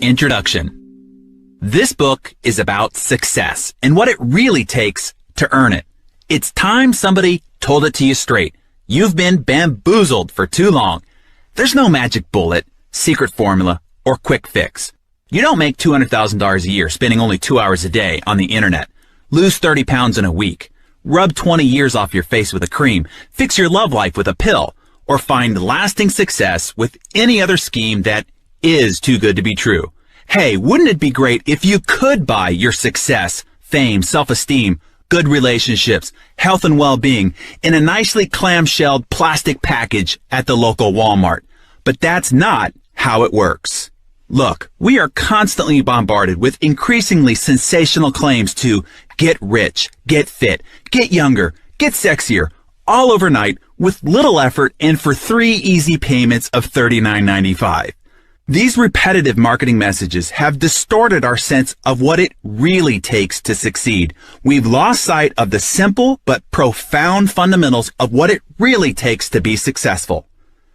Introduction. This book is about success and what it really takes to earn it. It's time somebody told it to you straight. You've been bamboozled for too long. There's no magic bullet, secret formula, or quick fix. You don't make $200,000 a year spending only 2 hours a day on the internet, lose 30 pounds in a week, rub 20 years off your face with a cream, fix your love life with a pill, or find lasting success with any other scheme that is too good to be true. Hey, wouldn't it be great if you could buy your success, fame, self-esteem, good relationships, health and well-being in a nicely clamshelled plastic package at the local Walmart? But that's not how it works. Look, we are constantly bombarded with increasingly sensational claims to get rich, get fit, get younger, get sexier, all overnight with little effort and for 3 easy payments of $39.95. These repetitive marketing messages have distorted our sense of what it really takes to succeed. We've lost sight of the simple but profound fundamentals of what it really takes to be successful.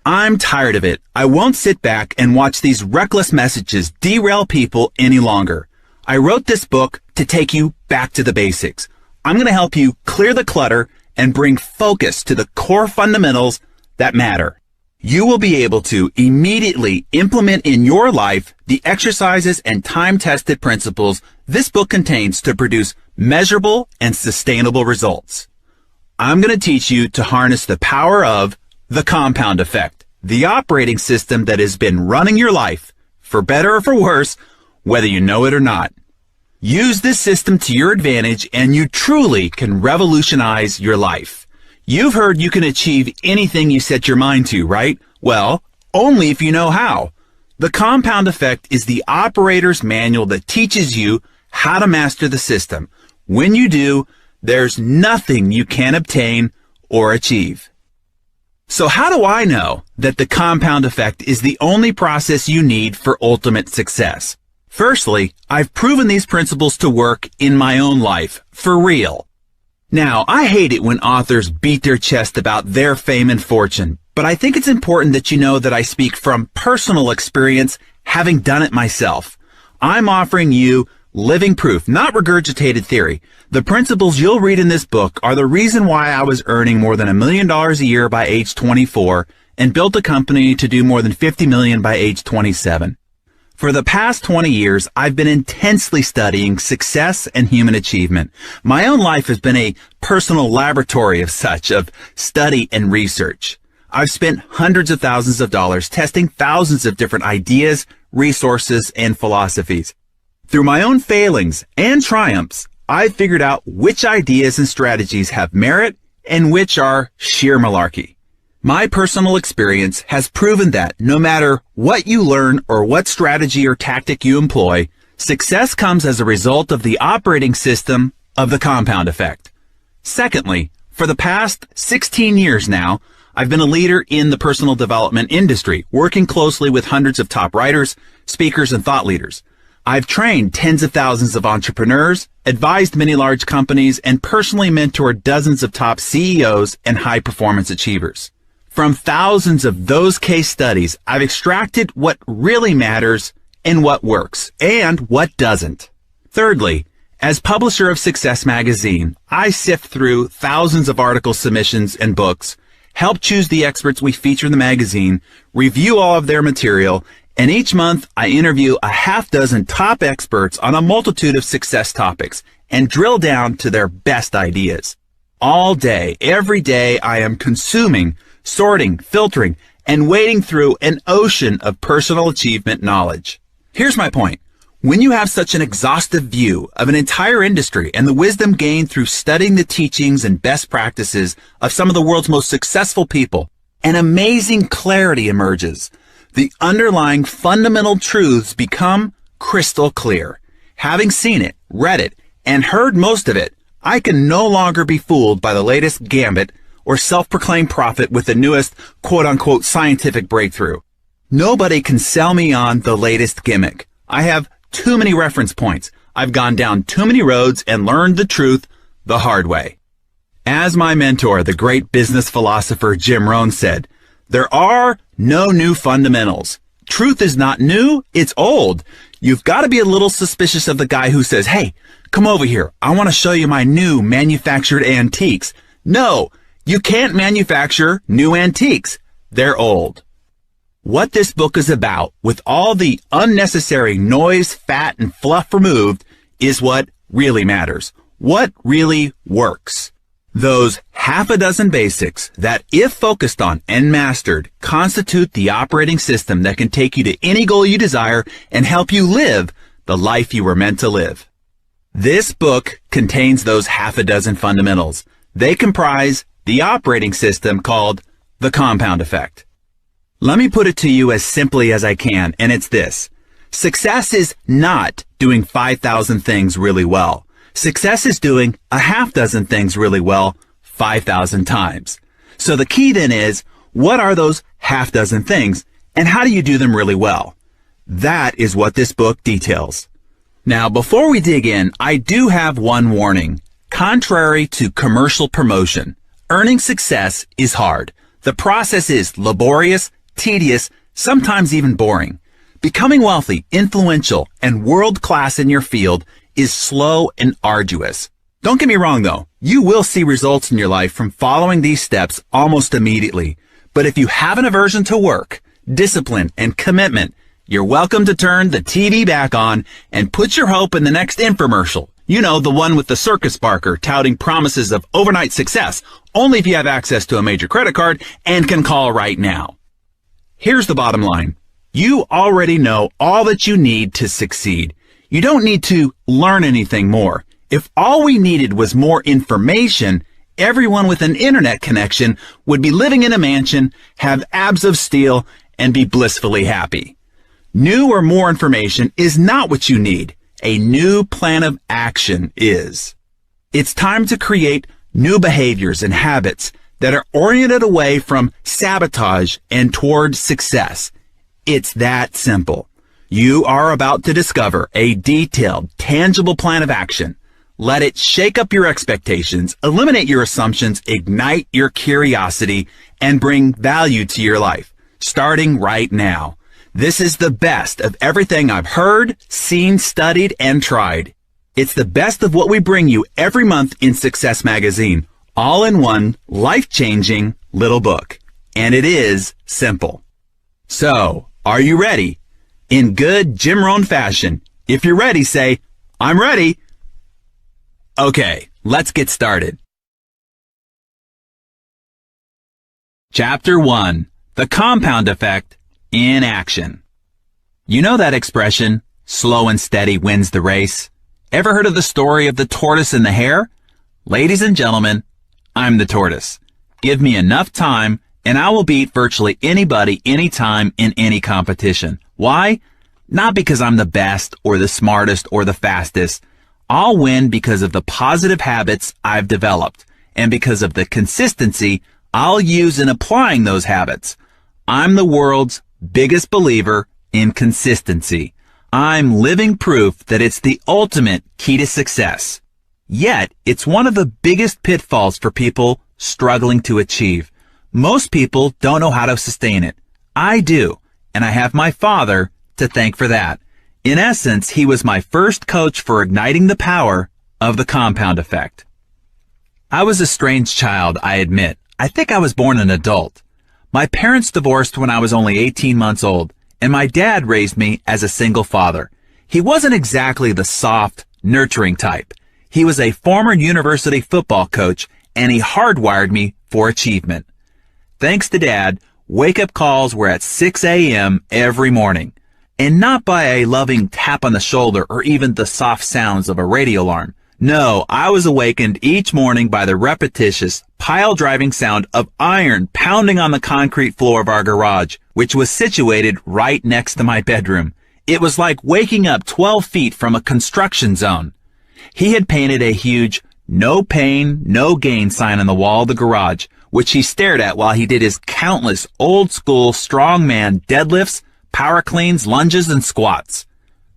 I'm tired of it. I won't sit back and watch these reckless messages derail people any longer. I wrote this book to take you back to the basics. I'm going to help you clear the clutter and bring focus to the core fundamentals that matter. You will be able to immediately implement in your life the exercises and time-tested principles this book contains to produce measurable and sustainable results. I'm going to teach you to harness the power of the compound effect, the operating system that has been running your life, for better or for worse, whether you know it or not. Use this system to your advantage and you truly can revolutionize your life. You've heard you can achieve anything you set your mind to, right? Well, only if you know how. The compound effect is the operator's manual that teaches you how to master the system. When you do, there's nothing you can't obtain or achieve. So how do I know that the compound effect is the only process you need for ultimate success? Firstly, I've proven these principles to work in my own life, for real. Now, I hate it when authors beat their chest about their fame and fortune, but I think it's important that you know that I speak from personal experience, having done it myself. I'm offering you living proof, not regurgitated theory. The principles you'll read in this book are the reason why I was earning more than $1 million a year by age 24 and built a company to do more than $50 million by age 27. For the past 20 years, I've been intensely studying success and human achievement. My own life has been a personal laboratory of study and research. I've spent hundreds of thousands of dollars testing thousands of different ideas, resources, and philosophies. Through my own failings and triumphs, I've figured out which ideas and strategies have merit and which are sheer malarkey. My personal experience has proven that no matter what you learn or what strategy or tactic you employ, success comes as a result of the operating system of the compound effect. Secondly, for the past 16 years now, I've been a leader in the personal development industry, working closely with hundreds of top writers, speakers, and thought leaders. I've trained tens of thousands of entrepreneurs, advised many large companies, and personally mentored dozens of top CEOs and high-performance achievers. From thousands of those case studies, I've extracted what really matters and what works and what doesn't. Thirdly, as publisher of Success Magazine, I sift through thousands of article submissions and books, help choose the experts we feature in the magazine, review all of their material, and each month I interview a half-dozen top experts on a multitude of success topics and drill down to their best ideas. All day, every day, I am consuming, sorting, filtering, and wading through an ocean of personal achievement knowledge. Here's my point. When you have such an exhaustive view of an entire industry and the wisdom gained through studying the teachings and best practices of some of the world's most successful people, an amazing clarity emerges. The underlying fundamental truths become crystal clear. Having seen it, read it, and heard most of it, I can no longer be fooled by the latest gambit or self-proclaimed prophet with the newest quote-unquote scientific breakthrough. Nobody can sell me on the latest gimmick. I have too many reference points. I've gone down too many roads and learned the truth the hard way. As my mentor, the great business philosopher Jim Rohn said, there are no new fundamentals, Truth is not new, it's old. You've got to be a little suspicious of the guy who says, hey, come over here. I want to show you my new manufactured antiques. No, you can't manufacture new antiques. They're old. What this book is about, with all the unnecessary noise, fat, and fluff removed, is what really matters. What really works. Those half a dozen basics that, if focused on and mastered, constitute the operating system that can take you to any goal you desire and help you live the life you were meant to live. This book contains those half a dozen fundamentals. They comprise the operating system called the compound effect. Let me put it to you as simply as I can, and it's this. Success is not doing 5,000 things really well. Success is doing a half dozen things really well 5,000 times. So the key then is, what are those half dozen things, and how do you do them really well? That is what this book details. Now, before we dig in, I do have one warning. Contrary to commercial promotion, earning success is hard. The process is laborious, tedious, sometimes even boring. Becoming wealthy, influential, and world-class in your field is slow and arduous. Don't get me wrong though, you will see results in your life from following these steps almost immediately. But if you have an aversion to work, discipline, and commitment, you're welcome to turn the TV back on and put your hope in the next infomercial. You know, the one with the circus barker touting promises of overnight success, only if you have access to a major credit card and can call right now. Here's the bottom line. You already know all that you need to succeed. You don't need to learn anything more. If all we needed was more information, everyone with an internet connection would be living in a mansion, have abs of steel, and be blissfully happy. New or more information is not what you need. A new plan of action is. It's time to create new behaviors and habits that are oriented away from sabotage and toward success. It's that simple. You are about to discover a detailed, tangible plan of action. Let it shake up your expectations, eliminate your assumptions, ignite your curiosity, and bring value to your life, starting right now. This is the best of everything I've heard, seen, studied, and tried. It's the best of what we bring you every month in Success Magazine, all in one life-changing little book. And it is simple. So, are you ready? In good Jim Rohn fashion, if you're ready, say, I'm ready. Okay, let's get started. Chapter 1. The Compound Effect in Action. You know that expression, slow and steady wins the race? Ever heard of the story of the tortoise and the hare? Ladies and gentlemen, I'm the tortoise. Give me enough time and I will beat virtually anybody, anytime, in any competition. Why? Not because I'm the best or the smartest or the fastest. I'll win because of the positive habits I've developed and because of the consistency I'll use in applying those habits. I'm the world's biggest believer in consistency. I'm living proof that it's the ultimate key to success. Yet, it's one of the biggest pitfalls for people struggling to achieve. Most people don't know how to sustain it. I do, and I have my father to thank for that. In essence, he was my first coach for igniting the power of the compound effect. I was a strange child, I admit. I think I was born an adult. My parents divorced when I was only 18 months old, and my dad raised me as a single father. He wasn't exactly the soft, nurturing type. He was a former university football coach, and he hardwired me for achievement. Thanks to Dad, wake-up calls were at 6 a.m. every morning, and not by a loving tap on the shoulder or even the soft sounds of a radio alarm. No, I was awakened each morning by the repetitious, pile-driving sound of iron pounding on the concrete floor of our garage, which was situated right next to my bedroom. It was like waking up 12 feet from a construction zone. He had painted a huge "No pain, no gain" sign on the wall of the garage, which he stared at while he did his countless old-school strongman deadlifts, power cleans, lunges, and squats.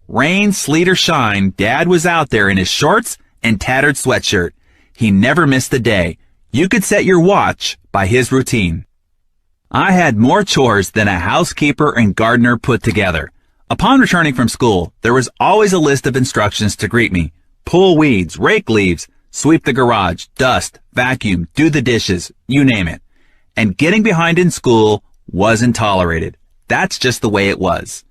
Rain, sleet, or shine, Dad was out there in his shorts and tattered sweatshirt. He never missed a day. You could set your watch by his routine. I had more chores than a housekeeper and gardener put together. Upon returning from school, there was always a list of instructions to greet me. Pull weeds, rake leaves, sweep the garage, dust, vacuum, do the dishes, you name it. And getting behind in school wasn't tolerated. That's just the way it was.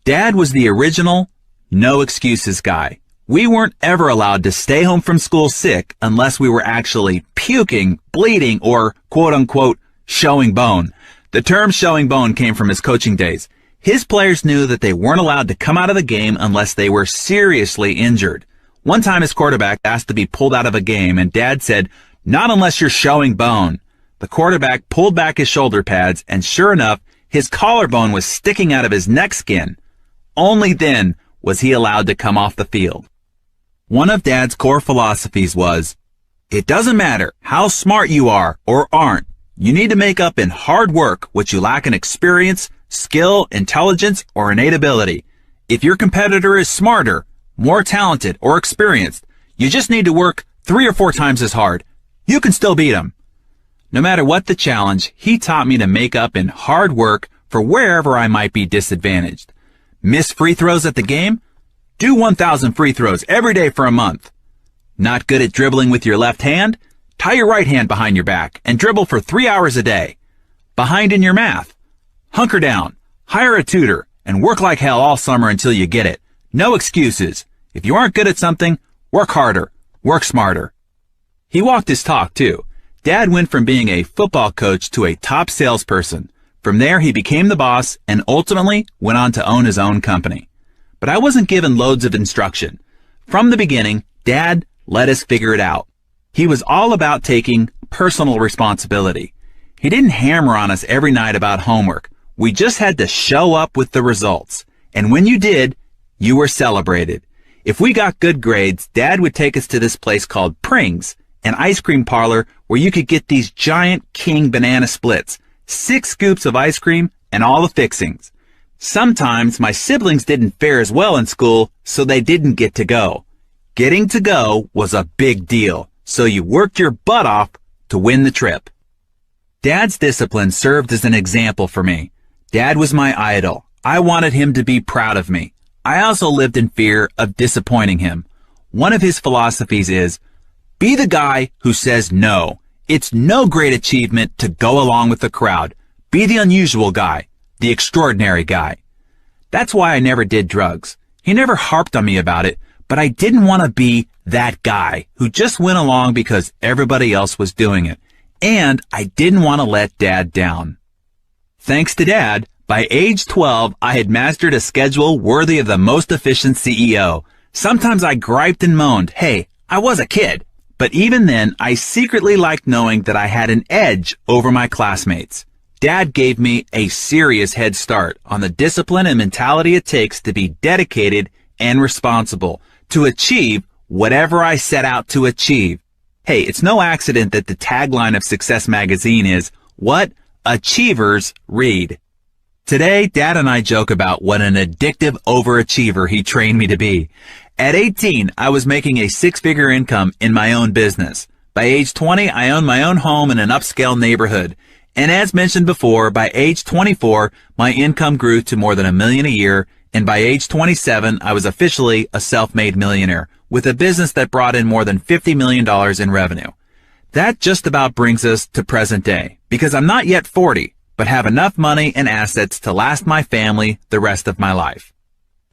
Dad was the original no excuses guy. We weren't ever allowed to stay home from school sick unless we were actually puking, bleeding, or quote-unquote showing bone. The term showing bone came from his coaching days. His players knew that they weren't allowed to come out of the game unless they were seriously injured. One time his quarterback asked to be pulled out of a game, and Dad said, "Not unless you're showing bone." The quarterback pulled back his shoulder pads, and sure enough, his collarbone was sticking out of his neck skin. Only then was he allowed to come off the field. One of Dad's core philosophies was, it doesn't matter how smart you are or aren't. You need to make up in hard work what you lack in experience, skill, intelligence, or innate ability. If your competitor is smarter, more talented, or experienced, you just need to work 3 or 4 times as hard. You can still beat them. No matter what the challenge, he taught me to make up in hard work for wherever I might be disadvantaged. Miss free throws at the game? Do 1,000 free throws every day for a month. Not good at dribbling with your left hand? Tie your right hand behind your back and dribble for 3 hours a day. Behind in your math? Hunker down, hire a tutor, and work like hell all summer until you get it. No excuses. If you aren't good at something, work harder, work smarter. He walked his talk too. Dad went from being a football coach to a top salesperson. From there, he became the boss and ultimately went on to own his own company. But I wasn't given loads of instruction. From the beginning, Dad let us figure it out. He was all about taking personal responsibility. He didn't hammer on us every night about homework. We just had to show up with the results. And when you did, you were celebrated. If we got good grades, Dad would take us to this place called Pring's, an ice cream parlor where you could get these giant king banana splits, 6 scoops of ice cream, and all the fixings. Sometimes my siblings didn't fare as well in school, so they didn't get to go. Getting to go was a big deal, so you worked your butt off to win the trip. Dad's discipline served as an example for me. Dad was my idol. I wanted him to be proud of me. I also lived in fear of disappointing him. One of his philosophies is, be the guy who says no. It's no great achievement to go along with the crowd. Be the unusual guy, the extraordinary guy. That's why I never did drugs. He never harped on me about it, but I didn't want to be that guy who just went along because everybody else was doing it. And I didn't want to let Dad down. Thanks to Dad, by age 12, I had mastered a schedule worthy of the most efficient CEO. Sometimes I griped and moaned, hey, I was a kid. But even then, I secretly liked knowing that I had an edge over my classmates. Dad gave me a serious head start on the discipline and mentality it takes to be dedicated and responsible, to achieve whatever I set out to achieve. Hey, it's no accident that the tagline of Success Magazine is, what achievers read. Today, Dad and I joke about what an addictive overachiever he trained me to be. At 18, I was making a 6-figure income in my own business. By age 20, I owned my own home in an upscale neighborhood. And as mentioned before, by age 24, my income grew to more than $1 million a year. And by age 27, I was officially a self-made millionaire with a business that brought in more than $50 million in revenue. That just about brings us to present day, because I'm not yet 40, but have enough money and assets to last my family the rest of my life.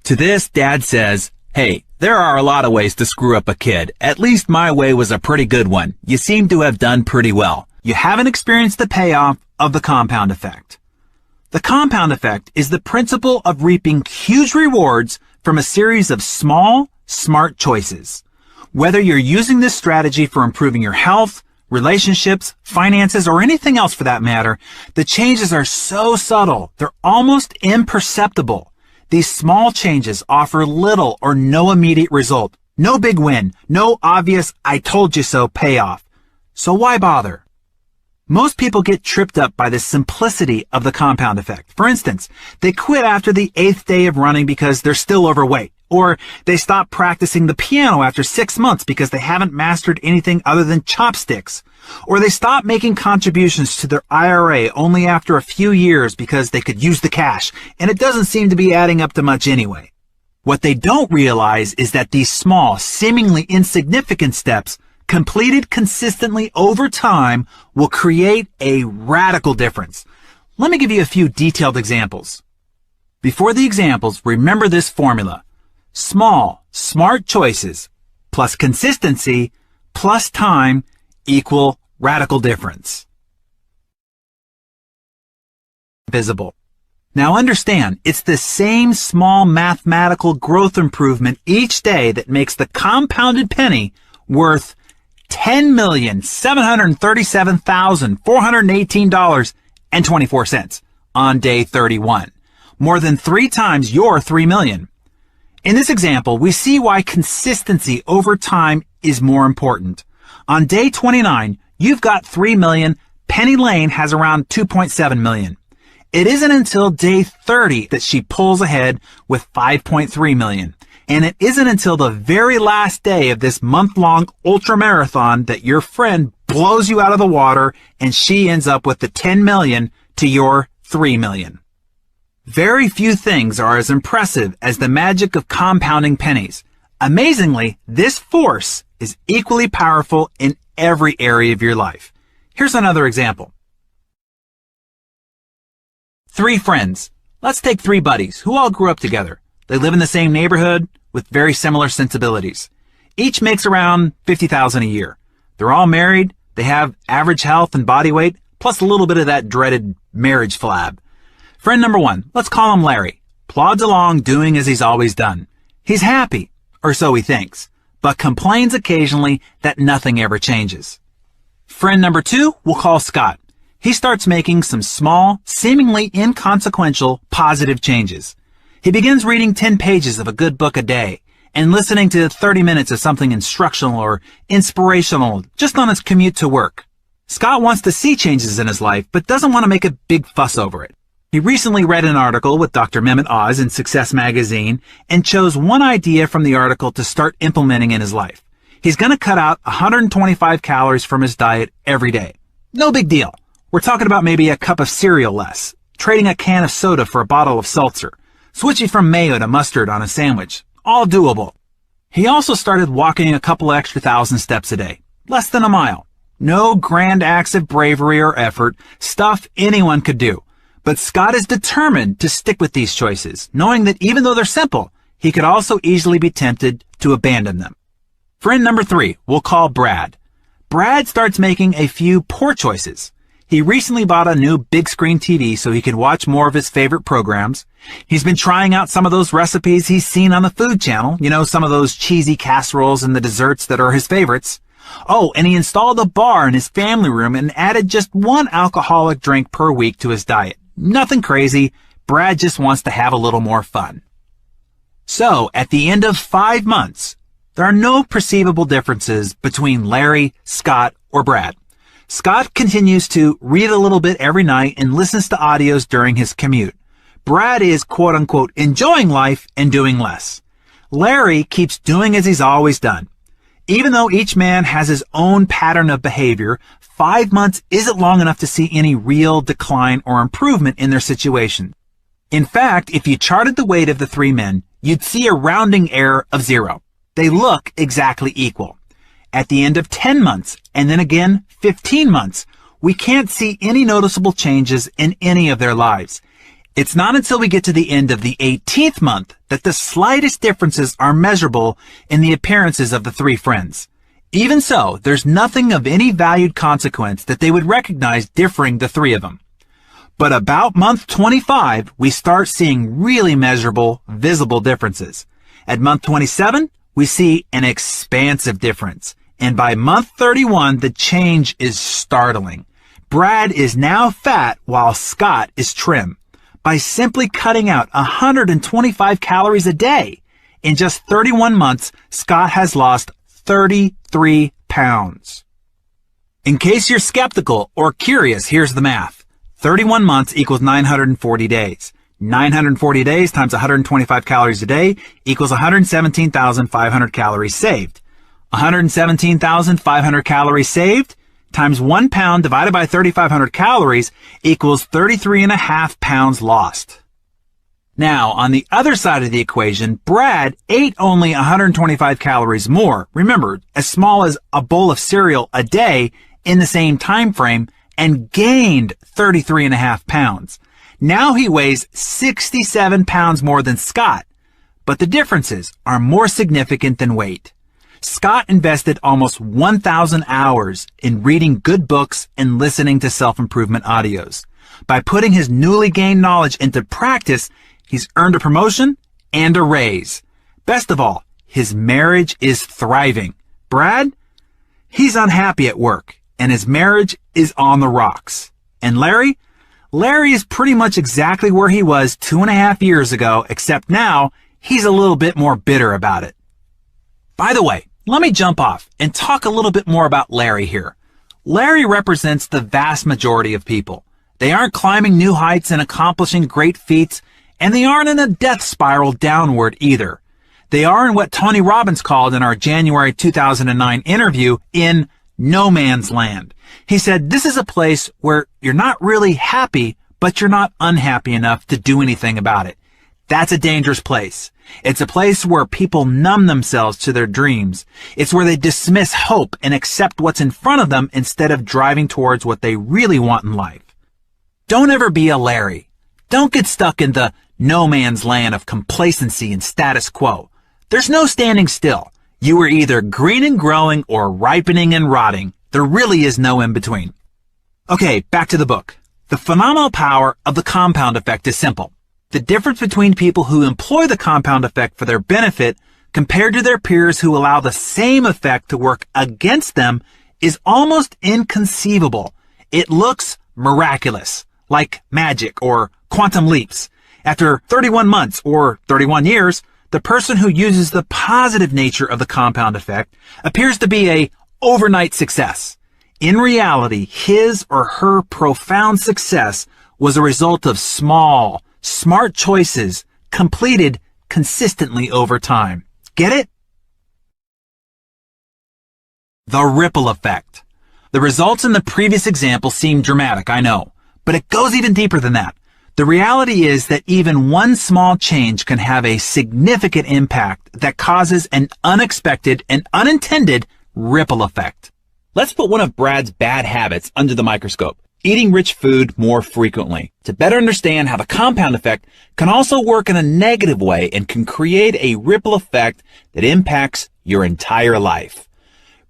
To this, Dad says, hey, there are a lot of ways to screw up a kid. At least my way was a pretty good one. You seem to have done pretty well. You haven't experienced the payoff of the compound effect. The compound effect is the principle of reaping huge rewards from a series of small, smart choices. Whether you're using this strategy for improving your health, relationships, finances, or anything else for that matter, the changes are so subtle, they're almost imperceptible. These small changes offer little or no immediate result, no big win, no obvious I told you so payoff. So why bother? Most people get tripped up by the simplicity of the compound effect. For instance, they quit after the 8th day of running because they're still overweight. Or they stop practicing the piano after 6 months because they haven't mastered anything other than chopsticks. Or they stop making contributions to their IRA only after a few years because they could use the cash, and it doesn't seem to be adding up to much anyway. What they don't realize is that these small, seemingly insignificant steps, completed consistently over time, will create a radical difference. Let me give you a few detailed examples. Before the examples, remember this formula. Small, smart choices plus consistency plus time equal radical difference. Visible. Now understand, it's the same small mathematical growth improvement each day that makes the compounded penny worth $10,737,418.24 on day 31. More than 3 times your $3 million. In this example, we see why consistency over time is more important. On day 29, you've got $3 million. Penny Lane has around $2.7 million. It isn't until day 30 that she pulls ahead with $5.3 million. And it isn't until the very last day of this month-long ultra-marathon that your friend blows you out of the water and she ends up with the $10 million to your $3 million. Very few things are as impressive as the magic of compounding pennies. Amazingly, this force is equally powerful in every area of your life. Here's another example. 3 friends. Let's take 3 buddies who all grew up together. They live in the same neighborhood with very similar sensibilities. Each makes around $50,000 a year. They're all married. They have average health and body weight, plus a little bit of that dreaded marriage flab. Friend number 1, let's call him Larry, plods along doing as he's always done. He's happy, or so he thinks, but complains occasionally that nothing ever changes. Friend number 2, we'll call Scott. He starts making some small, seemingly inconsequential, positive changes. He begins reading 10 pages of a good book a day and listening to 30 minutes of something instructional or inspirational just on his commute to work. Scott wants to see changes in his life, but doesn't want to make a big fuss over it. He recently read an article with Dr. Mehmet Oz in Success Magazine and chose one idea from the article to start implementing in his life. He's going to cut out 125 calories from his diet every day. No big deal. We're talking about maybe a cup of cereal less, trading a can of soda for a bottle of seltzer, switching from mayo to mustard on a sandwich. All doable. He also started walking a couple extra thousand steps a day, less than a mile. No grand acts of bravery or effort, stuff anyone could do. But Scott is determined to stick with these choices, knowing that even though they're simple, he could also easily be tempted to abandon them. Friend number 3, we'll call Brad. Brad starts making a few poor choices. He recently bought a new big screen TV so he can watch more of his favorite programs. He's been trying out some of those recipes he's seen on the Food Channel, some of those cheesy casseroles and the desserts that are his favorites. Oh, and he installed a bar in his family room and added just 1 alcoholic drink per week to his diet. Nothing crazy. Brad just wants to have a little more fun. So, at the end of 5 months, there are no perceivable differences between Larry, Scott, or Brad. Scott continues to read a little bit every night and listens to audios during his commute. Brad is, quote-unquote, enjoying life and doing less. Larry keeps doing as he's always done. Even though each man has his own pattern of behavior, 5 months isn't long enough to see any real decline or improvement in their situation. In fact, if you charted the weight of the 3 men, you'd see a rounding error of 0. They look exactly equal. At the end of 10 months, and then again 15 months, we can't see any noticeable changes in any of their lives. It's not until we get to the end of the 18th month that the slightest differences are measurable in the appearances of the 3 friends. Even so, there's nothing of any valued consequence that they would recognize differing the 3 of them. But about month 25, we start seeing really measurable, visible differences. At month 27, we see an expansive difference. And by month 31, the change is startling. Brad is now fat while Scott is trim. By simply cutting out 125 calories a day. In just 31 months, Scott has lost 33 pounds. In case you're skeptical or curious, here's the math. 31 months equals 940 days. 940 days times 125 calories a day equals 117,500 calories saved. 117,500 calories saved times 1 pound divided by 3,500 calories equals 33.5 pounds lost. Now, on the other side of the equation, Brad ate only 125 calories more. Remember, as small as a bowl of cereal a day in the same time frame, and gained 33.5 pounds. Now he weighs 67 pounds more than Scott, but the differences are more significant than weight. Scott invested almost 1,000 hours in reading good books and listening to self-improvement audios. By putting his newly gained knowledge into practice, he's earned a promotion and a raise. Best of all, his marriage is thriving. Brad, he's unhappy at work, and his marriage is on the rocks. And Larry is pretty much exactly where he was 2.5 years ago, except now he's a little bit more bitter about it. By the way, let me jump off and talk a little bit more about Larry here. Larry represents the vast majority of people. They aren't climbing new heights and accomplishing great feats, and they aren't in a death spiral downward either. They are in what Tony Robbins called in our January 2009 interview in no man's land. He said, this is a place where you're not really happy, but you're not unhappy enough to do anything about it. That's a dangerous place. It's a place where people numb themselves to their dreams. It's where they dismiss hope and accept what's in front of them instead of driving towards what they really want in life. Don't ever be a Larry. Don't get stuck in the no man's land of complacency and status quo. There's no standing still. You are either green and growing or ripening and rotting. There really is no in between. Okay, back to the book. The phenomenal power of the compound effect is simple. The difference between people who employ the compound effect for their benefit compared to their peers who allow the same effect to work against them is almost inconceivable. It looks miraculous, like magic or quantum leaps. After 31 months or 31 years, the person who uses the positive nature of the compound effect appears to be a overnight success. In reality, his or her profound success was a result of small, smart choices completed consistently over time. Get it? The ripple effect. The results in the previous example seem dramatic, I know, but it goes even deeper than that. The reality is that even one small change can have a significant impact that causes an unexpected and unintended ripple effect. Let's put one of Brad's bad habits under the microscope. Eating rich food more frequently, to better understand how the compound effect can also work in a negative way and can create a ripple effect that impacts your entire life.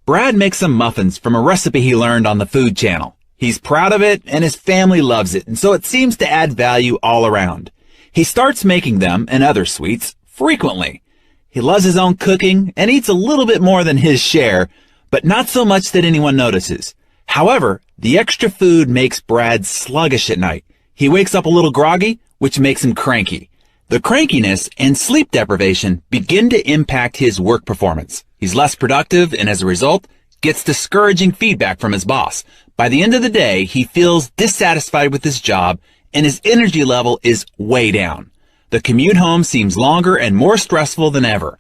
Brad makes some muffins from a recipe he learned on the Food Channel. He's proud of it and his family loves it, and so it seems to add value all around. He starts making them and other sweets frequently. He loves his own cooking and eats a little bit more than his share, but not so much that anyone notices. However, the extra food makes Brad sluggish at night. He wakes up a little groggy, which makes him cranky. The crankiness and sleep deprivation begin to impact his work performance. He's less productive and as a result, gets discouraging feedback from his boss. By the end of the day, he feels dissatisfied with his job and his energy level is way down. The commute home seems longer and more stressful than ever.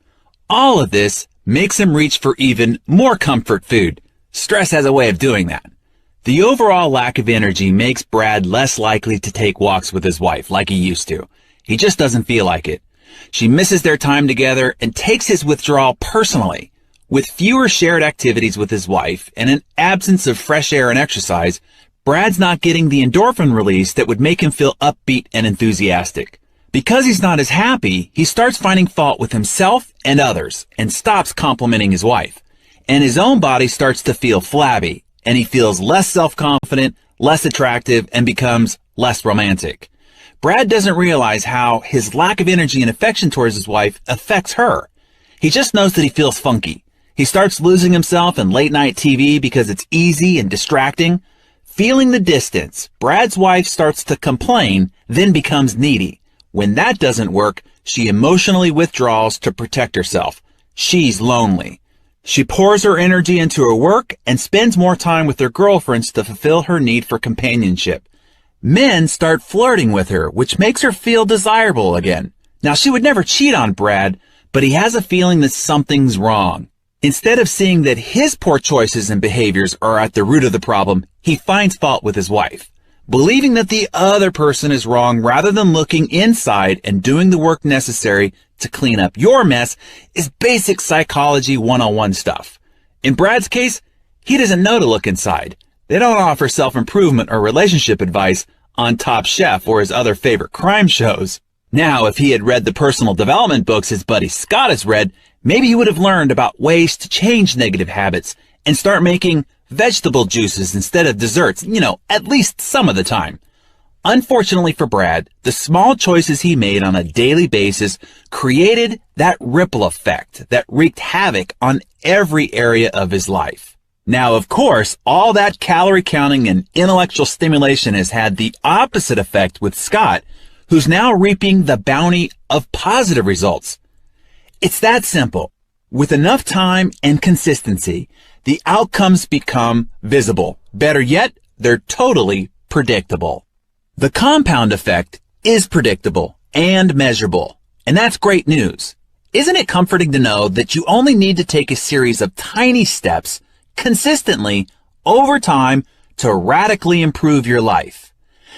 All of this makes him reach for even more comfort food. Stress has a way of doing that. The overall lack of energy makes Brad less likely to take walks with his wife like he used to. He just doesn't feel like it. She misses their time together and takes his withdrawal personally. With fewer shared activities with his wife and an absence of fresh air and exercise, Brad's not getting the endorphin release that would make him feel upbeat and enthusiastic. Because he's not as happy, he starts finding fault with himself and others and stops complimenting his wife. And his own body starts to feel flabby, and he feels less self-confident, less attractive, and becomes less romantic. Brad doesn't realize how his lack of energy and affection towards his wife affects her. He just knows that he feels funky. He starts losing himself in late-night TV because it's easy and distracting. Feeling the distance, Brad's wife starts to complain, then becomes needy. When that doesn't work, she emotionally withdraws to protect herself. She's lonely. She pours her energy into her work and spends more time with her girlfriends to fulfill her need for companionship. Men start flirting with her, which makes her feel desirable again. Now, she would never cheat on Brad, but he has a feeling that something's wrong. Instead of seeing that his poor choices and behaviors are at the root of the problem, he finds fault with his wife, believing that the other person is wrong rather than looking inside and doing the work necessary to clean up your mess is basic psychology 101 stuff. In Brad's case, he doesn't know to look inside. They don't offer self-improvement or relationship advice on Top Chef or his other favorite crime shows. Now, if he had read the personal development books his buddy Scott has read, maybe he would have learned about ways to change negative habits and start making vegetable juices instead of desserts, at least some of the time. Unfortunately for Brad, the small choices he made on a daily basis created that ripple effect that wreaked havoc on every area of his life. Now, of course, all that calorie counting and intellectual stimulation has had the opposite effect with Scott, who's now reaping the bounty of positive results. It's that simple. With enough time and consistency, the outcomes become visible. Better yet, they're totally predictable. The compound effect is predictable and measurable, and that's great news. Isn't it comforting to know that you only need to take a series of tiny steps consistently over time to radically improve your life?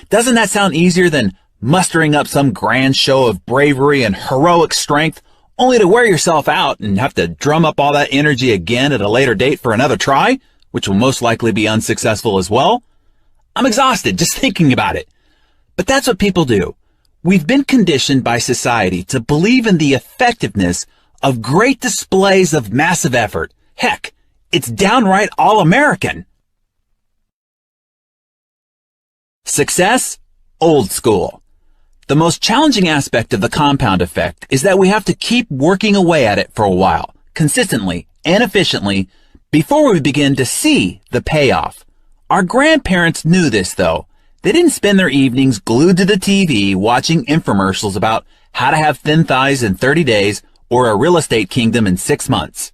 Doesn't that sound easier than mustering up some grand show of bravery and heroic strength only to wear yourself out and have to drum up all that energy again at a later date for another try, which will most likely be unsuccessful as well? I'm exhausted just thinking about it. But that's what people do. We've been conditioned by society to believe in the effectiveness of great displays of massive effort. Heck, it's downright all-American. Success, old school. The most challenging aspect of the compound effect is that we have to keep working away at it for a while, consistently and efficiently, before we begin to see the payoff. Our grandparents knew this, though. They didn't spend their evenings glued to the TV watching infomercials about how to have thin thighs in 30 days or a real estate kingdom in 6 months.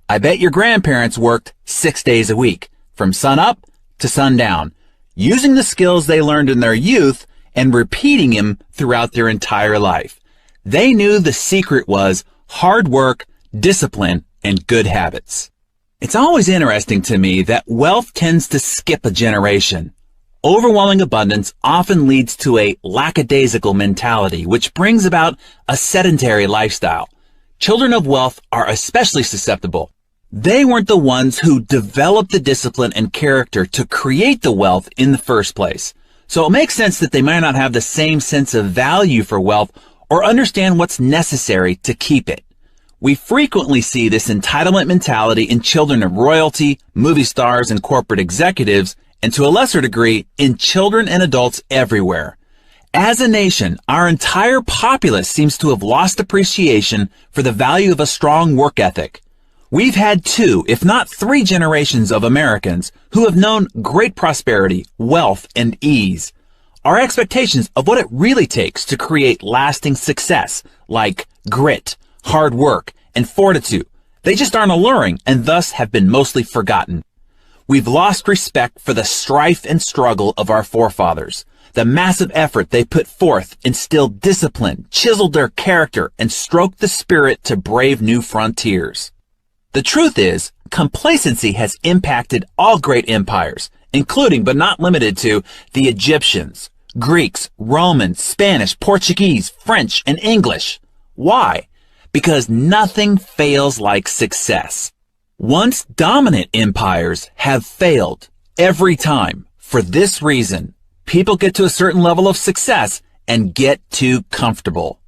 I bet your grandparents worked 6 days a week, from sun up to sundown, using the skills they learned in their youth and repeating them throughout their entire life. They knew the secret was hard work, discipline, and good habits. It's always interesting to me that wealth tends to skip a generation. Overwhelming abundance often leads to a lackadaisical mentality, which brings about a sedentary lifestyle. Children of wealth are especially susceptible. They weren't the ones who developed the discipline and character to create the wealth in the first place. So it makes sense that they might not have the same sense of value for wealth or understand what's necessary to keep it. We frequently see this entitlement mentality in children of royalty, movie stars, and corporate executives, and to a lesser degree, in children and adults everywhere. As a nation, our entire populace seems to have lost appreciation for the value of a strong work ethic. We've had 2, if not 3 generations of Americans who have known great prosperity, wealth, and ease. Our expectations of what it really takes to create lasting success, like grit, hard work, and fortitude, they just aren't alluring and thus have been mostly forgotten. We've lost respect for the strife and struggle of our forefathers. The massive effort they put forth instilled discipline, chiseled their character, and stroked the spirit to brave new frontiers. The truth is, complacency has impacted all great empires, including but not limited to the Egyptians, Greeks, Romans, Spanish, Portuguese, French, and English. Why? Because nothing fails like success. Once dominant empires have failed every time. For this reason, people get to a certain level of success and get too comfortable.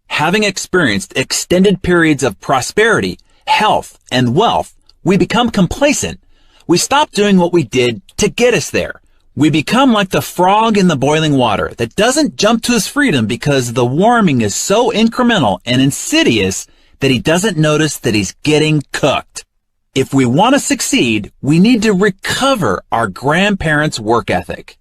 Having experienced extended periods of prosperity, health, and wealth, we become complacent. We stop doing what we did to get us there. We become like the frog in the boiling water that doesn't jump to his freedom because the warming is so incremental and insidious that he doesn't notice that he's getting cooked. If we want to succeed, we need to recover our grandparents' work ethic.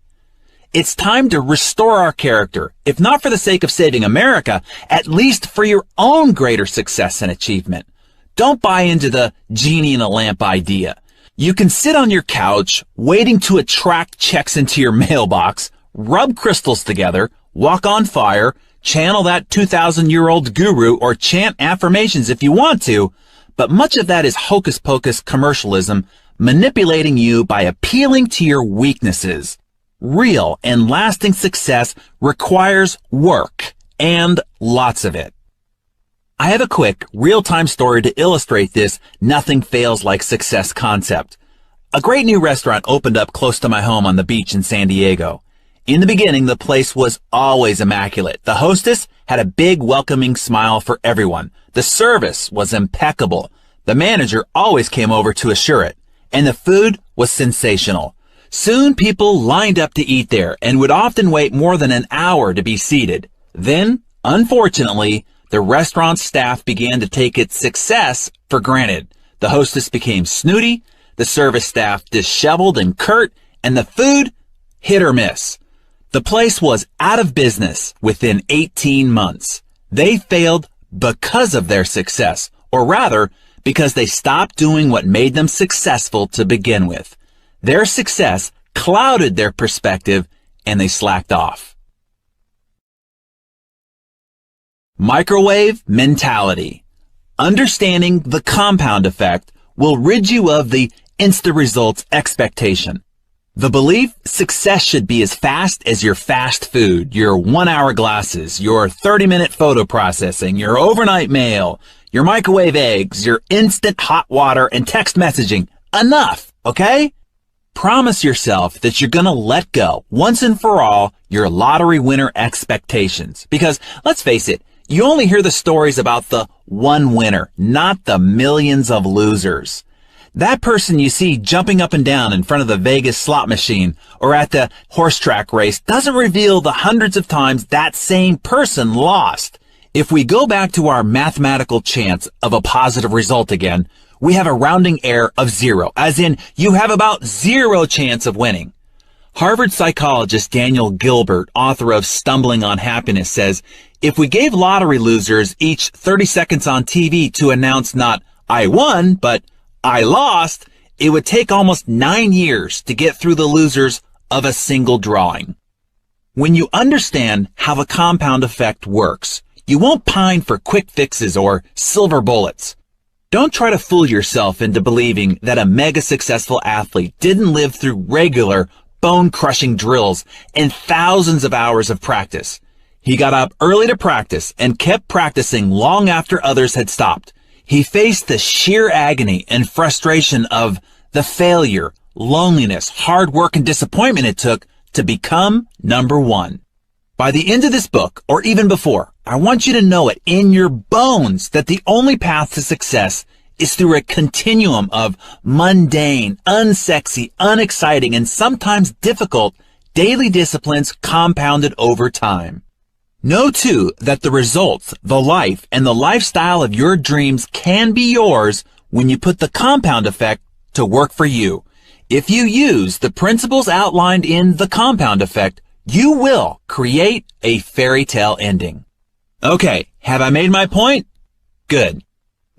It's time to restore our character, if not for the sake of saving America, at least for your own greater success and achievement. Don't buy into the genie in a lamp idea. You can sit on your couch waiting to attract checks into your mailbox, rub crystals together, walk on fire, channel that 2,000-year-old guru, or chant affirmations if you want to, but much of that is hocus-pocus commercialism, manipulating you by appealing to your weaknesses. Real and lasting success requires work, and lots of it. I have a quick, real-time story to illustrate this nothing fails like success concept. A great new restaurant opened up close to my home on the beach in San Diego. In the beginning, the place was always immaculate. The hostess had a big, welcoming smile for everyone. The service was impeccable. The manager always came over to assure it. And the food was sensational. Soon people lined up to eat there and would often wait more than an hour to be seated. Then, unfortunately, the restaurant staff began to take its success for granted. The hostess became snooty, the service staff disheveled and curt, and the food hit or miss. The place was out of business within 18 months. They failed because of their success, or rather, because they stopped doing what made them successful to begin with. Their success clouded their perspective, and they slacked off. Microwave mentality. Understanding the compound effect will rid you of the instant results expectation. The belief success should be as fast as your fast food, your 1-hour glasses, your 30-minute photo processing, your overnight mail, your microwave eggs, your instant hot water, and text messaging. Enough, okay? Promise yourself that you're gonna let go, once and for all, your lottery winner expectations. Because, let's face it, you only hear the stories about the one winner, not the millions of losers. That person you see jumping up and down in front of the Vegas slot machine or at the horse track race doesn't reveal the hundreds of times that same person lost. If we go back to our mathematical chance of a positive result again, we have a rounding error of 0, as in you have about 0 chance of winning. Harvard psychologist Daniel Gilbert, author of Stumbling on Happiness, says, if we gave lottery losers each 30 seconds on TV to announce not I won, but I lost, it would take almost 9 years to get through the losers of a single drawing. When you understand how the compound effect works, you won't pine for quick fixes or silver bullets. Don't try to fool yourself into believing that a mega successful athlete didn't live through regular bone-crushing drills and thousands of hours of practice. He got up early to practice and kept practicing long after others had stopped. He faced the sheer agony and frustration of the failure, loneliness, hard work, and disappointment it took to become number one. By the end of this book, or even before, I want you to know it in your bones that the only path to success is through a continuum of mundane, unsexy, unexciting, and sometimes difficult daily disciplines compounded over time. Know, too, that the results, the life, and the lifestyle of your dreams can be yours when you put the compound effect to work for you. If you use the principles outlined in the compound effect, you will create a fairy tale ending. Okay, have I made my point? Good.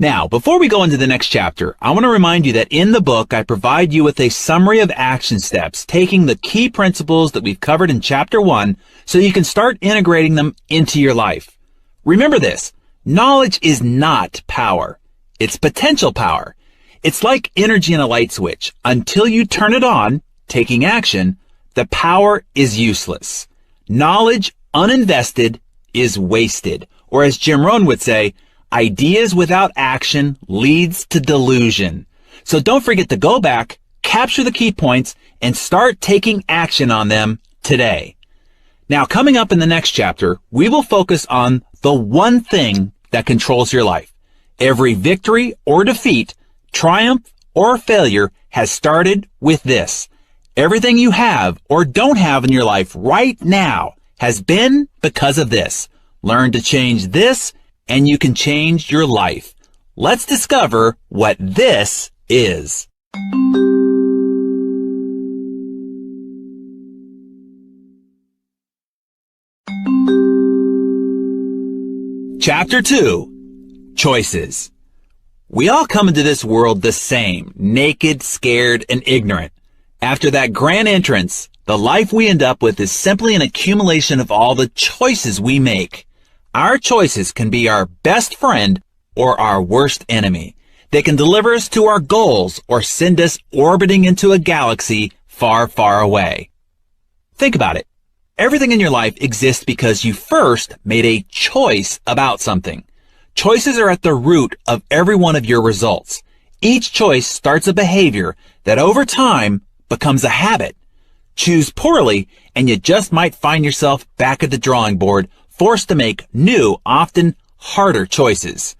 Now, before we go into the next chapter, I want to remind you that in the book, I provide you with a summary of action steps, taking the key principles that we've covered in Chapter 1 so you can start integrating them into your life. Remember this, knowledge is not power. It's potential power. It's like energy in a light switch. Until you turn it on, taking action, the power is useless. Knowledge uninvested is wasted. Or as Jim Rohn would say, ideas without action leads to delusion. So don't forget to go back, capture the key points, and start taking action on them today. Now, coming up in the next chapter, we will focus on the one thing that controls your life. Every victory or defeat, triumph or failure has started with this. Everything you have or don't have in your life right now has been because of this. Learn to change this, and you can change your life. Let's discover what this is. Chapter 2, Choices. We all come into this world the same, naked, scared, and ignorant. After that grand entrance, The life we end up with is simply an accumulation of all the choices we make. Our choices can be our best friend or our worst enemy. They can deliver us to our goals or send us orbiting into a galaxy far, far away. Think about it. Everything in your life exists because you first made a choice about something. Choices are at the root of every one of your results. Each choice starts a behavior that over time becomes a habit. Choose poorly and you just might find yourself back at the drawing board, forced to make new, often harder choices.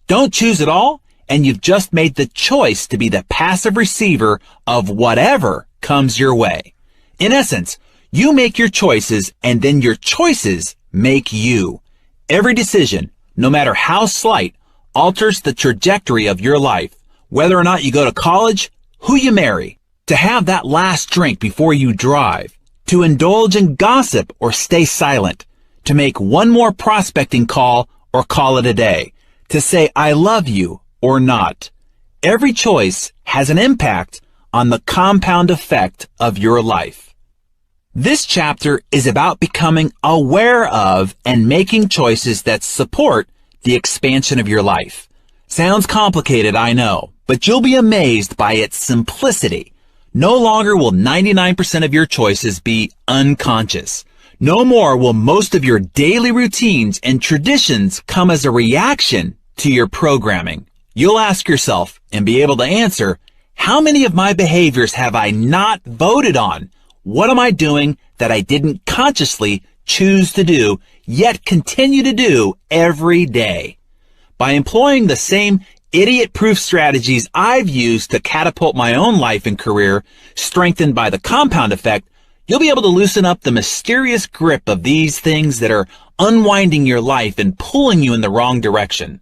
Don't choose at all, and you've just made the choice to be the passive receiver of whatever comes your way. In essence, you make your choices and then your choices make you. Every decision, no matter how slight, alters the trajectory of your life. Whether or not you go to college, who you marry, to have that last drink before you drive, to indulge in gossip or stay silent, to make one more prospecting call or call it a day, to say I love you or not. Every choice has an impact on the compound effect of your life. This chapter is about becoming aware of and making choices that support the expansion of your life. Sounds complicated, I know, but you'll be amazed by its simplicity. No longer will 99% of your choices be unconscious. No more will most of your daily routines and traditions come as a reaction to your programming. You'll ask yourself and be able to answer, how many of my behaviors have I not voted on? What am I doing that I didn't consciously choose to do, yet continue to do every day? By employing the same idiot-proof strategies I've used to catapult my own life and career, strengthened by the compound effect, you'll be able to loosen up the mysterious grip of these things that are unwinding your life and pulling you in the wrong direction.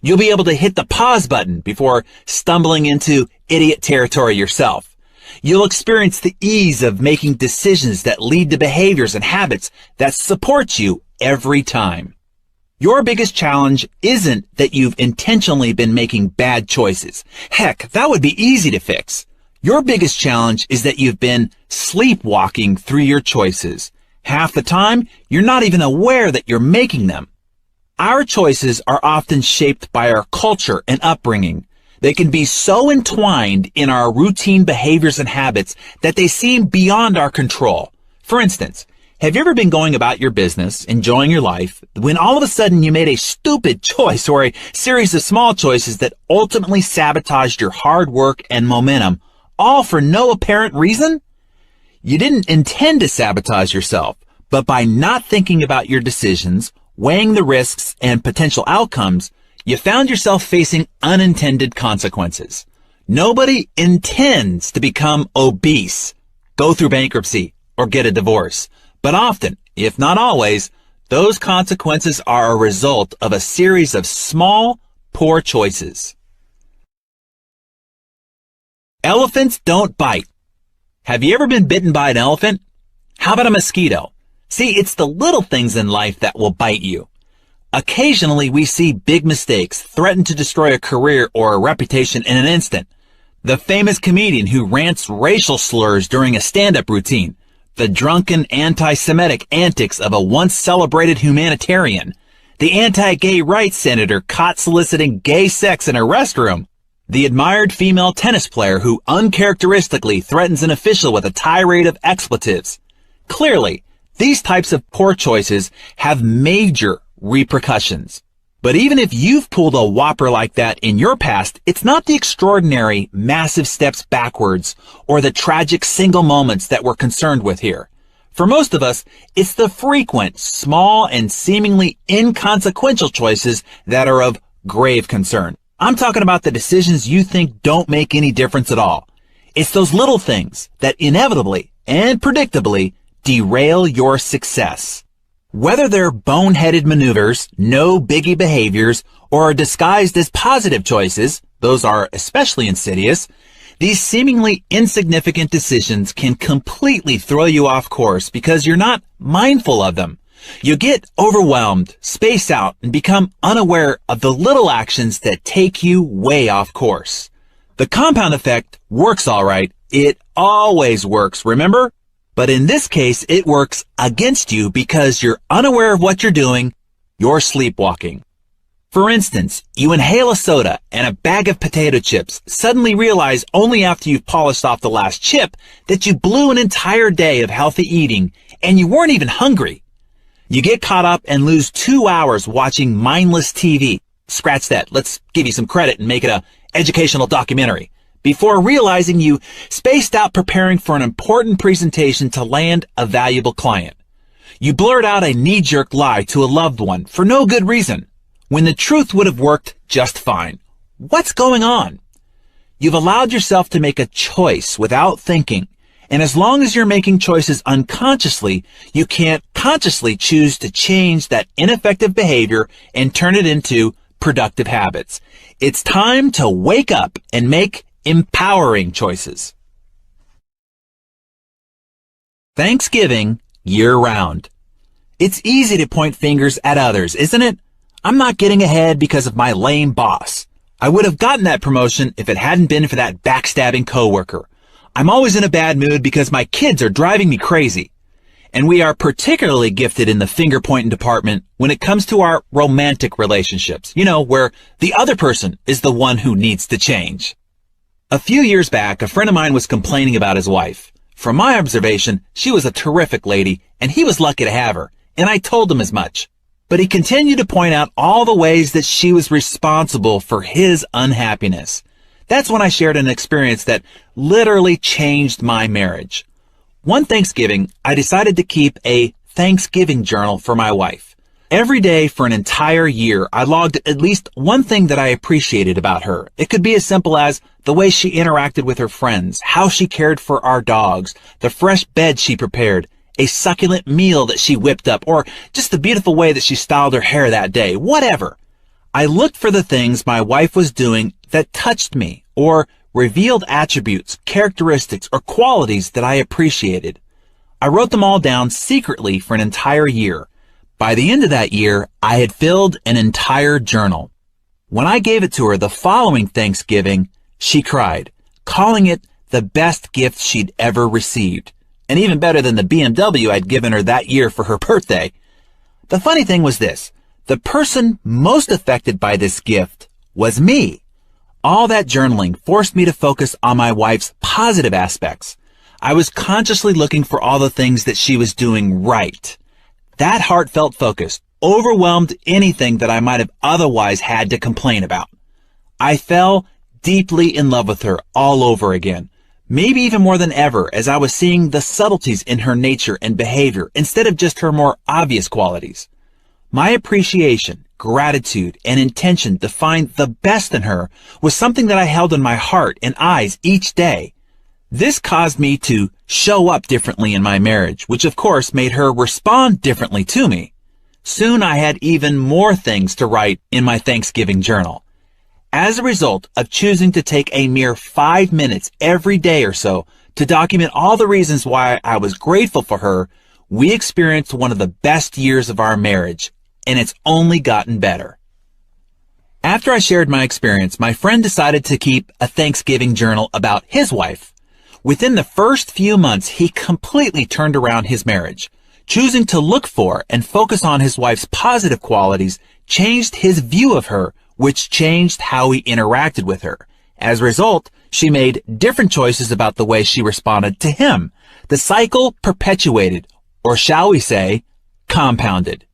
You'll be able to hit the pause button before stumbling into idiot territory yourself. You'll experience the ease of making decisions that lead to behaviors and habits that support you every time. Your biggest challenge isn't that you've intentionally been making bad choices. Heck, that would be easy to fix. Your biggest challenge is that you've been sleepwalking through your choices. Half the time, you're not even aware that you're making them. Our choices are often shaped by our culture and upbringing. They can be so entwined in our routine behaviors and habits that they seem beyond our control. For instance, have you ever been going about your business, enjoying your life, when all of a sudden you made a stupid choice or a series of small choices that ultimately sabotaged your hard work and momentum, all for no apparent reason? You didn't intend to sabotage yourself, but by not thinking about your decisions, weighing the risks and potential outcomes, you found yourself facing unintended consequences. Nobody intends to become obese, go through bankruptcy, or get a divorce. But often, if not always, those consequences are a result of a series of small, poor choices. Elephants don't bite. Have you ever been bitten by an elephant? How about a mosquito? See, it's the little things in life that will bite you. Occasionally, we see big mistakes threaten to destroy a career or a reputation in an instant. The famous comedian who rants racial slurs during a stand-up routine. The drunken anti-Semitic antics of a once-celebrated humanitarian. The anti-gay rights senator caught soliciting gay sex in a restroom. The admired female tennis player who uncharacteristically threatens an official with a tirade of expletives. Clearly, these types of poor choices have major repercussions. But even if you've pulled a whopper like that in your past, it's not the extraordinary, massive steps backwards or the tragic single moments that we're concerned with here. For most of us, it's the frequent, small, and seemingly inconsequential choices that are of grave concern. I'm talking about the decisions you think don't make any difference at all. It's those little things that inevitably and predictably derail your success. Whether they're boneheaded maneuvers, no biggie behaviors, or are disguised as positive choices, those are especially insidious, these seemingly insignificant decisions can completely throw you off course because you're not mindful of them. You get overwhelmed, space out, and become unaware of the little actions that take you way off course. The compound effect works all right. It always works, remember? But in this case, it works against you because you're unaware of what you're doing. You're sleepwalking. For instance, you inhale a soda and a bag of potato chips, suddenly realize only after you've polished off the last chip that you blew an entire day of healthy eating and you weren't even hungry. You get caught up and lose 2 hours watching mindless TV. Scratch that. Let's give you some credit and make it a educational documentary. Before realizing you spaced out preparing for an important presentation to land a valuable client. You blurt out a knee-jerk lie to a loved one for no good reason, when the truth would have worked just fine. What's going on? You've allowed yourself to make a choice without thinking, and as long as you're making choices unconsciously, you can't consciously choose to change that ineffective behavior and turn it into productive habits. It's time to wake up and make empowering choices. Thanksgiving year-round. It's easy to point fingers at others, isn't it? I'm not getting ahead because of my lame boss. I would have gotten that promotion if it hadn't been for that backstabbing coworker. I'm always in a bad mood because my kids are driving me crazy. And we are particularly gifted in the finger-pointing department when it comes to our romantic relationships, where the other person is the one who needs to change. A few years back, a friend of mine was complaining about his wife. From my observation, she was a terrific lady, and he was lucky to have her, and I told him as much. But he continued to point out all the ways that she was responsible for his unhappiness. That's when I shared an experience that literally changed my marriage. One Thanksgiving, I decided to keep a Thanksgiving journal for my wife. Every day for an entire year, I logged at least one thing that I appreciated about her. It could be as simple as the way she interacted with her friends, how she cared for our dogs, the fresh bed she prepared, a succulent meal that she whipped up, or just the beautiful way that she styled her hair that day, whatever. I looked for the things my wife was doing that touched me, or revealed attributes, characteristics, or qualities that I appreciated. I wrote them all down secretly for an entire year. By the end of that year, I had filled an entire journal. When I gave it to her the following Thanksgiving, she cried, calling it the best gift she'd ever received, and even better than the BMW I'd given her that year for her birthday. The funny thing was this: the person most affected by this gift was me. All that journaling forced me to focus on my wife's positive aspects. I was consciously looking for all the things that she was doing right. That heartfelt focus overwhelmed anything that I might have otherwise had to complain about. I fell deeply in love with her all over again, maybe even more than ever, as I was seeing the subtleties in her nature and behavior instead of just her more obvious qualities. My appreciation, gratitude, and intention to find the best in her was something that I held in my heart and eyes each day. This caused me to show up differently in my marriage, which of course made her respond differently to me. Soon I had even more things to write in my Thanksgiving journal. As a result of choosing to take a mere 5 minutes every day or so to document all the reasons why I was grateful for her, we experienced one of the best years of our marriage, and it's only gotten better. After I shared my experience, my friend decided to keep a Thanksgiving journal about his wife. Within the first few months, he completely turned around his marriage. Choosing to look for and focus on his wife's positive qualities changed his view of her, which changed how he interacted with her. As a result, she made different choices about the way she responded to him. The cycle perpetuated, or shall we say, compounded.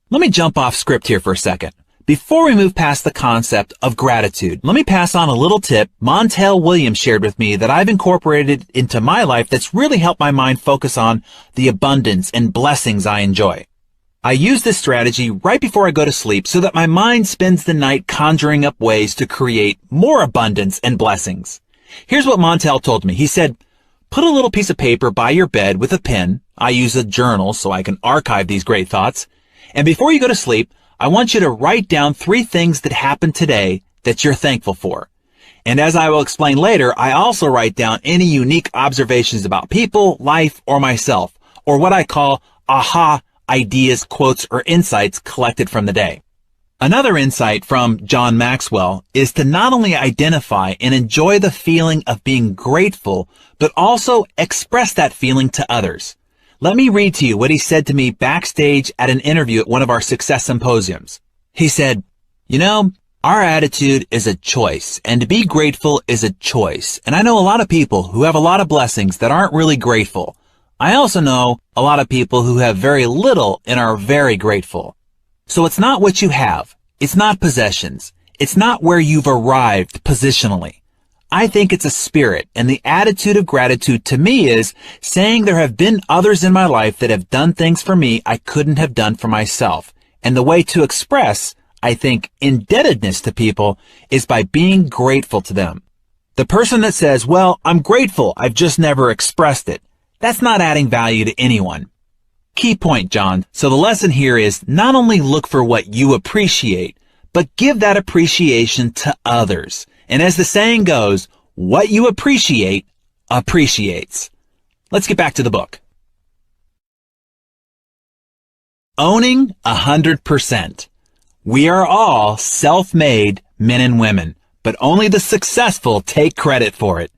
Let me jump off script here for a second. Before we move past the concept of gratitude, let me pass on a little tip Montel Williams shared with me that I've incorporated into my life that's really helped my mind focus on the abundance and blessings I enjoy. I use this strategy right before I go to sleep so that my mind spends the night conjuring up ways to create more abundance and blessings. Here's what Montel told me. He said, put a little piece of paper by your bed with a pen. I use a journal so I can archive these great thoughts. And before you go to sleep, I want you to write down 3 things that happened today that you're thankful for. And as I will explain later, I also write down any unique observations about people, life, or myself, or what I call aha ideas, quotes, or insights collected from the day. Another insight from John Maxwell is to not only identify and enjoy the feeling of being grateful, but also express that feeling to others. Let me read to you what he said to me backstage at an interview at one of our success symposiums. He said, "You know, our attitude is a choice, and to be grateful is a choice. And I know a lot of people who have a lot of blessings that aren't really grateful. I also know a lot of people who have very little and are very grateful. So it's not what you have. It's not possessions. It's not where you've arrived positionally. I think it's a spirit, and the attitude of gratitude to me is saying there have been others in my life that have done things for me I couldn't have done for myself. And the way to express, I think, indebtedness to people is by being grateful to them. The person that says, well, I'm grateful, I've just never expressed it, that's not adding value to anyone." Key point, John. So the lesson here is not only look for what you appreciate, but give that appreciation to others. And as the saying goes, what you appreciate appreciates. Let's get back to the book. Owning 100%. We are all self-made men and women, but only the successful take credit for it.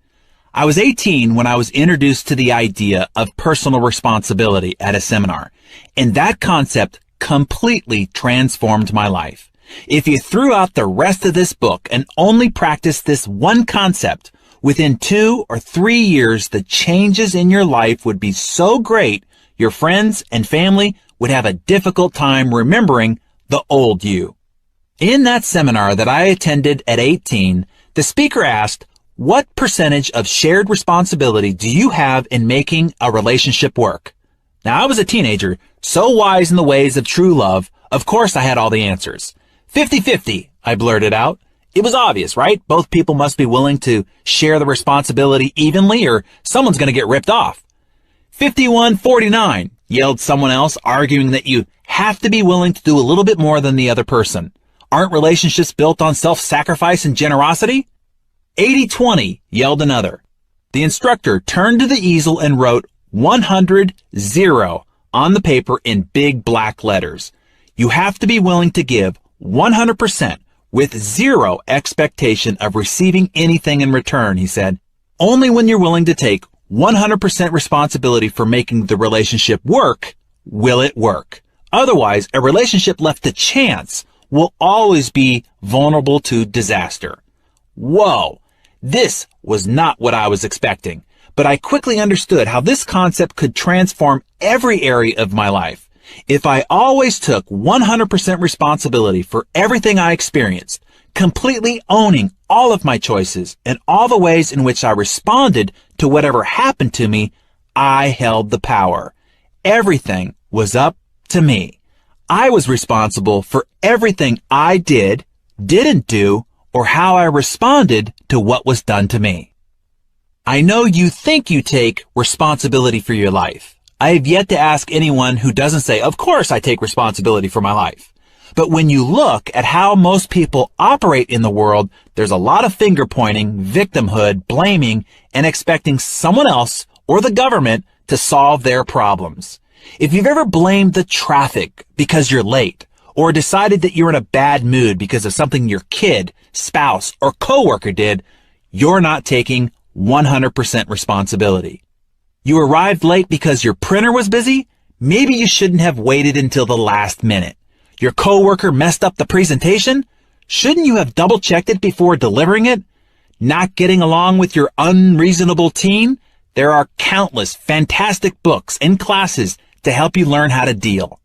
I was 18 when I was introduced to the idea of personal responsibility at a seminar, and that concept completely transformed my life. If you threw out the rest of this book and only practiced this one concept, within 2 or 3 years, the changes in your life would be so great, your friends and family would have a difficult time remembering the old you. In that seminar that I attended at 18, the speaker asked, "What percentage of shared responsibility do you have in making a relationship work?" Now, I was a teenager, so wise in the ways of true love, of course I had all the answers. 50-50, I blurted out. It was obvious, right? Both people must be willing to share the responsibility evenly or someone's going to get ripped off. 51-49, yelled someone else, arguing that you have to be willing to do a little bit more than the other person. Aren't relationships built on self-sacrifice and generosity? 80-20, yelled another. The instructor turned to the easel and wrote 100-0 on the paper in big black letters. You have to be willing to give 100% with zero expectation of receiving anything in return, he said. Only when you're willing to take 100% responsibility for making the relationship work will it work. Otherwise, a relationship left to chance will always be vulnerable to disaster. Whoa, this was not what I was expecting, but I quickly understood how this concept could transform every area of my life. If I always took 100% responsibility for everything I experienced, completely owning all of my choices and all the ways in which I responded to whatever happened to me, I held the power. Everything was up to me. I was responsible for everything I did, didn't do, or how I responded to what was done to me. I know you think you take responsibility for your life. I have yet to ask anyone who doesn't say, of course I take responsibility for my life. But when you look at how most people operate in the world, there's a lot of finger pointing, victimhood, blaming, and expecting someone else or the government to solve their problems. If you've ever blamed the traffic because you're late, or decided that you're in a bad mood because of something your kid, spouse, or coworker did, you're not taking 100% responsibility. You arrived late because your printer was busy? Maybe you shouldn't have waited until the last minute. Your coworker messed up the presentation? Shouldn't you have double-checked it before delivering it? Not getting along with your unreasonable teen? There are countless fantastic books and classes to help you learn how to deal.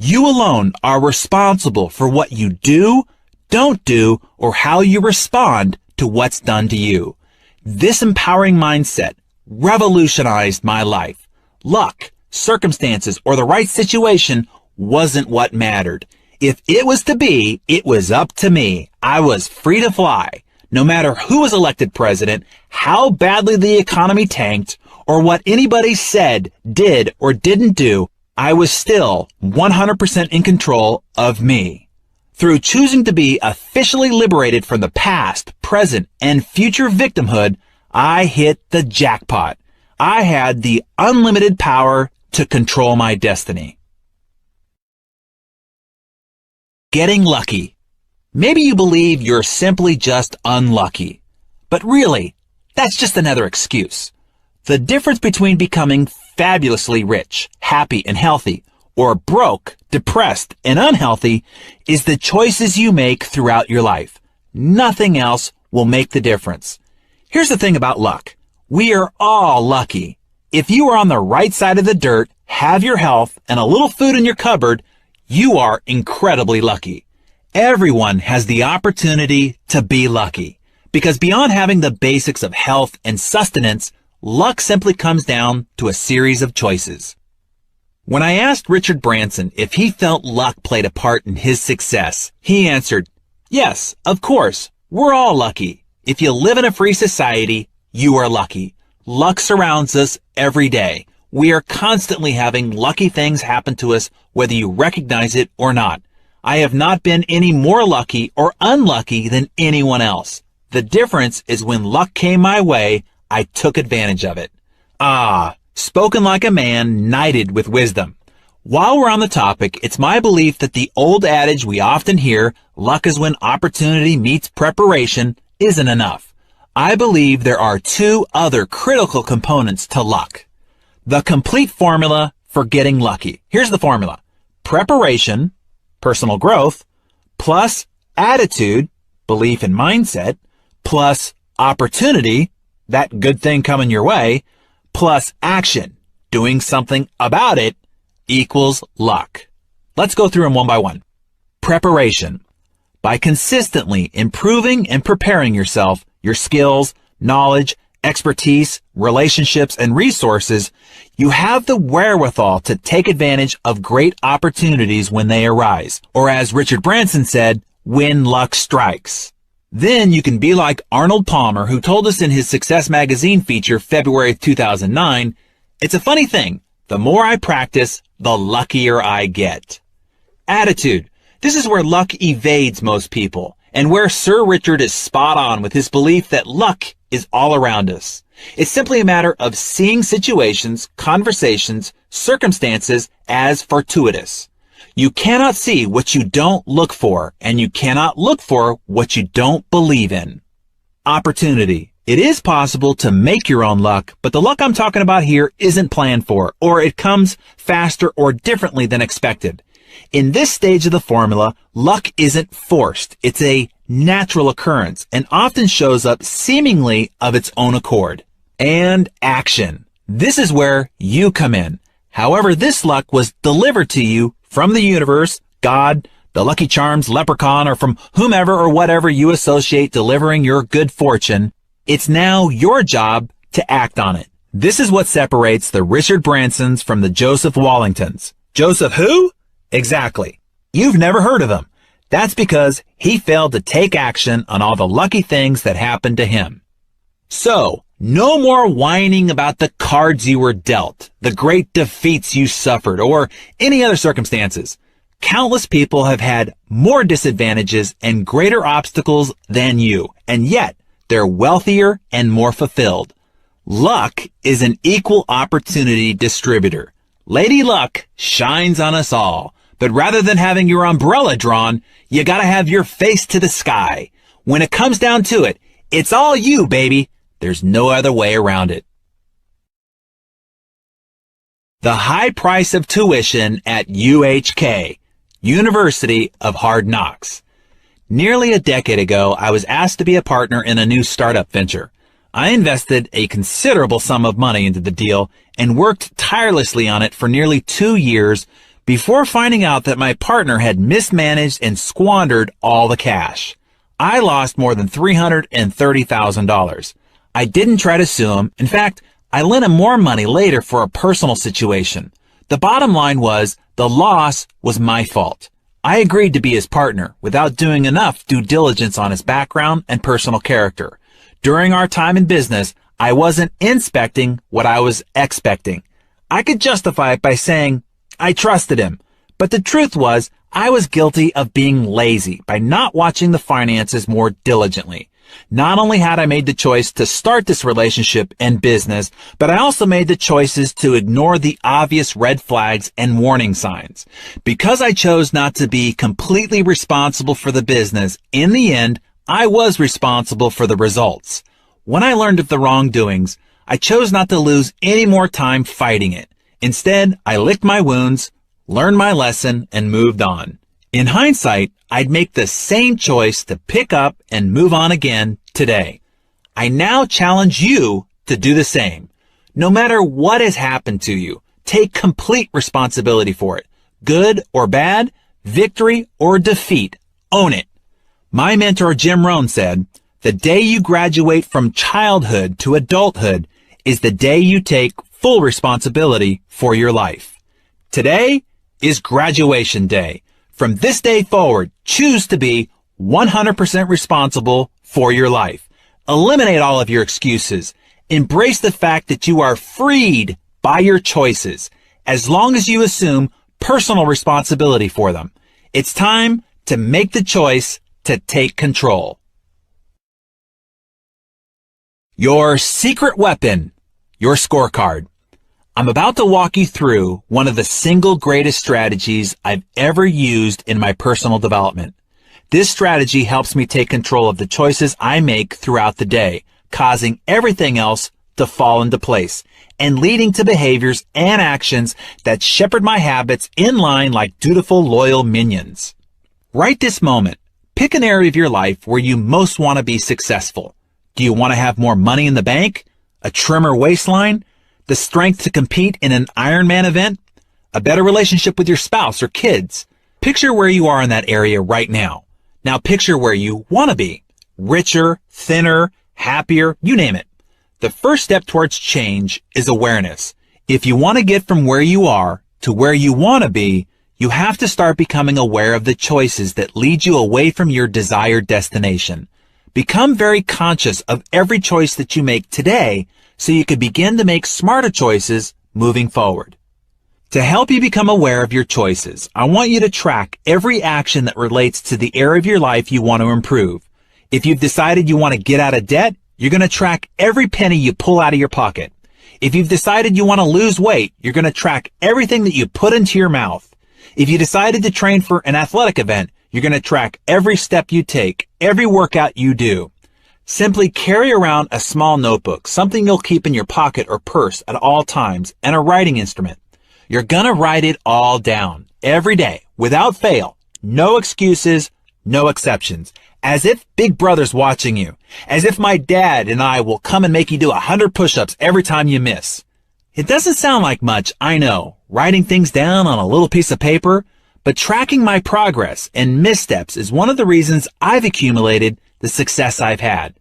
You alone are responsible for what you do, don't do, or how you respond to what's done to you. This empowering mindset revolutionized my life. Luck, circumstances, or the right situation wasn't what mattered. If it was to be, it was up to me. I was free to fly. No matter who was elected president, how badly the economy tanked, or what anybody said, did, or didn't do, I was still 100% in control of me. Through choosing to be officially liberated from the past, present, and future victimhood, I hit the jackpot. I had the unlimited power to control my destiny. Getting lucky. Maybe you believe you're simply just unlucky. But really, that's just another excuse. The difference between becoming fabulously rich, happy, and healthy, or broke, depressed, and unhealthy is the choices you make throughout your life. Nothing else will make the difference. Here's the thing about luck. We are all lucky. If you are on the right side of the dirt, have your health, and a little food in your cupboard, you are incredibly lucky. Everyone has the opportunity to be lucky, because beyond having the basics of health and sustenance, luck simply comes down to a series of choices. When I asked Richard Branson if he felt luck played a part in his success, he answered, "Yes, of course, we're all lucky. If you live in a free society, you are lucky. Luck surrounds us every day. We are constantly having lucky things happen to us, whether you recognize it or not. I have not been any more lucky or unlucky than anyone else. The difference is when luck came my way, I took advantage of it." Ah, spoken like a man knighted with wisdom. While we're on the topic, it's my belief that the old adage we often hear, luck is when opportunity meets preparation, isn't enough. I believe there are two other critical components to luck. The complete formula for getting lucky. Here's the formula. Preparation, personal growth, plus attitude, belief and mindset, plus opportunity, that good thing coming your way, plus action, doing something about it, equals luck. Let's go through them one by one. Preparation. By consistently improving and preparing yourself, your skills, knowledge, expertise, relationships, and resources, you have the wherewithal to take advantage of great opportunities when they arise, or as Richard Branson said, when luck strikes. Then you can be like Arnold Palmer, who told us in his Success Magazine feature February 2009, "It's a funny thing. The more I practice, the luckier I get." Attitude. This is where luck evades most people, and where Sir Richard is spot on with his belief that luck is all around us. It's simply a matter of seeing situations, conversations, circumstances as fortuitous. You cannot see what you don't look for, and you cannot look for what you don't believe in. Opportunity. It is possible to make your own luck, but the luck I'm talking about here isn't planned for, or it comes faster or differently than expected. In this stage of the formula, luck isn't forced. It's a natural occurrence and often shows up seemingly of its own accord. And action. This is where you come in. However, this luck was delivered to you from the universe, God, the Lucky Charms, leprechaun, or from whomever or whatever you associate delivering your good fortune. It's now your job to act on it. This is what separates the Richard Bransons from the Joseph Wallingtons. Joseph who? Exactly. You've never heard of him. That's because he failed to take action on all the lucky things that happened to him. So, no more whining about the cards you were dealt, the great defeats you suffered, or any other circumstances. Countless people have had more disadvantages and greater obstacles than you, and yet they're wealthier and more fulfilled. Luck is an equal opportunity distributor. Lady Luck shines on us all. But rather than having your umbrella drawn, you gotta have your face to the sky. When it comes down to it, it's all you, baby. There's no other way around it. The high price of tuition at UHK, University of Hard Knocks. Nearly a decade ago, I was asked to be a partner in a new startup venture. I invested a considerable sum of money into the deal and worked tirelessly on it for nearly 2 years before finding out that my partner had mismanaged and squandered all the cash. I lost more than $330,000. I didn't try to sue him. In fact, I lent him more money later for a personal situation. The bottom line was the loss was my fault. I agreed to be his partner without doing enough due diligence on his background and personal character. During our time in business, I wasn't inspecting what I was expecting. I could justify it by saying I trusted him, but the truth was I was guilty of being lazy by not watching the finances more diligently. Not only had I made the choice to start this relationship and business, but I also made the choices to ignore the obvious red flags and warning signs. Because I chose not to be completely responsible for the business, in the end, I was responsible for the results. When I learned of the wrongdoings, I chose not to lose any more time fighting it. Instead, I licked my wounds, learned my lesson, and moved on. In hindsight, I'd make the same choice to pick up and move on again today. I now challenge you to do the same. No matter what has happened to you, take complete responsibility for it. Good or bad, victory or defeat, own it. My mentor Jim Rohn said, "The day you graduate from childhood to adulthood is the day you take full responsibility for your life." Today is graduation day. From this day forward, choose to be 100% responsible for your life. Eliminate all of your excuses. Embrace the fact that you are freed by your choices, as long as you assume personal responsibility for them. It's time to make the choice to take control. Your secret weapon, your scorecard. I'm about to walk you through one of the single greatest strategies I've ever used in my personal development. This strategy helps me take control of the choices I make throughout the day, causing everything else to fall into place and leading to behaviors and actions that shepherd my habits in line like dutiful, loyal minions. Right this moment, pick an area of your life where you most want to be successful. Do you want to have more money in the bank? A trimmer waistline? The strength to compete in an Ironman event? A better relationship with your spouse or kids? Picture where you are in that area right now. Now picture where you want to be. Richer, thinner, happier, you name it. The first step towards change is awareness. If you want to get from where you are to where you want to be, you have to start becoming aware of the choices that lead you away from your desired destination. Become very conscious of every choice that you make today so you can begin to make smarter choices moving forward. To help you become aware of your choices, I want you to track every action that relates to the area of your life you want to improve. If you've decided you want to get out of debt, you're going to track every penny you pull out of your pocket. If you've decided you want to lose weight, you're going to track everything that you put into your mouth. If you decided to train for an athletic event, you're going to track every step you take, every workout you do. Simply carry around a small notebook, something you'll keep in your pocket or purse at all times, and a writing instrument. You're going to write it all down every day, without fail. No excuses, no exceptions. As if Big Brother's watching you. As if my dad and I will come and make you do 100 push-ups every time you miss. It doesn't sound like much, I know, writing things down on a little piece of paper, but tracking my progress and missteps is one of the reasons I've accumulated the success I've had.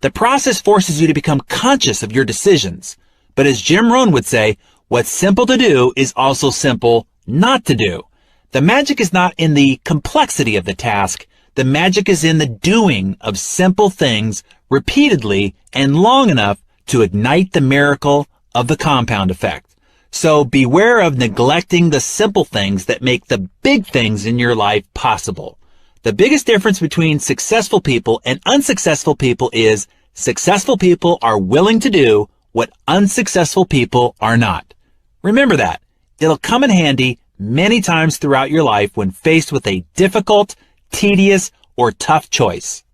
The process forces you to become conscious of your decisions. But as Jim Rohn would say, what's simple to do is also simple not to do. The magic is not in the complexity of the task. The magic is in the doing of simple things repeatedly and long enough to ignite the miracle of the compound effect. So beware of neglecting the simple things that make the big things in your life possible. The biggest difference between successful people and unsuccessful people is successful people are willing to do what unsuccessful people are not. Remember that. It'll come in handy many times throughout your life when faced with a difficult, tedious, or tough choice.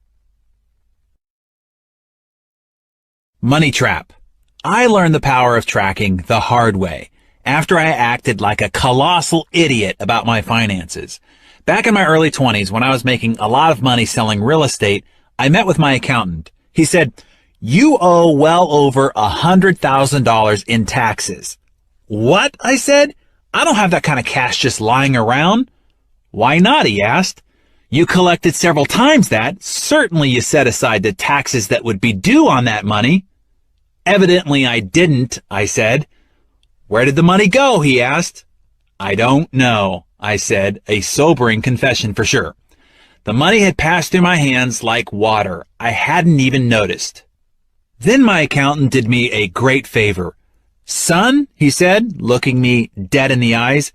Money trap. I learned the power of tracking the hard way after I acted like a colossal idiot about my finances. Back in my early 20s, when I was making a lot of money selling real estate, I met with my accountant. He said, "You owe well over $100,000 in taxes." "What?" I said. "I don't have that kind of cash just lying around." "Why not?" he asked. "You collected several times that. Certainly you set aside the taxes that would be due on that money." "Evidently I didn't," I said. "Where did the money go?" he asked. "I don't know," I said, a sobering confession for sure. The money had passed through my hands like water. I hadn't even noticed. Then my accountant did me a great favor. "Son," he said, looking me dead in the eyes,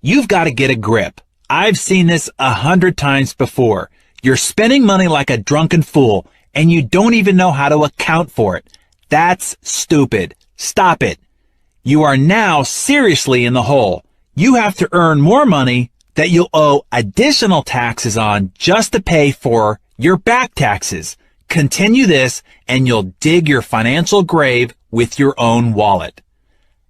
"you've got to get a grip. I've seen this 100 times before. You're spending money like a drunken fool. and you don't even know how to account for it. That's stupid. Stop it. You are now seriously in the hole. You have to earn more money that you'll owe additional taxes on just to pay for your back taxes. Continue this and you'll dig your financial grave with your own wallet.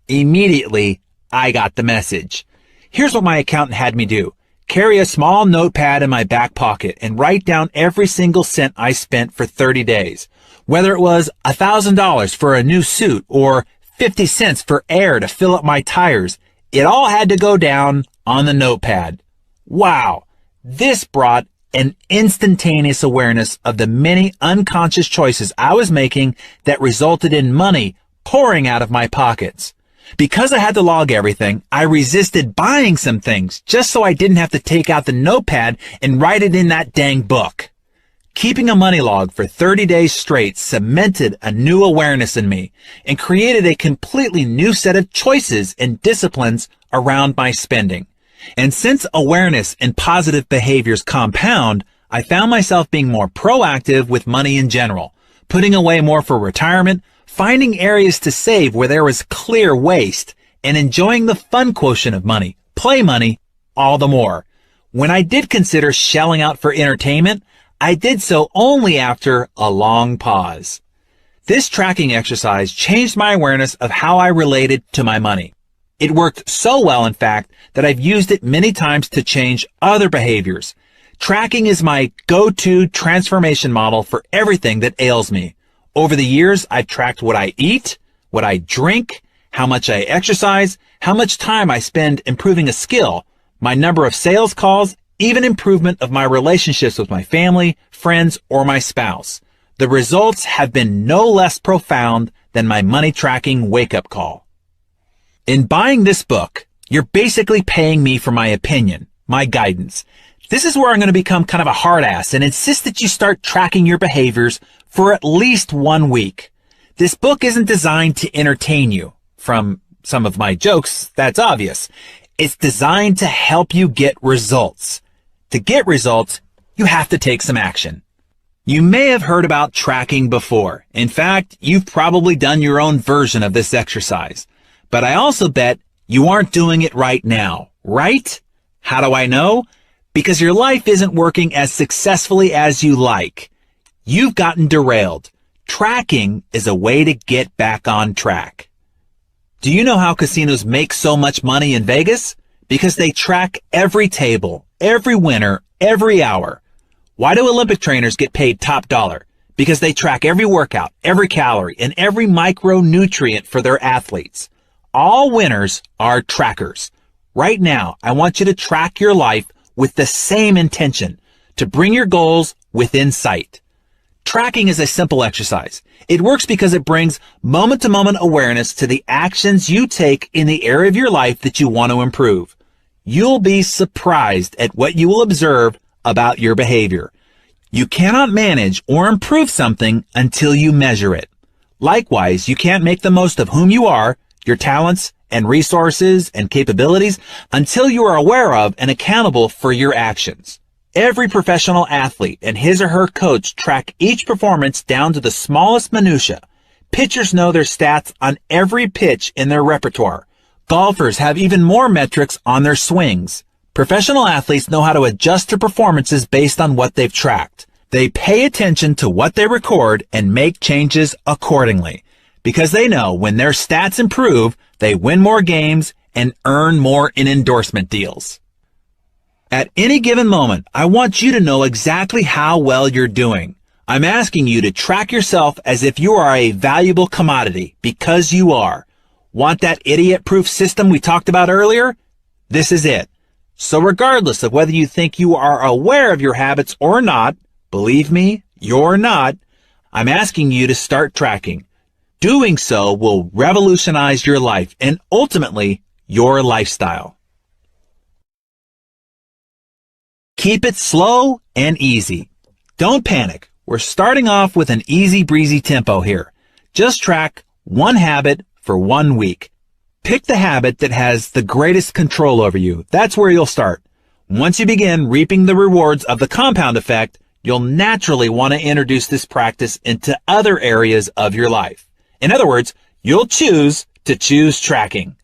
Immediately, I got the message. Here's what my accountant had me do. Carry a small notepad in my back pocket and write down every single cent I spent for 30 days. Whether it was $1,000 for a new suit or 50 cents for air to fill up my tires, it all had to go down on the notepad. Wow, this brought an instantaneous awareness of the many unconscious choices I was making that resulted in money pouring out of my pockets. Because I had to log everything, I resisted buying some things just so I didn't have to take out the notepad and write it in that dang book. Keeping a money log for 30 days straight cemented a new awareness in me and created a completely new set of choices and disciplines around my spending. And since awareness and positive behaviors compound, I found myself being more proactive with money in general, putting away more for retirement, finding areas to save where there was clear waste, and enjoying the fun quotient of money, play money, all the more. When I did consider shelling out for entertainment, I did so only after a long pause. This tracking exercise changed my awareness of how I related to my money. It worked so well, in fact, that I've used it many times to change other behaviors. Tracking is my go-to transformation model for everything that ails me. Over the years, I've tracked what I eat, what I drink, how much I exercise, how much time I spend improving a skill, my number of sales calls, even improvement of my relationships with my family, friends, or my spouse. The results have been no less profound than my money tracking wake-up call. In buying this book, you're basically paying me for my opinion, my guidance. This is where I'm going to become kind of a hard ass and insist that you start tracking your behaviors for at least 1 week. This book isn't designed to entertain you. From some of my jokes, that's obvious. It's designed to help you get results. To get results, you have to take some action. You may have heard about tracking before. In fact, you've probably done your own version of this exercise. But I also bet you aren't doing it right now, right? How do I know? Because your life isn't working as successfully as you like. You've gotten derailed. Tracking is a way to get back on track. Do you know how casinos make so much money in Vegas? Because they track every table, every winner, every hour. Why do Olympic trainers get paid top dollar? Because they track every workout, every calorie, and every micronutrient for their athletes. All winners are trackers. Right now, I want you to track your life with the same intention, to bring your goals within sight. Tracking is a simple exercise. It works because it brings moment-to-moment awareness to the actions you take in the area of your life that you want to improve. You'll be surprised at what you will observe about your behavior. You cannot manage or improve something until you measure it. Likewise, you can't make the most of whom you are, your talents and resources and capabilities, until you are aware of and accountable for your actions. Every professional athlete and his or her coach track each performance down to the smallest minutia. Pitchers know their stats on every pitch in their repertoire. Golfers have even more metrics on their swings. Professional athletes know how to adjust their performances based on what they've tracked. They pay attention to what they record and make changes accordingly, because they know when their stats improve, they win more games and earn more in endorsement deals. At any given moment, I want you to know exactly how well you're doing. I'm asking you to track yourself as if you are a valuable commodity, because you are. Want that idiot-proof system we talked about earlier? This is it. So regardless of whether you think you are aware of your habits or not, believe me, you're not, I'm asking you to start tracking. Doing so will revolutionize your life and ultimately your lifestyle. Keep it slow and easy. Don't panic. We're starting off with an easy breezy tempo here. Just track one habit for 1 week. Pick the habit that has the greatest control over you. That's where you'll start. Once you begin reaping the rewards of the compound effect, you'll naturally want to introduce this practice into other areas of your life. In other words, you'll choose to choose tracking.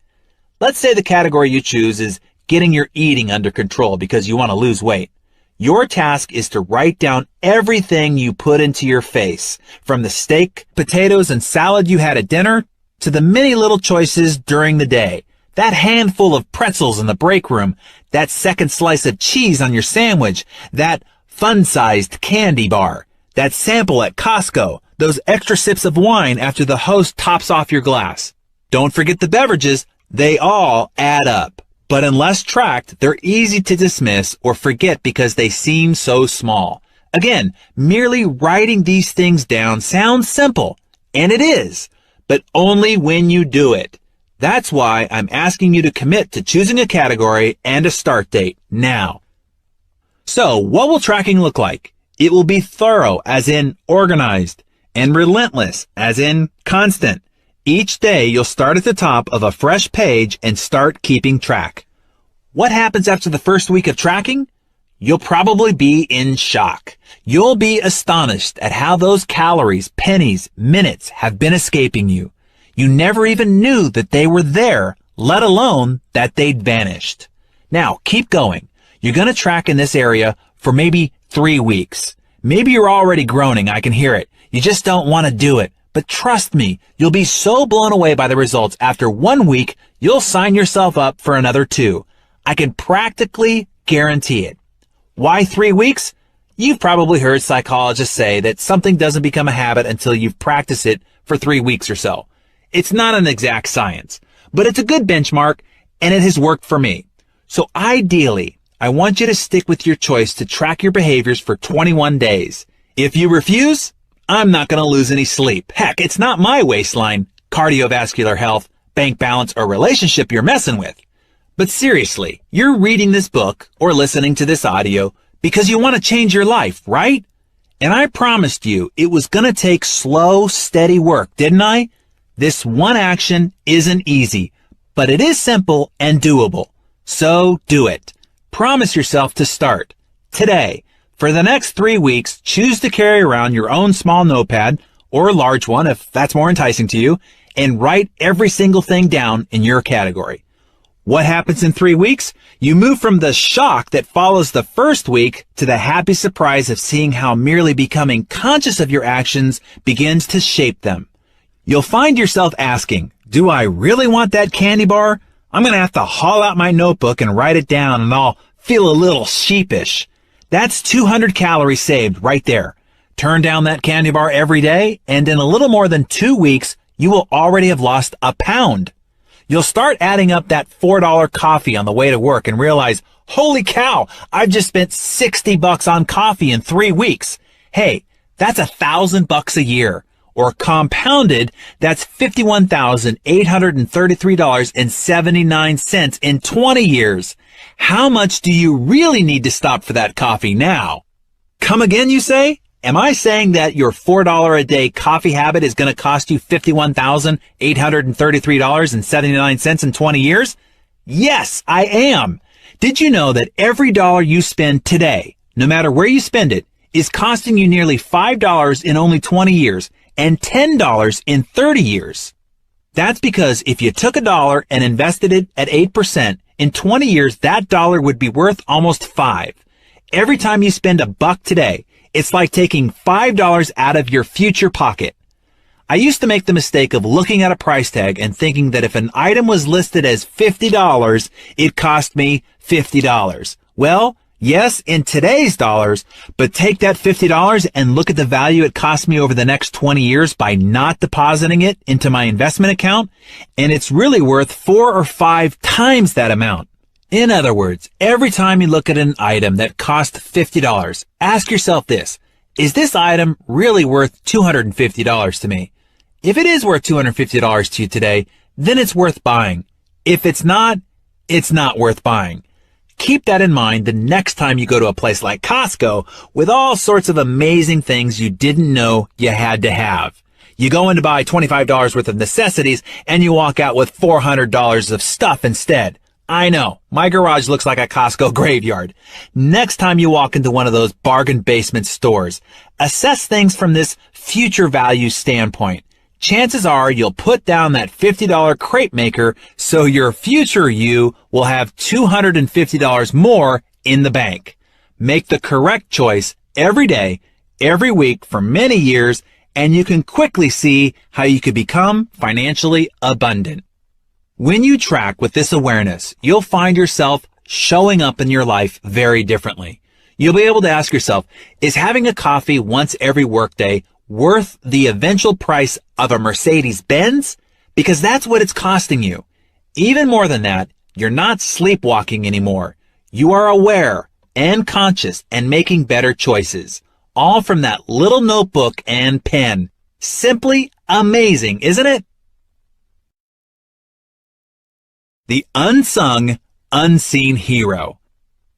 Let's say the category you choose is getting your eating under control because you want to lose weight. Your task is to write down everything you put into your face, from the steak, potatoes, and salad you had at dinner to the many little choices during the day. That handful of pretzels in the break room, that second slice of cheese on your sandwich, that fun-sized candy bar, that sample at Costco, those extra sips of wine after the host tops off your glass. Don't forget the beverages. They all add up. But unless tracked, they're easy to dismiss or forget because they seem so small. Again, merely writing these things down sounds simple, and it is, but only when you do it. That's why I'm asking you to commit to choosing a category and a start date now. So, what will tracking look like? It will be thorough, as in organized, and relentless, as in constant. Each day, you'll start at the top of a fresh page and start keeping track. What happens after the first week of tracking? You'll probably be in shock. You'll be astonished at how those calories, pennies, minutes have been escaping you. You never even knew that they were there, let alone that they'd vanished. Now, keep going. You're going to track in this area for maybe 3 weeks. Maybe you're already groaning. I can hear it. You just don't want to do it. But trust me, you'll be so blown away by the results. After 1 week, you'll sign yourself up for another 2. I can practically guarantee it. Why 3 weeks? You've probably heard psychologists say that something doesn't become a habit until you've practiced it for 3 weeks or so. It's not an exact science, but it's a good benchmark, and it has worked for me. So ideally, I want you to stick with your choice to track your behaviors for 21 days. If you refuse, I'm not going to lose any sleep. Heck, it's not my waistline, cardiovascular health, bank balance, or relationship you're messing with. But seriously, you're reading this book or listening to this audio because you want to change your life, right? And I promised you it was going to take slow, steady work, didn't I? This one action isn't easy, but it is simple and doable. So do it. Promise yourself to start today. For the next 3 weeks, choose to carry around your own small notepad or a large one if that's more enticing to you, and write every single thing down in your category. What happens in 3 weeks? You move from the shock that follows the first week to the happy surprise of seeing how merely becoming conscious of your actions begins to shape them. You'll find yourself asking, do I really want that candy bar? I'm going to have to haul out my notebook and write it down, and I'll feel a little sheepish. That's 200 calories saved right there. Turn down that candy bar every day, and in a little more than 2 weeks, you will already have lost a pound. You'll start adding up that $4 coffee on the way to work and realize, holy cow, I've just spent $60 on coffee in 3 weeks. Hey, that's $1,000 a year. Or compounded, that's $51,833.79 in 20 years. How much do you really need to stop for that coffee now? Come again, you say? Am I saying that your $4 a day coffee habit is going to cost you $51,833.79 in 20 years? Yes, I am. Did you know that every dollar you spend today, no matter where you spend it, is costing you nearly $5 in only 20 years and $10 in 30 years? That's because if you took $1 and invested it at 8%, in 20 years, that dollar would be worth almost $5. Every time you spend $1 today, it's like taking $5 out of your future pocket. I used to make the mistake of looking at a price tag and thinking that if an item was listed as $50, it cost me $50. Well, yes, in today's dollars, but take that $50 and look at the value it cost me over the next 20 years by not depositing it into my investment account, and it's really worth 4 or 5 times that amount. In other words, every time you look at an item that cost $50, ask yourself this: is this item really worth $250 to me? If it is worth $250 to you today, then it's worth buying. If it's not worth buying. Keep that in mind the next time you go to a place like Costco with all sorts of amazing things you didn't know you had to have. You go in to buy $25 worth of necessities and you walk out with $400 of stuff instead. I know, my garage looks like a Costco graveyard. Next time you walk into one of those bargain basement stores, assess things from this future value standpoint. Chances are you'll put down that $50 crepe maker so your future you will have $250 more in the bank. Make the correct choice every day, every week for many years, and you can quickly see how you could become financially abundant. When you track with this awareness, you'll find yourself showing up in your life very differently. You'll be able to ask yourself, is having a coffee once every workday worth the eventual price of a Mercedes-Benz? Because that's what it's costing you. Even more than that, you're not sleepwalking anymore. You are aware and conscious and making better choices. All from that little notebook and pen. Simply amazing, isn't it? The unsung, unseen hero.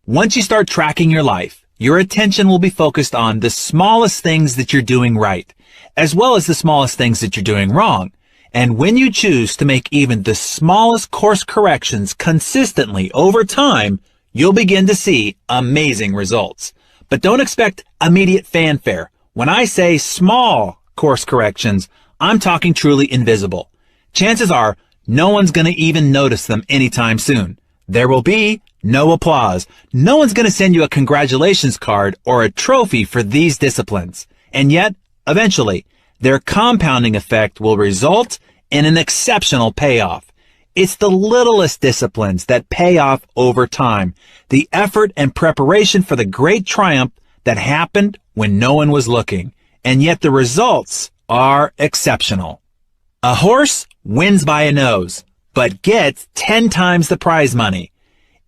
Once you start tracking your life, your attention will be focused on the smallest things that you're doing right, as well as the smallest things that you're doing wrong. And when you choose to make even the smallest course corrections consistently over time, you'll begin to see amazing results. But don't expect immediate fanfare. When I say small course corrections, I'm talking truly invisible. Chances are, no one's going to even notice them anytime soon. There will be no applause. No one's going to send you a congratulations card or a trophy for these disciplines. And yet, eventually, their compounding effect will result in an exceptional payoff. It's the littlest disciplines that pay off over time. The effort and preparation for the great triumph that happened when no one was looking. And yet the results are exceptional. A horse wins by a nose, but gets 10 times the prize money.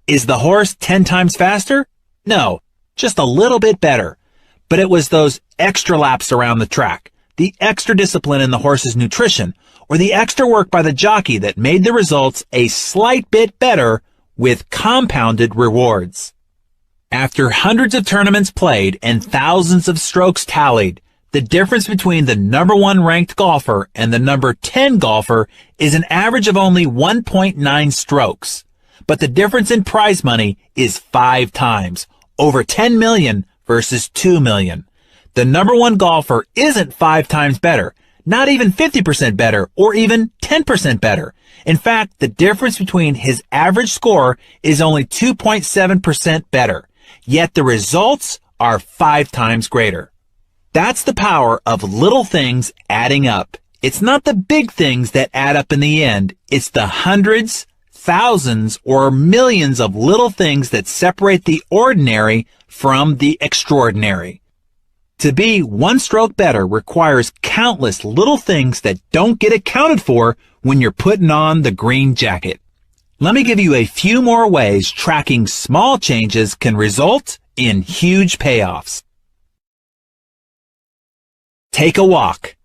Is the horse 10 times faster? No, just a little bit better. But it was those extra laps around the track, the extra discipline in the horse's nutrition, or the extra work by the jockey that made the results a slight bit better with compounded rewards. After hundreds of tournaments played and thousands of strokes tallied, the difference between the number 1 ranked golfer and the number 10 golfer is an average of only 1.9 strokes. But the difference in prize money is 5 times, over 10 million versus 2 million. The number 1 golfer isn't 5 times better, not even 50% better, or even 10% better. In fact, the difference between his average score is only 2.7% better. Yet the results are 5 times greater. That's the power of little things adding up. It's not the big things that add up in the end. It's the hundreds, thousands, or millions of little things that separate the ordinary from the extraordinary. To be 1 stroke better requires countless little things that don't get accounted for when you're putting on the green jacket. Let me give you a few more ways tracking small changes can result in huge payoffs. Take a walk.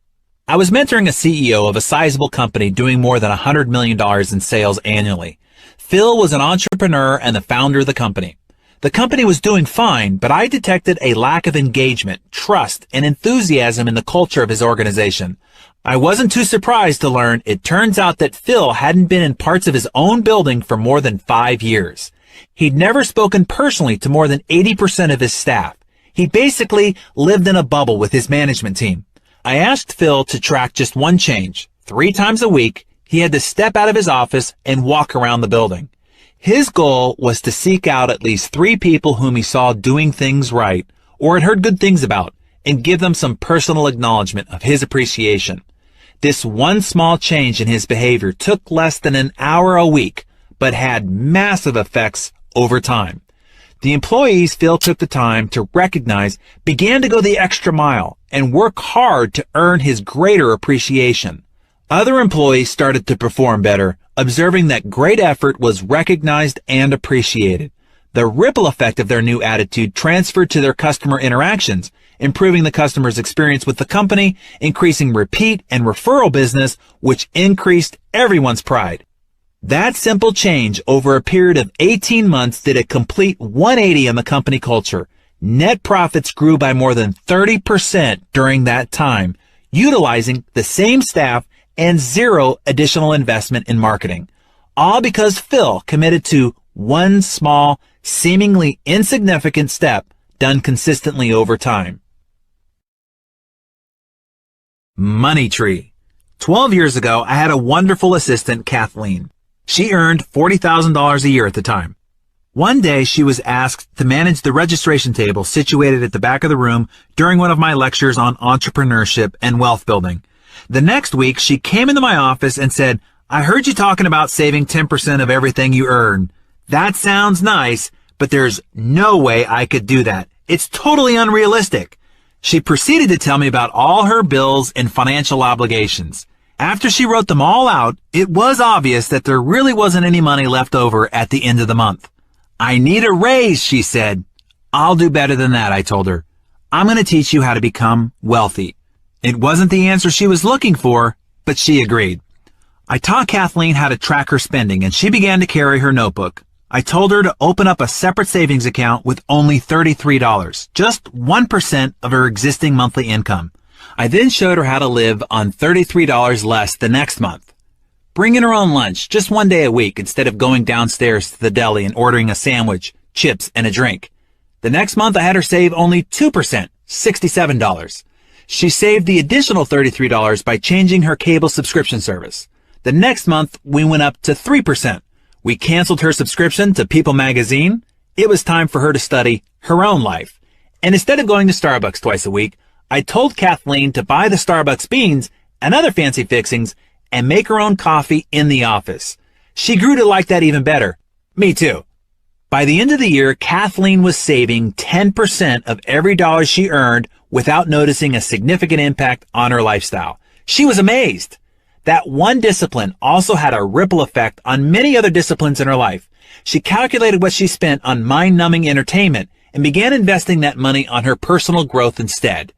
I was mentoring a CEO of a sizable company doing more than $100 million in sales annually. Phil was an entrepreneur and the founder of the company. The company was doing fine, but I detected a lack of engagement, trust, and enthusiasm in the culture of his organization. I wasn't too surprised to learn it turns out that Phil hadn't been in parts of his own building for more than 5 years. He'd never spoken personally to more than 80% of his staff. He basically lived in a bubble with his management team. I asked Phil to track just one change. 3 times a week, he had to step out of his office and walk around the building. His goal was to seek out at least 3 people whom he saw doing things right or had heard good things about and give them some personal acknowledgement of his appreciation. This one small change in his behavior took less than an hour a week, but had massive effects over time. The employees Phil took the time to recognize began to go the extra mile and work hard to earn his greater appreciation. Other employees started to perform better, observing that great effort was recognized and appreciated. The ripple effect of their new attitude transferred to their customer interactions, improving the customer's experience with the company, increasing repeat and referral business, which increased everyone's pride. That simple change over a period of 18 months did a complete 180 in the company culture. Net profits grew by more than 30% during that time, utilizing the same staff and 0 additional investment in marketing. all because Phil committed to one small, seemingly insignificant step done consistently over time. Money tree. 12 years ago, I had a wonderful assistant, Kathleen. She earned $40,000 a year at the time. One day, she was asked to manage the registration table situated at the back of the room during one of my lectures on entrepreneurship and wealth building. The next week, she came into my office and said, "I heard you talking about saving 10% of everything you earn. That sounds nice, but there's no way I could do that. It's totally unrealistic." She proceeded to tell me about all her bills and financial obligations. After she wrote them all out, it was obvious that there really wasn't any money left over at the end of the month. "I need a raise," she said. "I'll do better than that," I told her. "I'm going to teach you how to become wealthy." It wasn't the answer she was looking for, but she agreed. I taught Kathleen how to track her spending, and she began to carry her notebook. I told her to open up a separate savings account with only $33, just 1% of her existing monthly income. I then showed her how to live on $33 less the next month. Bring in her own lunch just one day a week instead of going downstairs to the deli and ordering a sandwich, chips, and a drink. The next month I had her save only 2%, $67. She saved the additional $33 by changing her cable subscription service. The next month we went up to 3%. We canceled her subscription to People magazine. It was time for her to study her own life. And instead of going to Starbucks twice a week, I told Kathleen to buy the Starbucks beans and other fancy fixings and make her own coffee in the office. She grew to like that even better. Me too. By the end of the year, Kathleen was saving 10% of every dollar she earned without noticing a significant impact on her lifestyle. She was amazed. That one discipline also had a ripple effect on many other disciplines in her life. She calculated what she spent on mind-numbing entertainment and began investing that money on her personal growth instead.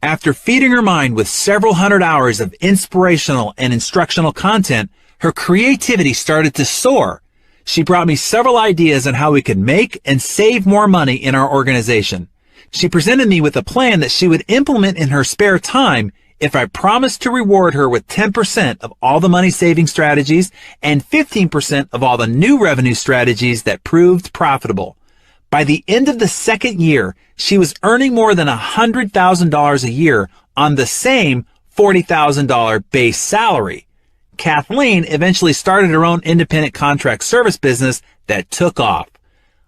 After feeding her mind with several hundred hours of inspirational and instructional content, her creativity started to soar. She brought me several ideas on how we could make and save more money in our organization. She presented me with a plan that she would implement in her spare time if I promised to reward her with 10% of all the money-saving strategies and 15% of all the new revenue strategies that proved profitable. By the end of the second year, she was earning more than $100,000 a year on the same $40,000 base salary. Kathleen eventually started her own independent contract service business that took off.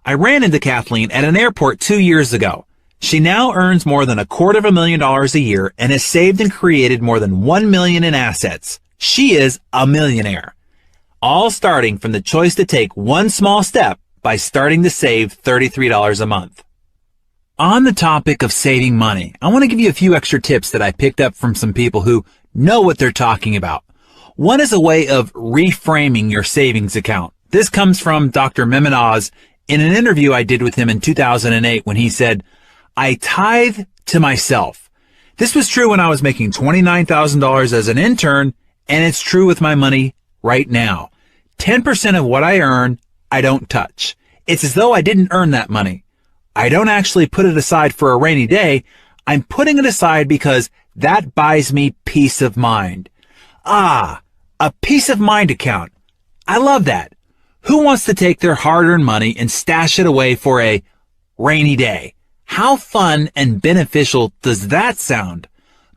I ran into Kathleen at an airport 2 years ago. She now earns more than $250,000 a year and has saved and created more than $1 million in assets. She is a millionaire. All starting from the choice to take one small step by starting to save $33 a month. On the topic of saving money, I want to give you a few extra tips that I picked up from some people who know what they're talking about. One is a way of reframing your savings account. This comes from Dr. Mehmet Oz in an interview I did with him in 2008 when he said, "I tithe to myself. This was true when I was making $29,000 as an intern, and it's true with my money right now. 10% of what I earn, I don't touch. It's as though I didn't earn that money. I don't actually put it aside for a rainy day. I'm putting it aside because that buys me peace of mind." Ah, a peace of mind account. I love that. Who wants to take their hard-earned money and stash it away for a rainy day? How fun and beneficial does that sound?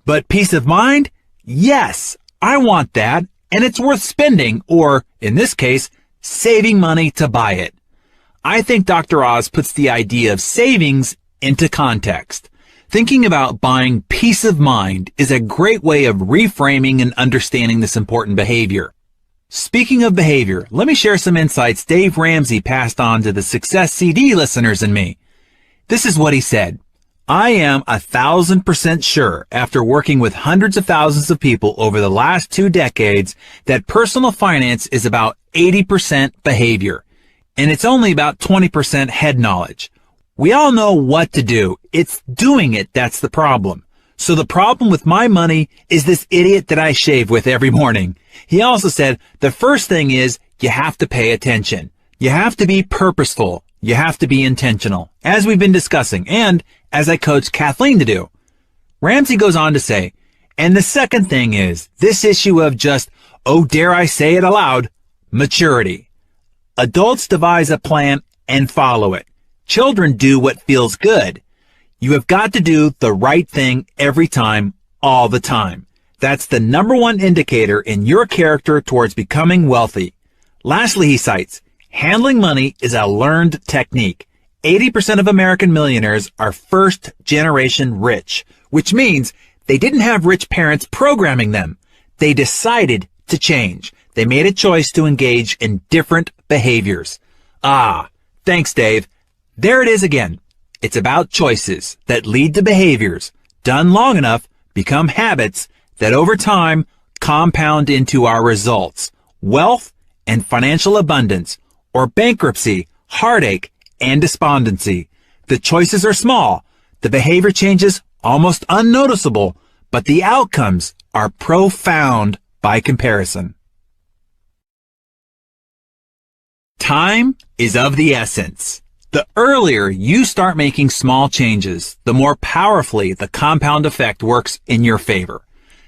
But peace of mind? Yes, I want that, and it's worth spending, or, in this case, saving money to buy it. I think Dr. Oz puts the idea of savings into context. Thinking about buying peace of mind is a great way of reframing and understanding this important behavior. Speaking of behavior, let me share some insights Dave Ramsey passed on to the Success CD listeners and me. This is what he said. "I am 1,000% sure, after working with hundreds of thousands of people over the last 2 decades, that personal finance is about 80% behavior, and it's only about 20% head knowledge. We all know what to do. It's doing it that's the problem. So the problem with my money is this idiot that I shave with every morning." He also said, the first thing is you have to pay attention. You have to be purposeful. You have to be intentional, as we've been discussing, and as I coach Kathleen to do. Ramsey goes on to say, and the second thing is this issue of just, oh, dare I say it aloud, Maturity. Adults devise a plan and follow it. Children do what feels good. You have got to do the right thing every time, all the time. That's the number one indicator in your character towards becoming wealthy. Lastly, he cites, handling money is a learned technique. 80% of American millionaires are first generation rich, which means they didn't have rich parents programming them. They decided to change. They made a choice to engage in different behaviors. Ah, thanks, Dave. There it is again. It's about choices that lead to behaviors, done long enough, become habits that over time compound into our results, wealth and financial abundance, or bankruptcy, heartache, and despondency. The choices are small, the behavior changes almost unnoticeable, but the outcomes are profound by comparison. Time is of the essence. The earlier you start making small changes, the more powerfully the compound effect works in your favor.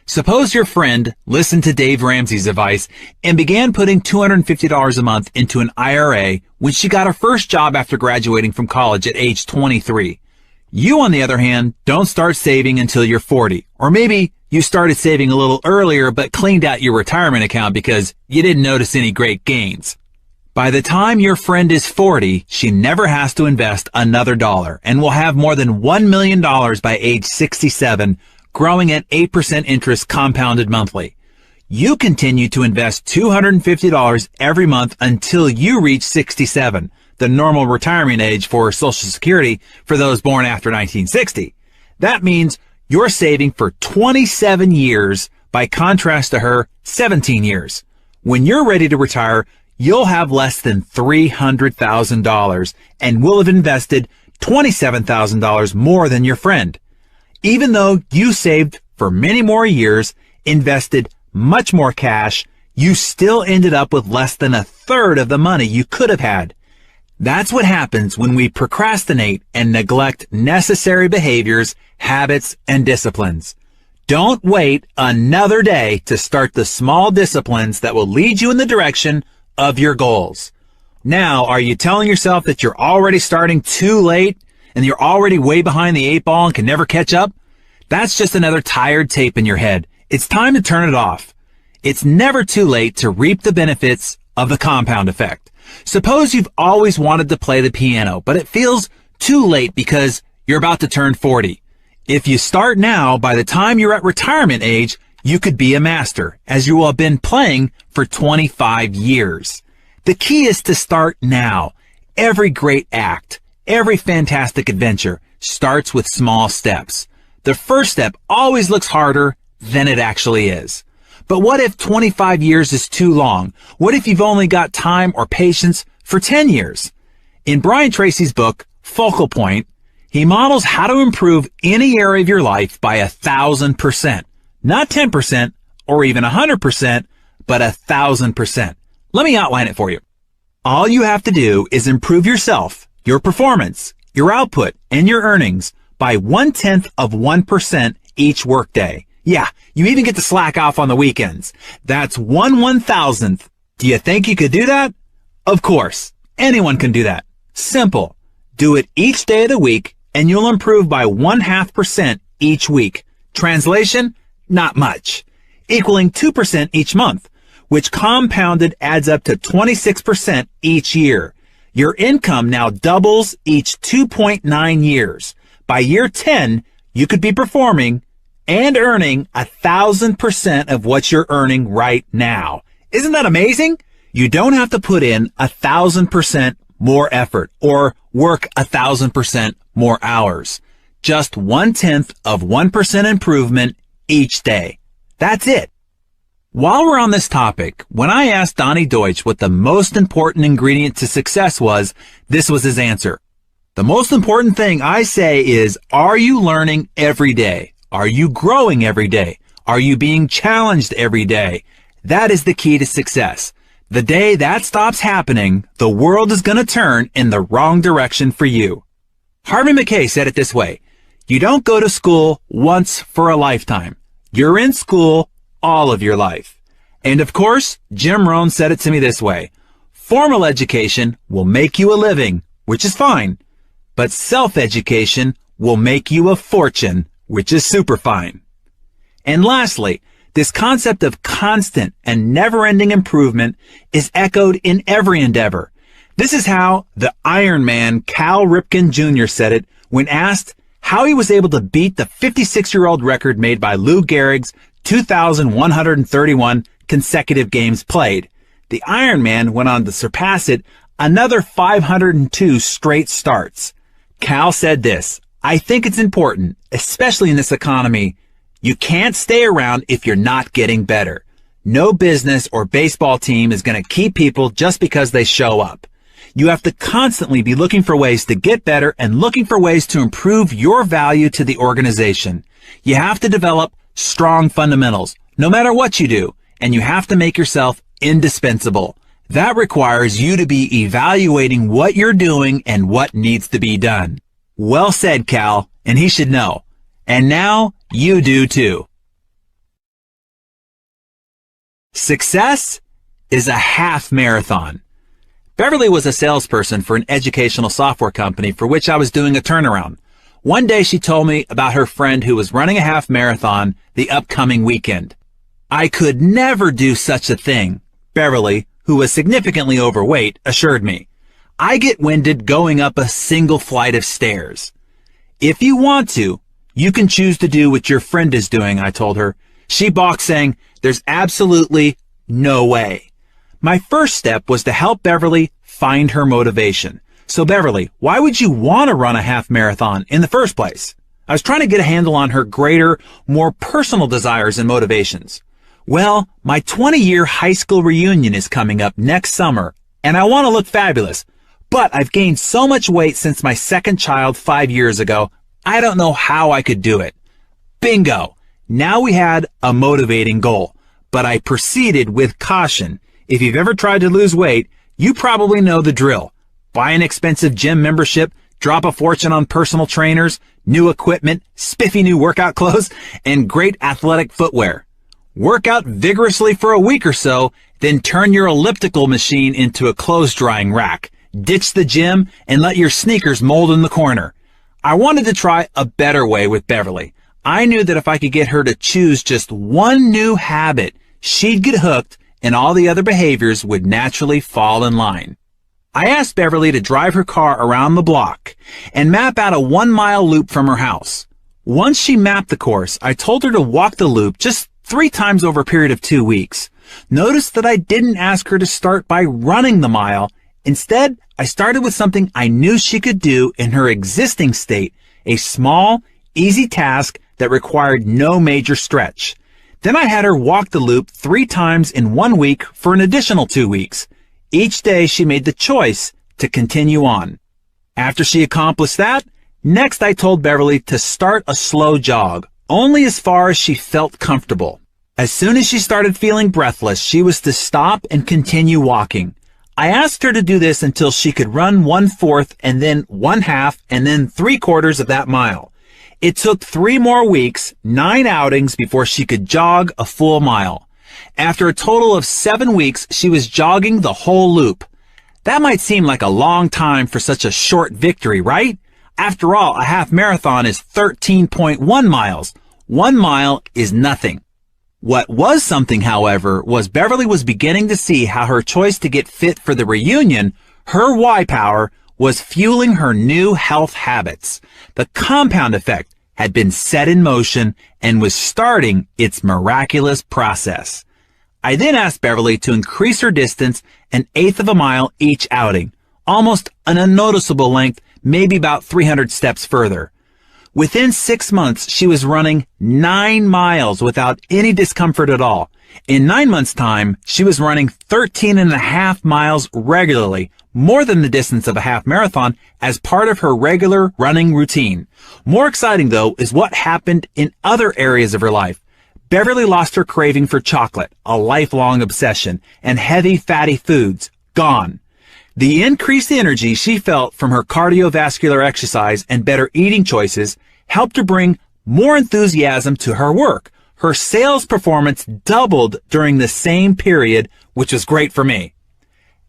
Suppose your friend listened to Dave Ramsey's advice and began putting $250 a month into an IRA when she got her first job after graduating from college at age 23. You, on the other hand, don't start saving until you're 40. Or maybe you started saving a little earlier but cleaned out your retirement account because you didn't notice any great gains. By the time your friend is 40, she never has to invest another dollar and will have more than $1 million by age 67, growing at 8% interest compounded monthly. You continue to invest $250 every month until you reach 67, the normal retirement age for Social Security for those born after 1960. That means you're saving for 27 years by contrast to her 17 years. When you're ready to retire, you'll have less than $300,000 and will have invested $27,000 more than your friend. Even though you saved for many more years, invested much more cash, you still ended up with less than a third of the money you could have had. That's what happens when we procrastinate and neglect necessary behaviors, habits, and disciplines. Don't wait another day to start the small disciplines that will lead you in the direction of your goals. Now, are you telling yourself that you're already starting too late and you're already way behind the 8 ball and can never catch up? That's just another tired tape in your head. It's time to turn it off. It's never too late to reap the benefits of the compound effect. Suppose you've always wanted to play the piano, but it feels too late because you're about to turn 40. If you start now, by the time you're at retirement age, you could be a master, as you will have been playing for 25 years. The key is to start now. Every great act, every fantastic adventure starts with small steps. The first step always looks harder than it actually is. But what if 25 years is too long? What if you've only got time or patience for 10 years? In Brian Tracy's book, Focal Point, he models how to improve any area of your life by 1,000%. Not 10% or even 100%, but 1,000%. Let me outline it for you. All you have to do is improve yourself, your performance, your output, and your earnings by 0.1% each workday. Yeah, you even get to slack off on the weekends. That's 1/1000th. Do you think you could do that? Of course. Anyone can do that. Simple. Do it each day of the week and you'll improve by 0.5% each week. Translation? Not much. Equaling 2% each month, which compounded adds up to 26% each year. Your income now doubles each 2.9 years. By year 10, you could be performing and earning 1,000% of what you're earning right now. Isn't that amazing? You don't have to put in 1,000% more effort or work 1,000% more hours. Just 0.1% improvement each day. That's it. While we're on this topic, when I asked Donnie Deutsch what the most important ingredient to success was, this was his answer. The most important thing I say is, are you learning every day? Are you growing every day? Are you being challenged every day? That is the key to success. The day that stops happening, the world is going to turn in the wrong direction for you. Harvey Mackay said it this way: you don't go to school once for a lifetime. You're in school all of your life. And of course, Jim Rohn said it to me this way: formal education will make you a living, which is fine, but self-education will make you a fortune, which is super fine. And lastly, this concept of constant and never-ending improvement is echoed in every endeavor. This is how the Iron Man Cal Ripken Jr. said it when asked how he was able to beat the 56-year-old record made by Lou Gehrig's 2,131 consecutive games played. The Iron Man went on to surpass it another 502 straight starts. Cal said this: "I think it's important, especially in this economy. You can't stay around if you're not getting better. No business or baseball team is going to keep people just because they show up. You have to constantly be looking for ways to get better and looking for ways to improve your value to the organization. You have to develop strong fundamentals, no matter what you do, and you have to make yourself indispensable. That requires you to be evaluating what you're doing and what needs to be done." Well said, Cal, and he should know. And now you do too. Success is a half marathon. Beverly was a salesperson for an educational software company for which I was doing a turnaround. One day she told me about her friend who was running a half marathon the upcoming weekend. "I could never do such a thing," Beverly, who was significantly overweight, assured me. "I get winded going up a single flight of stairs." "If you want to, you can choose to do what your friend is doing," I told her. She balked, saying, "There's absolutely no way." My first step was to help Beverly find her motivation. "So Beverly, why would you want to run a half marathon in the first place?" I was trying to get a handle on her greater, more personal desires and motivations. "Well, my 20-year high school reunion is coming up next summer, and I want to look fabulous. But I've gained so much weight since my second child 5 years ago, I don't know how I could do it." Bingo! Now we had a motivating goal, but I proceeded with caution. If you've ever tried to lose weight, you probably know the drill. Buy an expensive gym membership, drop a fortune on personal trainers, new equipment, spiffy new workout clothes, and great athletic footwear. Work out vigorously for a week or so, then turn your elliptical machine into a clothes drying rack. Ditch the gym and let your sneakers mold in the corner. I wanted to try a better way with Beverly. I knew that if I could get her to choose just one new habit, she'd get hooked and all the other behaviors would naturally fall in line. I asked Beverly to drive her car around the block and map out a 1-mile loop from her house. Once she mapped the course, I told her to walk the loop just 3 times over a period of 2 weeks. Notice that I didn't ask her to start by running the mile. Instead, I started with something I knew she could do in her existing state, a small, easy task that required no major stretch. Then I had her walk the loop 3 times in 1 week for an additional 2 weeks. Each day she made the choice to continue on. After she accomplished that, next I told Beverly to start a slow jog, only as far as she felt comfortable. As soon as she started feeling breathless, she was to stop and continue walking. I asked her to do this until she could run 1/4 and then 1/2 and then 3/4 of that mile. It took 3 more weeks, 9 outings before she could jog a full mile. After a total of 7 weeks, she was jogging the whole loop. That might seem like a long time for such a short victory, right? After all, a half marathon is 13.1 miles. 1 mile is nothing. What was something, however, was Beverly was beginning to see how her choice to get fit for the reunion, her Y power, was fueling her new health habits. The compound effect had been set in motion and was starting its miraculous process. I then asked Beverly to increase her distance 1/8 of a mile each outing, almost an unnoticeable length, maybe about 300 steps further. Within 6 months, she was running 9 miles without any discomfort at all. In 9 months' time, she was running 13.5 miles regularly, more than the distance of a half marathon, as part of her regular running routine. More exciting, though, is what happened in other areas of her life. Beverly lost her craving for chocolate, a lifelong obsession, and heavy, fatty foods, gone. The increased energy she felt from her cardiovascular exercise and better eating choices helped her bring more enthusiasm to her work. Her sales performance doubled during the same period, which was great for me.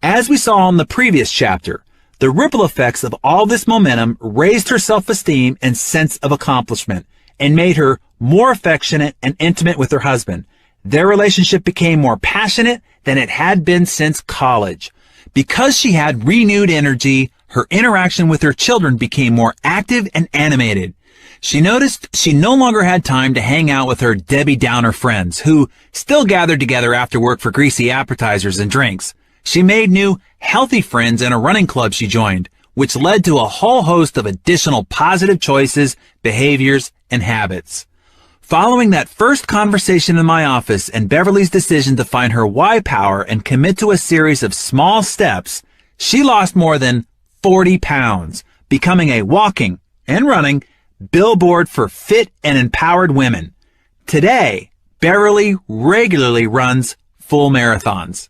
As we saw in the previous chapter, the ripple effects of all this momentum raised her self-esteem and sense of accomplishment and made her more affectionate and intimate with her husband. Their relationship became more passionate than it had been since college. Because she had renewed energy, her interaction with her children became more active and animated. She noticed she no longer had time to hang out with her Debbie Downer friends, who still gathered together after work for greasy appetizers and drinks. She made new, healthy friends in a running club she joined, which led to a whole host of additional positive choices, behaviors, and habits. Following that first conversation in my office and Beverly's decision to find her why power and commit to a series of small steps, she lost more than 40 pounds, becoming a walking and running billboard for fit and empowered women. Today, Beverly regularly runs full marathons.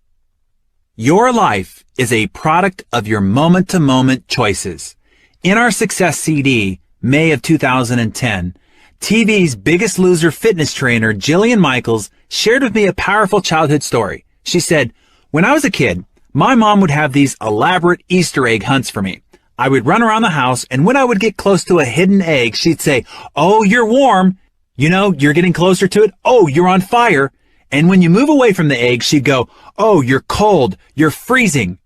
Your life is a product of your moment-to-moment choices. In our Success CD, May of 2010, TV's Biggest Loser fitness trainer, Jillian Michaels, shared with me a powerful childhood story. She said, "When I was a kid, my mom would have these elaborate Easter egg hunts for me. I would run around the house, and when I would get close to a hidden egg, she'd say, 'Oh, you're warm. You know, you're getting closer to it. Oh, you're on fire.' And when you move away from the egg, she'd go, 'Oh, you're cold. You're freezing.'"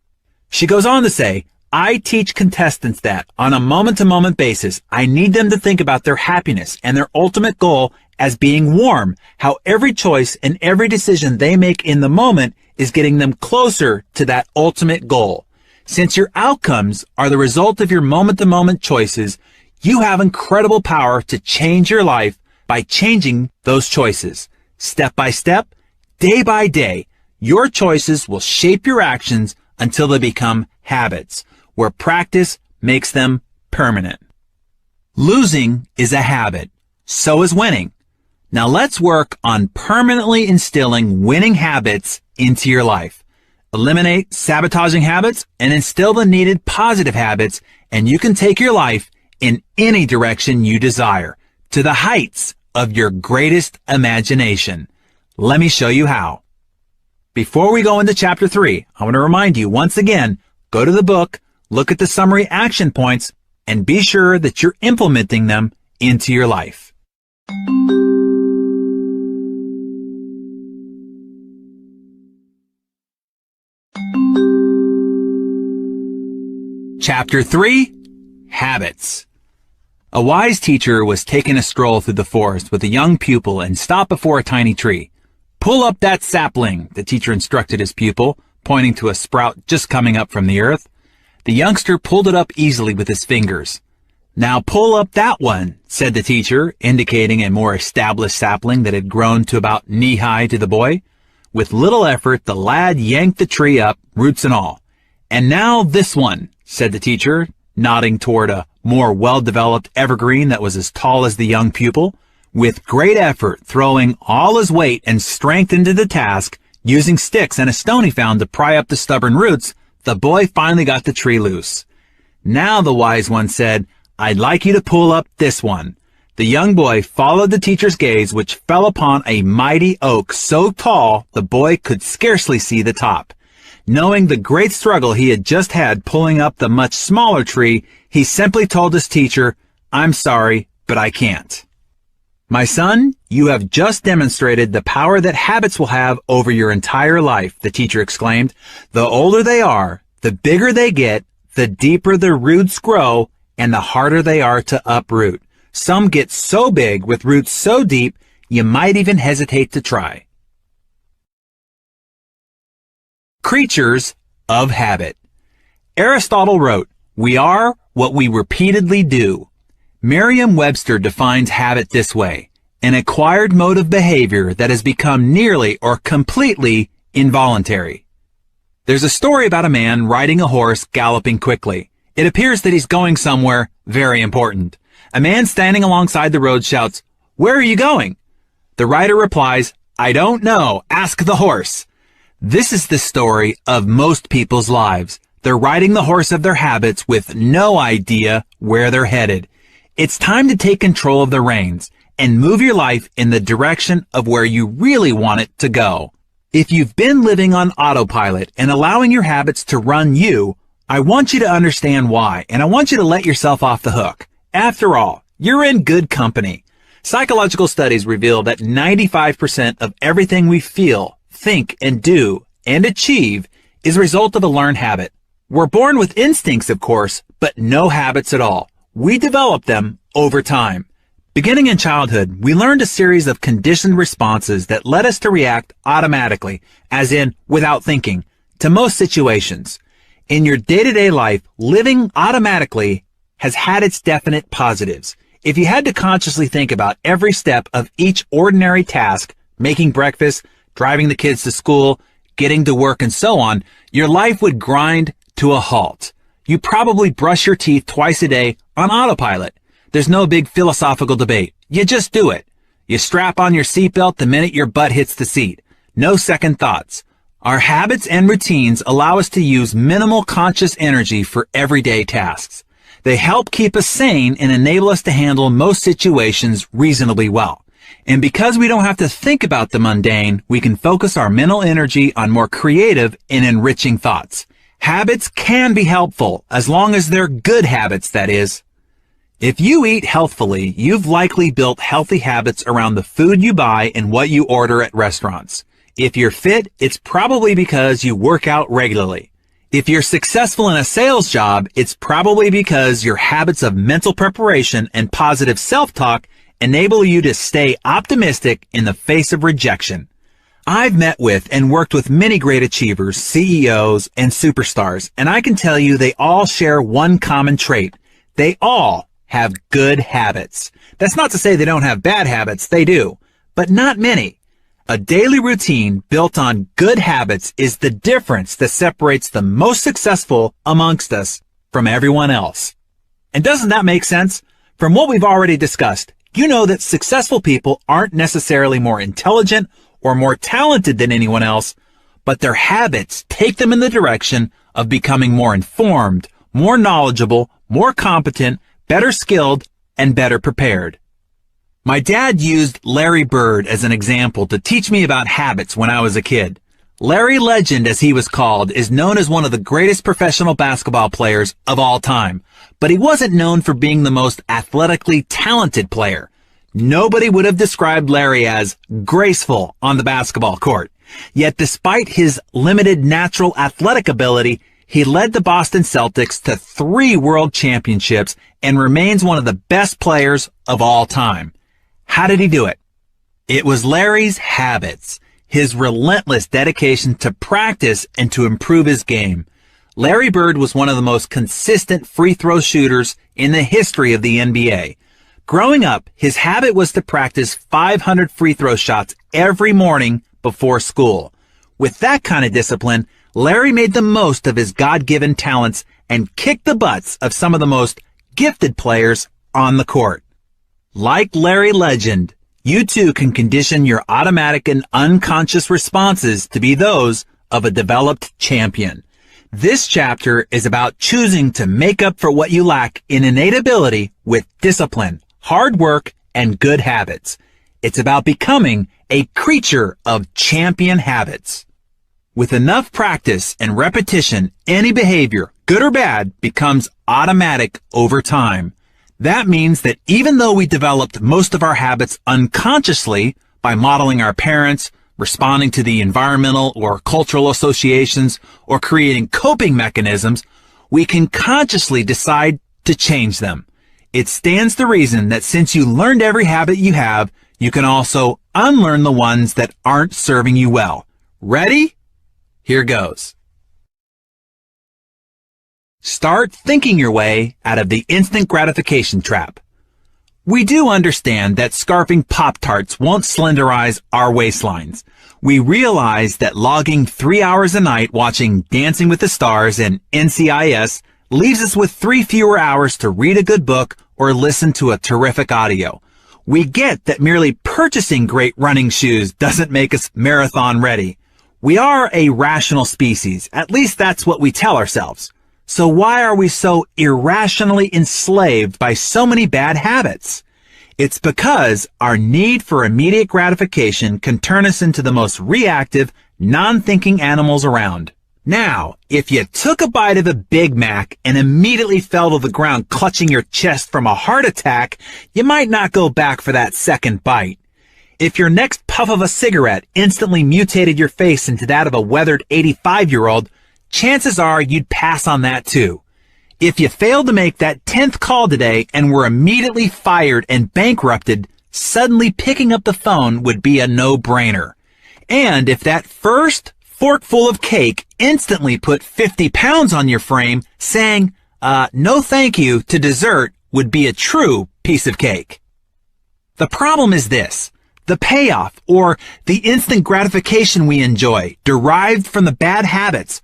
She goes on to say, "I teach contestants that on a moment-to-moment basis, I need them to think about their happiness and their ultimate goal as being warm, how every choice and every decision they make in the moment is getting them closer to that ultimate goal. Since your outcomes are the result of your moment-to-moment choices, you have incredible power to change your life by changing those choices. Step by step, day by day, your choices will shape your actions until they become habits, where practice makes them permanent." Losing is a habit. So is winning. Now let's work on permanently instilling winning habits into your life. Eliminate sabotaging habits and instill the needed positive habits, and you can take your life in any direction you desire, to the heights of your greatest imagination. Let me show you how. Before we go into chapter 3, I want to remind you once again, go to the book, look at the summary action points, and be sure that you're implementing them into your life. Chapter 3, Habits. A wise teacher was taking a stroll through the forest with a young pupil and stopped before a tiny tree. "Pull up that sapling," the teacher instructed his pupil, pointing to a sprout just coming up from the earth. The youngster pulled it up easily with his fingers. "Now pull up that one," said the teacher, indicating a more established sapling that had grown to about knee-high to the boy. With little effort, the lad yanked the tree up, roots and all. "And now this one," said the teacher, nodding toward a more well-developed evergreen that was as tall as the young pupil. With great effort, throwing all his weight and strength into the task, using sticks and a stone he found to pry up the stubborn roots, the boy finally got the tree loose. "Now," the wise one said, "I'd like you to pull up this one." The young boy followed the teacher's gaze, which fell upon a mighty oak so tall the boy could scarcely see the top. Knowing the great struggle he had just had pulling up the much smaller tree, he simply told his teacher, "I'm sorry, but I can't." "My son, you have just demonstrated the power that habits will have over your entire life," the teacher exclaimed. "The older they are, the bigger they get, the deeper the roots grow, and the harder they are to uproot. Some get so big with roots so deep, you might even hesitate to try." Creatures of habit. Aristotle wrote, "We are what we repeatedly do." Merriam-Webster defines habit this way: an acquired mode of behavior that has become nearly or completely involuntary. There's a story about a man riding a horse galloping quickly. It appears that he's going somewhere very important. A man standing alongside the road shouts, "Where are you going?" The rider replies, "I don't know. Ask the horse." This is the story of most people's lives. They're riding the horse of their habits with no idea where they're headed. It's time to take control of the reins and move your life in the direction of where you really want it to go. If you've been living on autopilot and allowing your habits to run you, I want you to understand why, and I want you to let yourself off the hook. After all, you're in good company. Psychological studies reveal that 95% of everything we feel, think, and do, and achieve is a result of a learned habit. We're born with instincts, of course, but no habits at all. We develop them over time. Beginning in childhood, we learned a series of conditioned responses that led us to react automatically, as in without thinking, to most situations. In your day-to-day life, living automatically has had its definite positives. If you had to consciously think about every step of each ordinary task, making breakfast, driving the kids to school, getting to work, and so on, your life would grind to a halt. You probably brush your teeth twice a day on autopilot. There's no big philosophical debate. You just do it. You strap on your seatbelt the minute your butt hits the seat. No second thoughts. Our habits and routines allow us to use minimal conscious energy for everyday tasks. They help keep us sane and enable us to handle most situations reasonably well. And because we don't have to think about the mundane, we can focus our mental energy on more creative and enriching thoughts. Habits can be helpful, as long as they're good habits, that is. If you eat healthfully, you've likely built healthy habits around the food you buy and what you order at restaurants. If you're fit, it's probably because you work out regularly. If you're successful in a sales job, it's probably because your habits of mental preparation and positive self-talk enable you to stay optimistic in the face of rejection. I've met with and worked with many great achievers, CEOs, and superstars, and I can tell you they all share one common trait. They all have good habits. That's not to say they don't have bad habits, they do, but not many. A daily routine built on good habits is the difference that separates the most successful amongst us from everyone else. And doesn't that make sense? From what we've already discussed, you know that successful people aren't necessarily more intelligent or more talented than anyone else, but their habits take them in the direction of becoming more informed, more knowledgeable, more competent, better skilled, and better prepared. My dad used Larry Bird as an example to teach me about habits when I was a kid. Larry Legend, as he was called, is known as one of the greatest professional basketball players of all time, but he wasn't known for being the most athletically talented player. Nobody would have described Larry as graceful on the basketball court. Yet despite his limited natural athletic ability, he led the Boston Celtics to 3 world championships and remains one of the best players of all time. How did he do it? It was Larry's habits, his relentless dedication to practice and to improve his game. Larry Bird was one of the most consistent free throw shooters in the history of the NBA. Growing up, his habit was to practice 500 free throw shots every morning before school. With that kind of discipline, Larry made the most of his God-given talents and kicked the butts of some of the most gifted players on the court. Like Larry Legend, you too can condition your automatic and unconscious responses to be those of a developed champion. This chapter is about choosing to make up for what you lack in innate ability with discipline, hard work, and good habits. It's about becoming a creature of champion habits. With enough practice and repetition, any behavior, good or bad, becomes automatic over time. That means that even though we developed most of our habits unconsciously by modeling our parents, responding to the environmental or cultural associations, or creating coping mechanisms, we can consciously decide to change them. It stands to reason that since you learned every habit you have, you can also unlearn the ones that aren't serving you well. Ready? Here goes. Start thinking your way out of the instant gratification trap. We do understand that scarfing Pop-Tarts won't slenderize our waistlines. We realize that logging 3 hours a night watching Dancing with the Stars and NCIS leaves us with 3 fewer hours to read a good book or listen to a terrific audio. We get that merely purchasing great running shoes doesn't make us marathon ready. We are a rational species, at least that's what we tell ourselves. So why are we so irrationally enslaved by so many bad habits? It's because our need for immediate gratification can turn us into the most reactive, non-thinking animals around. Now, if you took a bite of a Big Mac and immediately fell to the ground clutching your chest from a heart attack, you might not go back for that second bite. If your next puff of a cigarette instantly mutated your face into that of a weathered 85-year-old, chances are you'd pass on that too. If you failed to make that 10th call today and were immediately fired and bankrupted, suddenly picking up the phone would be a no-brainer. And if that first forkful of cake instantly put 50 pounds on your frame, saying, no thank you to dessert would be a true piece of cake. The problem is this. The payoff, or the instant gratification we enjoy, derived from the bad habits,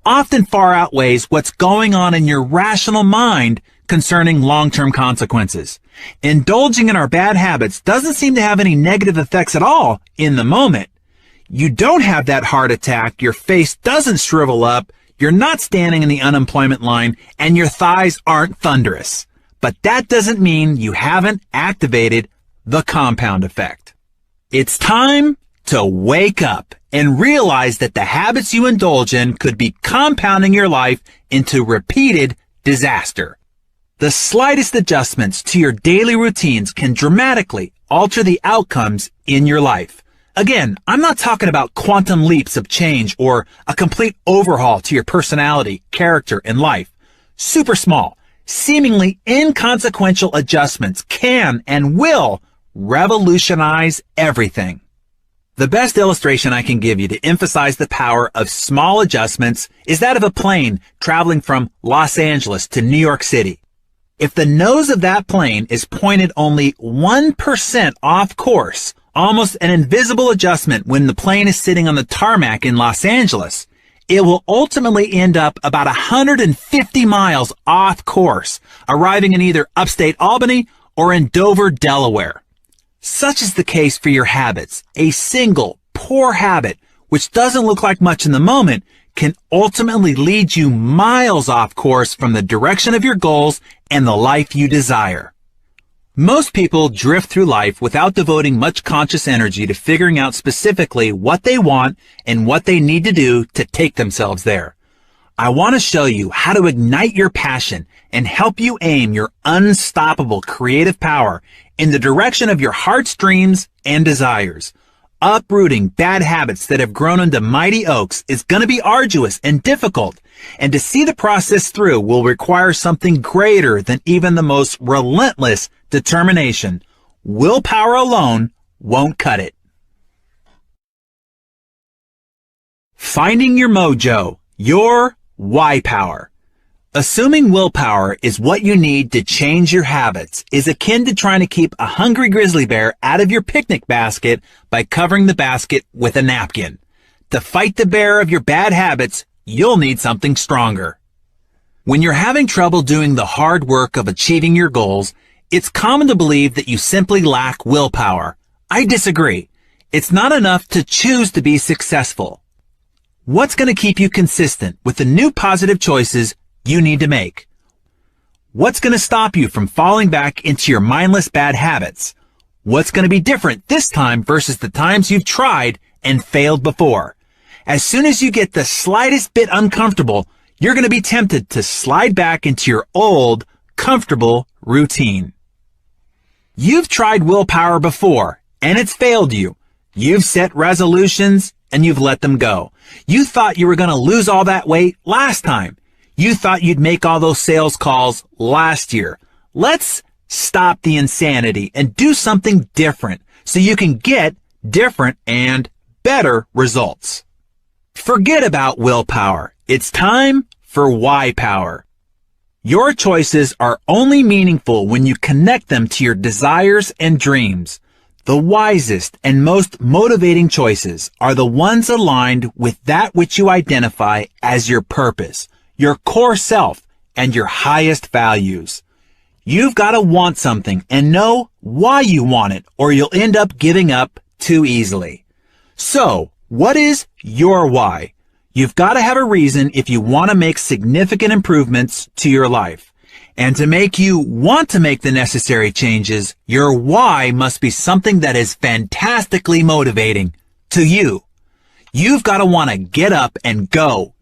often far outweighs what's going on in your rational mind concerning long-term consequences. Indulging in our bad habits doesn't seem to have any negative effects at all in the moment. You don't have that heart attack, your face doesn't shrivel up, you're not standing in the unemployment line, and your thighs aren't thunderous. But that doesn't mean you haven't activated the compound effect. It's time to wake up and realize that the habits you indulge in could be compounding your life into repeated disaster. The slightest adjustments to your daily routines can dramatically alter the outcomes in your life. Again, I'm not talking about quantum leaps of change or a complete overhaul to your personality, character, and life. Super small, seemingly inconsequential adjustments can and will revolutionize everything. The best illustration I can give you to emphasize the power of small adjustments is that of a plane traveling from Los Angeles to New York City. If the nose of that plane is pointed only 1% off course, almost an invisible adjustment when the plane is sitting on the tarmac in Los Angeles, it will ultimately end up about 150 miles off course, arriving in either upstate Albany or in Dover, Delaware. Such is the case for your habits. A single poor habit, which doesn't look like much in the moment, can ultimately lead you miles off course from the direction of your goals and the life you desire. Most people drift through life without devoting much conscious energy to figuring out specifically what they want and what they need to do to take themselves there. I want to show you how to ignite your passion and help you aim your unstoppable creative power in the direction of your heart's dreams and desires. Uprooting bad habits that have grown into mighty oaks is going to be arduous and difficult, and to see the process through will require something greater than even the most relentless determination. Willpower alone won't cut it. Finding your mojo, your why power. Assuming willpower is what you need to change your habits is akin to trying to keep a hungry grizzly bear out of your picnic basket by covering the basket with a napkin. To fight the bear of your bad habits, you'll need something stronger. When you're having trouble doing the hard work of achieving your goals, it's common to believe that you simply lack willpower. I disagree. It's not enough to choose to be successful. What's going to keep you consistent with the new positive choices you need to make? What's going to stop you from falling back into your mindless bad habits? What's going to be different this time versus the times you've tried and failed before? As soon as you get the slightest bit uncomfortable, you're going to be tempted to slide back into your old, comfortable routine. You've tried willpower before, and it's failed you. You've set resolutions, and you've let them go. You thought you were going to lose all that weight last time. You thought you'd make all those sales calls last year. Let's stop the insanity and do something different so you can get different and better results. Forget about willpower. It's time for why power. Your choices are only meaningful when you connect them to your desires and dreams. The wisest and most motivating choices are the ones aligned with that which you identify as your purpose, your core self, and your highest values. You've got to want something and know why you want it, or you'll end up giving up too easily. So, what is your why? You've got to have a reason if you want to make significant improvements to your life. And to make you want to make the necessary changes, your why must be something that is fantastically motivating to you. You've got to want to get up and go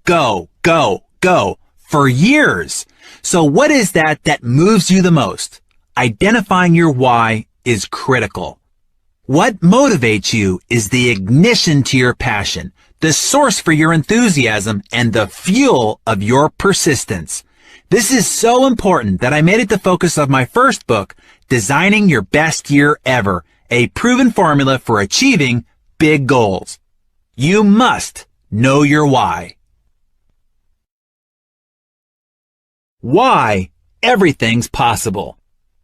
for years. So what is that moves you the most? Identifying your why is critical. What motivates you is the ignition to your passion, the source for your enthusiasm, and the fuel of your persistence. This is so important that I made it the focus of my first book, Designing Your Best Year Ever, a proven formula for achieving big goals. You must know your why. Why everything's possible.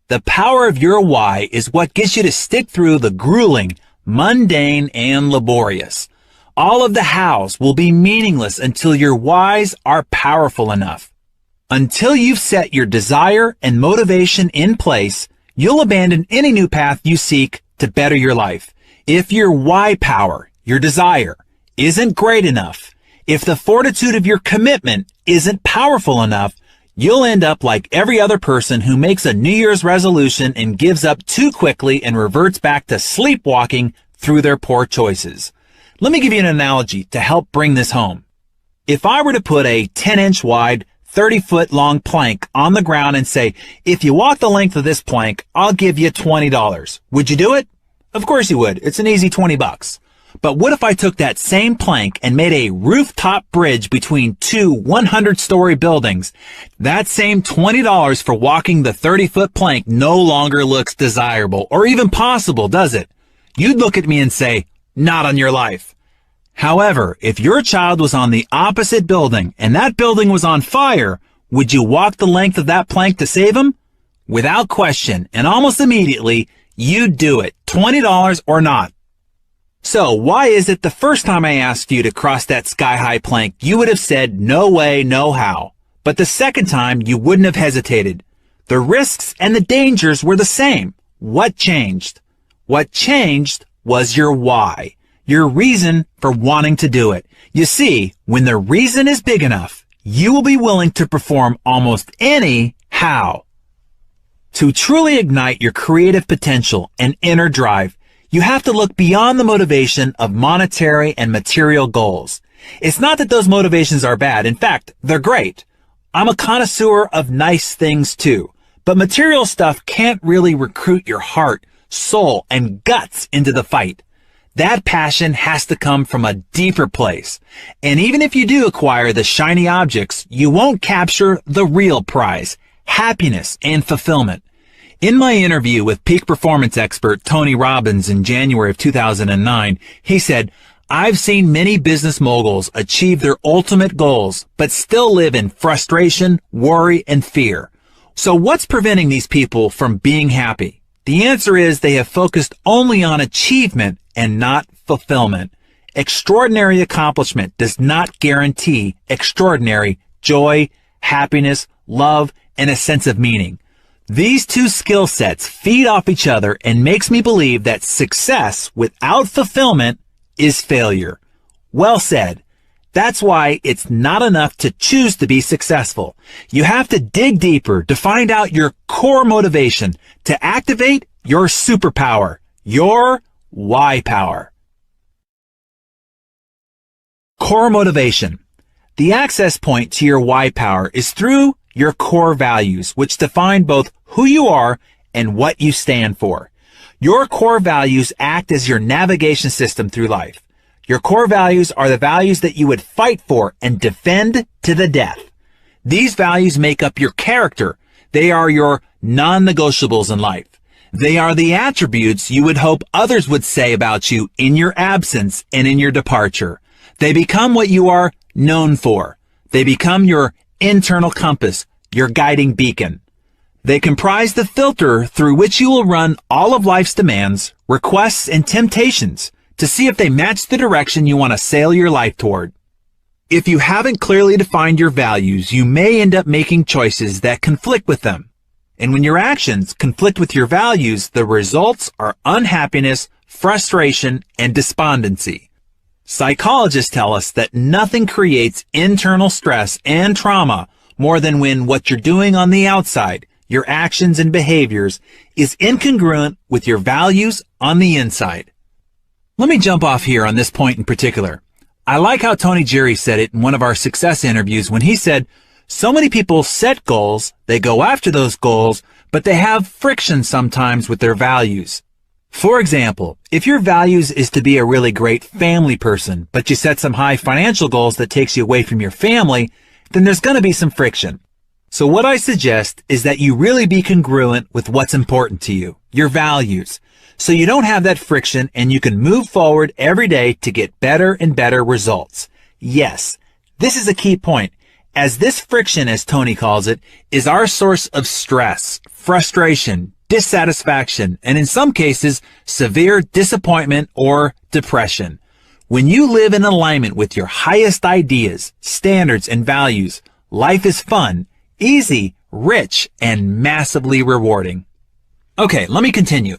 The power of your why is what gets you to stick through the grueling, mundane, and laborious. All of the hows will be meaningless until your whys are powerful enough. Until you've set your desire and motivation in place, you'll abandon any new path you seek to better your life. If your why power, your desire, isn't great enough, if the fortitude of your commitment isn't powerful enough, you'll end up like every other person who makes a New Year's resolution and gives up too quickly and reverts back to sleepwalking through their poor choices. Let me give you an analogy to help bring this home. If I were to put a 10-inch wide, 30-foot long plank on the ground and say, if you walk the length of this plank, I'll give you $20. Would you do it? Of course you would. It's an easy $20. But what if I took that same plank and made a rooftop bridge between two 100-story buildings? That same $20 for walking the 30-foot plank no longer looks desirable or even possible, does it? You'd look at me and say, not on your life. However, if your child was on the opposite building and that building was on fire, would you walk the length of that plank to save him? Without question, and almost immediately, you'd do it, $20 or not. So why is it the first time I asked you to cross that sky-high plank, you would have said, no way, no how. But the second time, you wouldn't have hesitated. The risks and the dangers were the same. What changed? What changed was your why, your reason for wanting to do it. You see, when the reason is big enough, you will be willing to perform almost any how. To truly ignite your creative potential and inner drive, you have to look beyond the motivation of monetary and material goals. It's not that those motivations are bad. In fact, they're great. I'm a connoisseur of nice things too. But material stuff can't really recruit your heart, soul, and guts into the fight. That passion has to come from a deeper place. And even if you do acquire the shiny objects, you won't capture the real prize, happiness and fulfillment. In my interview with peak performance expert Tony Robbins in January of 2009, he said, I've seen many business moguls achieve their ultimate goals, but still live in frustration, worry, and fear. So what's preventing these people from being happy? The answer is they have focused only on achievement and not fulfillment. Extraordinary accomplishment does not guarantee extraordinary joy, happiness, love, and a sense of meaning. These two skill sets feed off each other and makes me believe that success without fulfillment is failure. Well said. That's why it's not enough to choose to be successful. You have to dig deeper to find out your core motivation, to activate your superpower, your why power. Core motivation. The access point to your why power is through your core values, which define both who you are and what you stand for. Your core values act as your navigation system through life. Your core values are the values that you would fight for and defend to the death. These values make up your character. They are your non-negotiables in life. They are the attributes you would hope others would say about you in your absence and in your departure. They become what you are known for. They become your internal compass, your guiding beacon. They comprise the filter through which you will run all of life's demands, requests, and temptations to see if they match the direction you want to sail your life toward. If you haven't clearly defined your values, you may end up making choices that conflict with them. And when your actions conflict with your values, the results are unhappiness, frustration, and despondency. Psychologists tell us that nothing creates internal stress and trauma more than when what you're doing on the outside, your actions and behaviors, is incongruent with your values on the inside. Let me jump off here on this point in particular. I like how Tony Jerry said it in one of our success interviews when he said, so many people set goals, they go after those goals, but they have friction sometimes with their values. For example, if your values is to be a really great family person, but you set some high financial goals that takes you away from your family, then there's going to be some friction. So what I suggest is that you really be congruent with what's important to you, your values, so you don't have that friction and you can move forward every day to get better and better results. Yes, this is a key point, as this friction, as Tony calls it, is our source of stress, frustration, dissatisfaction, and in some cases, severe disappointment or depression. When you live in alignment with your highest ideas, standards, and values, life is fun, easy, rich, and massively rewarding. Okay, let me continue.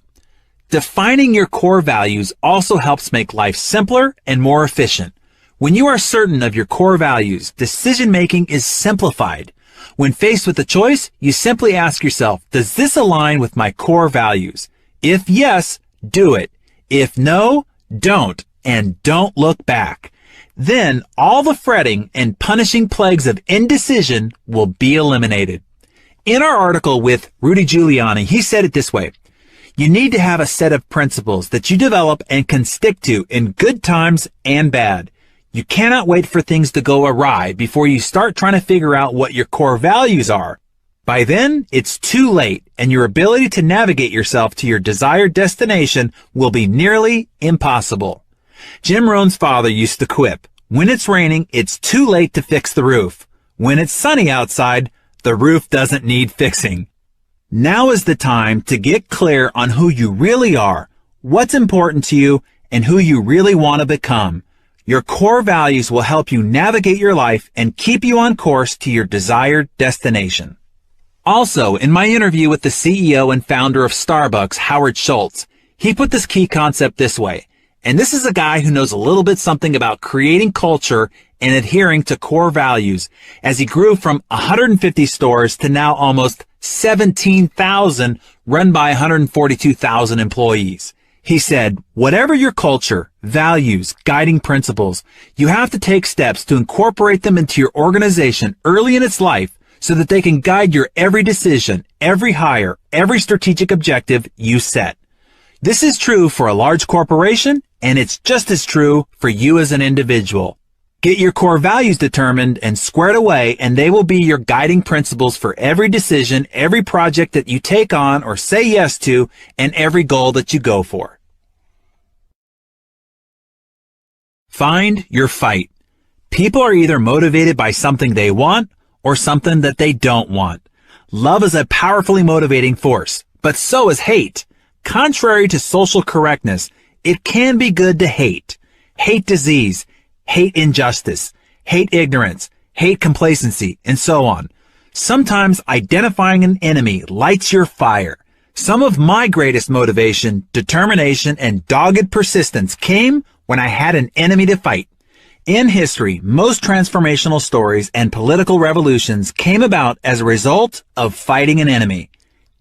Defining your core values also helps make life simpler and more efficient. When you are certain of your core values, decision-making is simplified. When faced with a choice, you simply ask yourself, does this align with my core values? If yes, do it. If no, don't, and don't look back. Then all the fretting and punishing plagues of indecision will be eliminated. In our article with Rudy Giuliani, he said it this way: you need to have a set of principles that you develop and can stick to in good times and bad. You cannot wait for things to go awry before you start trying to figure out what your core values are. By then, it's too late, and your ability to navigate yourself to your desired destination will be nearly impossible. Jim Rohn's father used to quip, when it's raining, it's too late to fix the roof. When it's sunny outside, the roof doesn't need fixing. Now is the time to get clear on who you really are, what's important to you, and who you really want to become. Your core values will help you navigate your life and keep you on course to your desired destination. Also, in my interview with the CEO and founder of Starbucks, Howard Schultz, he put this key concept this way, and this is a guy who knows a little bit something about creating culture and adhering to core values, as he grew from 150 stores to now almost 17,000, run by 142,000 employees. He said, whatever your culture, values, guiding principles, you have to take steps to incorporate them into your organization early in its life so that they can guide your every decision, every hire, every strategic objective you set. This is true for a large corporation, and it's just as true for you as an individual. Get your core values determined and squared away, and they will be your guiding principles for every decision, every project that you take on or say yes to, and every goal that you go for. Find your fight. People are either motivated by something they want or something that they don't want. Love is a powerfully motivating force, but so is hate. Contrary to social correctness, it can be good to hate. Hate disease, hate injustice, hate ignorance, hate complacency, and so on. Sometimes identifying an enemy lights your fire. Some of my greatest motivation, determination, and dogged persistence came when I had an enemy to fight. In history, most transformational stories and political revolutions came about as a result of fighting an enemy.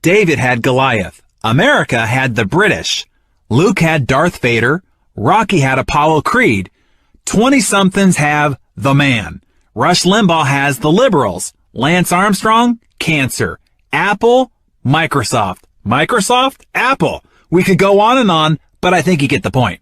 David had Goliath. America had the British. Luke had Darth Vader. Rocky had Apollo Creed. 20-somethings have the man. Rush Limbaugh has the liberals. Lance Armstrong, cancer. Apple, Microsoft. Microsoft, Apple. We could go on, but I think you get the point.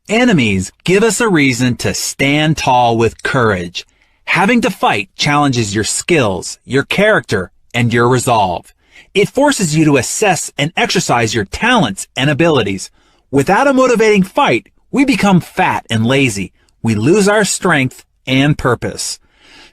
Enemies give us a reason to stand tall with courage. Having to fight challenges your skills, your character, and your resolve. It forces you to assess and exercise your talents and abilities. Without a motivating fight, we become fat and lazy. We lose our strength and purpose.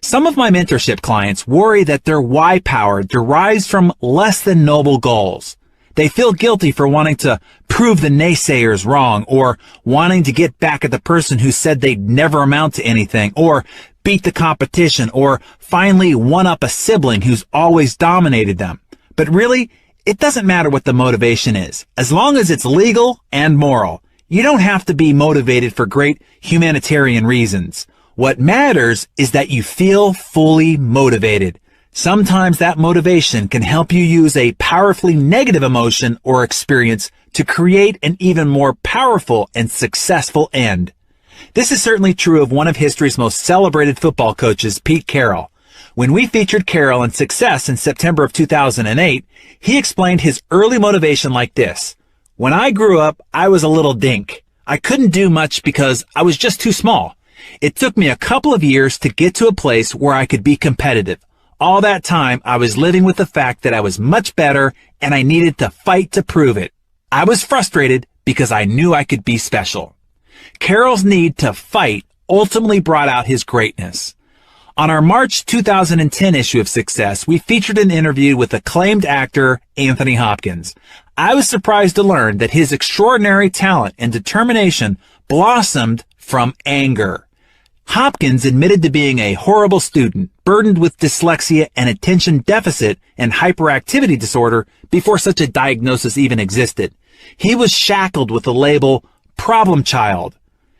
Some of my mentorship clients worry that their why power derives from less than noble goals. They feel guilty for wanting to prove the naysayers wrong, or wanting to get back at the person who said they'd never amount to anything, or beat the competition, or finally one-up a sibling who's always dominated them. But really, it doesn't matter what the motivation is, as long as it's legal and moral. You don't have to be motivated for great humanitarian reasons. What matters is that you feel fully motivated. Sometimes that motivation can help you use a powerfully negative emotion or experience to create an even more powerful and successful end. This is certainly true of one of history's most celebrated football coaches, Pete Carroll. When we featured Carroll in Success in September of 2008, he explained his early motivation like this. When I grew up, I was a little dink. I couldn't do much because I was just too small. It took me a couple of years to get to a place where I could be competitive. All that time, I was living with the fact that I was much better and I needed to fight to prove it. I was frustrated because I knew I could be special. Carroll's need to fight ultimately brought out his greatness. On our March 2010 issue of Success, we featured an interview with acclaimed actor Anthony Hopkins. I was surprised to learn that his extraordinary talent and determination blossomed from anger. Hopkins admitted to being a horrible student, burdened with dyslexia and attention deficit and hyperactivity disorder before such a diagnosis even existed. He was shackled with the label problem child.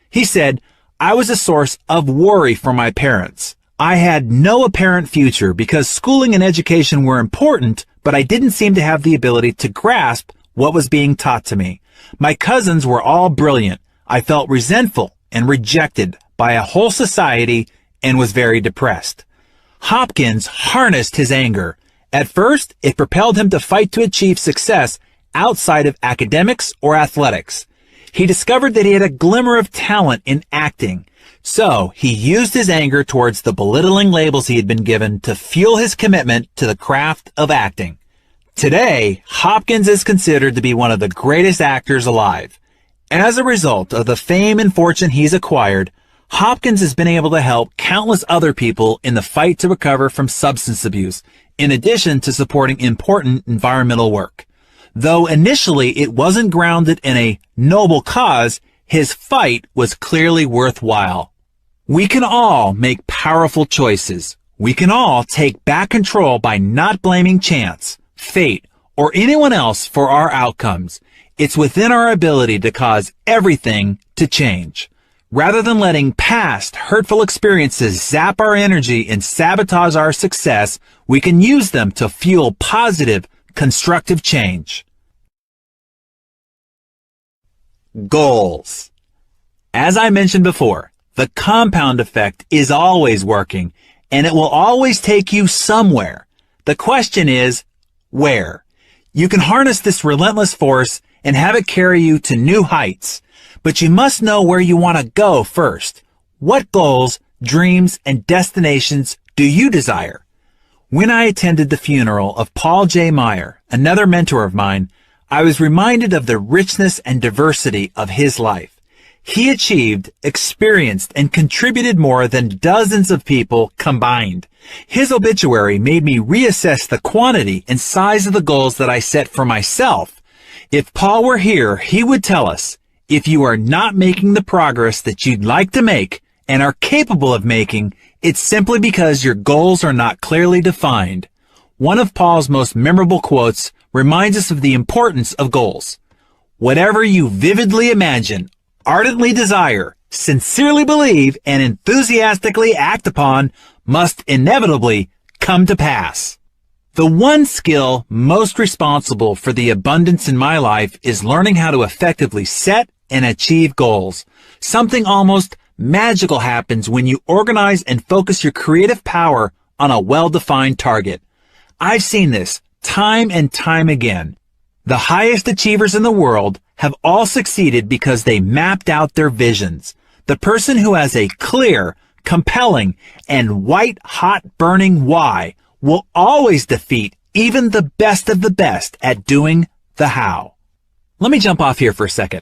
He said, I was a source of worry for my parents. I had no apparent future because schooling and education were important, but I didn't seem to have the ability to grasp what was being taught to me. My cousins were all brilliant. I felt resentful and rejected by a whole society and was very depressed. Hopkins harnessed his anger. At first, it propelled him to fight to achieve success outside of academics or athletics. He discovered that he had a glimmer of talent in acting. So he used his anger towards the belittling labels he had been given to fuel his commitment to the craft of acting. Today, Hopkins is considered to be one of the greatest actors alive. As a result of the fame and fortune he's acquired, Hopkins has been able to help countless other people in the fight to recover from substance abuse, in addition to supporting important environmental work. Though initially it wasn't grounded in a noble cause, his fight was clearly worthwhile. We can all make powerful choices. We can all take back control by not blaming chance, fate, or anyone else for our outcomes. It's within our ability to cause everything to change. Rather than letting past hurtful experiences zap our energy and sabotage our success, we can use them to fuel positive, constructive change. Goals. As I mentioned before, the compound effect is always working, and it will always take you somewhere. The question is, where? You can harness this relentless force and have it carry you to new heights, but you must know where you want to go first. What goals, dreams, and destinations do you desire? When I attended the funeral of Paul J. Meyer, another mentor of mine, I was reminded of the richness and diversity of his life. He achieved, experienced, and contributed more than dozens of people combined. His obituary made me reassess the quantity and size of the goals that I set for myself. If Paul were here, he would tell us, if you are not making the progress that you'd like to make and are capable of making, it's simply because your goals are not clearly defined. One of Paul's most memorable quotes reminds us of the importance of goals. Whatever you vividly imagine, ardently desire, sincerely believe, and enthusiastically act upon must inevitably come to pass. The one skill most responsible for the abundance in my life is learning how to effectively set and achieve goals. Something almost magical happens when you organize and focus your creative power on a well-defined target. I've seen this time and time again. The highest achievers in the world have all succeeded because they mapped out their visions. The person who has a clear, compelling, and white-hot burning why will always defeat even the best of the best at doing the how. Let me jump off here for a second.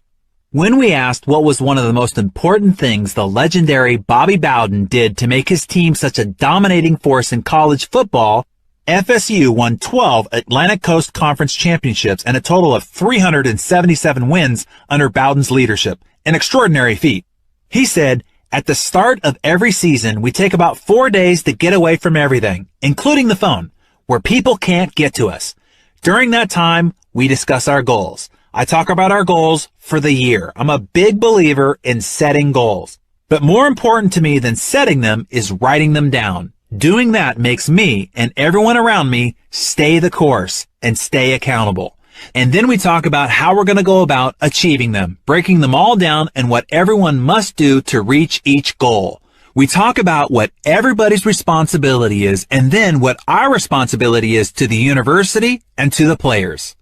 When we asked what was one of the most important things the legendary Bobby Bowden did to make his team such a dominating force in college football, FSU won 12 Atlantic Coast Conference championships and a total of 377 wins under Bowden's leadership, an extraordinary feat. He said, at the start of every season, we take about 4 days to get away from everything, including the phone, where people can't get to us. During that time, we discuss our goals. I talk about our goals for the year. I'm a big believer in setting goals. But more important to me than setting them is writing them down. Doing that makes me and everyone around me stay the course and stay accountable. And then we talk about how we're going to go about achieving them, breaking them all down and what everyone must do to reach each goal. We talk about what everybody's responsibility is and then what our responsibility is to the university and to the players.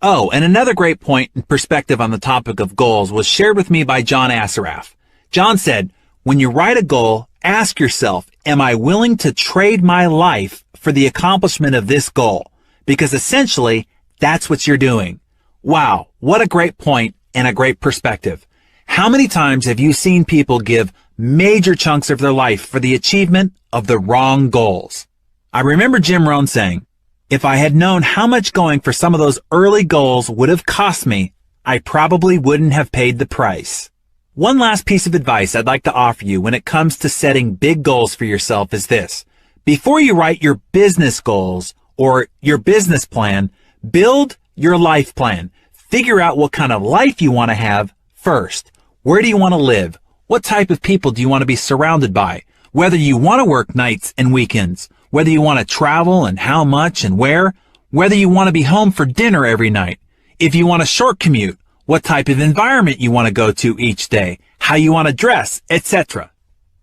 Oh, and another great point and perspective on the topic of goals was shared with me by John Assaraf. John said, when you write a goal, ask yourself, am I willing to trade my life for the accomplishment of this goal? Because essentially, that's what you're doing. Wow, what a great point and a great perspective. How many times have you seen people give major chunks of their life for the achievement of the wrong goals? I remember Jim Rohn saying, if I had known how much going for some of those early goals would have cost me, I probably wouldn't have paid the price. One last piece of advice I'd like to offer you when it comes to setting big goals for yourself is this. Before you write your business goals or your business plan, build your life plan. Figure out what kind of life you want to have first. Where do you want to live? What type of people do you want to be surrounded by? Whether you want to work nights and weekends, whether you want to travel and how much and where, whether you want to be home for dinner every night, if you want a short commute, what type of environment you want to go to each day, how you want to dress, etc.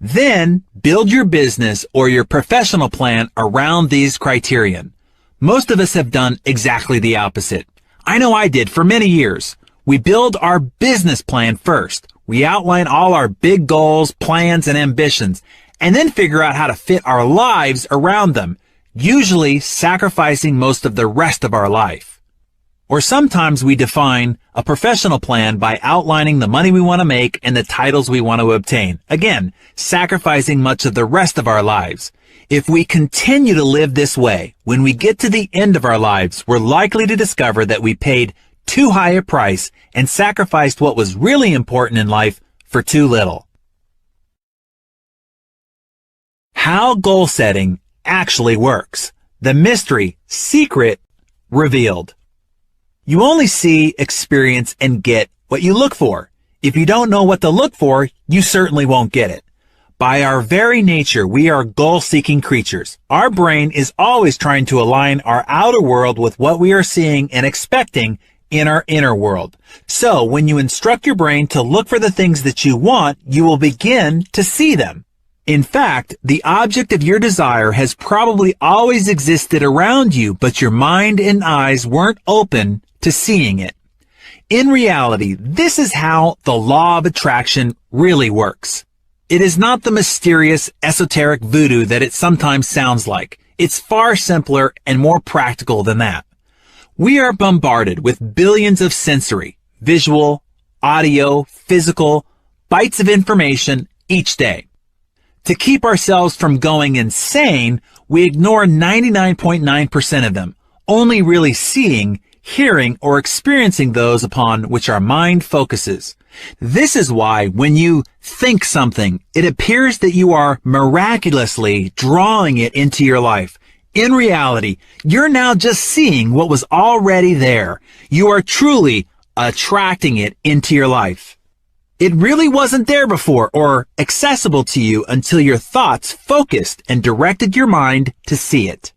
Then build your business or your professional plan around these criterion. Most of us have done exactly the opposite. I know I did for many years. We build our business plan first. We outline all our big goals, plans, and ambitions, and then figure out how to fit our lives around them, usually sacrificing most of the rest of our life. Or sometimes we define a professional plan by outlining the money we want to make and the titles we want to obtain. Again, sacrificing much of the rest of our lives. If we continue to live this way, when we get to the end of our lives, we're likely to discover that we paid too high a price and sacrificed what was really important in life for too little. How goal setting actually works. The mystery, secret, revealed. You only see, experience, and get what you look for. If you don't know what to look for, you certainly won't get it. By our very nature, we are goal-seeking creatures. Our brain is always trying to align our outer world with what we are seeing and expecting in our inner world. So, when you instruct your brain to look for the things that you want, you will begin to see them. In fact, the object of your desire has probably always existed around you, but your mind and eyes weren't open to seeing it. In reality, this is how the law of attraction really works. It is not the mysterious, esoteric voodoo that it sometimes sounds like. It's far simpler and more practical than that. We are bombarded with billions of sensory, visual, audio, physical, bytes of information each day. To keep ourselves from going insane, we ignore 99.9% of them, only really seeing, hearing, or experiencing those upon which our mind focuses. This is why when you think something, it appears that you are miraculously drawing it into your life. In reality, you're now just seeing what was already there. You are truly attracting it into your life. It really wasn't there before or accessible to you until your thoughts focused and directed your mind to see it.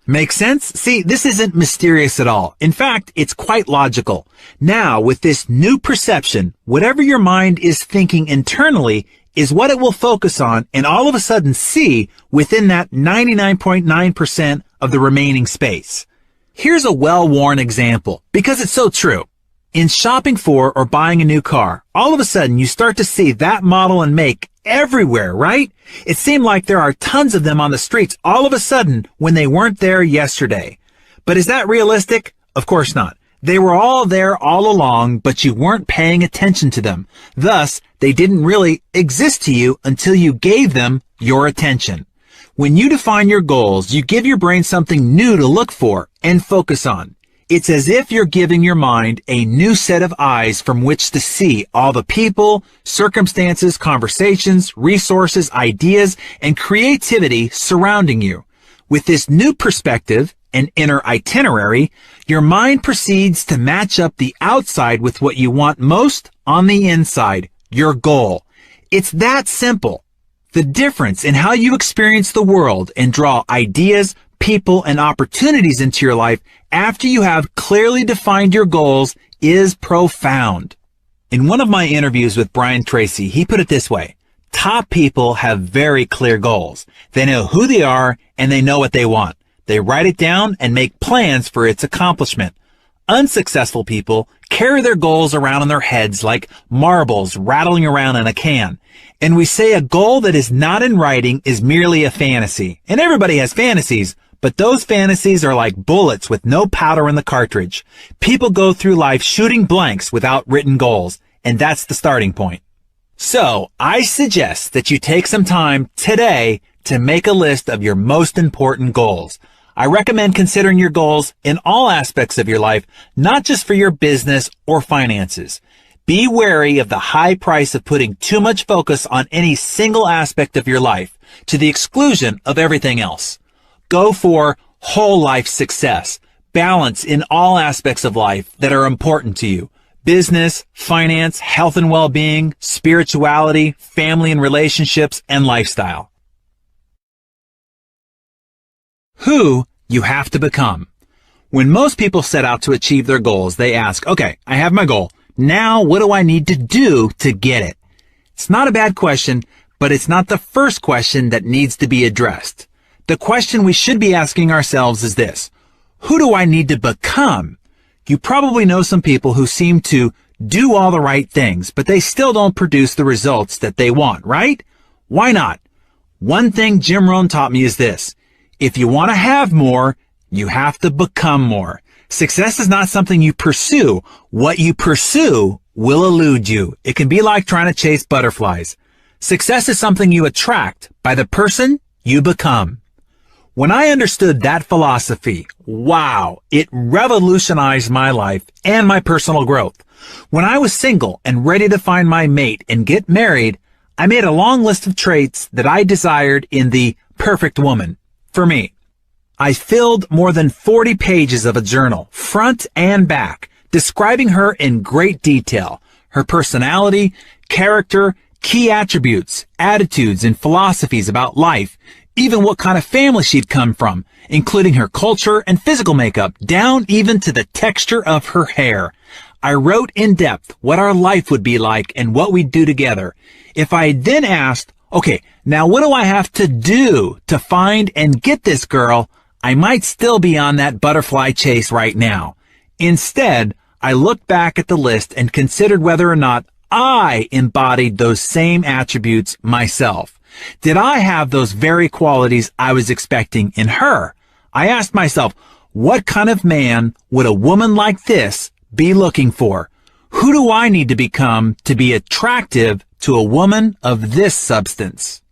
Make sense? See, this isn't mysterious at all. In fact, it's quite logical. Now, with this new perception, whatever your mind is thinking internally is what it will focus on and all of a sudden see within that 99.9% of the remaining space. Here's a well-worn example, because it's so true. In shopping for or buying a new car, all of a sudden you start to see that model and make everywhere, right? It seemed like there are tons of them on the streets all of a sudden when they weren't there yesterday. But is that realistic? Of course not. They were all there all along, but you weren't paying attention to them. Thus, they didn't really exist to you until you gave them your attention. When you define your goals, you give your brain something new to look for and focus on. It's as if you're giving your mind a new set of eyes from which to see all the people, circumstances, conversations, resources, ideas, and creativity surrounding you. With this new perspective, an inner itinerary, your mind proceeds to match up the outside with what you want most on the inside, your goal. It's that simple. The difference in how you experience the world and draw ideas, people, and opportunities into your life after you have clearly defined your goals is profound. In one of my interviews with Brian Tracy, he put it this way: top people have very clear goals. They know who they are and they know what they want. They write it down and make plans for its accomplishment. Unsuccessful people carry their goals around in their heads like marbles rattling around in a can. And we say a goal that is not in writing is merely a fantasy. And everybody has fantasies, but those fantasies are like bullets with no powder in the cartridge. People go through life shooting blanks without written goals, and that's the starting point. So I suggest that you take some time today to make a list of your most important goals. I recommend considering your goals in all aspects of your life, not just for your business or finances. Be wary of the high price of putting too much focus on any single aspect of your life to the exclusion of everything else. Go for whole life success, balance in all aspects of life that are important to you. Business, finance, health and well-being, spirituality, family and relationships, and lifestyle. Who you have to become. When most people set out to achieve their goals, they ask, okay, I have my goal. Now, what do I need to do to get it? It's not a bad question, but it's not the first question that needs to be addressed. The question we should be asking ourselves is this: who do I need to become? You probably know some people who seem to do all the right things, but they still don't produce the results that they want, right? Why not? One thing Jim Rohn taught me is this: if you want to have more, you have to become more. Success is not something you pursue. What you pursue will elude you. It can be like trying to chase butterflies. Success is something you attract by the person you become. When I understood that philosophy, wow, it revolutionized my life and my personal growth. When I was single and ready to find my mate and get married, I made a long list of traits that I desired in the perfect woman for me. I filled more than 40 pages of a journal, front and back, describing her in great detail, her personality, character, key attributes, attitudes, and philosophies about life, even what kind of family she'd come from, including her culture and physical makeup, down even to the texture of her hair. I wrote in depth what our life would be like and what we'd do together. If I had then asked, okay, now what do I have to do to find and get this girl? I might still be on that butterfly chase right now. Instead, I looked back at the list and considered whether or not I embodied those same attributes myself. Did I have those very qualities I was expecting in her? I asked myself, what kind of man would a woman like this be looking for? Who do I need to become to be attractive to a woman of this substance?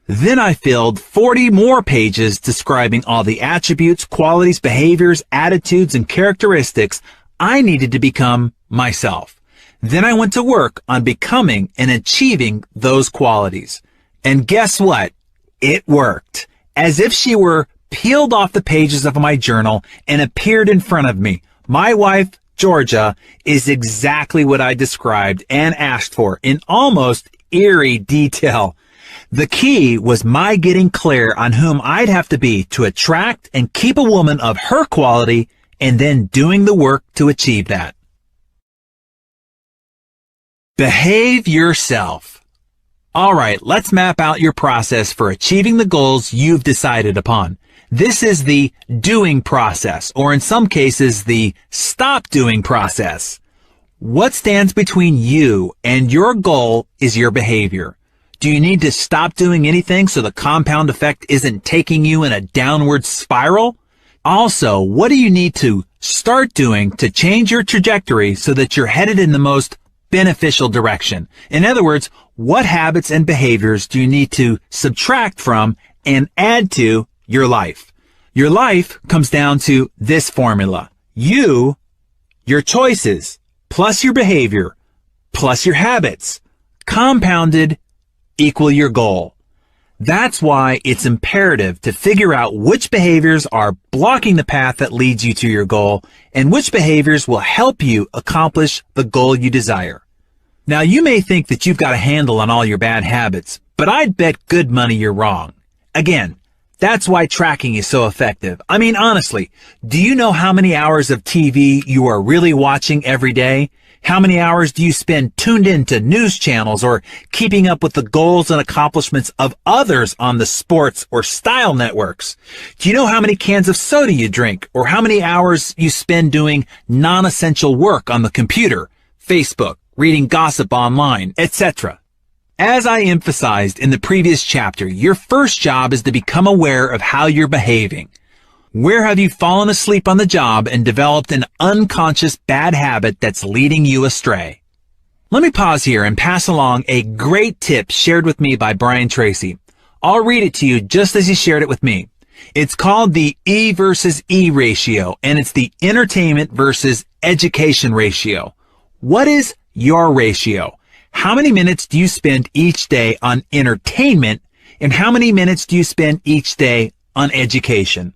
Then I filled 40 more pages describing all the attributes, qualities, behaviors, attitudes, and characteristics I needed to become myself. Then I went to work on becoming and achieving those qualities. And guess what? It worked. As if she were peeled off the pages of my journal and appeared in front of me. My wife, Georgia, is exactly what I described and asked for in almost eerie detail. The key was my getting clear on whom I'd have to be to attract and keep a woman of her quality, and then doing the work to achieve that. Behave yourself. All right, let's map out your process for achieving the goals you've decided upon. This is the doing process, or in some cases, the stop doing process. What stands between you and your goal is your behavior. Do you need to stop doing anything so the compound effect isn't taking you in a downward spiral? Also, what do you need to start doing to change your trajectory so that you're headed in the most beneficial direction? In other words, what habits and behaviors do you need to subtract from and add to your life? Your life comes down to this formula. You, your choices, plus your behavior, plus your habits, compounded equal your goal. That's why it's imperative to figure out which behaviors are blocking the path that leads you to your goal and which behaviors will help you accomplish the goal you desire. Now, you may think that you've got a handle on all your bad habits, but I'd bet good money you're wrong. Again, that's why tracking is so effective. I mean, honestly, do you know how many hours of TV you are really watching every day? How many hours do you spend tuned into news channels or keeping up with the goals and accomplishments of others on the sports or style networks? Do you know how many cans of soda you drink or how many hours you spend doing non-essential work on the computer, Facebook, reading gossip online, etc.? As I emphasized in the previous chapter, your first job is to become aware of how you're behaving. Where have you fallen asleep on the job and developed an unconscious bad habit that's leading you astray? Let me pause here and pass along a great tip shared with me by Brian Tracy. I'll read it to you just as he shared it with me. It's called the E versus E ratio, and it's the entertainment versus education ratio. What is your ratio? How many minutes do you spend each day on entertainment, and how many minutes do you spend each day on education?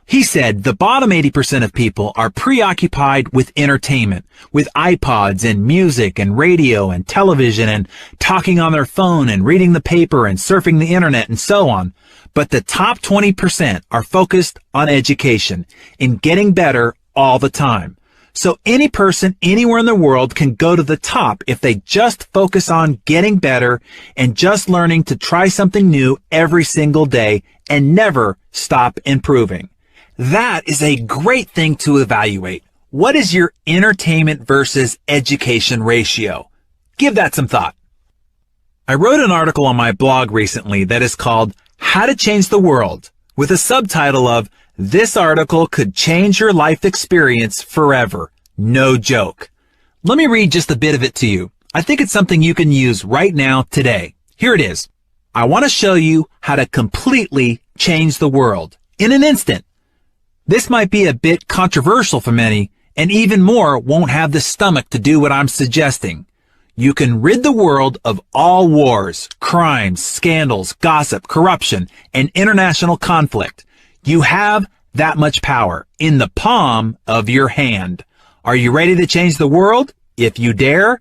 He said the bottom 80% of people are preoccupied with entertainment, with iPods and music and radio and television and talking on their phone and reading the paper and surfing the internet and so on. But the top 20% are focused on education and getting better all the time. So any person anywhere in the world can go to the top if they just focus on getting better and just learning to try something new every single day and never stop improving. That is a great thing to evaluate. What is your entertainment versus education ratio? Give that some thought. I wrote an article on my blog recently that is called How to Change the World, with a subtitle of This Article Could Change Your Life Experience Forever. No joke. Let me read just a bit of it to you. I think it's something you can use right now today. Here it is. I want to show you how to completely change the world in an instant. This might be a bit controversial for many, and even more won't have the stomach to do what I'm suggesting. You can rid the world of all wars, crimes, scandals, gossip, corruption, and international conflict. You have that much power in the palm of your hand. Are you ready to change the world? If you dare,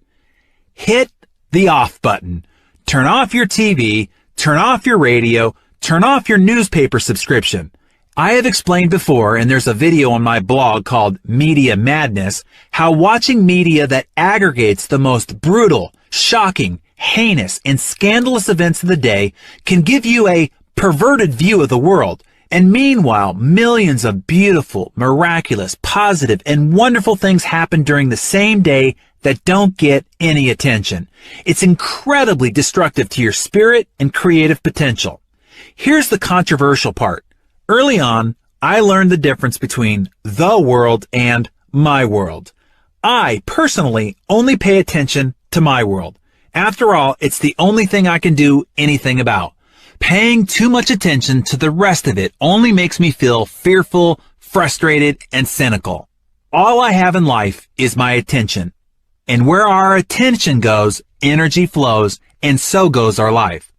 hit the off button. Turn off your TV, turn off your radio, turn off your newspaper subscription. I have explained before, and there's a video on my blog called Media Madness, how watching media that aggregates the most brutal, shocking, heinous, and scandalous events of the day can give you a perverted view of the world. And meanwhile, millions of beautiful, miraculous, positive, and wonderful things happen during the same day that don't get any attention. It's incredibly destructive to your spirit and creative potential. Here's the controversial part. Early on, I learned the difference between the world and my world. I, personally, only pay attention to my world. After all, it's the only thing I can do anything about. Paying too much attention to the rest of it only makes me feel fearful, frustrated, and cynical. All I have in life is my attention. And where our attention goes, energy flows, and so goes our life.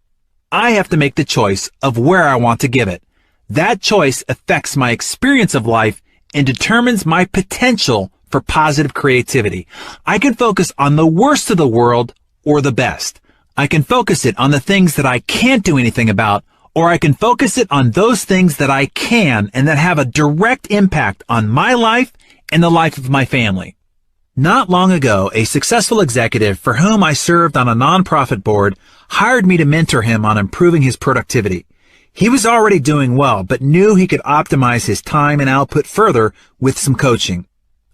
I have to make the choice of where I want to give it. That choice affects my experience of life and determines my potential for positive creativity. I can focus on the worst of the world or the best. I can focus it on the things that I can't do anything about, or I can focus it on those things that I can and that have a direct impact on my life and the life of my family. Not long ago, a successful executive for whom I served on a nonprofit board hired me to mentor him on improving his productivity. He was already doing well, but knew he could optimize his time and output further with some coaching.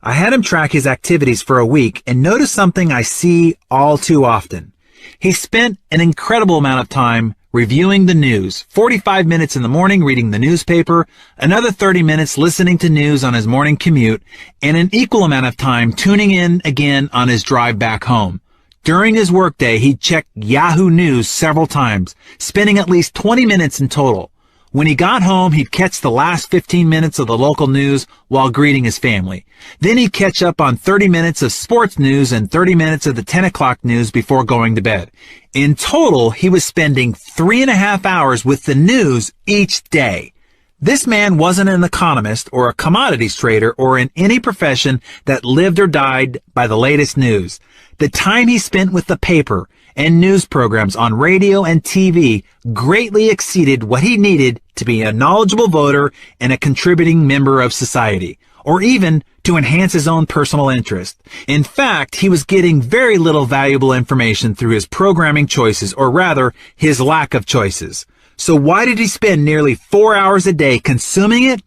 I had him track his activities for a week and noticed something I see all too often. He spent an incredible amount of time reviewing the news, 45 minutes in the morning reading the newspaper, another 30 minutes listening to news on his morning commute, and an equal amount of time tuning in again on his drive back home. During his workday, he'd check Yahoo News several times, spending at least 20 minutes in total. When he got home, he'd catch the last 15 minutes of the local news while greeting his family. Then he'd catch up on 30 minutes of sports news and 30 minutes of the 10 o'clock news before going to bed. In total, he was spending 3.5 hours with the news each day. This man wasn't an economist or a commodities trader or in any profession that lived or died by the latest news. The time he spent with the paper and news programs on radio and TV greatly exceeded what he needed to be a knowledgeable voter and a contributing member of society, or even to enhance his own personal interest. In fact, he was getting very little valuable information through his programming choices, or rather, his lack of choices. So why did he spend nearly 4 hours a day consuming it?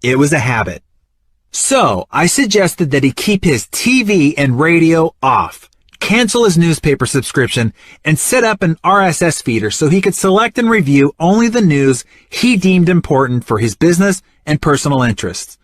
It was a habit. So I suggested that he keep his TV and radio off, cancel his newspaper subscription, and set up an RSS feeder so he could select and review only the news he deemed important for his business and personal interests.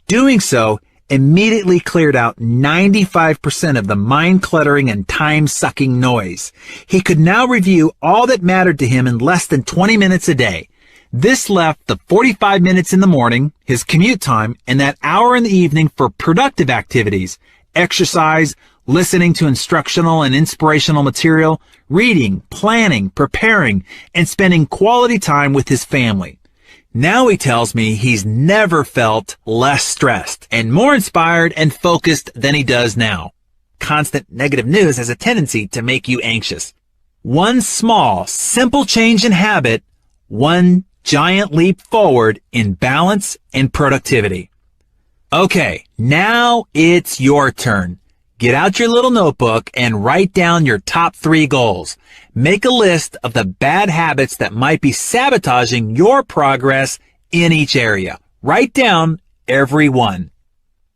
Doing so immediately cleared out 95% of the mind-cluttering and time-sucking noise. He could now review all that mattered to him in less than 20 minutes a day. This left the 45 minutes in the morning, his commute time, and that hour in the evening for productive activities, exercise, listening to instructional and inspirational material, reading, planning, preparing, and spending quality time with his family. Now he tells me he's never felt less stressed and more inspired and focused than he does now. Constant negative news has a tendency to make you anxious. One small, simple change in habit, one giant leap forward in balance and productivity. Okay, now it's your turn. Get out your little notebook and write down your top 3 goals. Make a list of the bad habits that might be sabotaging your progress in each area. Write down every one.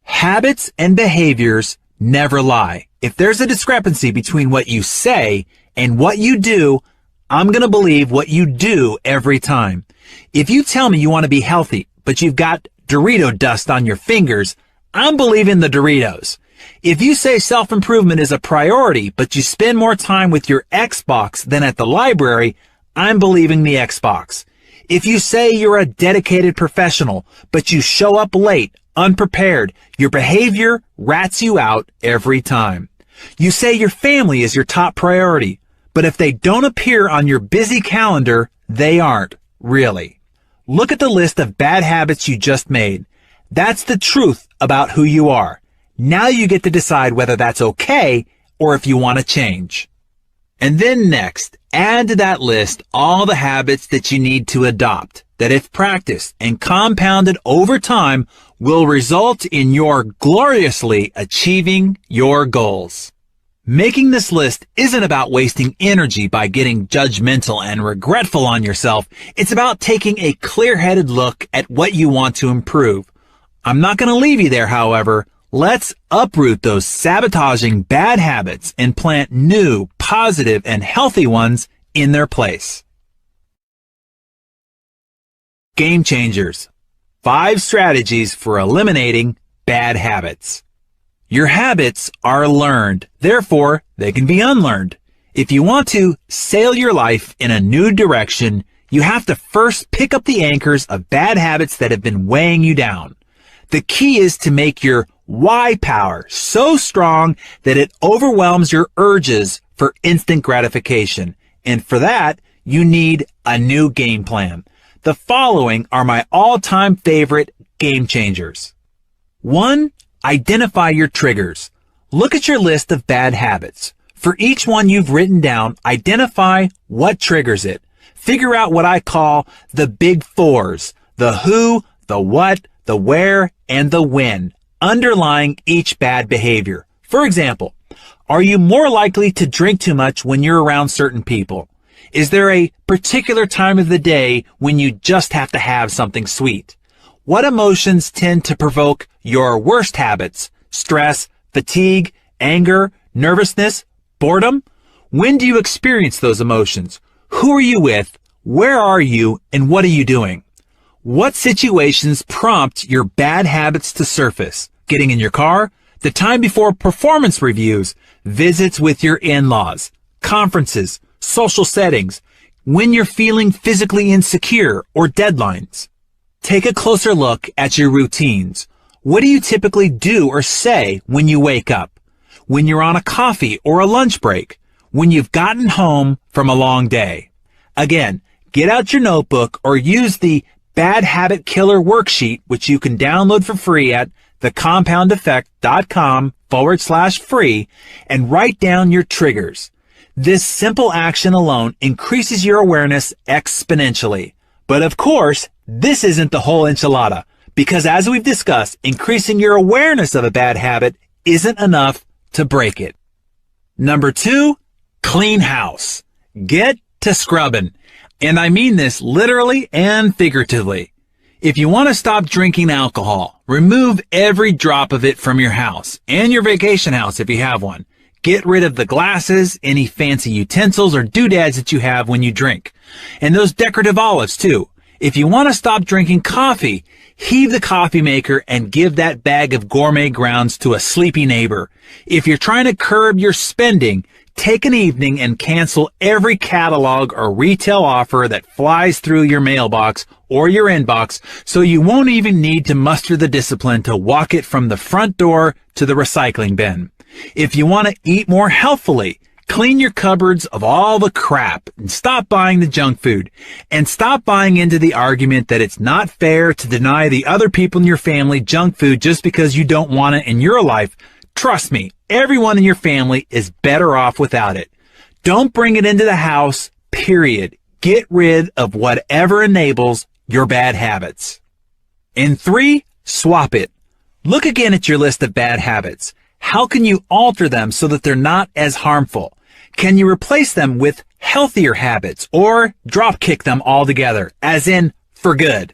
Habits and behaviors never lie. If there's a discrepancy between what you say and what you do, I'm going to believe what you do every time. If you tell me you want to be healthy, but you've got Dorito dust on your fingers, I'm believing the Doritos. If you say self-improvement is a priority, but you spend more time with your Xbox than at the library, I'm believing the Xbox. If you say you're a dedicated professional, but you show up late, unprepared, your behavior rats you out every time. You say your family is your top priority, but if they don't appear on your busy calendar, they aren't, really. Look at the list of bad habits you just made. That's the truth about who you are. Now you get to decide whether that's okay or if you want to change. And then next, add to that list all the habits that you need to adopt that, if practiced and compounded over time, will result in your gloriously achieving your goals. Making this list isn't about wasting energy by getting judgmental and regretful on yourself. It's about taking a clear-headed look at what you want to improve. I'm not going to leave you there, however. Let's uproot those sabotaging bad habits and plant new, positive, and healthy ones in their place. Game changers. 5 strategies for eliminating bad habits. Your habits are learned, therefore they can be unlearned. If you want to sail your life in a new direction, you have to first pick up the anchors of bad habits that have been weighing you down. The key is to make your why power so strong that it overwhelms your urges for instant gratification. And for that, you need a new game plan. The following are my all-time favorite game changers. 1. Identify your triggers. Look at your list of bad habits. For each one you've written down, identify what triggers it. Figure out what I call the big 4s, the who, the what, the where, and the when, underlying each bad behavior. For example, are you more likely to drink too much when you're around certain people? Is there a particular time of the day when you just have to have something sweet? What emotions tend to provoke your worst habits? Stress, fatigue, anger, nervousness, boredom? When do you experience those emotions? Who are you with? Where are you? And what are you doing? What situations prompt your bad habits to surface? Getting in your car, the time before performance reviews, visits with your in-laws, conferences, social settings, when you're feeling physically insecure or deadlines. Take a closer look at your routines. What do you typically do or say when you wake up? When you're on a coffee or a lunch break? When you've gotten home from a long day? Again, get out your notebook or use the Bad Habit Killer worksheet, which you can download for free at thecompoundeffect.com/free, and write down your triggers. This simple action alone increases your awareness exponentially. But of course, this isn't the whole enchilada, because as we've discussed, increasing your awareness of a bad habit isn't enough to break it. Number 2, clean house. Get to scrubbing. And I mean this literally and figuratively. If you want to stop drinking alcohol, remove every drop of it from your house and your vacation house if you have one. Get rid of the glasses, any fancy utensils or doodads that you have when you drink. And those decorative olives too. If you want to stop drinking coffee, heave the coffee maker and give that bag of gourmet grounds to a sleepy neighbor. If you're trying to curb your spending, take an evening and cancel every catalog or retail offer that flies through your mailbox or your inbox, so you won't even need to muster the discipline to walk it from the front door to the recycling bin. If you want to eat more healthfully, clean your cupboards of all the crap and stop buying the junk food. And stop buying into the argument that it's not fair to deny the other people in your family junk food just because you don't want it in your life. Trust me, everyone in your family is better off without it. Don't bring it into the house, period. Get rid of whatever enables your bad habits. And 3, swap it. Look again at your list of bad habits. How can you alter them so that they're not as harmful? Can you replace them with healthier habits or drop kick them altogether, as in for good?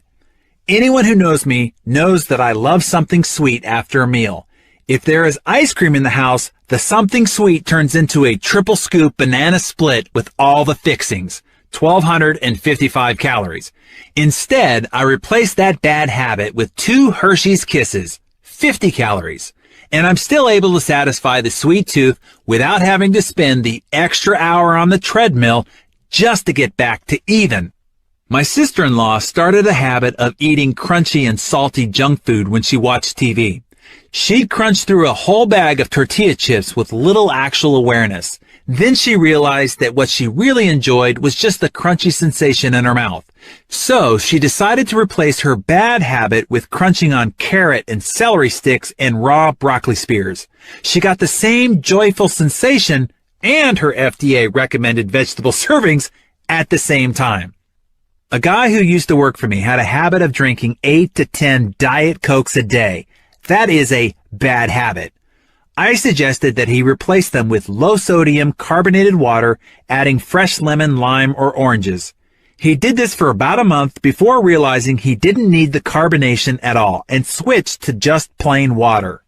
Anyone who knows me knows that I love something sweet after a meal. If there is ice cream in the house, the something sweet turns into a triple scoop banana split with all the fixings, 1,255 calories. Instead, I replace that bad habit with 2 Hershey's Kisses, 50 calories. And I'm still able to satisfy the sweet tooth without having to spend the extra hour on the treadmill just to get back to even. My sister-in-law started a habit of eating crunchy and salty junk food when she watched TV. She'd crunch through a whole bag of tortilla chips with little actual awareness. Then she realized that what she really enjoyed was just the crunchy sensation in her mouth. So she decided to replace her bad habit with crunching on carrot and celery sticks and raw broccoli spears. She got the same joyful sensation and her FDA-recommended vegetable servings at the same time. A guy who used to work for me had a habit of drinking 8 to 10 Diet Cokes a day. That is a bad habit. I suggested that he replace them with low-sodium carbonated water, adding fresh lemon, lime, or oranges. He did this for about a month before realizing he didn't need the carbonation at all and switched to just plain water.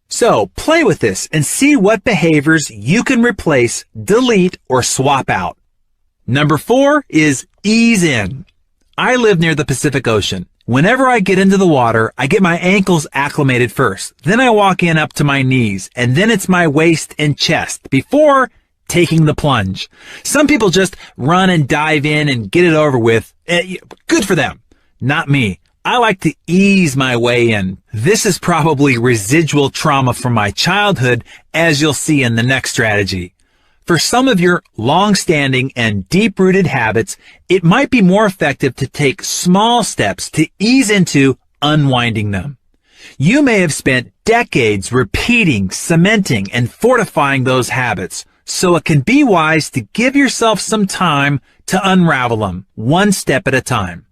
So, play with this and see what behaviors you can replace, delete, or swap out. Number 4 is ease in. I live near the Pacific Ocean. Whenever I get into the water, I get my ankles acclimated first. Then I walk in up to my knees, and then it's my waist and chest before taking the plunge. Some people just run and dive in and get it over with. Good for them. Not me. I like to ease my way in. This is probably residual trauma from my childhood, as you'll see in the next strategy. For some of your long-standing and deep-rooted habits, it might be more effective to take small steps to ease into unwinding them. You may have spent decades repeating, cementing, and fortifying those habits, so it can be wise to give yourself some time to unravel them, one step at a time.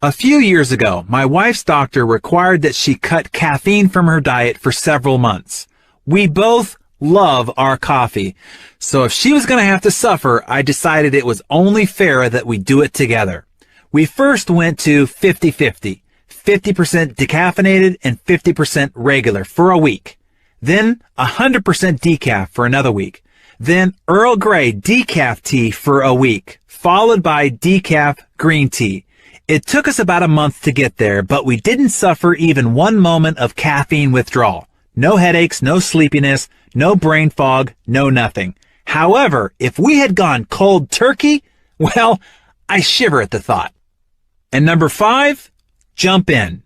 A few years ago, my wife's doctor required that she cut caffeine from her diet for several months. We both love our coffee, so if she was going to have to suffer, I decided it was only fair that we do it together. We first went to 50-50, 50% decaffeinated and 50% regular for a week. Then 100% decaf for another week. Then Earl Grey decaf tea for a week, followed by decaf green tea. It took us about a month to get there, but we didn't suffer even one moment of caffeine withdrawal. No headaches, no sleepiness, no brain fog, no nothing. However, if we had gone cold turkey, Well, I shiver at the thought. And number 5, jump in.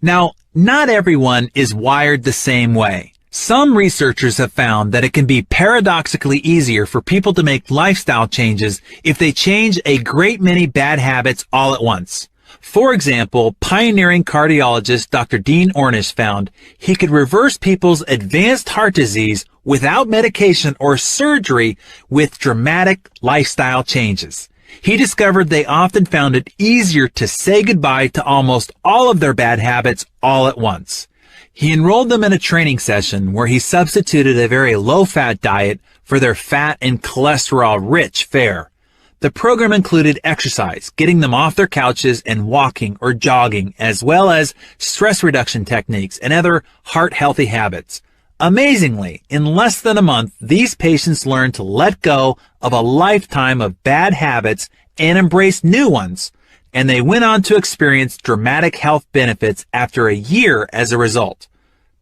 Now, not everyone is wired the same way. Some researchers have found that it can be paradoxically easier for people to make lifestyle changes if they change a great many bad habits all at once. For example, pioneering cardiologist Dr. Dean Ornish found he could reverse people's advanced heart disease without medication or surgery with dramatic lifestyle changes. He discovered they often found it easier to say goodbye to almost all of their bad habits all at once. He enrolled them in a training session where he substituted a very low-fat diet for their fat and cholesterol-rich fare. The program included exercise, getting them off their couches and walking or jogging, as well as stress reduction techniques and other heart-healthy habits. Amazingly, in less than a month, these patients learned to let go of a lifetime of bad habits and embrace new ones, and they went on to experience dramatic health benefits after a year as a result.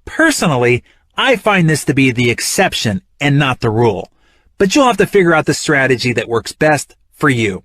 Personally, I find this to be the exception and not the rule, but you'll have to figure out the strategy that works best for you.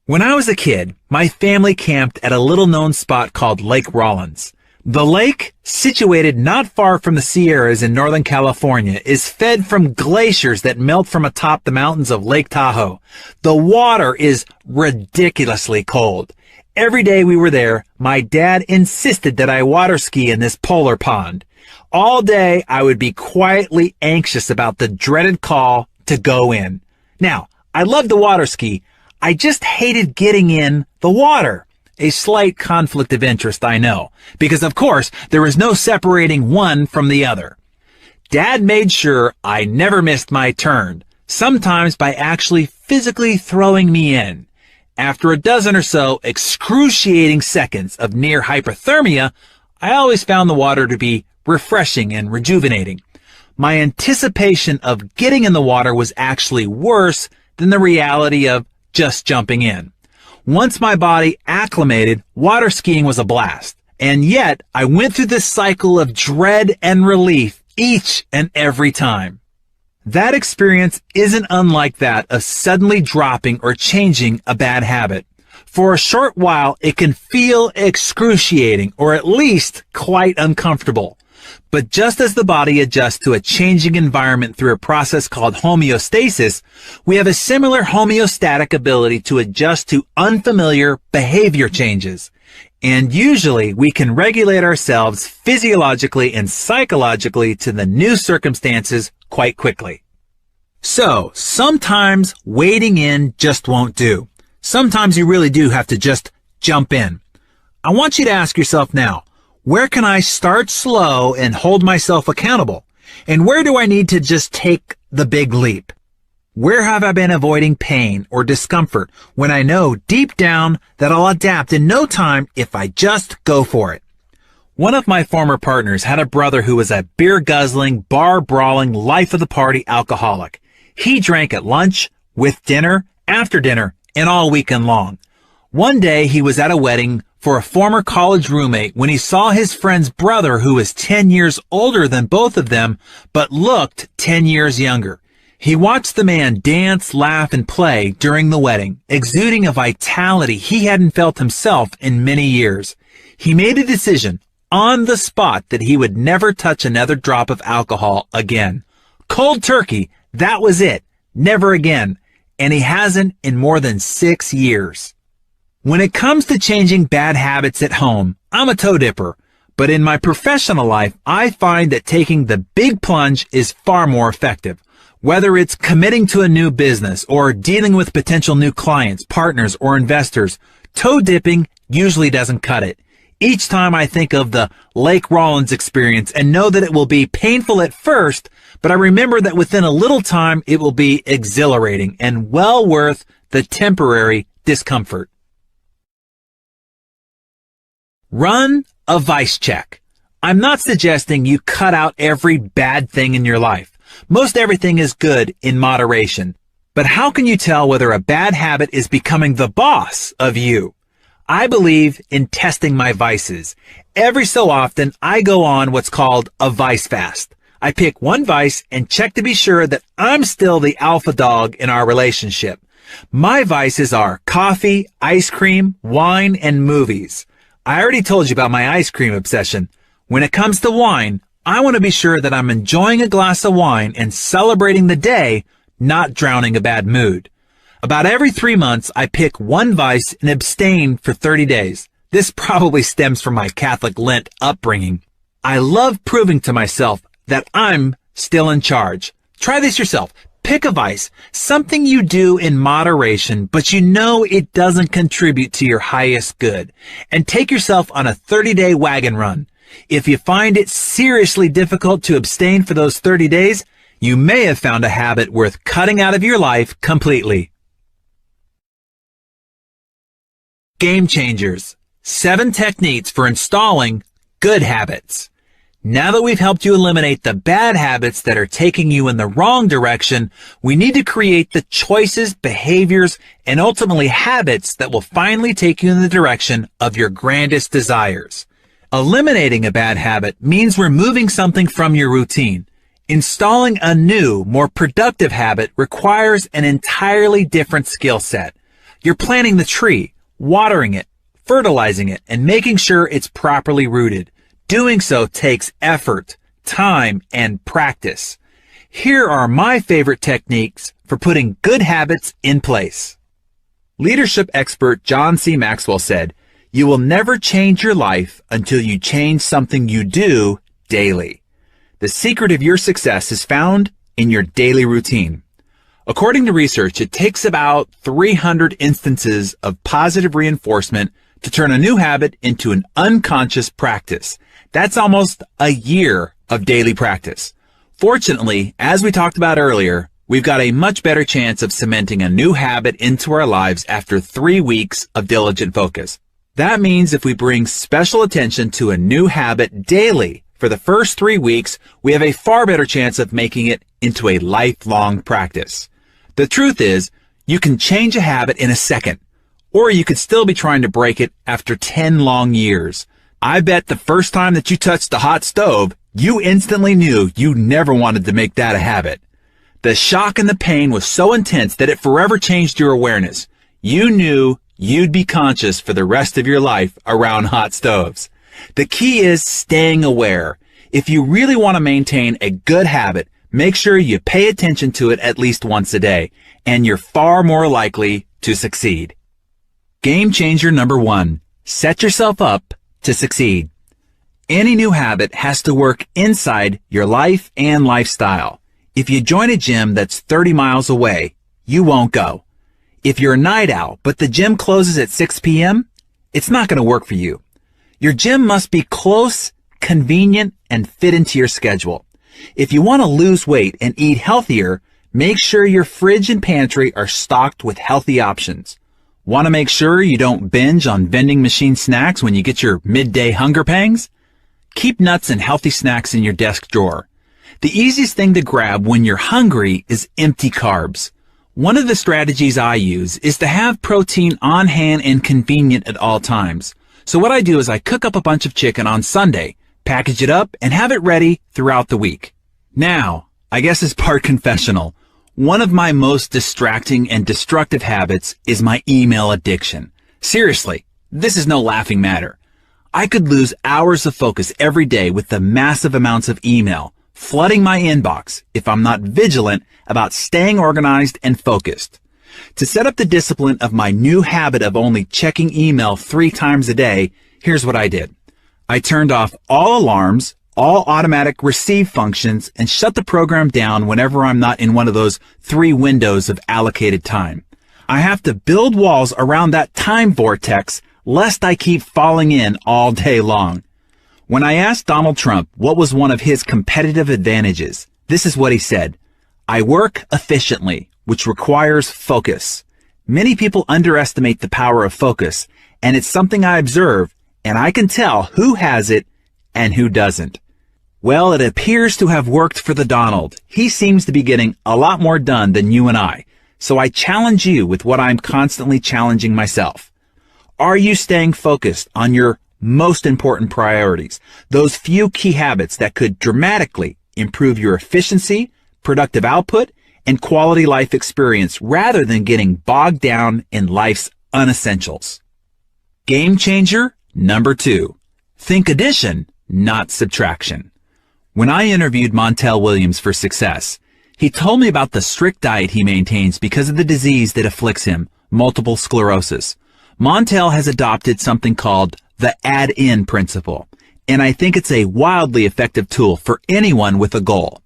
When I was a kid, my family camped at a little-known spot called Lake Rollins. The lake, situated not far from the Sierras in Northern California, is fed from glaciers that melt from atop the mountains of Lake Tahoe. The water is ridiculously cold. Every day we were there, my dad insisted that I water ski in this polar pond. All day, I would be quietly anxious about the dreaded call to go in. Now, I loved the water ski. I just hated getting in the water. A slight conflict of interest, I know, because of course, there was no separating one from the other. Dad made sure I never missed my turn, sometimes by actually physically throwing me in. After a dozen or so excruciating seconds of near hypothermia, I always found the water to be refreshing and rejuvenating. My anticipation of getting in the water was actually worse than the reality of just jumping in. Once my body acclimated, water skiing was a blast. And yet, I went through this cycle of dread and relief each and every time. That experience isn't unlike that of suddenly dropping or changing a bad habit. For a short while, it can feel excruciating or at least quite uncomfortable. But just as the body adjusts to a changing environment through a process called homeostasis, we have a similar homeostatic ability to adjust to unfamiliar behavior changes. And usually we can regulate ourselves physiologically and psychologically to the new circumstances quite quickly. So, sometimes wading in just won't do. Sometimes you really do have to just jump in. I want you to ask yourself now, where can I start slow and hold myself accountable? And where do I need to just take the big leap? Where have I been avoiding pain or discomfort when I know deep down that I'll adapt in no time if I just go for it? One of my former partners had a brother who was a beer-guzzling, bar-brawling, life-of-the-party alcoholic. He drank at lunch, with dinner, after dinner, and all weekend long. One day he was at a wedding for a former college roommate when he saw his friend's brother, who was 10 years older than both of them, but looked 10 years younger. He watched the man dance, laugh, and play during the wedding, exuding a vitality he hadn't felt himself in many years. He made a decision on the spot that he would never touch another drop of alcohol again. Cold turkey, that was it. Never again. And he hasn't in more than 6 years. When it comes to changing bad habits at home, I'm a toe dipper. But in my professional life, I find that taking the big plunge is far more effective. Whether it's committing to a new business or dealing with potential new clients, partners, or investors, toe dipping usually doesn't cut it. Each time I think of the Lake Rollins experience and know that it will be painful at first, but I remember that within a little time it will be exhilarating and well worth the temporary discomfort. Run a vice check. I'm not suggesting you cut out every bad thing in your life. Most everything is good in moderation. But how can you tell whether a bad habit is becoming the boss of you? I believe in testing my vices. Every so often, I go on what's called a vice fast. I pick one vice and check to be sure that I'm still the alpha dog in our relationship. My vices are coffee, ice cream, wine, and movies. I already told you about my ice cream obsession. When it comes to wine, I want to be sure that I'm enjoying a glass of wine and celebrating the day, not drowning a bad mood. About every 3 months, I pick one vice and abstain for 30 days. This probably stems from my Catholic Lent upbringing. I love proving to myself that I'm still in charge. Try this yourself. Pick a vice, something you do in moderation, but you know it doesn't contribute to your highest good, and take yourself on a 30-day wagon run. If you find it seriously difficult to abstain for those 30 days, you may have found a habit worth cutting out of your life completely. Game changers. 7 techniques for installing good habits. Now that we've helped you eliminate the bad habits that are taking you in the wrong direction, we need to create the choices, behaviors, and ultimately habits that will finally take you in the direction of your grandest desires. Eliminating a bad habit means removing something from your routine. Installing a new, more productive habit requires an entirely different skill set. You're planting the tree, watering it, fertilizing it, and making sure it's properly rooted. Doing so takes effort, time, and practice. Here are my favorite techniques for putting good habits in place. Leadership expert John C. Maxwell said, "You will never change your life until you change something you do daily." The secret of your success is found in your daily routine. According to research, it takes about 300 instances of positive reinforcement to turn a new habit into an unconscious practice. That's almost a year of daily practice. Fortunately, as we talked about earlier, we've got a much better chance of cementing a new habit into our lives after 3 weeks of diligent focus. That means if we bring special attention to a new habit daily for the first 3 weeks, we have a far better chance of making it into a lifelong practice. The truth is, you can change a habit in a second, or you could still be trying to break it after 10 long years. I bet the first time that you touched the hot stove, you instantly knew you never wanted to make that a habit. The shock and the pain was so intense that it forever changed your awareness. You knew you'd be conscious for the rest of your life around hot stoves. The key is staying aware. If you really want to maintain a good habit, make sure you pay attention to it at least once a day, and you're far more likely to succeed. Game changer number 1. Set yourself up to succeed. Any new habit has to work inside your life and lifestyle. If you join a gym that's 30 miles away, you won't go. If you're a night owl, but the gym closes at 6 p.m., it's not going to work for you. Your gym must be close, convenient, and fit into your schedule. If you want to lose weight and eat healthier, make sure your fridge and pantry are stocked with healthy options. Want to make sure you don't binge on vending machine snacks when you get your midday hunger pangs? Keep nuts and healthy snacks in your desk drawer. The easiest thing to grab when you're hungry is empty carbs. One of the strategies I use is to have protein on hand and convenient at all times. So what I do is I cook up a bunch of chicken on Sunday, package it up, and have it ready throughout the week. Now, I guess it's part confessional. One of my most distracting and destructive habits is my email addiction. Seriously, this is no laughing matter. I could lose hours of focus every day with the massive amounts of email flooding my inbox if I'm not vigilant about staying organized and focused. To set up the discipline of my new habit of only checking email 3 times a day, here's what I did. I turned off all alarms, all automatic receive functions, and shut the program down whenever I'm not in one of those 3 windows of allocated time. I have to build walls around that time vortex lest I keep falling in all day long. When I asked Donald Trump what was one of his competitive advantages, this is what he said: "I work efficiently, which requires focus." Many people underestimate the power of focus, and it's something I observe, and I can tell who has it and who doesn't. Well, it appears to have worked for the Donald. He seems to be getting a lot more done than you and I. So I challenge you with what I'm constantly challenging myself. Are you staying focused on your most important priorities? Those few key habits that could dramatically improve your efficiency, productive output, and quality life experience rather than getting bogged down in life's unessentials. Game changer number 2. Think addition, not subtraction. When I interviewed Montel Williams for Success, he told me about the strict diet he maintains because of the disease that afflicts him, multiple sclerosis. Montel has adopted something called the add-in principle, and I think it's a wildly effective tool for anyone with a goal.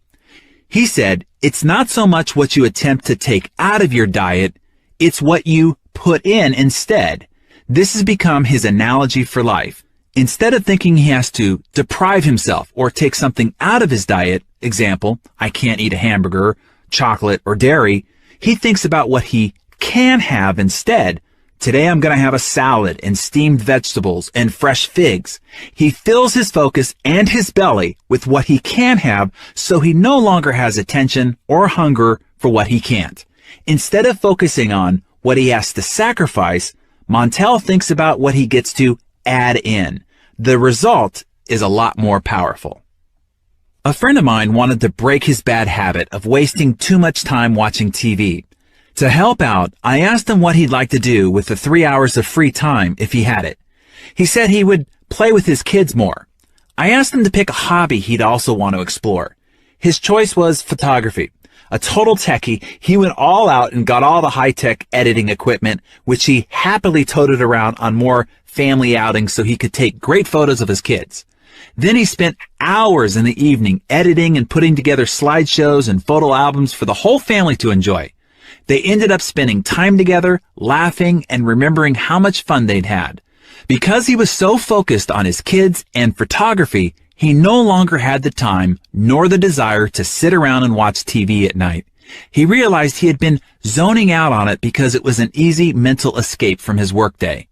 He said, it's not so much what you attempt to take out of your diet, it's what you put in instead. This has become his analogy for life. Instead of thinking he has to deprive himself or take something out of his diet, example, I can't eat a hamburger, chocolate, or dairy, he thinks about what he can have instead. Today I'm going to have a salad and steamed vegetables and fresh figs. He fills his focus and his belly with what he can have so he no longer has attention or hunger for what he can't. Instead of focusing on what he has to sacrifice, Montel thinks about what he gets to add in. The result is a lot more powerful. A friend of mine wanted to break his bad habit of wasting too much time watching TV. To help out, I asked him what he'd like to do with the 3 hours of free time if he had it. He said he would play with his kids more. I asked him to pick a hobby he'd also want to explore. His choice was photography. A total techie, he went all out and got all the high-tech editing equipment, which he happily toted around on more family outings so he could take great photos of his kids. Then he spent hours in the evening editing and putting together slideshows and photo albums for the whole family to enjoy. They ended up spending time together, laughing, and remembering how much fun they'd had. Because he was so focused on his kids and photography, he no longer had the time nor the desire to sit around and watch TV at night. He realized he had been zoning out on it because it was an easy mental escape from his workday.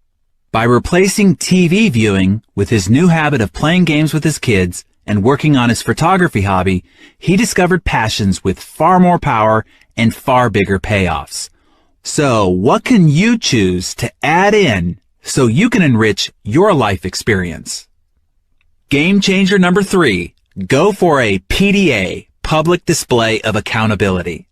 By replacing TV viewing with his new habit of playing games with his kids and working on his photography hobby, he discovered passions with far more power and far bigger payoffs. So, what can you choose to add in so you can enrich your life experience? Game changer number 3, go for a PDA, public display of accountability.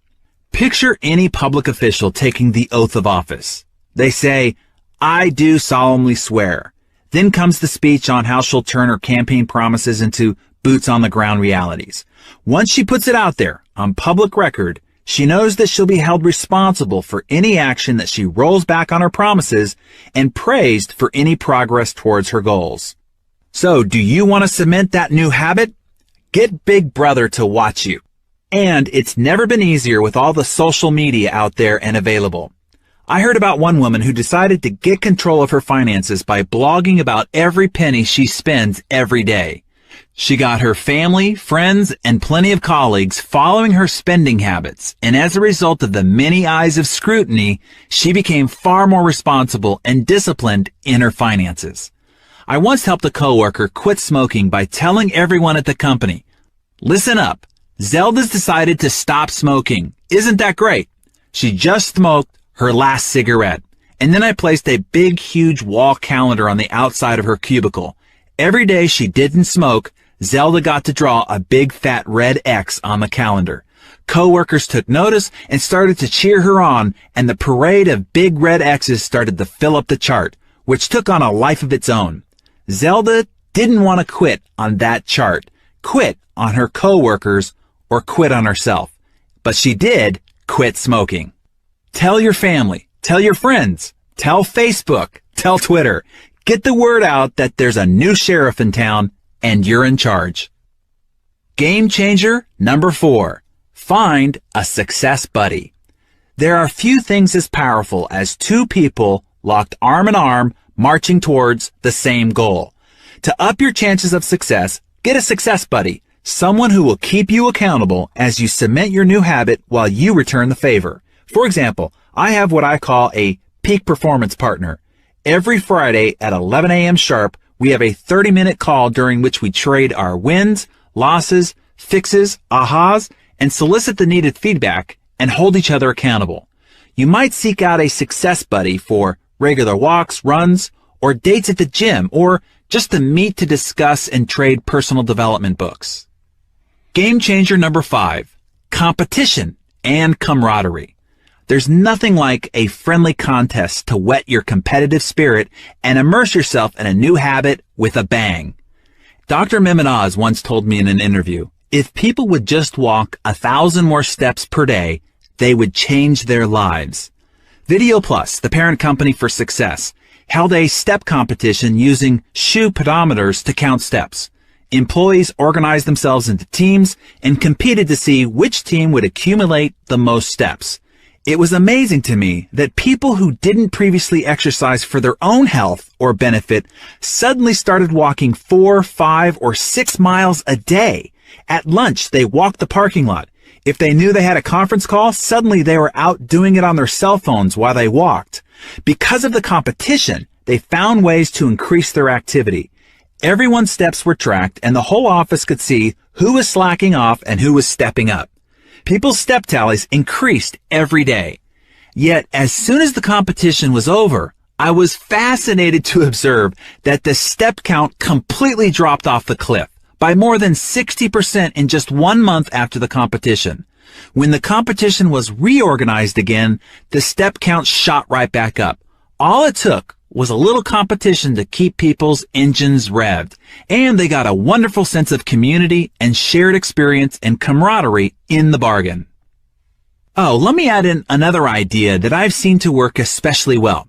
Picture any public official taking the oath of office. They say, I do solemnly swear. Then comes the speech on how she'll turn her campaign promises into boots-on-the-ground realities. Once she puts it out there on public record, she knows that she'll be held responsible for any action that she rolls back on her promises and praised for any progress towards her goals. So, do you want to cement that new habit? Get Big Brother to watch you. And it's never been easier with all the social media out there and available. I heard about one woman who decided to get control of her finances by blogging about every penny she spends every day. She got her family, friends, and plenty of colleagues following her spending habits, and as a result of the many eyes of scrutiny, she became far more responsible and disciplined in her finances. I once helped a coworker quit smoking by telling everyone at the company, listen up, Zelda's decided to stop smoking. Isn't that great? She just smoked her last cigarette. And then I placed a big, huge wall calendar on the outside of her cubicle. Every day she didn't smoke, Zelda got to draw a big fat red X on the calendar. Coworkers took notice and started to cheer her on, and the parade of big red X's started to fill up the chart, which took on a life of its own. Zelda didn't want to quit on that chart, quit on her coworkers, or quit on herself. But she did quit smoking. Tell your family, tell your friends, tell Facebook, tell Twitter. Get the word out that there's a new sheriff in town and you're in charge. Game changer number 4. Find a success buddy. There are few things as powerful as two people locked arm in arm marching towards the same goal. To up your chances of success, get a success buddy, someone who will keep you accountable as you cement your new habit while you return the favor. For example, I have what I call a peak performance partner. Every Friday at 11 a.m. sharp, we have a 30-minute call during which we trade our wins, losses, fixes, ahas, and solicit the needed feedback and hold each other accountable. You might seek out a success buddy for regular walks, runs, or dates at the gym, or just to meet to discuss and trade personal development books. Game changer number 5. Competition and camaraderie. There's nothing like a friendly contest to whet your competitive spirit and immerse yourself in a new habit with a bang. Dr. Mehmet Oz once told me in an interview, if people would just walk 1,000 more steps per day, they would change their lives. Video Plus, the parent company for Success, held a step competition using shoe pedometers to count steps. Employees organized themselves into teams and competed to see which team would accumulate the most steps. It was amazing to me that people who didn't previously exercise for their own health or benefit suddenly started walking 4, 5, or 6 miles a day. At lunch, they walked the parking lot. If they knew they had a conference call, suddenly they were out doing it on their cell phones while they walked. Because of the competition, they found ways to increase their activity. Everyone's steps were tracked, and the whole office could see who was slacking off and who was stepping up. People's step tallies increased every day. Yet, as soon as the competition was over, I was fascinated to observe that the step count completely dropped off the cliff by more than 60% in just 1 month after the competition. When the competition was reorganized again, the step count shot right back up. All it took was a little competition to keep people's engines revved, and they got a wonderful sense of community and shared experience and camaraderie in the bargain. Oh, let me add in another idea that I've seen to work especially well.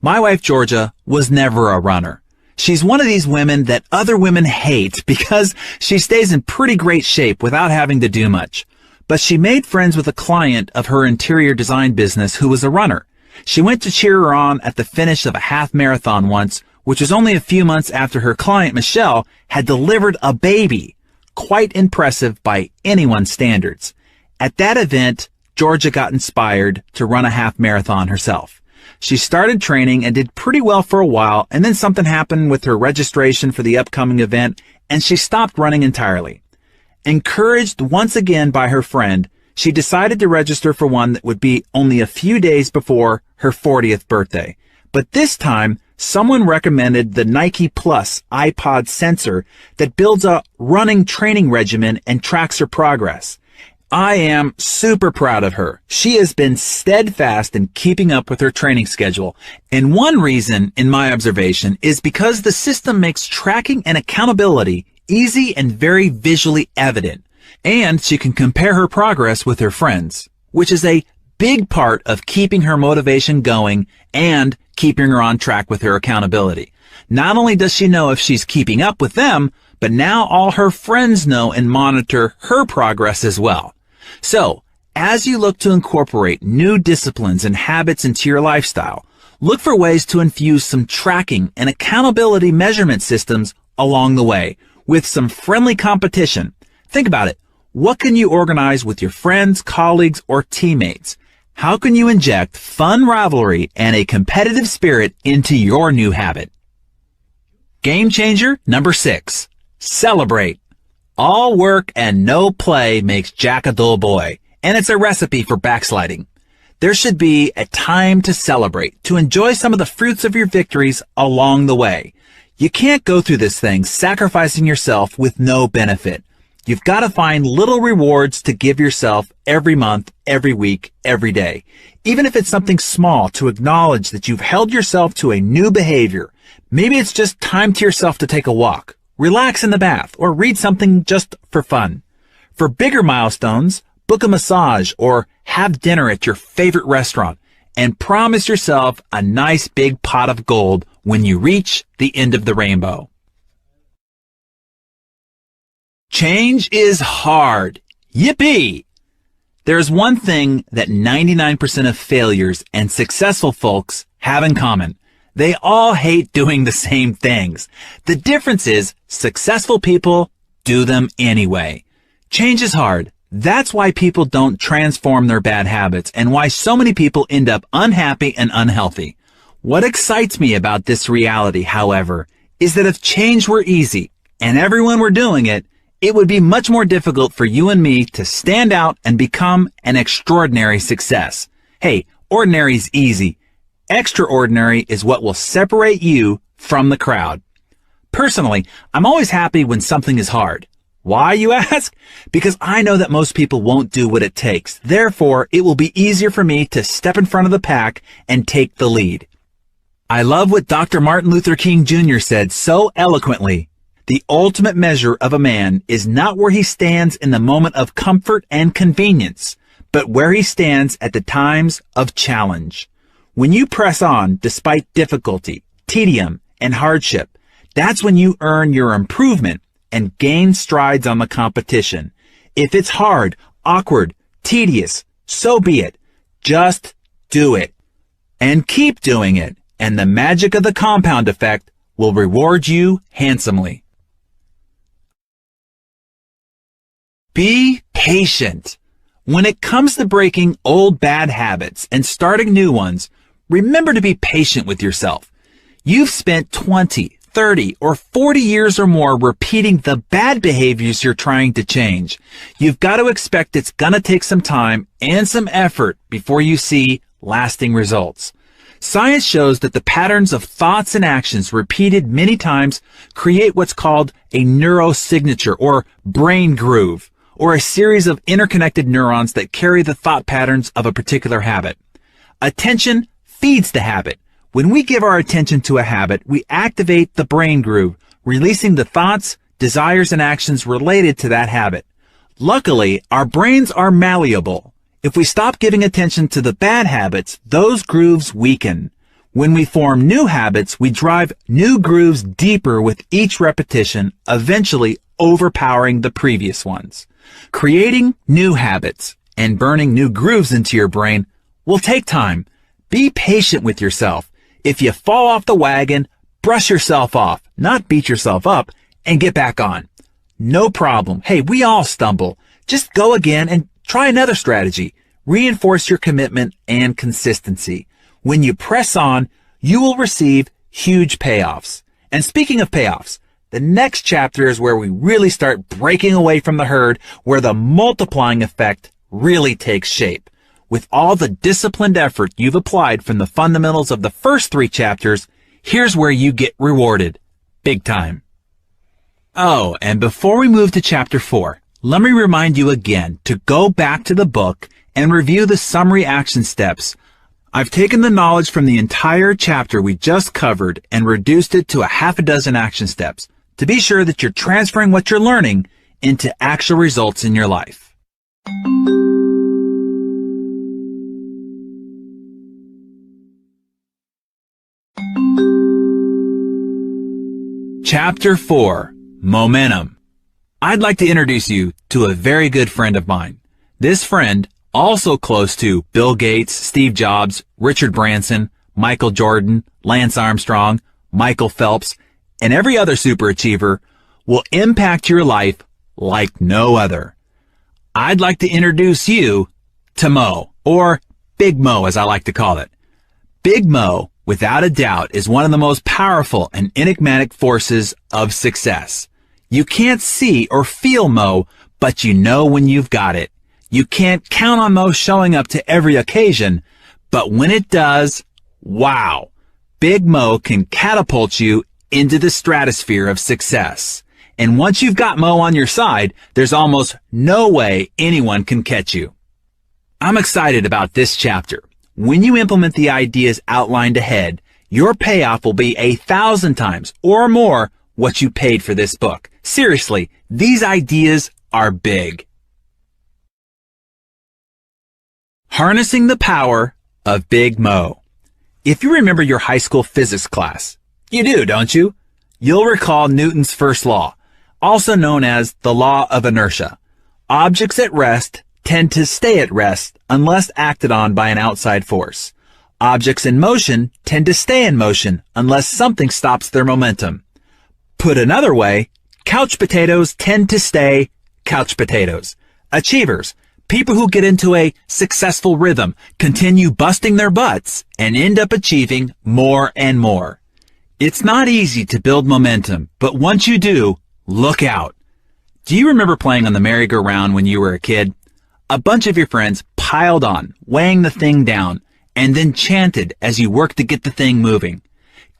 My wife, Georgia, was never a runner. She's one of these women that other women hate because she stays in pretty great shape without having to do much. But she made friends with a client of her interior design business who was a runner. She went to cheer her on at the finish of a half marathon once, which was only a few months after her client, Michelle, had delivered a baby. Quite impressive by anyone's standards. At that event, Georgia got inspired to run a half marathon herself. She started training and did pretty well for a while, and then something happened with her registration for the upcoming event, and she stopped running entirely. Encouraged once again by her friend, she decided to register for one that would be only a few days before her 40th birthday. But this time, someone recommended the Nike Plus iPod sensor that builds a running training regimen and tracks her progress. I am super proud of her. She has been steadfast in keeping up with her training schedule. And one reason, in my observation, is because the system makes tracking and accountability easy and very visually evident. And she can compare her progress with her friends, which is a big part of keeping her motivation going and keeping her on track with her accountability. Not only does she know if she's keeping up with them, but now all her friends know and monitor her progress as well. So, as you look to incorporate new disciplines and habits into your lifestyle, look for ways to infuse some tracking and accountability measurement systems along the way with some friendly competition. Think about it. What can you organize with your friends, colleagues, or teammates? How can you inject fun rivalry and a competitive spirit into your new habit? Game changer number 6. Celebrate. All work and no play makes Jack a dull boy, and it's a recipe for backsliding. There should be a time to celebrate, to enjoy some of the fruits of your victories along the way. You can't go through this thing sacrificing yourself with no benefit. You've got to find little rewards to give yourself every month, every week, every day. Even if it's something small, to acknowledge that you've held yourself to a new behavior. Maybe it's just time to yourself to take a walk, relax in the bath, or read something just for fun. For bigger milestones, book a massage or have dinner at your favorite restaurant and promise yourself a nice big pot of gold when you reach the end of the rainbow. Change is hard. Yippee! There's one thing that 99% of failures and successful folks have in common. They all hate doing the same things. The difference is successful people do them anyway. Change is hard. That's why people don't transform their bad habits and why so many people end up unhappy and unhealthy. What excites me about this reality, however, is that if change were easy and everyone were doing it, it would be much more difficult for you and me to stand out and become an extraordinary success. Hey, ordinary's easy. Extraordinary is what will separate you from the crowd. Personally, I'm always happy when something is hard. Why, you ask? Because I know that most people won't do what it takes. Therefore, it will be easier for me to step in front of the pack and take the lead. I love what Dr. Martin Luther King Jr. said so eloquently. The ultimate measure of a man is not where he stands in the moment of comfort and convenience, but where he stands at the times of challenge. When you press on despite difficulty, tedium, and hardship, that's when you earn your improvement and gain strides on the competition. If it's hard, awkward, tedious, so be it. Just do it. And keep doing it, and the magic of the compound effect will reward you handsomely. Be patient. When it comes to breaking old bad habits and starting new ones, remember to be patient with yourself. You've spent 20, 30, or 40 years or more repeating the bad behaviors you're trying to change. You've got to expect it's gonna take some time and some effort before you see lasting results. Science shows that the patterns of thoughts and actions repeated many times create what's called a neurosignature or brain groove, or a series of interconnected neurons that carry the thought patterns of a particular habit. Attention feeds the habit. When we give our attention to a habit, we activate the brain groove, releasing the thoughts, desires, and actions related to that habit. Luckily, our brains are malleable. If we stop giving attention to the bad habits, those grooves weaken. When we form new habits, we drive new grooves deeper with each repetition, eventually overpowering the previous ones. Creating new habits and burning new grooves into your brain will take time. Be patient with yourself. If you fall off the wagon, brush yourself off, not beat yourself up, and get back on. No problem. Hey, we all stumble. Just go again and try another strategy. Reinforce your commitment and consistency. When you press on, you will receive huge payoffs. And speaking of payoffs, the next chapter is where we really start breaking away from the herd, where the multiplying effect really takes shape. With all the disciplined effort you've applied from the fundamentals of the first 3 chapters, here's where you get rewarded. Big time. Oh, and before we move to chapter 4, let me remind you again to go back to the book and review the summary action steps. I've taken the knowledge from the entire chapter we just covered and reduced it to a half a dozen action steps to be sure that you're transferring what you're learning into actual results in your life. Chapter 4, Momentum. I'd like to introduce you to a very good friend of mine. This friend, also close to Bill Gates, Steve Jobs, Richard Branson, Michael Jordan, Lance Armstrong, Michael Phelps, and every other superachiever, will impact your life like no other. I'd like to introduce you to Mo, or Big Mo as I like to call it. Big Mo, without a doubt, is one of the most powerful and enigmatic forces of success. You can't see or feel Mo, but you know when you've got it. You can't count on Mo showing up to every occasion, but when it does, wow, Big Mo can catapult you into the stratosphere of success. And once you've got Mo on your side, there's almost no way anyone can catch you. I'm excited about this chapter. When you implement the ideas outlined ahead, your payoff will be 1,000 times or more what you paid for this book. Seriously, these ideas are big. Harnessing the power of Big Mo. If you remember your high school physics class, you do, don't you? You'll recall Newton's first law, also known as the law of inertia. Objects at rest tend to stay at rest unless acted on by an outside force. Objects in motion tend to stay in motion unless something stops their momentum. Put another way, couch potatoes tend to stay couch potatoes. Achievers, people who get into a successful rhythm, continue busting their butts and end up achieving more and more. It's not easy to build momentum, but once you do, look out. Do you remember playing on the merry-go-round when you were a kid? A bunch of your friends piled on, weighing the thing down, and then chanted as you worked to get the thing moving.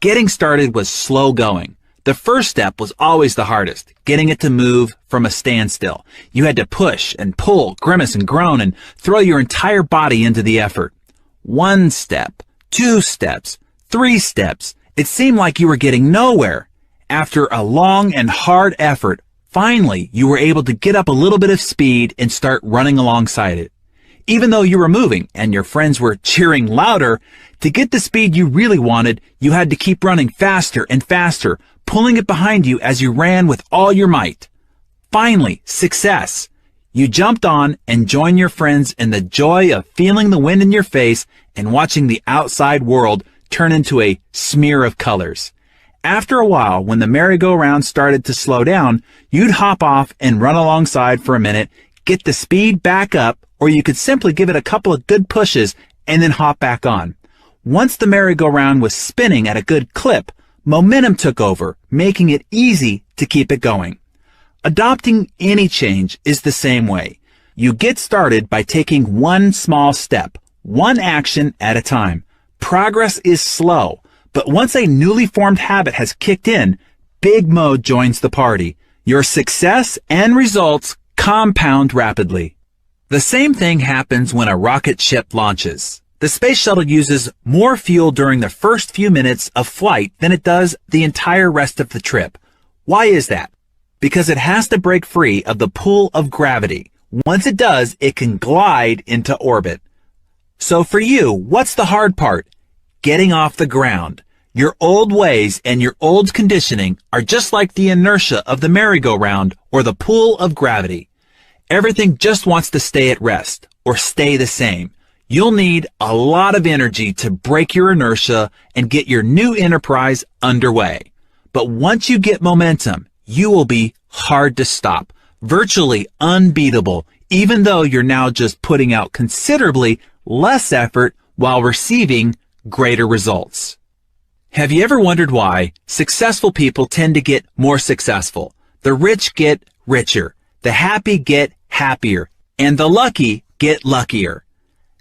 Getting started was slow going. The first step was always the hardest, getting it to move from a standstill. You had to push and pull, grimace and groan, and throw your entire body into the effort. 1 step, 2 steps, 3 steps. It seemed like you were getting nowhere. After a long and hard effort, finally, you were able to get up a little bit of speed and start running alongside it. Even though you were moving and your friends were cheering louder, to get the speed you really wanted, you had to keep running faster and faster, pulling it behind you as you ran with all your might. Finally, success. You jumped on and joined your friends in the joy of feeling the wind in your face and watching the outside world turn into a smear of colors. After a while, when the merry-go-round started to slow down, you'd hop off and run alongside for a minute, get the speed back up, or you could simply give it a couple of good pushes and then hop back on. Once the merry-go-round was spinning at a good clip, momentum took over, making it easy to keep it going. Adopting any change is the same way. You get started by taking one small step, one action at a time. Progress is slow, but once a newly formed habit has kicked in, Big Mo joins the party. Your success and results compound rapidly. The same thing happens when a rocket ship launches. The space shuttle uses more fuel during the first few minutes of flight than it does the entire rest of the trip. Why is that? Because it has to break free of the pull of gravity. Once it does, it can glide into orbit. So for you, what's the hard part? Getting off the ground. Your old ways and your old conditioning are just like the inertia of the merry-go-round or the pull of gravity. Everything just wants to stay at rest or stay the same. You'll need a lot of energy to break your inertia and get your new enterprise underway. But once you get momentum, you will be hard to stop, virtually unbeatable, even though you're now just putting out considerably less effort while receiving greater results. Have you ever wondered why successful people tend to get more successful? The rich get richer, the happy get happier, and the lucky get luckier.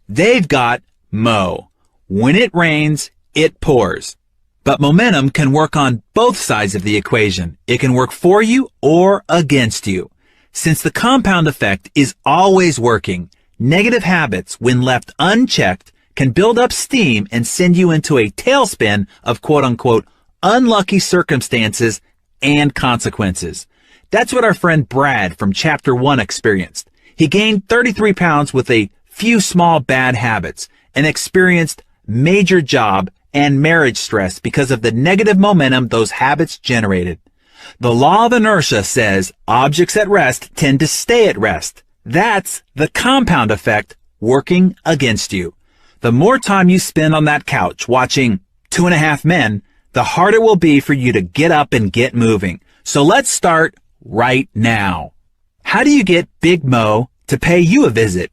They've got Mo. When it rains, it pours. But momentum can work on both sides of the equation. It can work for you or against you. Since the compound effect is always working, negative habits, when left unchecked, can build up steam and send you into a tailspin of quote-unquote unlucky circumstances and consequences. That's what our friend Brad from Chapter 1 experienced. He gained 33 pounds with a few small bad habits and experienced major job and marriage stress because of the negative momentum those habits generated. The law of inertia says objects at rest tend to stay at rest. That's the compound effect working against you. The more time you spend on that couch watching 2.5 Men, the harder it will be for you to get up and get moving. So let's start right now. How do you get Big Mo to pay you a visit?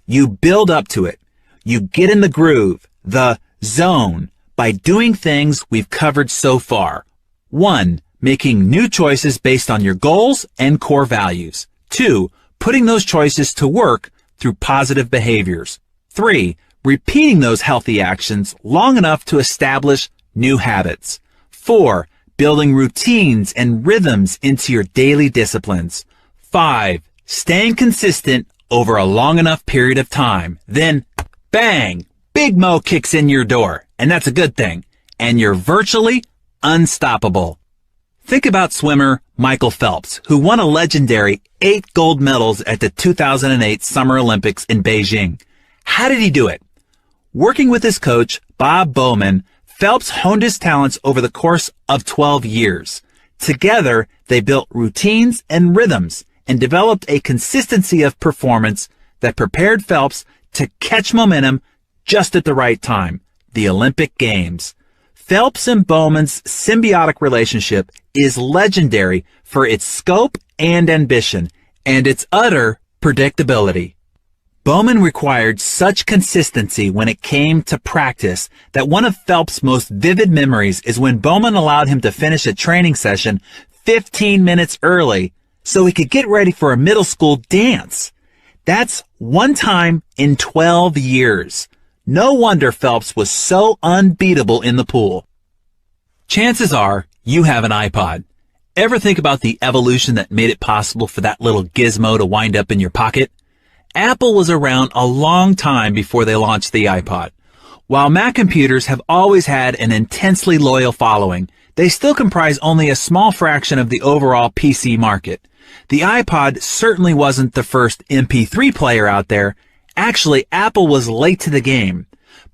You build up to it. You get in the groove, the zone, by doing things we've covered so far. 1, making new choices based on your goals and core values. 2, putting those choices to work through positive behaviors. 3, repeating those healthy actions long enough to establish new habits. 4, building routines and rhythms into your daily disciplines. 5, staying consistent over a long enough period of time. Then, bang, Big Mo kicks in your door, and that's a good thing, and you're virtually unstoppable. Think about swimmer Michael Phelps, who won a legendary 8 gold medals at the 2008 Summer Olympics in Beijing. How did he do it? Working with his coach, Bob Bowman, Phelps honed his talents over the course of 12 years. Together, they built routines and rhythms and developed a consistency of performance that prepared Phelps to catch momentum just at the right time, the Olympic Games. Phelps and Bowman's symbiotic relationship is legendary for its scope and ambition, and its utter predictability. Bowman required such consistency when it came to practice that one of Phelps' most vivid memories is when Bowman allowed him to finish a training session 15 minutes early so he could get ready for a middle school dance. That's one time in 12 years. No wonder Phelps was so unbeatable in the pool. Chances are You have an iPod. Ever think about the evolution that made it possible for that little gizmo to wind up in your pocket? Apple was around a long time before they launched the iPod. While Mac computers have always had an intensely loyal following, they still comprise only a small fraction of the overall PC market. The iPod certainly wasn't the first MP3 player out there. Actually, Apple was late to the game.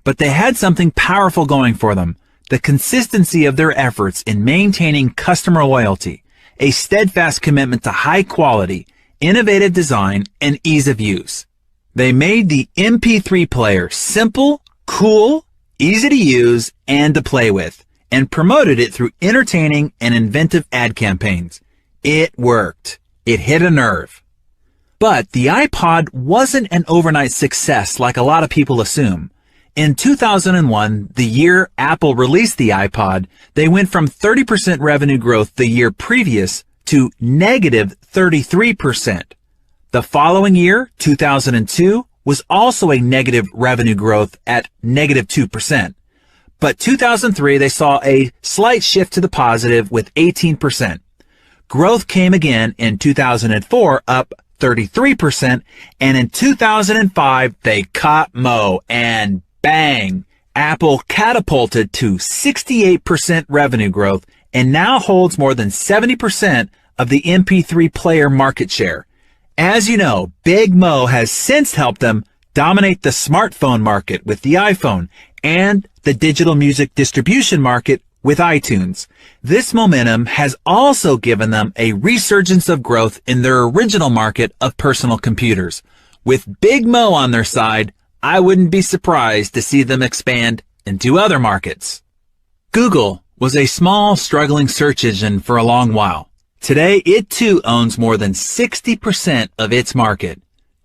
But they had something powerful going for them: the consistency of their efforts in maintaining customer loyalty, a steadfast commitment to high quality, innovative design, and ease of use. They made the MP3 player simple, cool, easy to use, and to play with, and promoted it through entertaining and inventive ad campaigns. It worked. It hit a nerve. But the iPod wasn't an overnight success like a lot of people assume. In 2001, the year Apple released the iPod, they went from 30% revenue growth the year previous to negative 33%. The following year, 2002, was also a negative revenue growth at negative 2%. But 2003, they saw a slight shift to the positive with 18%. Growth came again in 2004, up 33%, and in 2005, they caught Mo, and bang! Apple catapulted to 68% revenue growth and now holds more than 70% of the MP3 player market share. As you know, Big Mo has since helped them dominate the smartphone market with the iPhone and the digital music distribution market with iTunes. This momentum has also given them a resurgence of growth in their original market of personal computers. With Big Mo on their side, I wouldn't be surprised to see them expand into other markets. Google was a small, struggling search engine for a long while. Today, it too owns more than 60% of its market.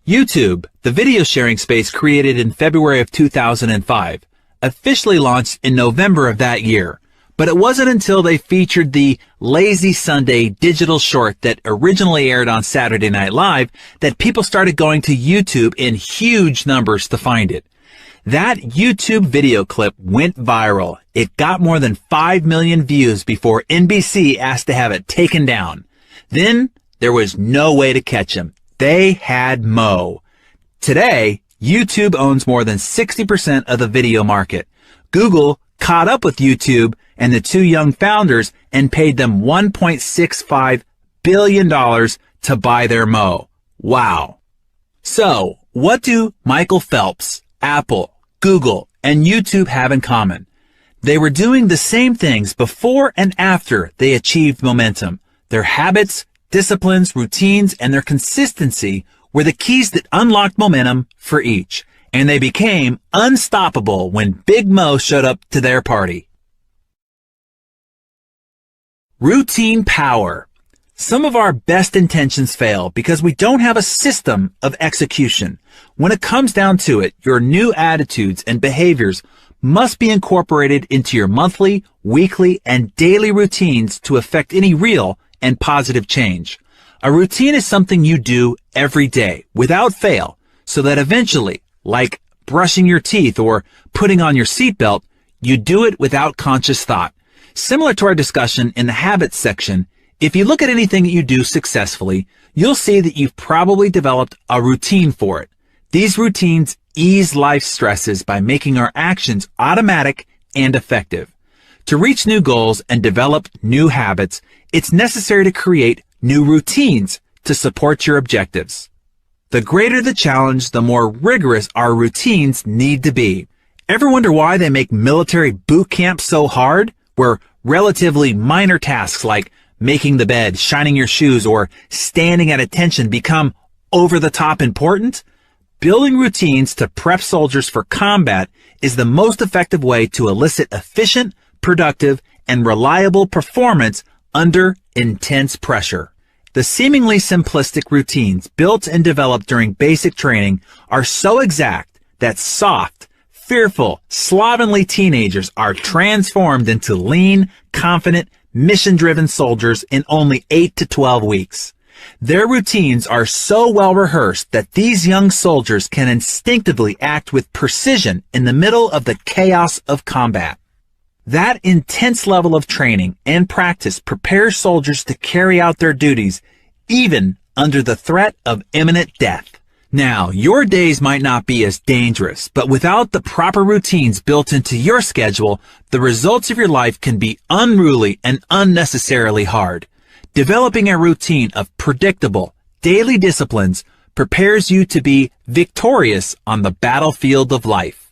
YouTube, the video sharing space created in February of 2005, officially launched in November of that year. But it wasn't until they featured the Lazy Sunday digital short that originally aired on Saturday Night Live that people started going to YouTube in huge numbers to find it. That YouTube video clip went viral. It got more than 5 million views before NBC asked to have it taken down. Then there was no way to catch him. They had Mo. Today, YouTube owns more than 60% of the video market. Google caught up with YouTube and the two young founders and paid them $1.65 billion to buy their Mo. Wow. So, what do Michael Phelps, Apple, Google, and YouTube have in common? They were doing the same things before and after they achieved momentum. Their habits, disciplines, routines, and their consistency were the keys that unlocked momentum for each. And they became unstoppable when Big Mo showed up to their party. Routine power. Some of our best intentions fail because we don't have a system of execution. When it comes down to it, your new attitudes and behaviors must be incorporated into your monthly, weekly, and daily routines to affect any real and positive change. A routine is something you do every day without fail, so that eventually, like brushing your teeth or putting on your seatbelt, you do it without conscious thought. Similar to our discussion in the habits section, if you look at anything that you do successfully, you'll see that you've probably developed a routine for it. These routines ease life stresses by making our actions automatic and effective. To reach new goals and develop new habits, it's necessary to create new routines to support your objectives. The greater the challenge, the more rigorous our routines need to be. Ever wonder why they make military boot camp so hard, where relatively minor tasks like making the bed, shining your shoes, or standing at attention become over-the-top important? Building routines to prep soldiers for combat is the most effective way to elicit efficient, productive, and reliable performance under intense pressure. The seemingly simplistic routines built and developed during basic training are so exact that soft, fearful, slovenly teenagers are transformed into lean, confident, mission-driven soldiers in only 8 to 12 weeks. Their routines are so well rehearsed that these young soldiers can instinctively act with precision in the middle of the chaos of combat. That intense level of training and practice prepares soldiers to carry out their duties, even under the threat of imminent death. Now, your days might not be as dangerous, but without the proper routines built into your schedule, the results of your life can be unruly and unnecessarily hard. Developing a routine of predictable, daily disciplines prepares you to be victorious on the battlefield of life.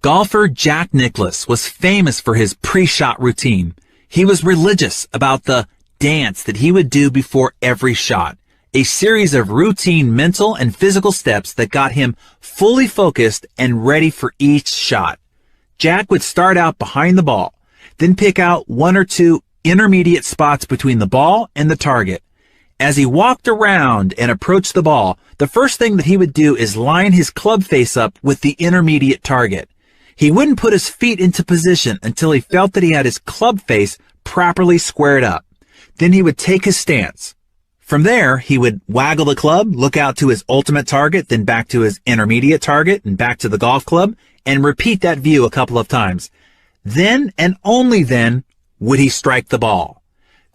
Golfer Jack Nicklaus was famous for his pre-shot routine. He was religious about the dance that he would do before every shot, a series of routine mental and physical steps that got him fully focused and ready for each shot. Jack would start out behind the ball, then pick out one or two intermediate spots between the ball and the target. As he walked around and approached the ball, the first thing that he would do is line his club face up with the intermediate target. He wouldn't put his feet into position until he felt that he had his club face properly squared up. Then he would take his stance. From there, he would waggle the club, look out to his ultimate target, then back to his intermediate target, and back to the golf club, and repeat that view a couple of times. Then, and only then, would he strike the ball.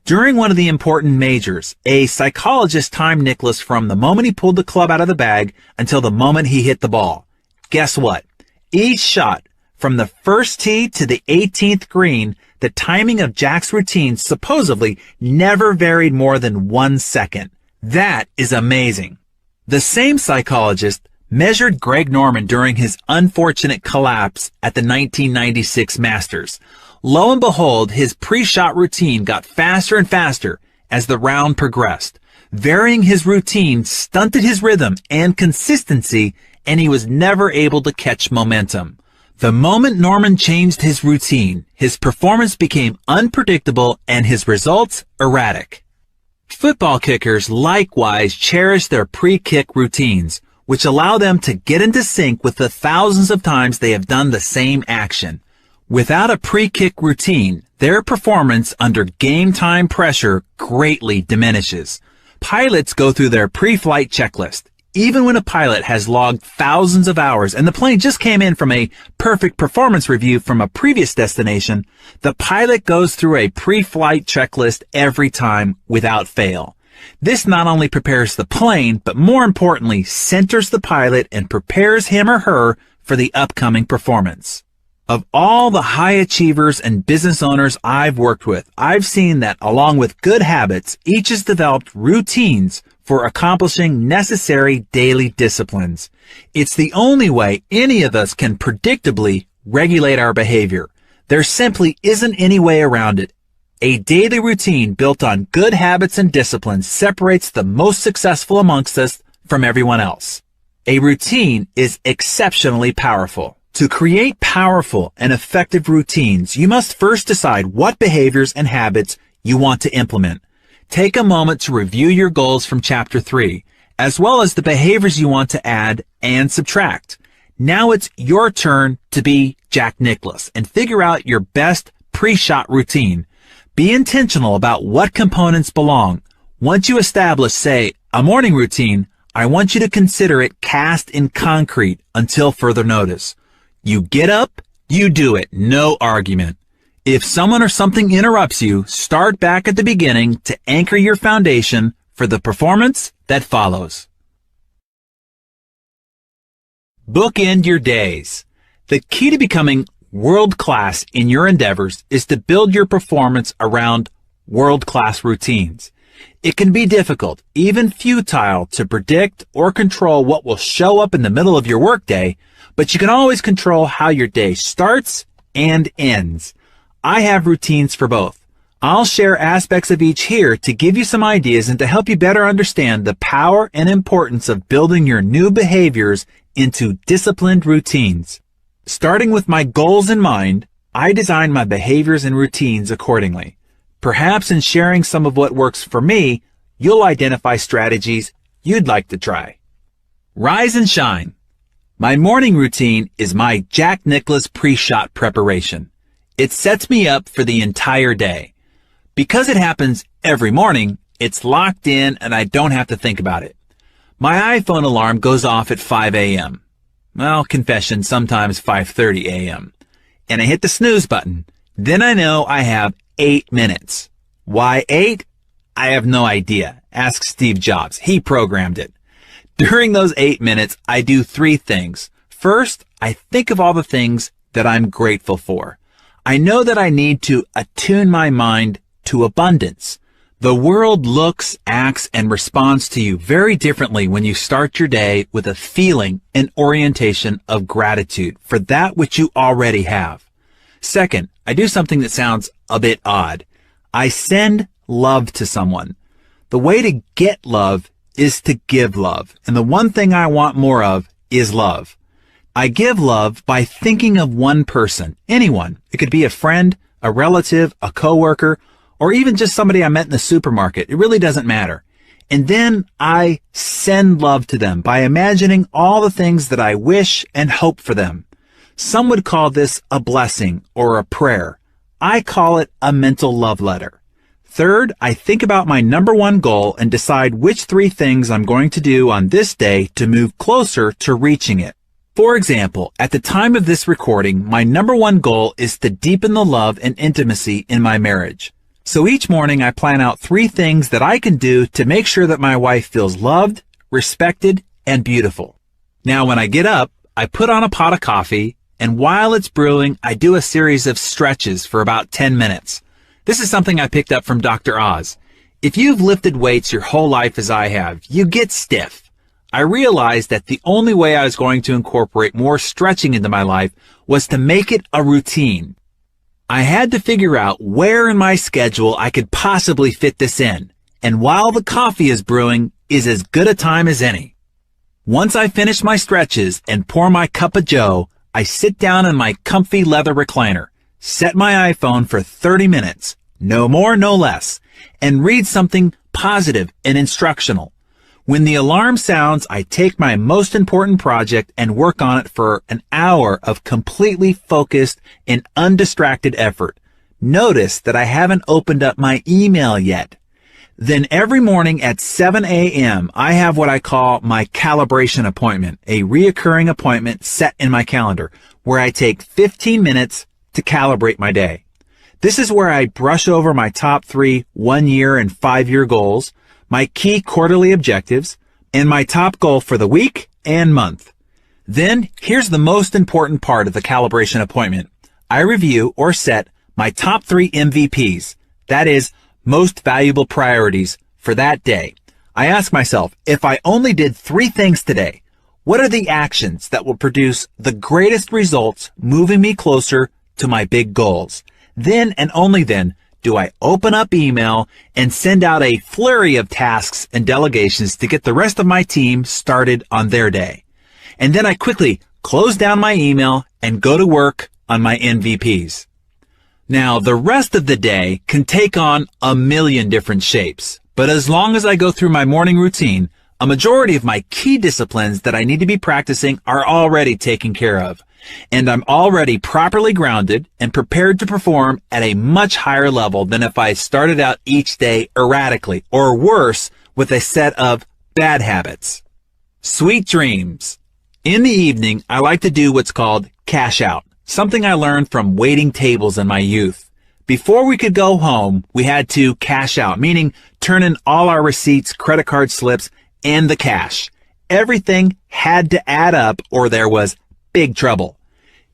During one of the important majors, a psychologist timed Nicklaus from the moment he pulled the club out of the bag until the moment he hit the ball. Guess what? Each shot, from the first tee to the 18th green, the timing of Jack's routine supposedly never varied more than 1 second. That is amazing. The same psychologist measured Greg Norman during his unfortunate collapse at the 1996 Masters. Lo and behold, his pre-shot routine got faster and faster as the round progressed. Varying his routine stunted his rhythm and consistency, and he was never able to catch momentum. The moment Norman changed his routine, his performance became unpredictable and his results erratic. Football kickers likewise cherish their pre-kick routines, which allow them to get into sync with the thousands of times they have done the same action. Without a pre-kick routine, their performance under game time pressure greatly diminishes. Pilots go through their pre-flight checklist. Even when a pilot has logged thousands of hours and the plane just came in from a perfect performance review from a previous destination, the pilot goes through a pre-flight checklist every time without fail. This not only prepares the plane, but more importantly, centers the pilot and prepares him or her for the upcoming performance. Of all the high achievers and business owners I've worked with, I've seen that along with good habits, each has developed routines for accomplishing necessary daily disciplines. It's the only way any of us can predictably regulate our behavior. There simply isn't any way around it. A daily routine built on good habits and disciplines separates the most successful amongst us from everyone else. A routine is exceptionally powerful. To create powerful and effective routines, you must first decide what behaviors and habits you want to implement. Take a moment to review your goals from Chapter 3, as well as the behaviors you want to add and subtract. Now it's your turn to be Jack Nicklaus and figure out your best pre-shot routine. Be intentional about what components belong. Once you establish, say, a morning routine, I want you to consider it cast in concrete until further notice. You get up, you do it, no argument. If someone or something interrupts you, start back at the beginning to anchor your foundation for the performance that follows. Bookend your days. The key to becoming world-class in your endeavors is to build your performance around world-class routines. It can be difficult, even futile, to predict or control what will show up in the middle of your workday, but you can always control how your day starts and ends. I have routines for both. I'll share aspects of each here to give you some ideas and to help you better understand the power and importance of building your new behaviors into disciplined routines. Starting with my goals in mind, I design my behaviors and routines accordingly. Perhaps in sharing some of what works for me, you'll identify strategies you'd like to try. Rise and shine. My morning routine is my Jack Nicklaus pre-shot preparation. It sets me up for the entire day. Because it happens every morning, it's locked in and I don't have to think about it. My iPhone alarm goes off at 5 a.m. Well, confession, sometimes 5:30 a.m. And I hit the snooze button. Then I know I have 8 minutes. Why 8? I have no idea. Ask Steve Jobs. He programmed it. During those 8 minutes, I do 3 things. First, I think of all the things that I'm grateful for. I know that I need to attune my mind to abundance. The world looks, acts, and responds to you very differently when you start your day with a feeling and orientation of gratitude for that which you already have. Second, I do something that sounds a bit odd. I send love to someone. The way to get love is to give love. And the one thing I want more of is love. I give love by thinking of one person, anyone. It could be a friend, a relative, a coworker, or even just somebody I met in the supermarket. It really doesn't matter. And then I send love to them by imagining all the things that I wish and hope for them. Some would call this a blessing or a prayer. I call it a mental love letter. Third, I think about my number one goal and decide which 3 things I'm going to do on this day to move closer to reaching it. For example, at the time of this recording, my number one goal is to deepen the love and intimacy in my marriage. So each morning I plan out 3 things that I can do to make sure that my wife feels loved, respected, and beautiful. Now when I get up, I put on a pot of coffee, and while it's brewing, I do a series of stretches for about 10 minutes. This is something I picked up from Dr. Oz. If you've lifted weights your whole life as I have, you get stiff. I realized that the only way I was going to incorporate more stretching into my life was to make it a routine. I had to figure out where in my schedule I could possibly fit this in, and while the coffee is brewing is as good a time as any. Once I finish my stretches and pour my cup of joe, I sit down in my comfy leather recliner, set my iPhone for 30 minutes, no more, no less, and read something positive and instructional. When the alarm sounds, I take my most important project and work on it for an hour of completely focused and undistracted effort. Notice that I haven't opened up my email yet. Then every morning at 7 a.m., I have what I call my calibration appointment, a reoccurring appointment set in my calendar, where I take 15 minutes to calibrate my day. This is where I brush over my top 3 1-year and 5-year goals, my key quarterly objectives, and my top goal for the week and month. Then, here's the most important part of the calibration appointment. I review or set my top 3 MVPs, that is, most valuable priorities, for that day. I ask myself, if I only did 3 things today, what are the actions that will produce the greatest results moving me closer to my big goals? Then and only then do I open up email and send out a flurry of tasks and delegations to get the rest of my team started on their day. And then I quickly close down my email and go to work on my MVPs. Now, the rest of the day can take on a million different shapes, but as long as I go through my morning routine, a majority of my key disciplines that I need to be practicing are already taken care of. And I'm already properly grounded and prepared to perform at a much higher level than if I started out each day erratically, or worse, with a set of bad habits. Sweet dreams. In the evening, I like to do what's called cash out, something I learned from waiting tables in my youth. Before we could go home, we had to cash out, meaning turn in all our receipts, credit card slips, and the cash. Everything had to add up or there was big trouble.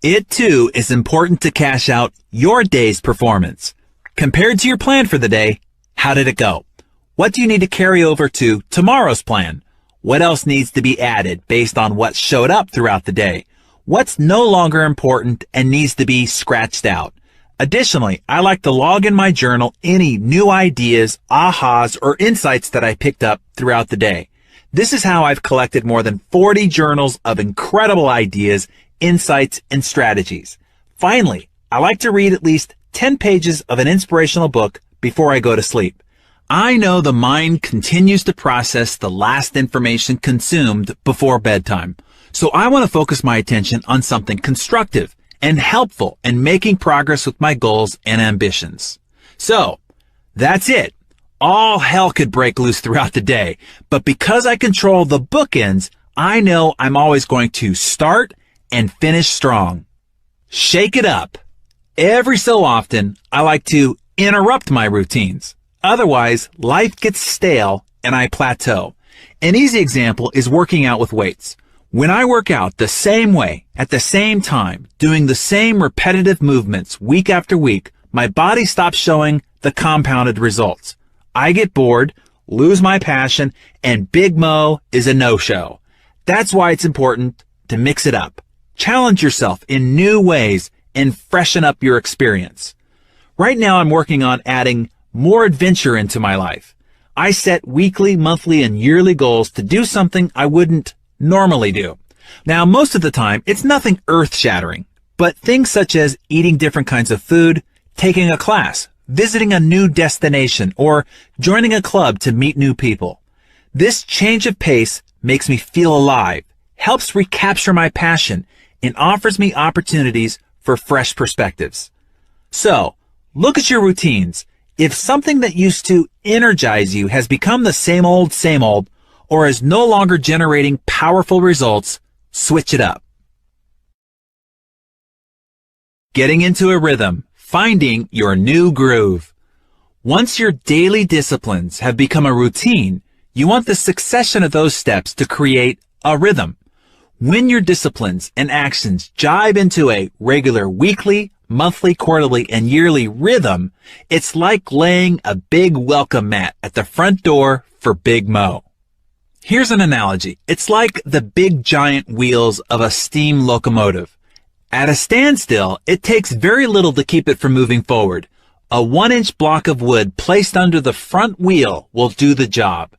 It too is important to cash out your day's performance. Compared to your plan for the day, how did it go? What do you need to carry over to tomorrow's plan? What else needs to be added based on what showed up throughout the day? What's no longer important and needs to be scratched out? Additionally, I like to log in my journal any new ideas, ahas, or insights that I picked up throughout the day. This is how I've collected more than 40 journals of incredible ideas, insights, and strategies. Finally, I like to read at least 10 pages of an inspirational book before I go to sleep. I know the mind continues to process the last information consumed before bedtime, so I want to focus my attention on something constructive and helpful in making progress with my goals and ambitions. So, that's it. All hell could break loose throughout the day, but because I control the bookends, I know I'm always going to start and finish strong. Shake it up Every so often, I like to interrupt my routines. Otherwise, life gets stale and I plateau. An easy example is working out with weights. When I work out the same way, at the same time, doing the same repetitive movements week after week, my body stops showing the compounded results. I get bored, lose my passion, and Big Mo is a no-show. That's why it's important to mix it up. Challenge yourself in new ways and freshen up your experience. Right now, I'm working on adding more adventure into my life. I set weekly, monthly, and yearly goals to do something I wouldn't normally do. Now, most of the time, it's nothing earth-shattering, but things such as eating different kinds of food, taking a class, visiting a new destination, or joining a club to meet new people. This change of pace makes me feel alive, helps recapture my passion, and offers me opportunities for fresh perspectives. So, look at your routines. If something that used to energize you has become the same old, or is no longer generating powerful results, switch it up. Getting into a rhythm, finding your new groove. Once your daily disciplines have become a routine, you want the succession of those steps to create a rhythm. When your disciplines and actions jive into a regular weekly, monthly, quarterly, and yearly rhythm, it's like laying a big welcome mat at the front door for Big Mo. Here's an analogy. It's like the big giant wheels of a steam locomotive. At a standstill, it takes very little to keep it from moving forward. A 1-inch block of wood placed under the front wheel will do the job.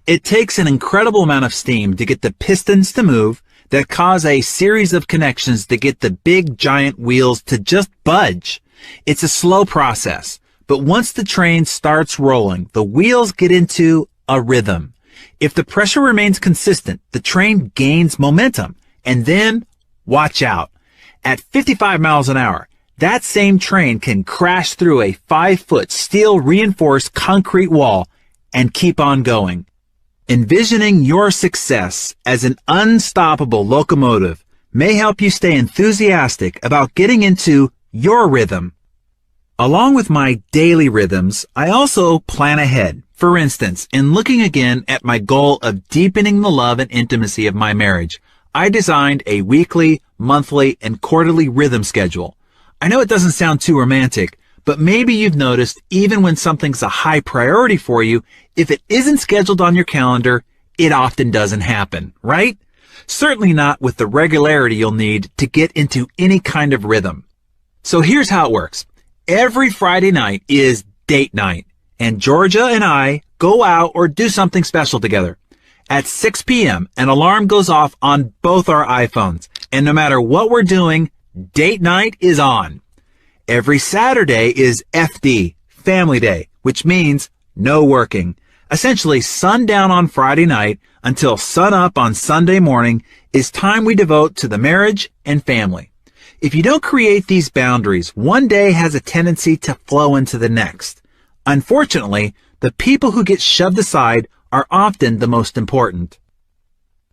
It takes an incredible amount of steam to get the pistons to move that cause a series of connections to get the big giant wheels to just budge. It's a slow process, but once the train starts rolling, the wheels get into a rhythm. If the pressure remains consistent, the train gains momentum. And then, watch out. At 55 miles an hour, that same train can crash through a 5-foot steel-reinforced concrete wall and keep on going. Envisioning your success as an unstoppable locomotive may help you stay enthusiastic about getting into your rhythm. Along with my daily rhythms, I also plan ahead. For instance, in looking again at my goal of deepening the love and intimacy of my marriage, I designed a weekly, monthly, and quarterly rhythm schedule. I know it doesn't sound too romantic, but maybe you've noticed even when something's a high priority for you, if it isn't scheduled on your calendar, it often doesn't happen, right? Certainly not with the regularity you'll need to get into any kind of rhythm. So here's how it works. Every Friday night is date night, and Georgia and I go out or do something special together. At 6 p.m., an alarm goes off on both our iPhones, and no matter what we're doing, date night is on. Every Saturday is FD, Family Day, which means no working. Essentially, sundown on Friday night until sunup on Sunday morning is time we devote to the marriage and family. If you don't create these boundaries, one day has a tendency to flow into the next. Unfortunately, the people who get shoved aside are often the most important.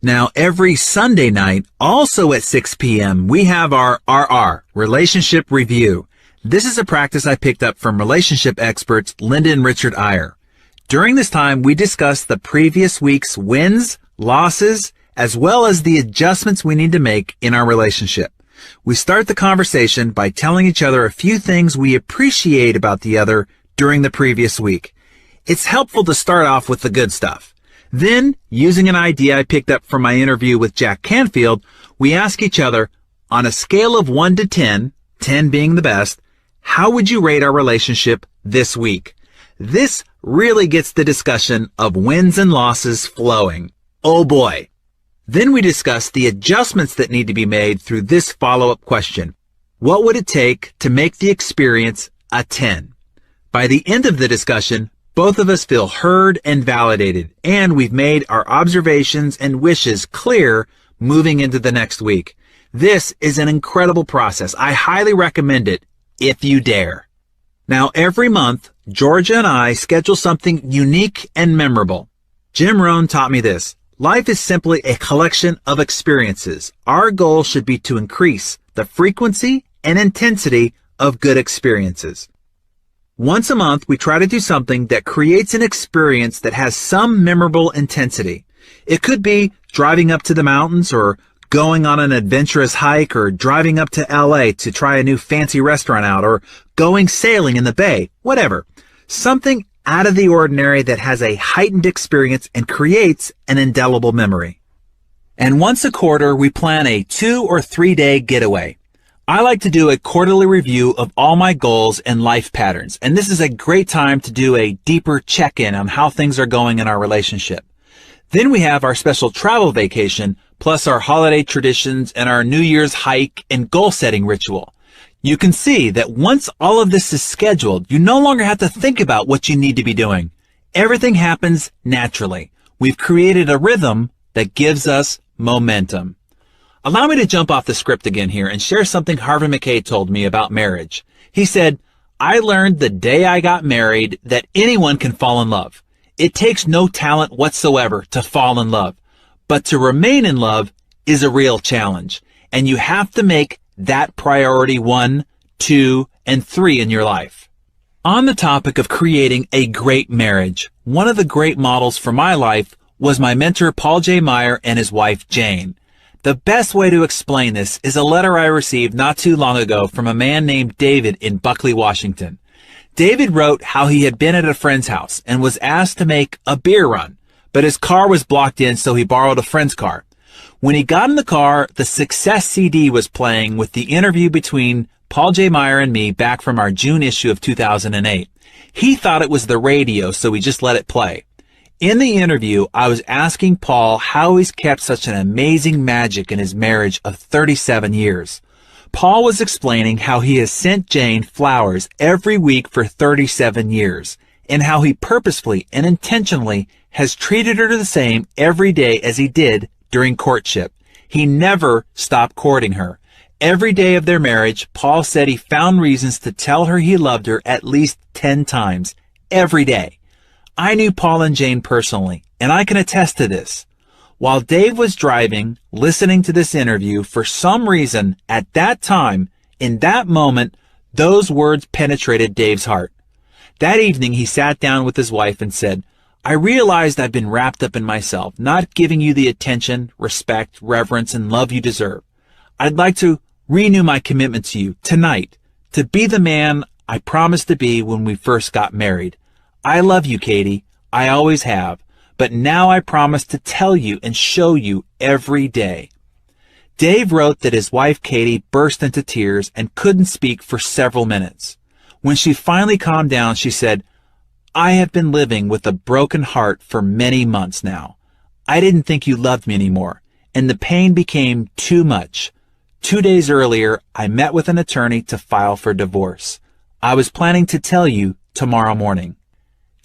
Now, every Sunday night, also at 6 p.m., we have our RR, Relationship Review. This is a practice I picked up from relationship experts Linda and Richard Iyer. During this time, we discuss the previous week's wins, losses, as well as the adjustments we need to make in our relationship. We start the conversation by telling each other a few things we appreciate about the other during the previous week. It's helpful to start off with the good stuff. Then, using an idea I picked up from my interview with Jack Canfield, we ask each other, on a scale of 1 to 10, 10 being the best, how would you rate our relationship this week? This really gets the discussion of wins and losses flowing. Oh boy. Then we discuss the adjustments that need to be made through this follow-up question. What would it take to make the experience a 10? By the end of the discussion, both of us feel heard and validated, and we've made our observations and wishes clear moving into the next week. This is an incredible process. I highly recommend it if you dare. Now, every month, Georgia and I schedule something unique and memorable. Jim Rohn taught me this. Life is simply a collection of experiences. Our goal should be to increase the frequency and intensity of good experiences. Once a month, we try to do something that creates an experience that has some memorable intensity. It could be driving up to the mountains, or going on an adventurous hike, or driving up to LA to try a new fancy restaurant out, or going sailing in the bay, whatever. Something out of the ordinary that has a heightened experience and creates an indelible memory. And once a quarter, we plan a 2 or 3 day getaway. I like to do a quarterly review of all my goals and life patterns, and this is a great time to do a deeper check-in on how things are going in our relationship. Then we have our special travel vacation, plus our holiday traditions and our New Year's hike and goal-setting ritual. You can see that once all of this is scheduled, you no longer have to think about what you need to be doing. Everything happens naturally. We've created a rhythm that gives us momentum. Allow me to jump off the script again here and share something Harvey Mackay told me about marriage. He said, "I learned the day I got married that anyone can fall in love. It takes no talent whatsoever to fall in love, but to remain in love is a real challenge, and you have to make that priority 1, 2, and 3 in your life." On the topic of creating a great marriage, one of the great models for my life was my mentor Paul J. Meyer and his wife Jane. The best way to explain this is a letter I received not too long ago from a man named David in Buckley, Washington. David wrote how he had been at a friend's house and was asked to make a beer run, but his car was blocked in, so he borrowed a friend's car. When he got in the car, the Success CD was playing with the interview between Paul J. Meyer and me back from our June issue of 2008. He thought it was the radio, so he just let it play. In the interview, I was asking Paul how he's kept such an amazing magic in his marriage of 37 years. Paul was explaining how he has sent Jane flowers every week for 37 years, and how he purposefully and intentionally has treated her the same every day as he did during courtship. He never stopped courting her. Every day of their marriage, Paul said he found reasons to tell her he loved her at least 10 times, every day. I knew Paul and Jane personally, and I can attest to this. While Dave was driving, listening to this interview, for some reason, at that time, in that moment, those words penetrated Dave's heart. That evening, he sat down with his wife and said, "I realized I've been wrapped up in myself, not giving you the attention, respect, reverence, and love you deserve. I'd like to renew my commitment to you tonight, to be the man I promised to be when we first got married. I love you, Katie. I always have. But now I promise to tell you and show you every day." Dave wrote that his wife, Katie, burst into tears and couldn't speak for several minutes. When she finally calmed down, she said, "I have been living with a broken heart for many months now. I didn't think you loved me anymore, and the pain became too much. 2 days earlier, I met with an attorney to file for divorce. I was planning to tell you tomorrow morning."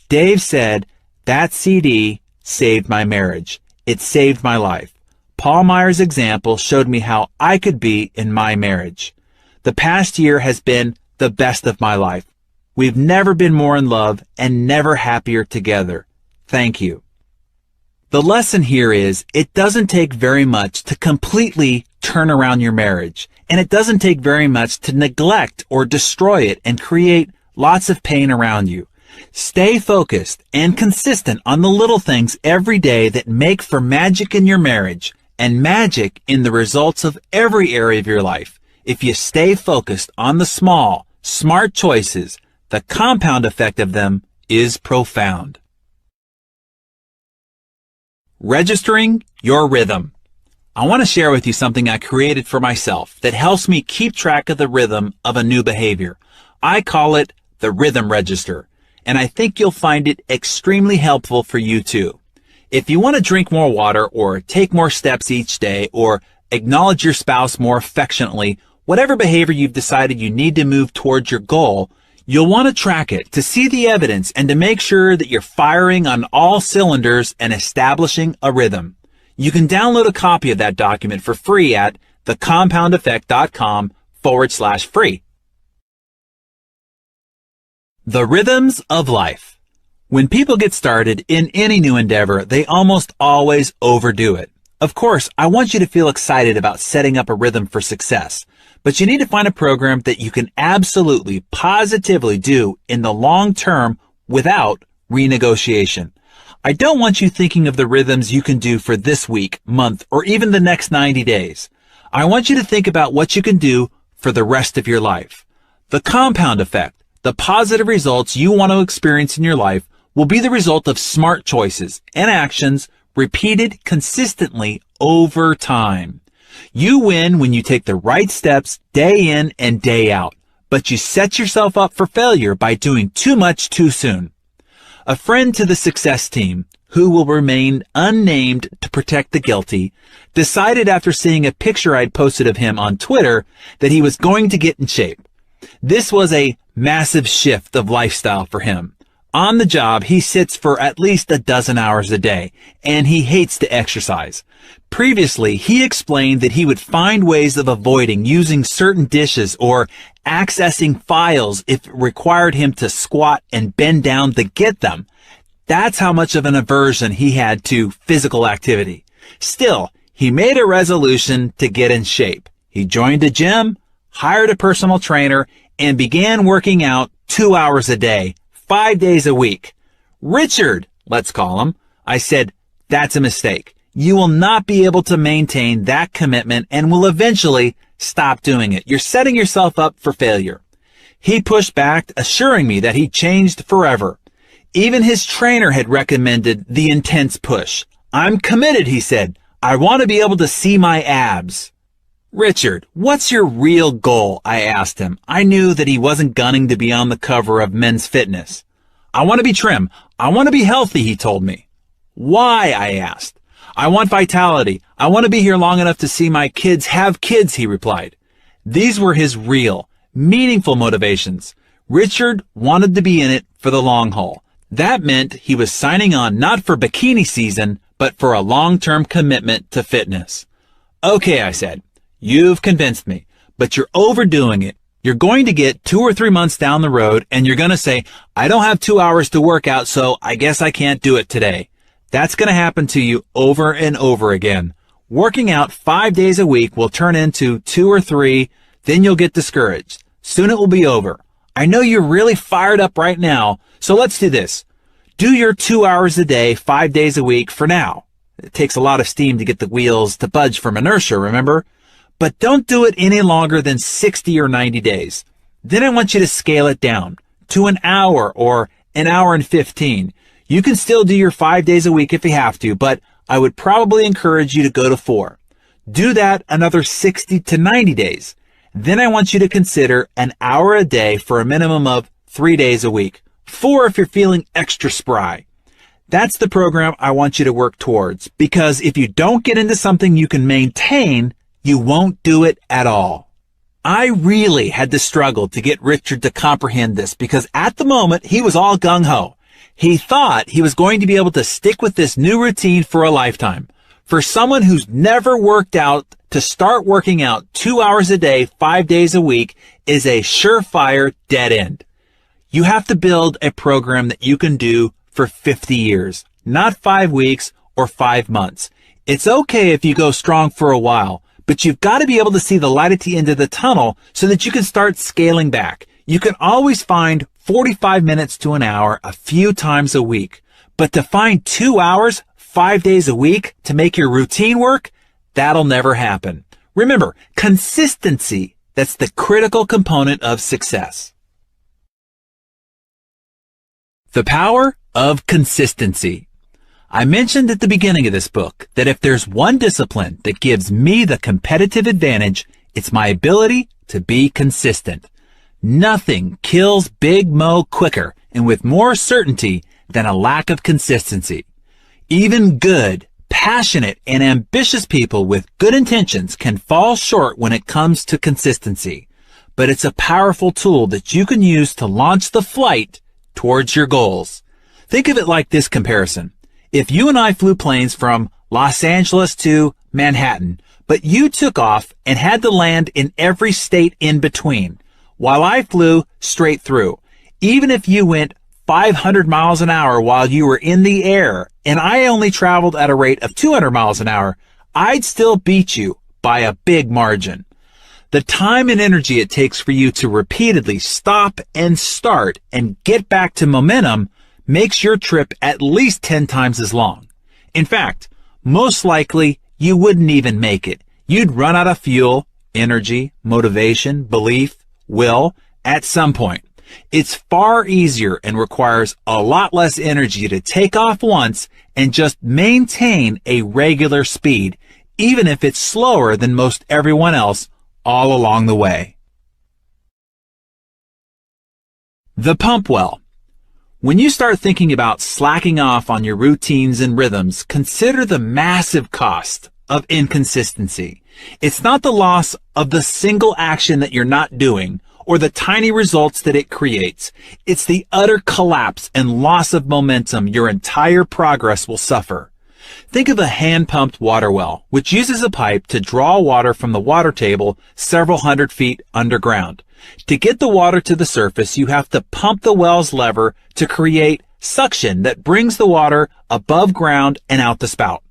Dave said, "That CD saved my marriage. It saved my life. Paul Meyer's example showed me how I could be in my marriage. The past year has been the best of my life. We've never been more in love and never happier together. Thank you." The lesson here is, it doesn't take very much to completely turn around your marriage, and it doesn't take very much to neglect or destroy it and create lots of pain around you. Stay focused and consistent on the little things every day that make for magic in your marriage and magic in the results of every area of your life. If you stay focused on the small, smart choices, the compound effect of them is profound. Registering your rhythm. I want to share with you something I created for myself that helps me keep track of the rhythm of a new behavior. I call it the Rhythm Register, and I think you'll find it extremely helpful for you too. If you want to drink more water, or take more steps each day, or acknowledge your spouse more affectionately, whatever behavior you've decided you need to move towards your goal, you'll want to track it to see the evidence and to make sure that you're firing on all cylinders and establishing a rhythm. You can download a copy of that document for free at thecompoundeffect.com/free. The rhythms of life. When people get started in any new endeavor, they almost always overdo it. Of course, I want you to feel excited about setting up a rhythm for success, But you need to find a program that you can absolutely, positively do in the long term without renegotiation. I don't want you thinking of the rhythms you can do for this week, month, or even the next 90 days. I want you to think about what you can do for the rest of your life. The compound effect, the positive results you want to experience in your life, will be the result of smart choices and actions repeated consistently over time. You win when you take the right steps day in and day out, but you set yourself up for failure by doing too much too soon. A friend to the success team, who will remain unnamed to protect the guilty, decided after seeing a picture I'd posted of him on Twitter that he was going to get in shape. This was a massive shift of lifestyle for him. On the job, he sits for at least a dozen hours a day, and he hates to exercise. Previously, he explained that he would find ways of avoiding using certain dishes or accessing files if it required him to squat and bend down to get them. That's how much of an aversion he had to physical activity. Still, he made a resolution to get in shape. He joined a gym, hired a personal trainer, and began working out 2 hours a day, 5 days a week. Richard, let's call him. I said, that's a mistake. You will not be able to maintain that commitment and will eventually stop doing it. You're setting yourself up for failure. He pushed back, assuring me that he changed forever. Even his trainer had recommended the intense push. I'm committed, he said. I want to be able to see my abs. Richard, what's your real goal? I asked him. I knew that he wasn't gunning to be on the cover of Men's Fitness. I want to be trim. I want to be healthy, he told me. Why? I asked. I want vitality. I want to be here long enough to see my kids have kids, he replied. These were his real, meaningful motivations. Richard wanted to be in it for the long haul. That meant he was signing on not for bikini season, but for a long-term commitment to fitness. Okay, I said, you've convinced me, but you're overdoing it. You're going to get 2 or 3 months down the road and you're going to say, I don't have 2 hours to work out, so I guess I can't do it today. That's going to happen to you over and over again. Working out 5 days a week will turn into 2 or 3, then you'll get discouraged. Soon it will be over. I know you're really fired up right now, so let's do this. Do your 2 hours a day, 5 days a week for now. It takes a lot of steam to get the wheels to budge from inertia, remember? But don't do it any longer than 60 or 90 days. Then I want you to scale it down to an hour or an hour and 15. You can still do your 5 days a week if you have to, but I would probably encourage you to go to 4. Do that another 60 to 90 days. Then I want you to consider an hour a day for a minimum of 3 days a week. 4 if you're feeling extra spry. That's the program I want you to work towards, because if you don't get into something you can maintain, you won't do it at all. I really had to struggle to get Richard to comprehend this because at the moment he was all gung-ho. He thought he was going to be able to stick with this new routine for a lifetime. For someone who's never worked out, to start working out 2 hours a day, 5 days a week is a surefire dead end. You have to build a program that you can do for 50 years, not 5 weeks or 5 months. It's okay if you go strong for a while, but you've got to be able to see the light at the end of the tunnel so that you can start scaling back. You can always find 45 minutes to an hour a few times a week, but to find 2 hours, 5 days a week to make your routine work, that'll never happen. Remember, consistency, that's the critical component of success. The power of consistency. I mentioned at the beginning of this book that if there's one discipline that gives me the competitive advantage, it's my ability to be consistent. Nothing kills Big Mo quicker and with more certainty than a lack of consistency. Even good, passionate, and ambitious people with good intentions can fall short when it comes to consistency. But it's a powerful tool that you can use to launch the flight towards your goals. Think of it like this comparison. If you and I flew planes from Los Angeles to Manhattan, but you took off and had to land in every state in between, while I flew straight through, even if you went 500 miles an hour while you were in the air, and I only traveled at a rate of 200 miles an hour, I'd still beat you by a big margin. The time and energy it takes for you to repeatedly stop and start and get back to momentum makes your trip at least 10 times as long. In fact, most likely you wouldn't even make it. You'd run out of fuel, energy, motivation, belief, will at some point. It's far easier and requires a lot less energy to take off once and just maintain a regular speed, even if it's slower than most everyone else all along the way. The pump well. When you start thinking about slacking off on your routines and rhythms, consider the massive cost of inconsistency. It's not the loss of the single action that you're not doing or the tiny results that it creates. It's the utter collapse and loss of momentum your entire progress will suffer. Think of a hand-pumped water well, which uses a pipe to draw water from the water table several hundred feet underground. To get the water to the surface, you have to pump the well's lever to create suction that brings the water above ground and out the spout.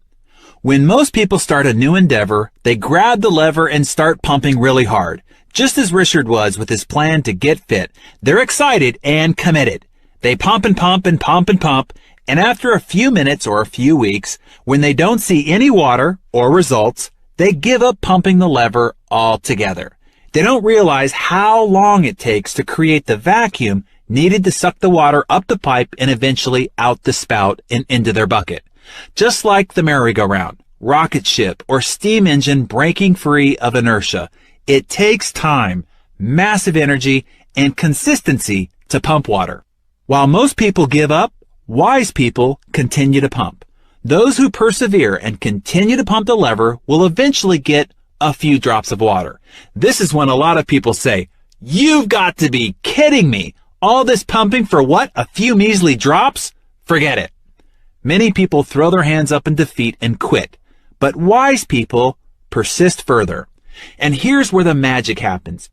When most people start a new endeavor, they grab the lever and start pumping really hard. Just as Richard was with his plan to get fit, they're excited and committed. They pump and pump and pump and pump, and after a few minutes or a few weeks, when they don't see any water or results, they give up pumping the lever altogether. They don't realize how long it takes to create the vacuum needed to suck the water up the pipe and eventually out the spout and into their bucket. Just like the merry-go-round, rocket ship, or steam engine breaking free of inertia, it takes time, massive energy, and consistency to pump water. While most people give up, wise people continue to pump. Those who persevere and continue to pump the lever will eventually get a few drops of water. This is when a lot of people say, "You've got to be kidding me. All this pumping for what? A few measly drops? Forget it." Many people throw their hands up in defeat and quit, but wise people persist further. And here's where the magic happens.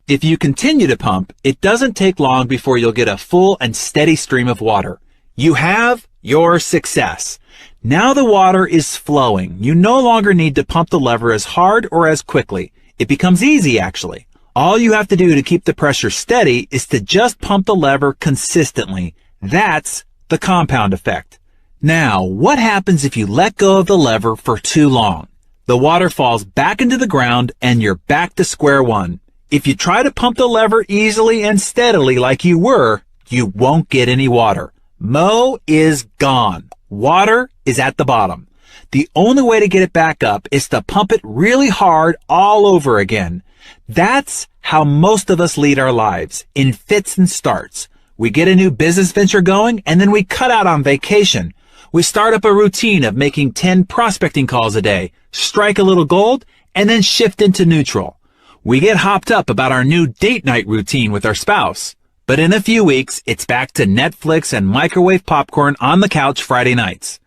If you continue to pump, it doesn't take long before you'll get a full and steady stream of water. You have your success. Now the water is flowing. You no longer need to pump the lever as hard or as quickly. It becomes easy, actually. All you have to do to keep the pressure steady is to just pump the lever consistently. That's the compound effect. Now, what happens if you let go of the lever for too long? The water falls back into the ground and you're back to square one. If you try to pump the lever easily and steadily like you were, you won't get any water. Mo is gone. Water is at the bottom. The only way to get it back up is to pump it really hard all over again. That's how most of us lead our lives, in fits and starts. We get a new business venture going and then we cut out on vacation. We start up a routine of making 10 prospecting calls a day, strike a little gold, and then shift into neutral. We get hopped up about our new date night routine with our spouse. But in a few weeks, it's back to Netflix and microwave popcorn on the couch Friday nights.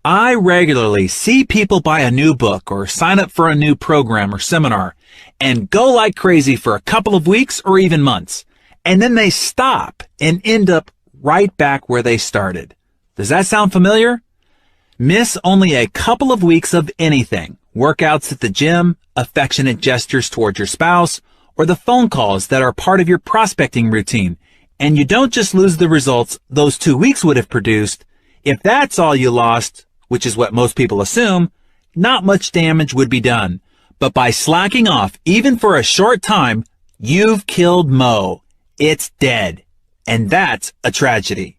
I regularly see people buy a new book or sign up for a new program or seminar and go like crazy for a couple of weeks or even months. And then they stop and end up right back where they started. Does that sound familiar? Miss only a couple of weeks of anything. Workouts at the gym, affectionate gestures towards your spouse, or the phone calls that are part of your prospecting routine. And you don't just lose the results those 2 weeks would have produced. If that's all you lost, which is what most people assume, not much damage would be done. But by slacking off, even for a short time, you've killed Mo. It's dead. And that's a tragedy.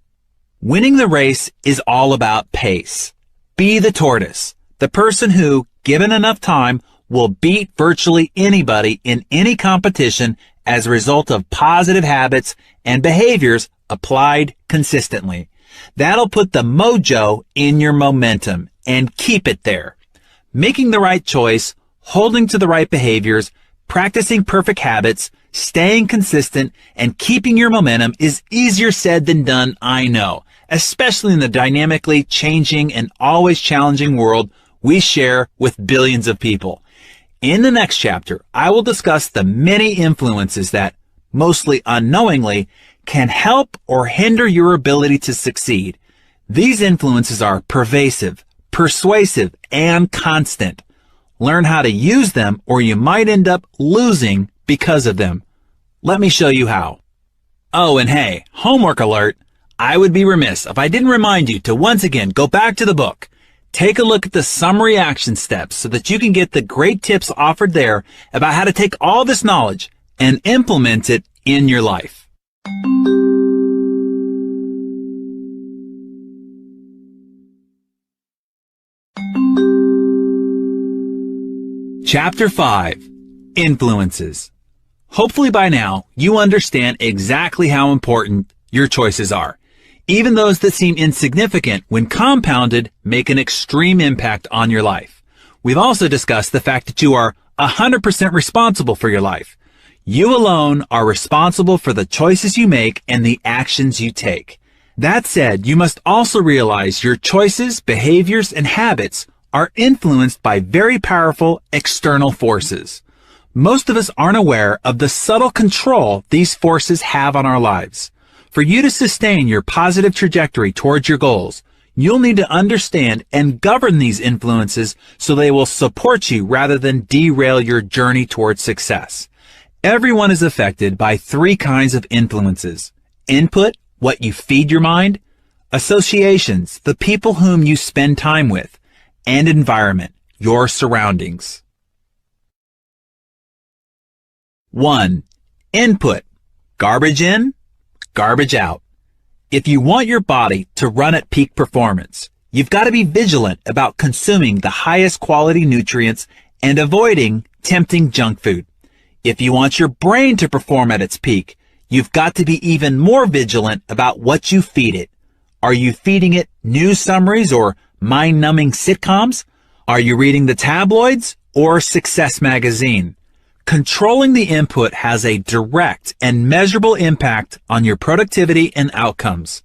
Winning the race is all about pace. Be the tortoise, the person who, given enough time, will beat virtually anybody in any competition as a result of positive habits and behaviors applied consistently. That'll put the mojo in your momentum and keep it there. Making the right choice, holding to the right behaviors, practicing perfect habits, staying consistent, and keeping your momentum is easier said than done, I know, especially in the dynamically changing and always challenging world we share with billions of people. In the next chapter, I will discuss the many influences that, mostly unknowingly, can help or hinder your ability to succeed. These influences are pervasive, persuasive, and constant. learn how to use them, or you might end up losing because of them. Let me show you how. Oh, and hey, homework alert. I would be remiss if I didn't remind you to once again go back to the book. Take a look at the summary action steps so that you can get the great tips offered there about how to take all this knowledge and implement it in your life. Chapter 5. Influences. Hopefully by now, you understand exactly how important your choices are. Even those that seem insignificant, when compounded, make an extreme impact on your life. We've also discussed the fact that you are 100% responsible for your life. You alone are responsible for the choices you make and the actions you take. That said, you must also realize your choices, behaviors, and habits are influenced by very powerful external forces. Most of us aren't aware of the subtle control these forces have on our lives. For you to sustain your positive trajectory towards your goals, you'll need to understand and govern these influences so they will support you rather than derail your journey towards success. Everyone is affected by 3 kinds of influences: input, what you feed your mind; associations, the people whom you spend time with; and environment, your surroundings. 1. Input. Garbage in, garbage out. If you want your body to run at peak performance, you've got to be vigilant about consuming the highest quality nutrients and avoiding tempting junk food. If you want your brain to perform at its peak, you've got to be even more vigilant about what you feed it. Are you feeding it news summaries or mind-numbing sitcoms? Are you reading the tabloids or Success magazine? Controlling the input has a direct and measurable impact on your productivity and outcomes.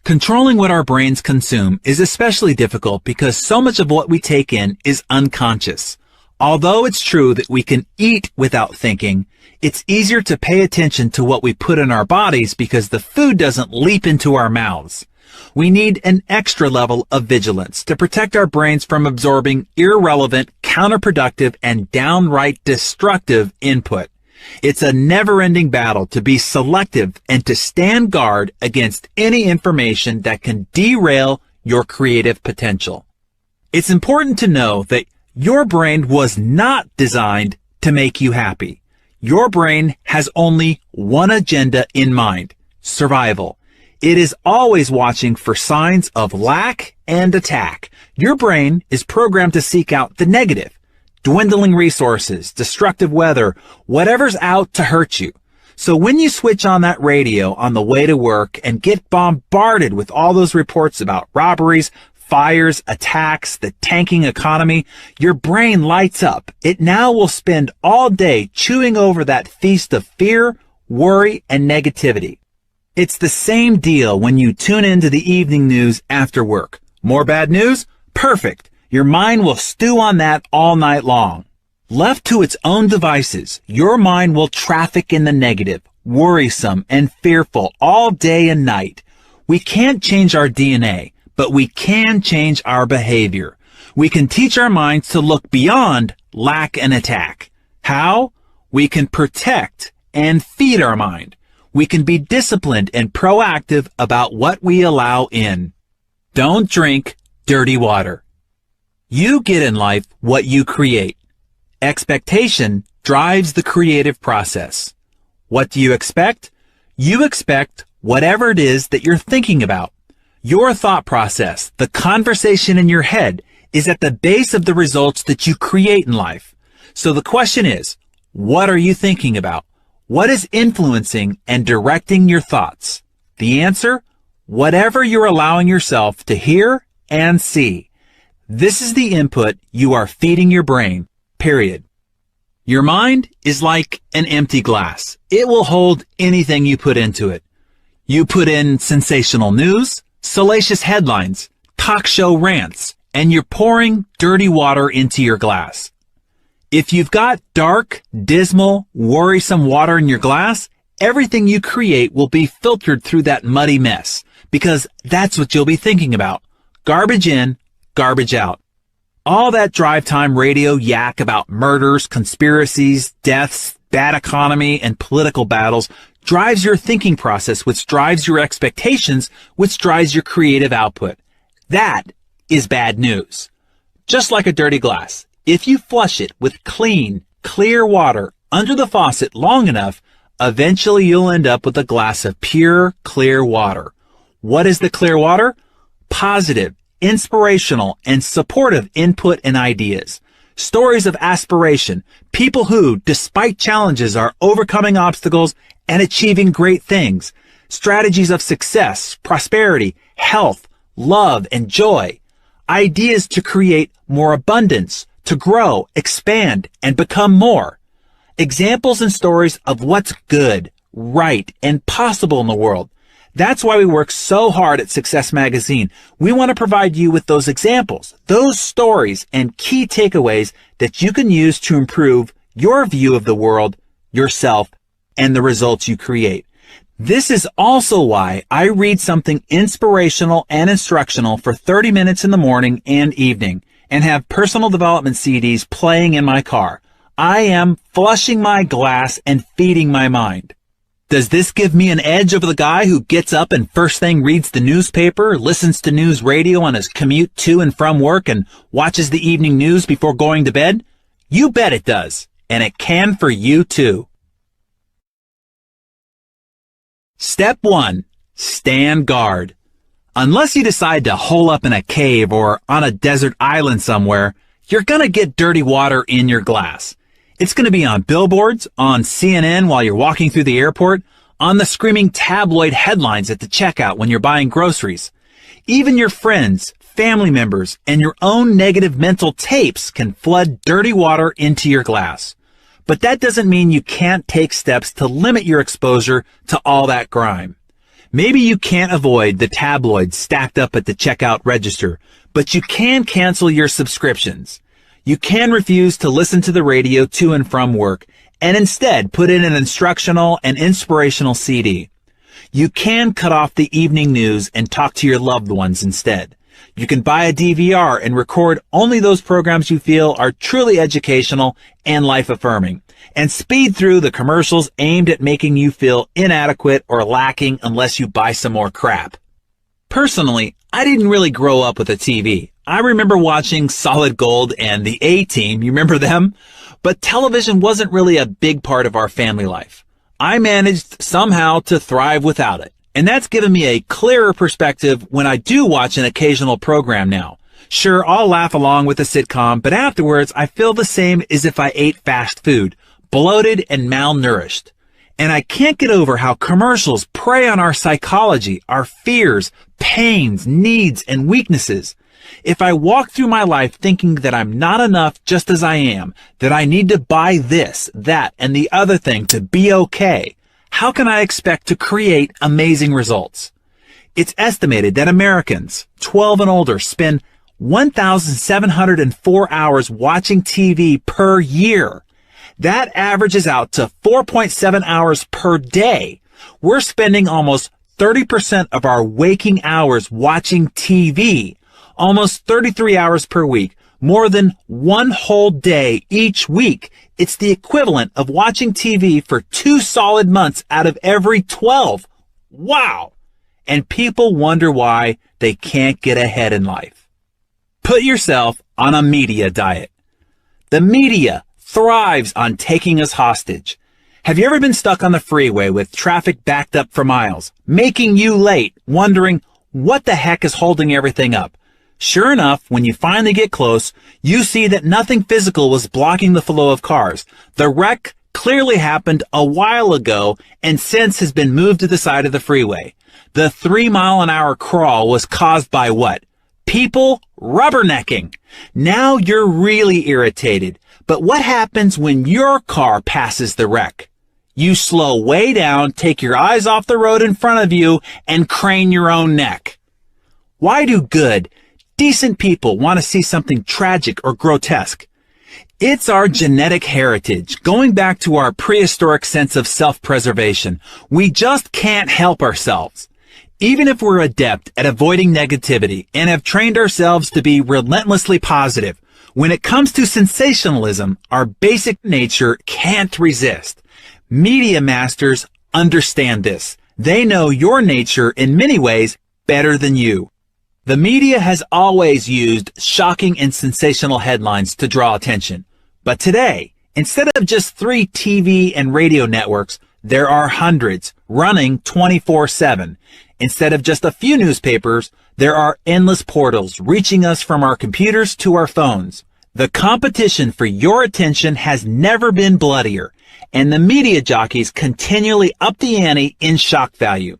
Controlling what our brains consume is especially difficult because so much of what we take in is unconscious. Although it's true that we can eat without thinking, it's easier to pay attention to what we put in our bodies because the food doesn't leap into our mouths. We need an extra level of vigilance to protect our brains from absorbing irrelevant, counterproductive, and downright destructive input. It's a never-ending battle to be selective and to stand guard against any information that can derail your creative potential. It's important to know that your brain was not designed to make you happy. Your brain has only one agenda in mind: survival. It is always watching for signs of lack and attack. Your brain is programmed to seek out the negative: dwindling resources, destructive weather, whatever's out to hurt you. So when you switch on that radio on the way to work and get bombarded with all those reports about robberies, fires, attacks, the tanking economy, your brain lights up. It now will spend all day chewing over that feast of fear, worry, and negativity. It's the same deal when you tune into the evening news after work. More bad news? Perfect. Your mind will stew on that all night long. Left to its own devices, your mind will traffic in the negative, worrisome, and fearful all day and night. We can't change our DNA, but we can change our behavior. We can teach our minds to look beyond lack and attack. How? We can protect and feed our mind. We can be disciplined and proactive about what we allow in. Don't drink dirty water. You get in life what you create. Expectation drives the creative process. What do you expect? You expect whatever it is that you're thinking about. Your thought process, the conversation in your head, is at the base of the results that you create in life. So the question is, what are you thinking about? What is influencing and directing your thoughts? The answer? Whatever you're allowing yourself to hear and see. This is the input you are feeding your brain, period. Your mind is like an empty glass. It will hold anything you put into it. You put in sensational news, salacious headlines, talk show rants, and you're pouring dirty water into your glass. If you've got dark, dismal, worrisome water in your glass, everything you create will be filtered through that muddy mess, because that's what you'll be thinking about. Garbage in, garbage out. All that drive time radio yak about murders, conspiracies, deaths, bad economy, and political battles drives your thinking process, which drives your expectations, which drives your creative output. That is bad news. Just like a dirty glass, if you flush it with clean, clear water under the faucet long enough, eventually you'll end up with a glass of pure, clear water. What is the clear water? Positive, inspirational, and supportive input and ideas. Stories of aspiration, people who, despite challenges, are overcoming obstacles and achieving great things. Strategies of success, prosperity, health, love, and joy. Ideas to create more abundance, to grow, expand, and become more. Examples and stories of what's good, right, and possible in the world. That's why we work so hard at Success Magazine. We want to provide you with those examples, those stories, and key takeaways that you can use to improve your view of the world, yourself, and the results you create. This is also why I read something inspirational and instructional for 30 minutes in the morning and evening and have personal development CDs playing in my car. I am flushing my glass and feeding my mind. Does this give me an edge over the guy who gets up and first thing reads the newspaper, listens to news radio on his commute to and from work, and watches the evening news before going to bed? You bet it does, and it can for you too. Step 1. Stand guard. Unless you decide to hole up in a cave or on a desert island somewhere, you're gonna get dirty water in your glass. It's going to be on billboards, on CNN while you're walking through the airport, on the screaming tabloid headlines at the checkout when you're buying groceries. Even your friends, family members, and your own negative mental tapes can flood dirty water into your glass. But that doesn't mean you can't take steps to limit your exposure to all that grime. Maybe you can't avoid the tabloids stacked up at the checkout register, but you can cancel your subscriptions. You can refuse to listen to the radio to and from work and instead put in an instructional and inspirational CD. You can cut off the evening news and talk to your loved ones instead. You can buy a DVR and record only those programs you feel are truly educational and life-affirming, and speed through the commercials aimed at making you feel inadequate or lacking unless you buy some more crap. Personally, I didn't really grow up with a TV. I remember watching Solid Gold and the A-Team, you remember them? But television wasn't really a big part of our family life. I managed somehow to thrive without it. And that's given me a clearer perspective when I do watch an occasional program now. Sure, I'll laugh along with a sitcom, but afterwards I feel the same as if I ate fast food, bloated and malnourished. And I can't get over how commercials prey on our psychology, our fears, pains, needs, and weaknesses. If I walk through my life thinking that I'm not enough just as I am, that I need to buy this, that, and the other thing to be okay, how can I expect to create amazing results? It's estimated that Americans 12 and older spend 1,704 hours watching TV per year. That averages out to 4.7 hours per day. We're spending almost 30% of our waking hours watching TV, almost 33 hours per week, more than one whole day each week. It's the equivalent of watching TV for 2 solid months out of every 12. Wow! And people wonder why they can't get ahead in life. Put yourself on a media diet. The media thrives on taking us hostage. Have you ever been stuck on the freeway with traffic backed up for miles, making you late, wondering what the heck is holding everything up? Sure enough, when you finally get close, you see that nothing physical was blocking the flow of cars. The wreck clearly happened a while ago and since has been moved to the side of the freeway. The 3-mile-an-hour crawl was caused by what? People rubbernecking. Now you're really irritated. But what happens when your car passes the wreck? You slow way down, take your eyes off the road in front of you, and crane your own neck. Why do good, decent people want to see something tragic or grotesque? It's our genetic heritage, going back to our prehistoric sense of self-preservation. We just can't help ourselves. Even if we're adept at avoiding negativity and have trained ourselves to be relentlessly positive, When it comes to sensationalism, our basic nature can't resist. Media masters understand this. They know your nature in many ways better than you. The media has always used shocking and sensational headlines to draw attention. But today, instead of just 3 TV and radio networks, there are hundreds running 24/7. Instead of just a few newspapers, there are endless portals reaching us from our computers to our phones. The competition for your attention has never been bloodier, and the media jockeys continually up the ante in shock value.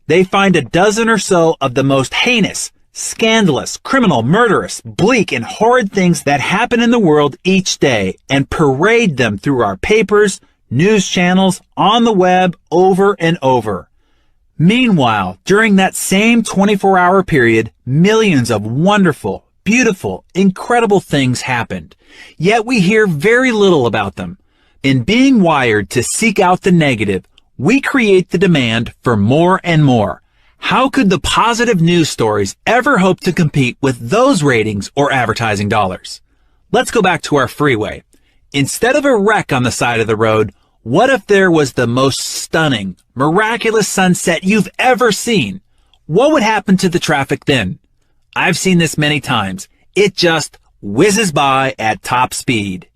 They find a dozen or so of the most heinous, scandalous, criminal, murderous, bleak, and horrid things that happen in the world each day and parade them through our papers, news channels, on the web, over and over. Meanwhile, during that same 24-hour period, millions of wonderful, beautiful, incredible things happened. Yet we hear very little about them. In being wired to seek out the negative, we create the demand for more and more. How could the positive news stories ever hope to compete with those ratings or advertising dollars? Let's go back to our freeway. Instead of a wreck on the side of the road, what if there was the most stunning, miraculous sunset you've ever seen? What would happen to the traffic then? I've seen this many times. It just whizzes by at top speed.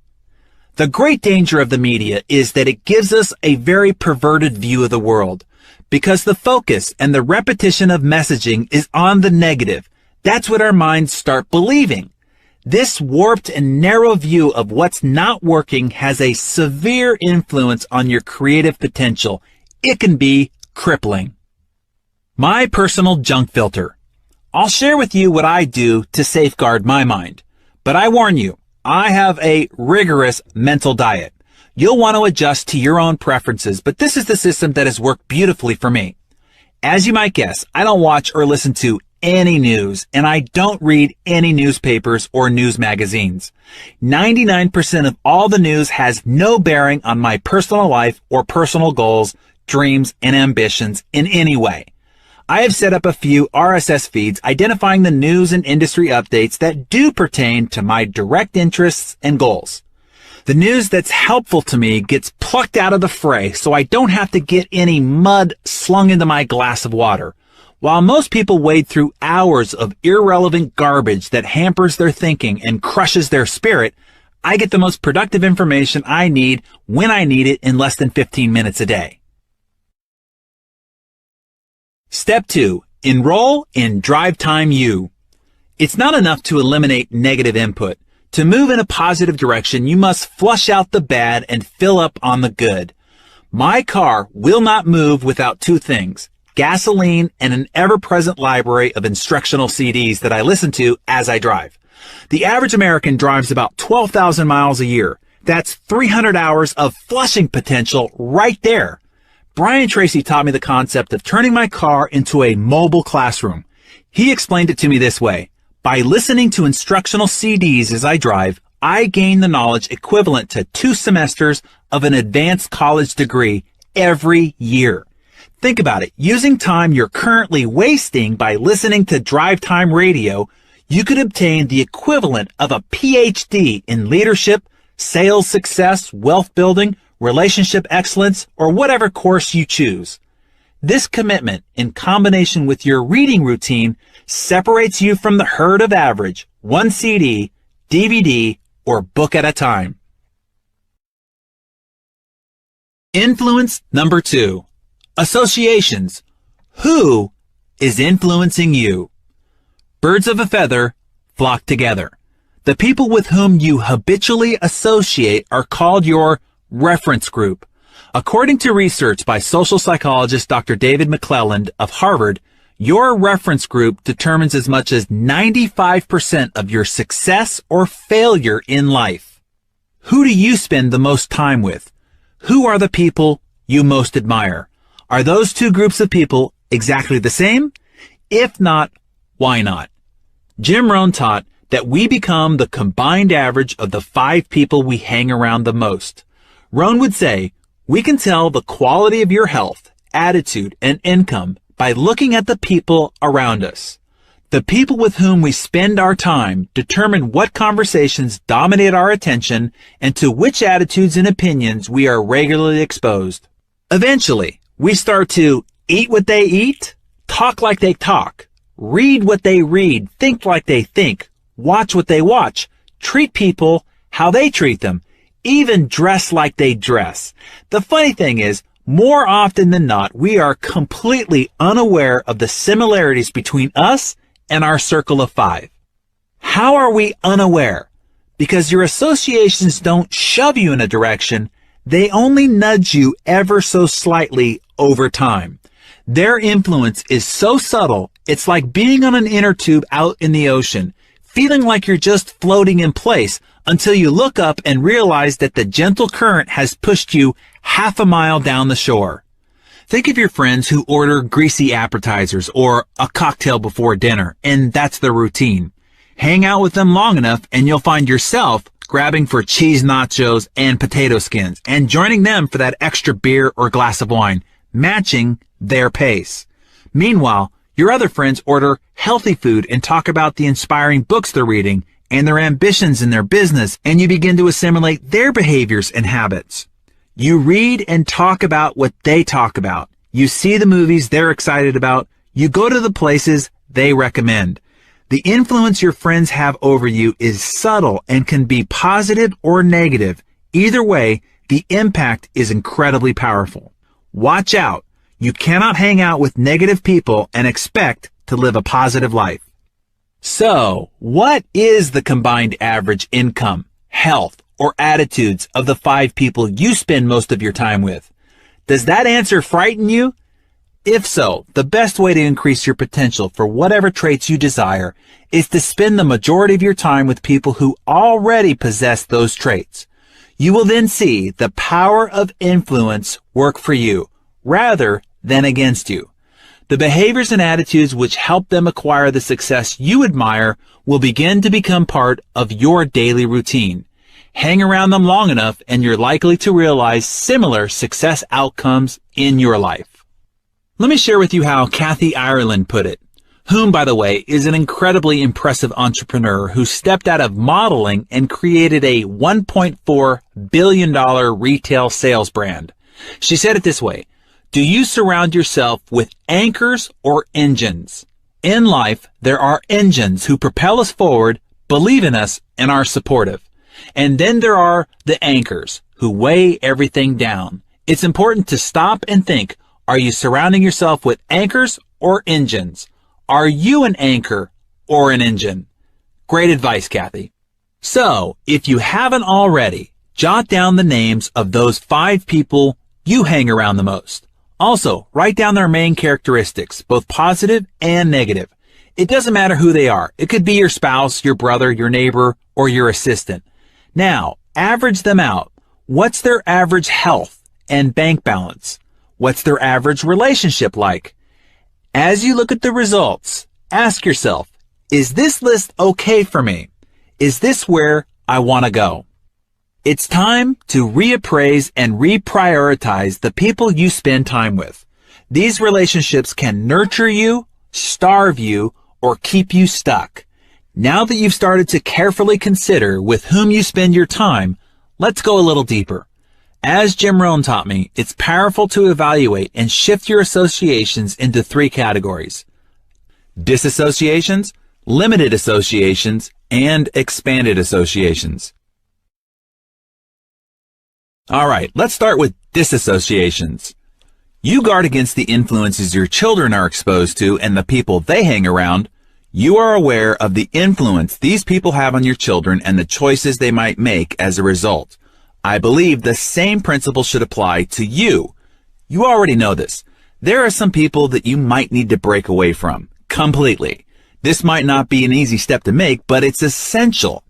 The great danger of the media is that it gives us a very perverted view of the world. Because the focus and the repetition of messaging is on the negative. That's what our minds start believing. This warped and narrow view of what's not working has a severe influence on your creative potential. It can be crippling. My personal junk filter. I'll share with you what I do to safeguard my mind. But I warn you, I have a rigorous mental diet. You'll want to adjust to your own preferences, but this is the system that has worked beautifully for me. As you might guess, I don't watch or listen to any news, and I don't read any newspapers or news magazines. 99% of all the news has no bearing on my personal life or personal goals, dreams, and ambitions in any way. I have set up a few RSS feeds identifying the news and industry updates that do pertain to my direct interests and goals. The news that's helpful to me gets plucked out of the fray so I don't have to get any mud slung into my glass of water. While most people wade through hours of irrelevant garbage that hampers their thinking and crushes their spirit, I get the most productive information I need when I need it in less than 15 minutes a day. Step 2. Enroll in Drive Time U. It's not enough to eliminate negative input. To move in a positive direction, you must flush out the bad and fill up on the good. My car will not move without 2 things: gasoline and an ever-present library of instructional CDs that I listen to as I drive. The average American drives about 12,000 miles a year. That's 300 hours of flushing potential right there. Brian Tracy taught me the concept of turning my car into a mobile classroom. He explained it to me this way. By listening to instructional CDs as I drive, I gain the knowledge equivalent to 2 semesters of an advanced college degree every year. Think about it. Using time you're currently wasting by listening to drive time radio, you could obtain the equivalent of a PhD in leadership, sales success, wealth building, relationship excellence, or whatever course you choose. This commitment, in combination with your reading routine, separates you from the herd of average, 1 CD, DVD, or book at a time. Influence number 2. Associations. Who is influencing you? Birds of a feather flock together. The people with whom you habitually associate are called your reference group. According to research by social psychologist Dr. David McClelland of Harvard, your reference group determines as much as 95% of your success or failure in life. Who do you spend the most time with? Who are the people you most admire? Are those 2 groups of people exactly the same? If not, why not? Jim Rohn taught that we become the combined average of the 5 people we hang around the most. Rohn would say, we can tell the quality of your health, attitude, and income by looking at the people around us. The people with whom we spend our time determine what conversations dominate our attention and to which attitudes and opinions we are regularly exposed. Eventually, we start to eat what they eat, talk like they talk, read what they read, think like they think, watch what they watch, treat people how they treat them, even dress like they dress. The funny thing is, more often than not, we are completely unaware of the similarities between us and our circle of five. How are we unaware? Because your associations don't shove you in a direction, they only nudge you ever so slightly over time. Their influence is so subtle, it's like being on an inner tube out in the ocean, feeling like you're just floating in place until you look up and realize that the gentle current has pushed you half a mile down the shore. Think of your friends who order greasy appetizers or a cocktail before dinner, and that's their routine. Hang out with them long enough and you'll find yourself grabbing for cheese nachos and potato skins and joining them for that extra beer or glass of wine, matching their pace. Meanwhile, your other friends order healthy food and talk about the inspiring books they're reading and their ambitions in their business, and you begin to assimilate their behaviors and habits. You read and talk about what they talk about. You see the movies they're excited about. You go to the places they recommend. The influence your friends have over you is subtle and can be positive or negative. Either way, the impact is incredibly powerful. Watch out. You cannot hang out with negative people and expect to live a positive life. So, what is the combined average income, health, or attitudes of the 5 people you spend most of your time with? Does that answer frighten you? If so, the best way to increase your potential for whatever traits you desire is to spend the majority of your time with people who already possess those traits. You will then see the power of influence work for you, rather than against you. The behaviors and attitudes which help them acquire the success you admire will begin to become part of your daily routine. Hang around them long enough and you're likely to realize similar success outcomes in your life. Let me share with you how Kathy Ireland put it, whom, by the way, is an incredibly impressive entrepreneur who stepped out of modeling and created a $1.4 billion retail sales brand. She said it this way: do you surround yourself with anchors or engines? In life, there are engines who propel us forward, believe in us, and are supportive. And then there are the anchors who weigh everything down. It's important to stop and think, are you surrounding yourself with anchors or engines? Are you an anchor or an engine? Great advice, Kathy. So, if you haven't already, jot down the names of those 5 people you hang around the most. Also, write down their main characteristics, both positive and negative. It doesn't matter who they are. It could be your spouse, your brother, your neighbor, or your assistant. Now, average them out. What's their average health and bank balance? What's their average relationship like? As you look at the results, ask yourself, is this list okay for me? Is this where I want to go? It's time to reappraise and reprioritize the people you spend time with. These relationships can nurture you, starve you, or keep you stuck. Now that you've started to carefully consider with whom you spend your time, let's go a little deeper. As Jim Rohn taught me, it's powerful to evaluate and shift your associations into 3 categories: disassociations, limited associations, and expanded associations. All right, let's start with disassociations. You guard against the influences your children are exposed to and the people they hang around. You are aware of the influence these people have on your children and the choices they might make as a result. I believe the same principle should apply to you. You already know this. There are some people that you might need to break away from completely. This might not be an easy step to make, but it's essential.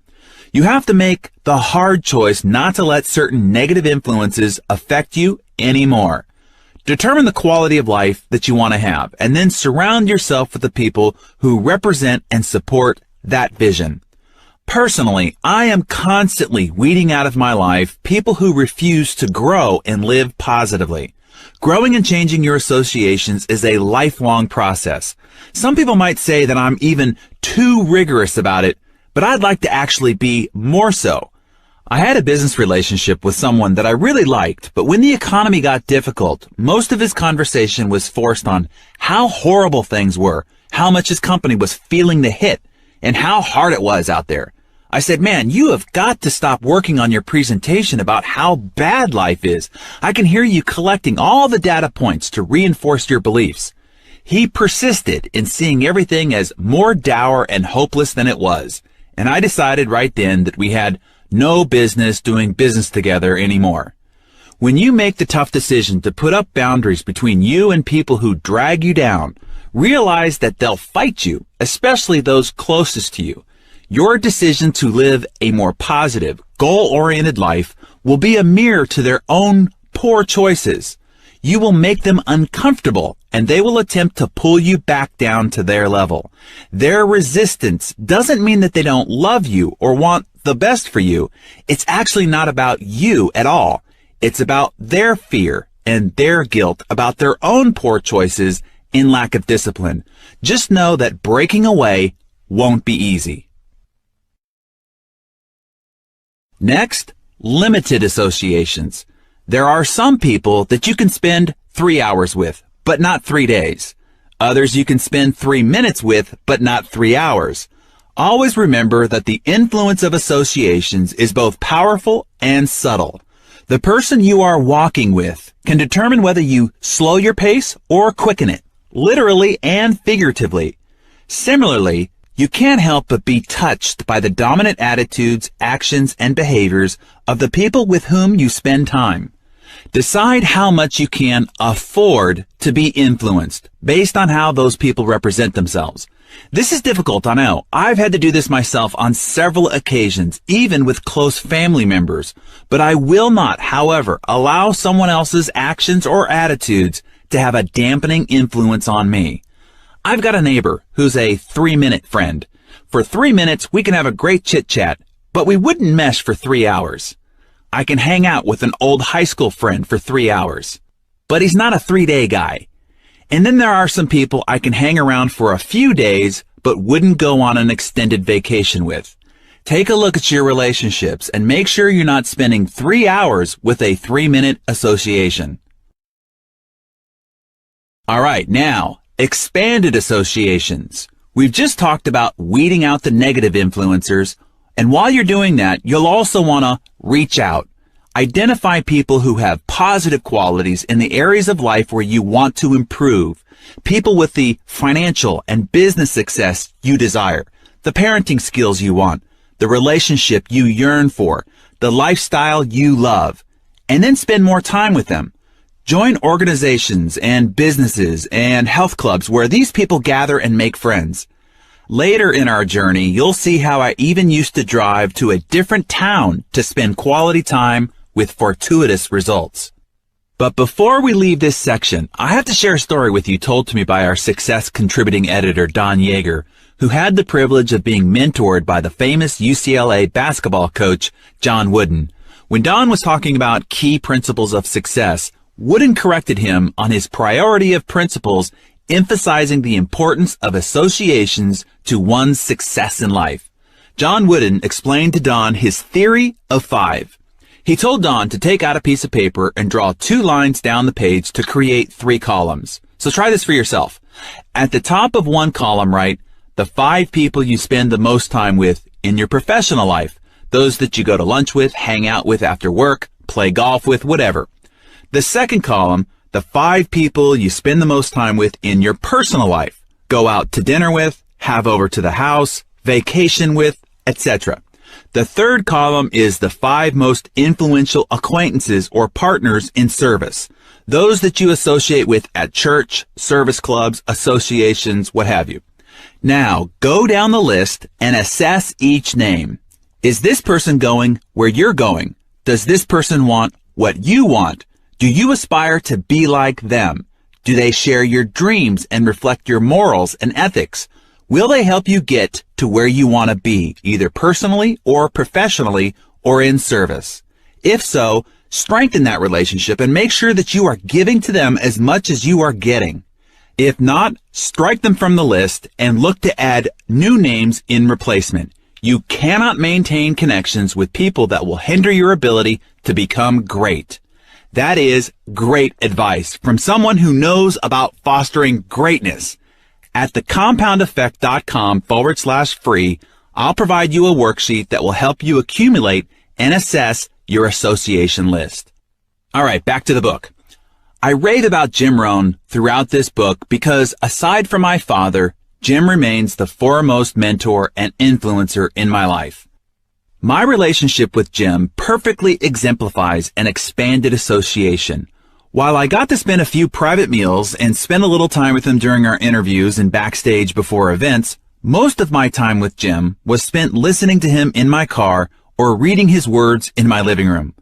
You have to make the hard choice not to let certain negative influences affect you anymore. Determine the quality of life that you want to have, and then surround yourself with the people who represent and support that vision. Personally, I am constantly weeding out of my life people who refuse to grow and live positively. Growing and changing your associations is a lifelong process. Some people might say that I'm even too rigorous about it, but I'd like to actually be more so. I had a business relationship with someone that I really liked, but when the economy got difficult, most of his conversation was forced on how horrible things were, how much his company was feeling the hit, and how hard it was out there. I said, man, you have got to stop working on your presentation about how bad life is. I can hear you collecting all the data points to reinforce your beliefs. He persisted in seeing everything as more dour and hopeless than it was, and I decided right then that we had no business doing business together anymore. When you make the tough decision to put up boundaries between you and people who drag you down, realize that they'll fight you, especially those closest to you. Your decision to live a more positive, goal-oriented life will be a mirror to their own poor choices. You will make them uncomfortable, and they will attempt to pull you back down to their level. Their resistance doesn't mean that they don't love you or want the best for you. It's actually not about you at all. It's about their fear and their guilt about their own poor choices and lack of discipline. Just know that breaking away won't be easy. Next, limited associations. There are some people that you can spend 3 hours with, but not 3 days. Others you can spend 3 minutes with, but not 3 hours. Always remember that the influence of associations is both powerful and subtle. The person you are walking with can determine whether you slow your pace or quicken it, literally and figuratively. Similarly, you can't help but be touched by the dominant attitudes, actions, and behaviors of the people with whom you spend time. Decide how much you can afford to be influenced based on how those people represent themselves. This is difficult, I know. I've had to do this myself on several occasions, even with close family members. But I will not, however, allow someone else's actions or attitudes to have a dampening influence on me. I've got a neighbor who's a 3-minute friend. For 3 minutes, we can have a great chit-chat, but we wouldn't mesh for 3 hours. I can hang out with an old high school friend for 3 hours, but he's not a 3-day guy. And then there are some people I can hang around for a few days, but wouldn't go on an extended vacation with. Take a look at your relationships and make sure you're not spending 3 hours with a 3-minute association. All right, now, expanded associations. We've just talked about weeding out the negative influencers, and while you're doing that, you'll also want to reach out. Identify people who have positive qualities in the areas of life where you want to improve. People with the financial and business success you desire, the parenting skills you want, the relationship you yearn for, the lifestyle you love, and then spend more time with them. Join organizations and businesses and health clubs where these people gather and make friends. Later in our journey, you'll see how I even used to drive to a different town to spend quality time with fortuitous results. But before we leave this section, I have to share a story with you told to me by our success contributing editor, Don Yeager, who had the privilege of being mentored by the famous UCLA basketball coach, John Wooden. When Don was talking about key principles of success, Wooden corrected him on his priority of principles, emphasizing the importance of associations to one's success in life. John Wooden explained to Don his theory of 5. He told Don to take out a piece of paper and draw 2 lines down the page to create 3 columns. So try this for yourself. At the top of one column, write the 5 people you spend the most time with in your professional life. Those that you go to lunch with, hang out with after work, play golf with, whatever. The second column, the 5 people you spend the most time with in your personal life. Go out to dinner with, have over to the house, vacation with, etc. The third column is the 5 most influential acquaintances or partners in service. Those that you associate with at church, service clubs, associations, what have you. Now, go down the list and assess each name. Is this person going where you're going? Does this person want what you want? Do you aspire to be like them? Do they share your dreams and reflect your morals and ethics? Will they help you get to where you want to be, either personally or professionally or in service? If so, Strengthen that relationship and make sure that you are giving to them as much as you are getting. If not, strike them from the list and look to add new names in replacement. You cannot maintain connections with people that will hinder your ability to become great. That is great advice from someone who knows about fostering greatness. At thecompoundeffect.com/free, I'll provide you a worksheet that will help you accumulate and assess your association list. All right, back to the book. I rave about Jim Rohn throughout this book because aside from my father, Jim remains the foremost mentor and influencer in my life. My relationship with Jim perfectly exemplifies an expanded association. While I got to spend a few private meals and spend a little time with him during our interviews and backstage before events, most of my time with Jim was spent listening to him in my car or reading his words in my living room.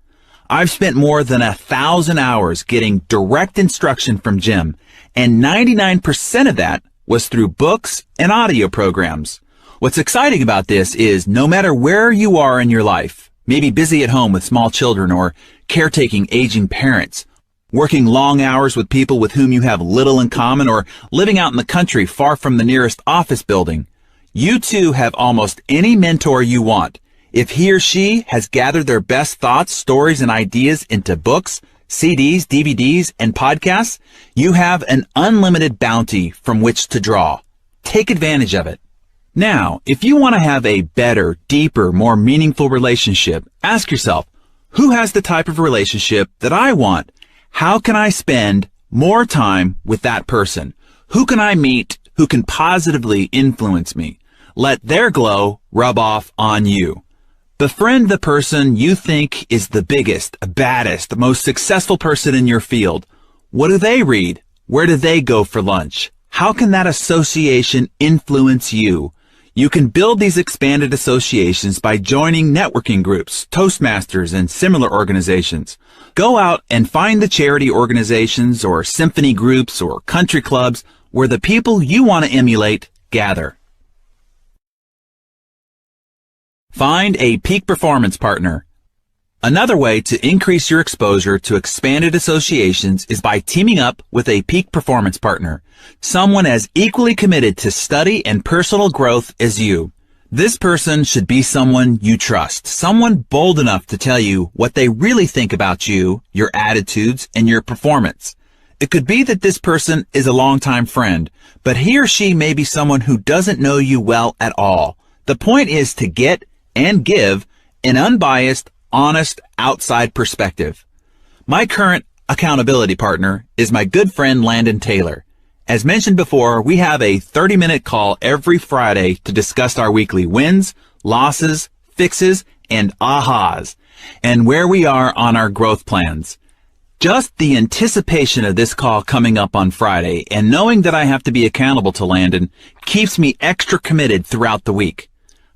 I've spent more than 1,000 hours getting direct instruction from Jim, and 99% of that was through books and audio programs. What's exciting about this is no matter where you are in your life, maybe busy at home with small children or caretaking aging parents, working long hours with people with whom you have little in common, or living out in the country far from the nearest office building, you too have almost any mentor you want. If he or she has gathered their best thoughts, stories, and ideas into books, CDs, DVDs, and podcasts, you have an unlimited bounty from which to draw. Take advantage of it. Now, if you want to have a better, deeper, more meaningful relationship, ask yourself, who has the type of relationship that I want? How can I spend more time with that person? Who can I meet who can positively influence me? Let their glow rub off on you. Befriend the person you think is the biggest, baddest, most successful person in your field. What do they read? Where do they go for lunch? How can that association influence you? You can build these expanded associations by joining networking groups, Toastmasters, and similar organizations. Go out and find the charity organizations or symphony groups or country clubs where the people you want to emulate gather. Find a peak performance partner. Another way to increase your exposure to expanded associations is by teaming up with a peak performance partner, someone as equally committed to study and personal growth as you. This person should be someone you trust, someone bold enough to tell you what they really think about you, your attitudes, and your performance. It could be that this person is a longtime friend, but he or she may be someone who doesn't know you well at all. The point is to get and give an unbiased, honest, outside perspective. My current accountability partner is my good friend Landon Taylor. As mentioned before, we have a 30-minute call every Friday to discuss our weekly wins, losses, fixes, and ahas, and where we are on our growth plans. Just the anticipation of this call coming up on Friday and knowing that I have to be accountable to Landon keeps me extra committed throughout the week.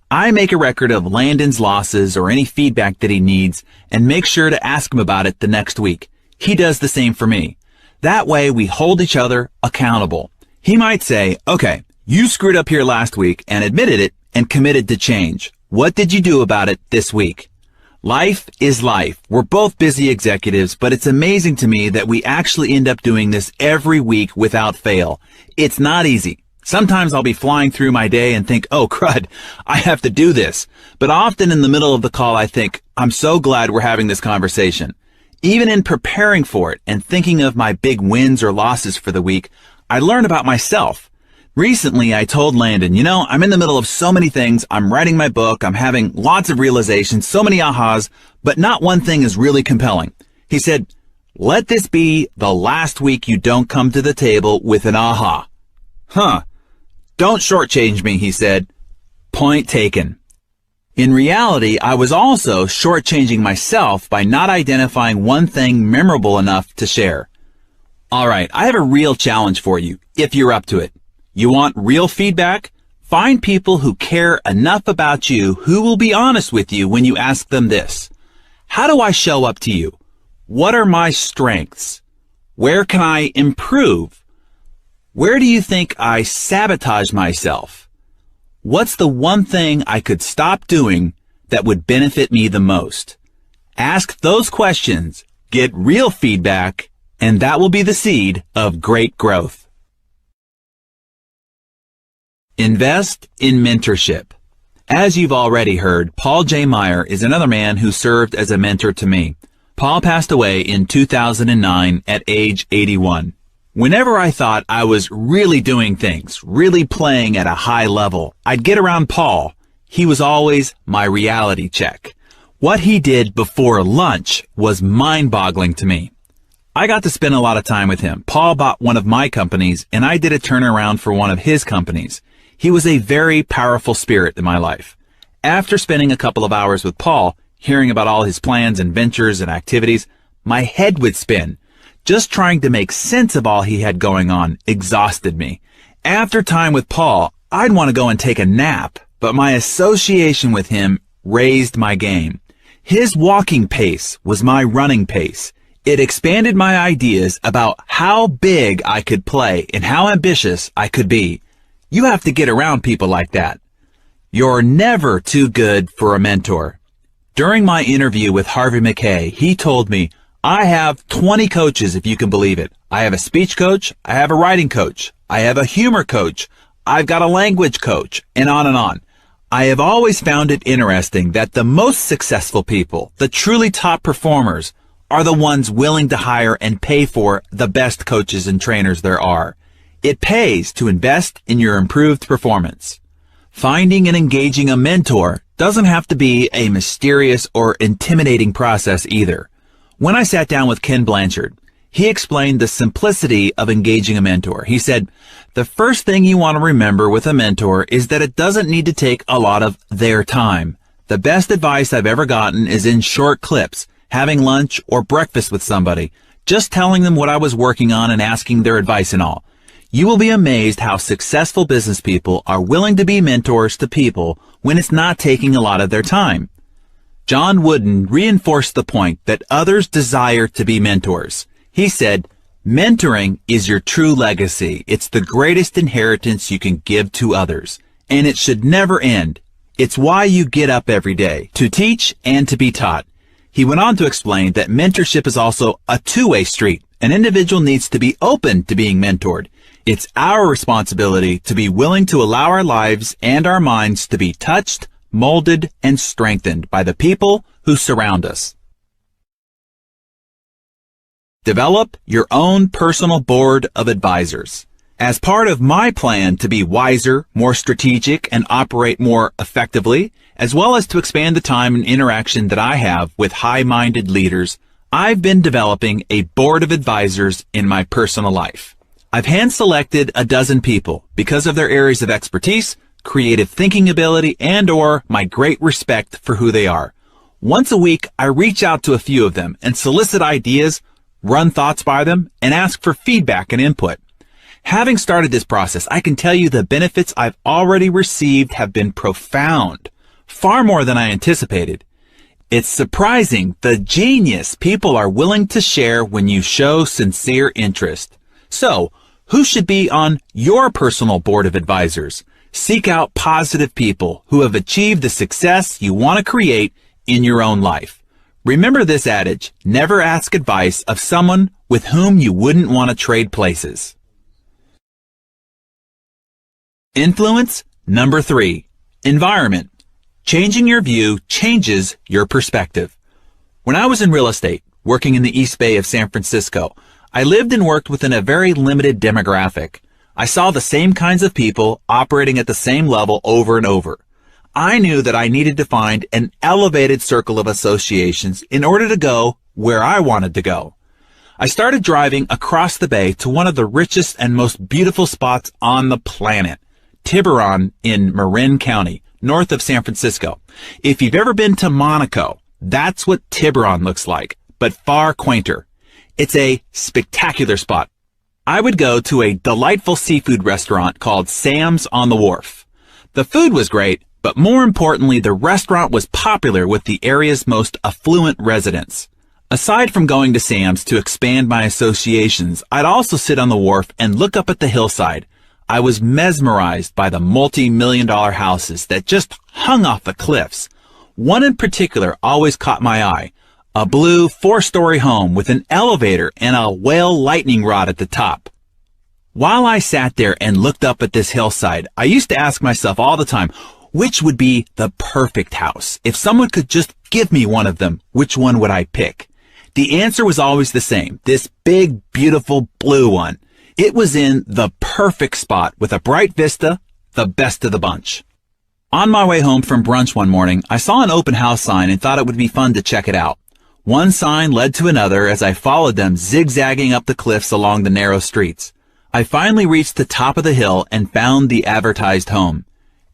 I make a record of Landon's losses or any feedback that he needs and make sure to ask him about it the next week. He does the same for me. That way we hold each other accountable. He might say, okay, you screwed up here last week and admitted it and committed to change. What did you do about it this week? Life is life. We're both busy executives, but it's amazing to me that we actually end up doing this every week without fail. It's not easy. Sometimes I'll be flying through my day and think, oh, crud, I have to do this. But often in the middle of the call, I think, I'm so glad we're having this conversation. Even in preparing for it and thinking of my big wins or losses for the week, I learn about myself. Recently, I told Landon, I'm in the middle of so many things. I'm writing my book. I'm having lots of realizations, so many ahas, but not one thing is really compelling. He said, let this be the last week you don't come to the table with an aha. Huh. Don't shortchange me, he said. Point taken. In reality, I was also shortchanging myself by not identifying one thing memorable enough to share. All right, I have a real challenge for you, if you're up to it. You want real feedback? Find people who care enough about you who will be honest with you when you ask them this. How do I show up to you? What are my strengths? Where can I improve? Where do you think I sabotage myself? What's the one thing I could stop doing that would benefit me the most? Ask those questions, get real feedback, and that will be the seed of great growth. Invest in mentorship. As you've already heard, Paul J. Meyer is another man who served as a mentor to me. Paul passed away in 2009 at age 81. Whenever I thought I was really doing things, really playing at a high level, I'd get around Paul. He was always my reality check. What he did before lunch was mind-boggling to me. I got to spend a lot of time with him. Paul bought one of my companies, and I did a turnaround for one of his companies. He was a very powerful spirit in my life. After spending a couple of hours with Paul, hearing about all his plans and ventures and activities, my head would spin. Just trying to make sense of all he had going on exhausted me. After time with Paul, I'd want to go and take a nap, but my association with him raised my game. His walking pace was my running pace. It expanded my ideas about how big I could play and how ambitious I could be. You have to get around people like that. You're never too good for a mentor. During my interview with Harvey McKay, he told me, I have 20 coaches, if you can believe it. I have a speech coach, I have a writing coach, I have a humor coach, I've got a language coach, and on and on. I have always found it interesting that the most successful people, the truly top performers, are the ones willing to hire and pay for the best coaches and trainers there are. It pays to invest in your improved performance. Finding and engaging a mentor doesn't have to be a mysterious or intimidating process either. When I sat down with Ken Blanchard, he explained the simplicity of engaging a mentor. He said, the first thing you want to remember with a mentor is that it doesn't need to take a lot of their time. The best advice I've ever gotten is in short clips, having lunch or breakfast with somebody, just telling them what I was working on and asking their advice and all. You will be amazed how successful business people are willing to be mentors to people when it's not taking a lot of their time. John Wooden reinforced the point that others desire to be mentors. He said, mentoring is your true legacy. It's the greatest inheritance you can give to others, and it should never end. It's why you get up every day, to teach and to be taught. He went on to explain that mentorship is also a two-way street. An individual needs to be open to being mentored. It's our responsibility to be willing to allow our lives and our minds to be touched, molded, and strengthened by the people who surround us. Develop your own personal board of advisors. As part of my plan to be wiser, more strategic, and operate more effectively, as well as to expand the time and interaction that I have with high-minded leaders, I've been developing a board of advisors in my personal life. I've hand-selected a dozen people because of their areas of expertise, creative thinking ability, and/or my great respect for who they are. Once a week, I reach out to a few of them and solicit ideas, run thoughts by them, and ask for feedback and input. Having started this process, I can tell you the benefits I've already received have been profound, far more than I anticipated. It's surprising the genius people are willing to share when you show sincere interest. So, who should be on your personal board of advisors? Seek out positive people who have achieved the success you want to create in your own life. Remember this adage, never ask advice of someone with whom you wouldn't want to trade places. Influence number 3, environment. Changing your view changes your perspective. When I was in real estate, working in the East Bay of San Francisco, I lived and worked within a very limited demographic. I saw the same kinds of people operating at the same level over and over. I knew that I needed to find an elevated circle of associations in order to go where I wanted to go. I started driving across the bay to one of the richest and most beautiful spots on the planet, Tiburon in Marin County, north of San Francisco. If you've ever been to Monaco, that's what Tiburon looks like, but far quainter. It's a spectacular spot. I would go to a delightful seafood restaurant called Sam's on the Wharf. The food was great, but more importantly, the restaurant was popular with the area's most affluent residents. Aside from going to Sam's to expand my associations, I'd also sit on the wharf and look up at the hillside. I was mesmerized by the multi-million-dollar houses that just hung off the cliffs. One in particular always caught my eye, A blue 4-story home with an elevator and a whale lightning rod at the top. While I sat there and looked up at this hillside, I used to ask myself all the time, which would be the perfect house? If someone could just give me one of them, which one would I pick? The answer was always the same, this big, beautiful blue one. It was in the perfect spot with a bright vista, the best of the bunch. On my way home from brunch one morning, I saw an open house sign and thought it would be fun to check it out. One sign led to another as I followed them zigzagging up the cliffs along the narrow streets. I finally reached the top of the hill and found the advertised home.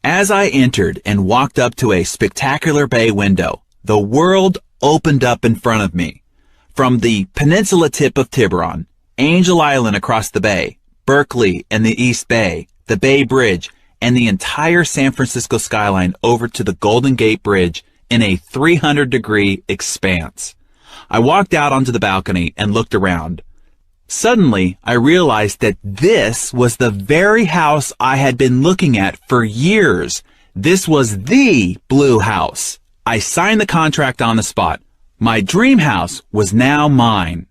As I entered and walked up to a spectacular bay window, the world opened up in front of me. From the peninsula tip of Tiburon, Angel Island across the bay, Berkeley and the East Bay, the Bay Bridge, and the entire San Francisco skyline over to the Golden Gate Bridge in a 300-degree expanse. I walked out onto the balcony and looked around. Suddenly, I realized that this was the very house I had been looking at for years. This was the blue house. I signed the contract on the spot. My dream house was now mine.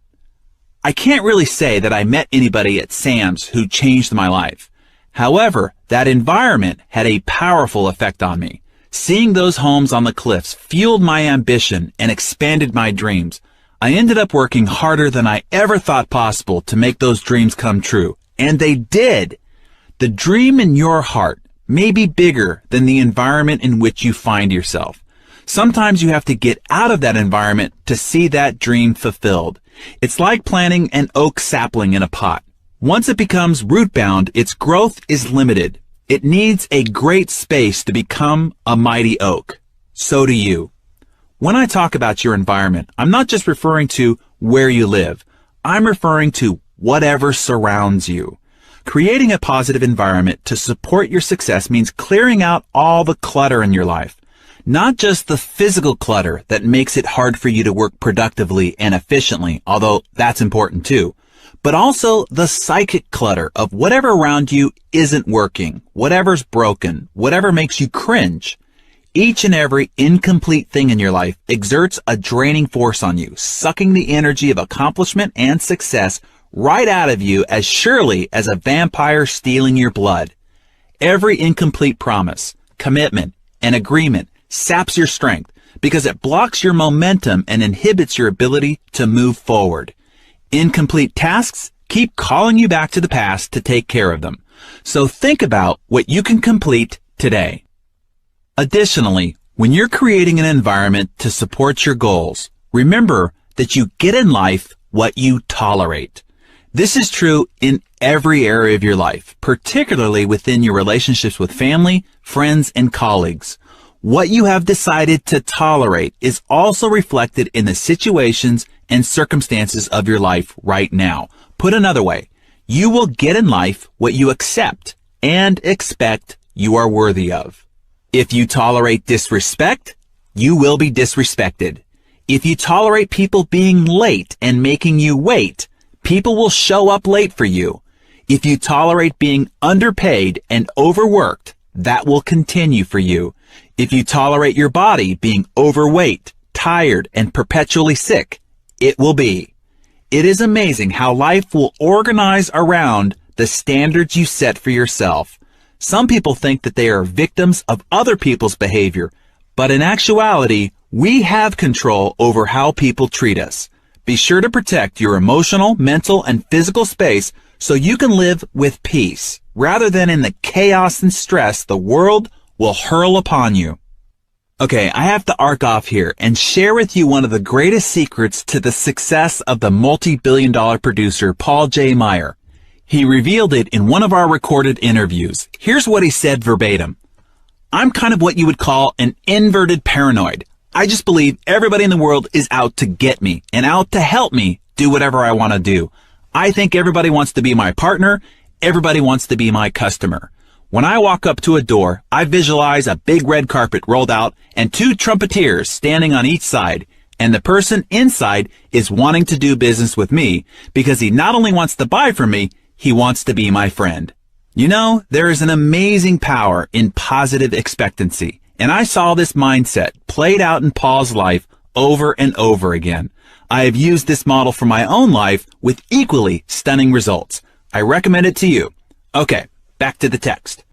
I can't really say that I met anybody at Sam's who changed my life. However, that environment had a powerful effect on me. Seeing those homes on the cliffs fueled my ambition and expanded my dreams. I ended up working harder than I ever thought possible to make those dreams come true. And they did. The dream in your heart may be bigger than the environment in which you find yourself. Sometimes you have to get out of that environment to see that dream fulfilled. It's like planting an oak sapling in a pot. Once it becomes root-bound, its growth is limited. It needs a great space to become a mighty oak. So do you. When I talk about your environment, I'm not just referring to where you live. I'm referring to whatever surrounds you. Creating a positive environment to support your success means clearing out all the clutter in your life. Not just the physical clutter that makes it hard for you to work productively and efficiently, although that's important too, but also the psychic clutter of whatever around you isn't working, whatever's broken, whatever makes you cringe. Each and every incomplete thing in your life exerts a draining force on you, sucking the energy of accomplishment and success right out of you as surely as a vampire stealing your blood. Every incomplete promise, commitment, and agreement saps your strength because it blocks your momentum and inhibits your ability to move forward. Incomplete tasks keep calling you back to the past to take care of them. So think about what you can complete today. Additionally, when you're creating an environment to support your goals, remember that you get in life what you tolerate. This is true in every area of your life, particularly within your relationships with family, friends, and colleagues. What you have decided to tolerate is also reflected in the situations and circumstances of your life right now. Put another way, you will get in life what you accept and expect you are worthy of. If you tolerate disrespect, you will be disrespected. If you tolerate people being late and making you wait, people will show up late for you. If you tolerate being underpaid and overworked, that will continue for you. If you tolerate your body being overweight, tired, and perpetually sick, it will be. It is amazing how life will organize around the standards you set for yourself. Some people think that they are victims of other people's behavior, but in actuality, we have control over how people treat us. Be sure to protect your emotional, mental, and physical space so you can live with peace, rather than in the chaos and stress the world will hurl upon you. Okay, I have to arc off here and share with you one of the greatest secrets to the success of the multi-billion-dollar producer Paul J. Meyer. He revealed it in one of our recorded interviews. Here's what he said verbatim. I'm kind of what you would call an inverted paranoid. I just believe everybody in the world is out to get me and out to help me do whatever I want to do. I think everybody wants to be my partner. Everybody wants to be my customer. When I walk up to a door, I visualize a big red carpet rolled out and 2 trumpeters standing on each side. And the person inside is wanting to do business with me because he not only wants to buy from me, he wants to be my friend. You know, there is an amazing power in positive expectancy, and I saw this mindset played out in Paul's life over and over again. I have used this model for my own life with equally stunning results. I recommend it to you. Okay, back to the text.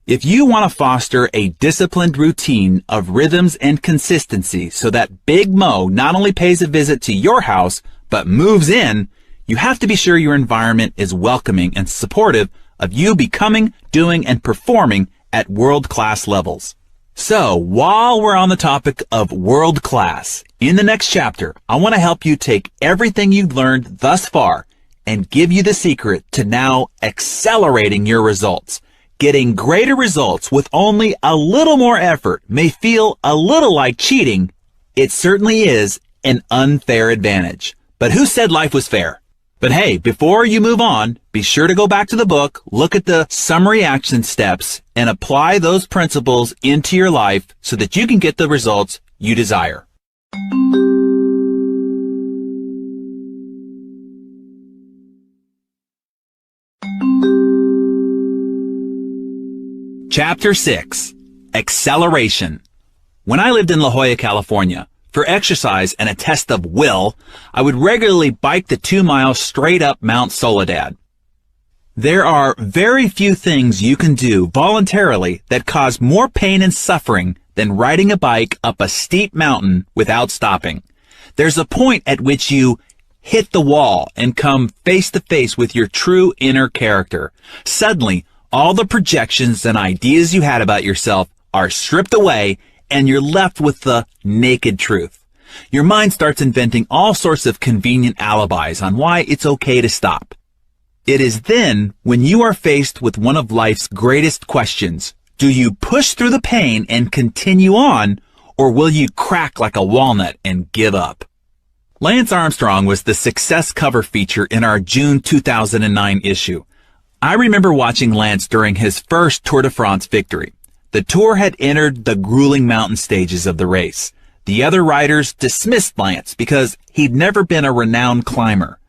If you want to foster a disciplined routine of rhythms and consistency so that Big Mo not only pays a visit to your house, but moves in, you have to be sure your environment is welcoming and supportive of you becoming, doing, and performing at world-class levels. So, while we're on the topic of world-class, in the next chapter, I want to help you take everything you've learned thus far and give you the secret to now accelerating your results. Getting greater results with only a little more effort may feel a little like cheating. It certainly is an unfair advantage. But who said life was fair? But hey, before you move on, be sure to go back to the book, look at the summary action steps, and apply those principles into your life so that you can get the results you desire. Chapter 6. Acceleration. When I lived in La Jolla, California, for exercise and a test of will, I would regularly bike the 2 miles straight up Mount Soledad. There are very few things you can do voluntarily that cause more pain and suffering than riding a bike up a steep mountain without stopping. There's a point at which you hit the wall and come face to face with your true inner character. Suddenly, all the projections and ideas you had about yourself are stripped away and you're left with the naked truth. Your mind starts inventing all sorts of convenient alibis on why it's okay to stop. It is then when you are faced with one of life's greatest questions. Do you push through the pain and continue on, or will you crack like a walnut and give up? Lance Armstrong was the success cover feature in our June 2009 issue. I remember watching Lance during his first Tour de France victory. The Tour had entered the grueling mountain stages of the race. The other riders dismissed Lance because he'd never been a renowned climber.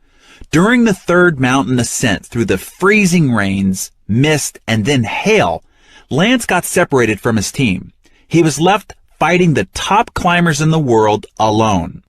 During the third mountain ascent through the freezing rains, mist, and then hail, Lance got separated from his team. He was left fighting the top climbers in the world alone.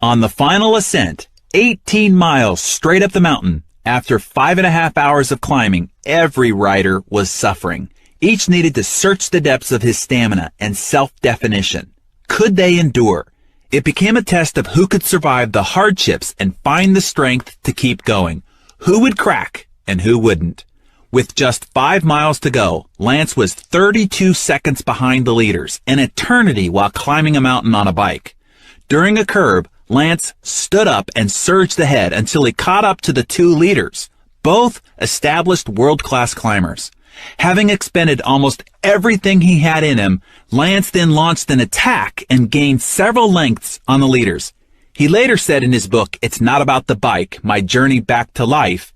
On the final ascent, 18 miles straight up the mountain, after 5.5 hours of climbing, every rider was suffering. Each needed to search the depths of his stamina and self-definition. Could they endure? It became a test of who could survive the hardships and find the strength to keep going. Who would crack and who wouldn't? With just 5 miles to go, Lance was 32 seconds behind the leaders, an eternity while climbing a mountain on a bike. During a curve, Lance stood up and surged ahead until he caught up to the 2 leaders, both established world-class climbers. Having expended almost everything he had in him, Lance then launched an attack and gained several lengths on the leaders. He later said in his book, It's Not About the Bike, My Journey Back to Life,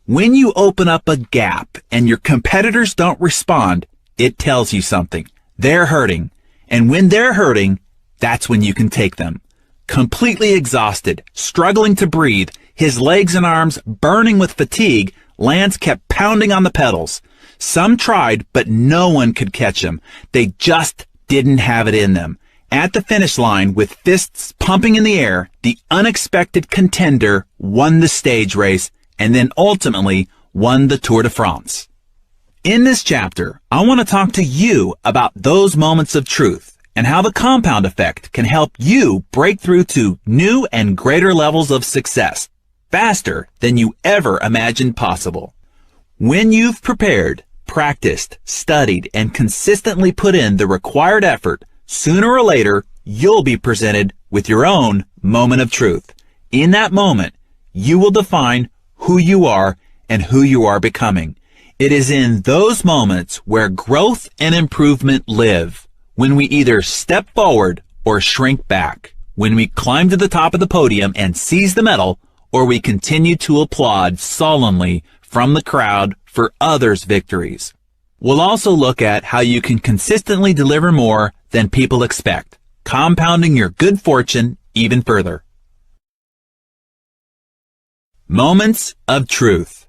when you open up a gap and your competitors don't respond, it tells you something. They're hurting. And when they're hurting, that's when you can take them. Completely exhausted, struggling to breathe, his legs and arms burning with fatigue, Lance kept pounding on the pedals. Some tried, but no one could catch him. They just didn't have it in them. At the finish line, with fists pumping in the air, the unexpected contender won the stage race and then ultimately won the Tour de France. In this chapter, I want to talk to you about those moments of truth and how the compound effect can help you break through to new and greater levels of success faster than you ever imagined possible. When you've prepared, practiced, studied, and consistently put in the required effort, sooner or later, you'll be presented with your own moment of truth. In that moment, you will define who you are and who you are becoming. It is in those moments where growth and improvement live, when we either step forward or shrink back, when we climb to the top of the podium and seize the medal, or we continue to applaud sullenly from the crowd for others' victories. We'll also look at how you can consistently deliver more than people expect, compounding your good fortune even further. Moments of truth.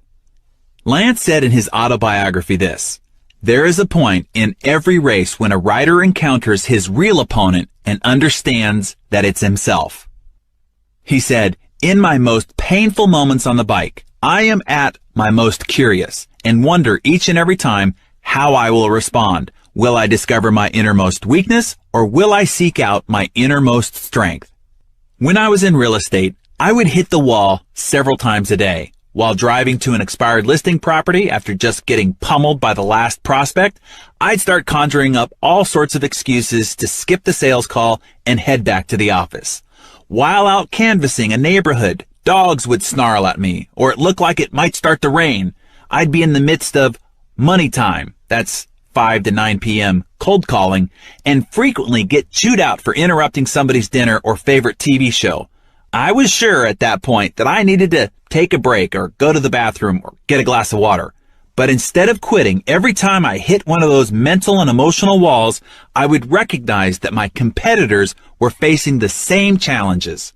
Lance said in his autobiography this, There is a point in every race when a rider encounters his real opponent and understands that it's himself. He said, "In my most painful moments on the bike, I am at my most curious and wonder each and every time how I will respond. Will I discover my innermost weakness, or will I seek out my innermost strength?" When I was in real estate, I would hit the wall several times a day. While driving to an expired listing property after just getting pummeled by the last prospect, I'd start conjuring up all sorts of excuses to skip the sales call and head back to the office. While out canvassing a neighborhood, dogs would snarl at me, or it looked like it might start to rain. I'd be in the midst of money time, that's 5 to 9 p.m. cold calling, and frequently get chewed out for interrupting somebody's dinner or favorite TV show. I was sure at that point that I needed to take a break or go to the bathroom or get a glass of water. But instead of quitting, every time I hit one of those mental and emotional walls, I would recognize that my competitors were facing the same challenges.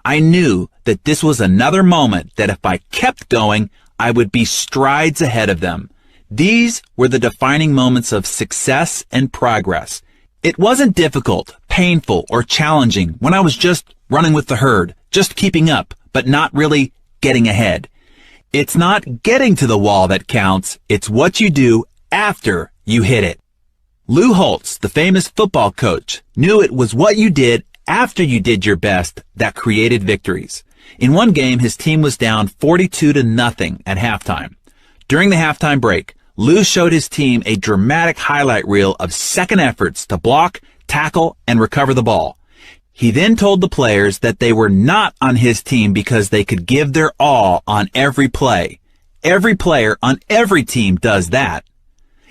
I knew that this was another moment that if I kept going, I would be strides ahead of them. These were the defining moments of success and progress. It wasn't difficult, painful, or challenging when I was just running with the herd, just keeping up, but not really getting ahead. It's not getting to the wall that counts, it's what you do after you hit it. Lou Holtz, the famous football coach, knew it was what you did after you did your best that created victories. In one game, his team was down 42-0 at halftime. During the halftime break, Lou showed his team a dramatic highlight reel of second efforts to block, tackle, and recover the ball. He then told the players that they were not on his team because they could give their all on every play. Every player on every team does that.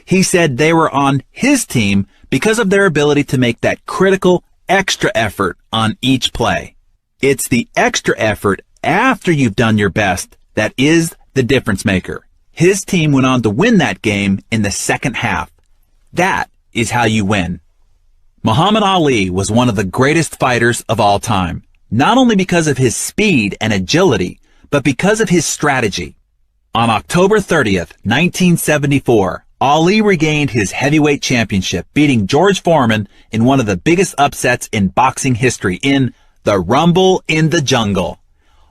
He said they were on his team because of their ability to make that critical extra effort on each play. It's the extra effort after you've done your best that is the difference maker. His team went on to win that game in the second half. That is how you win. Muhammad Ali was one of the greatest fighters of all time, not only because of his speed and agility, but because of his strategy. On October 30th, 1974, Ali regained his heavyweight championship, beating George Foreman in one of the biggest upsets in boxing history in the Rumble in the Jungle.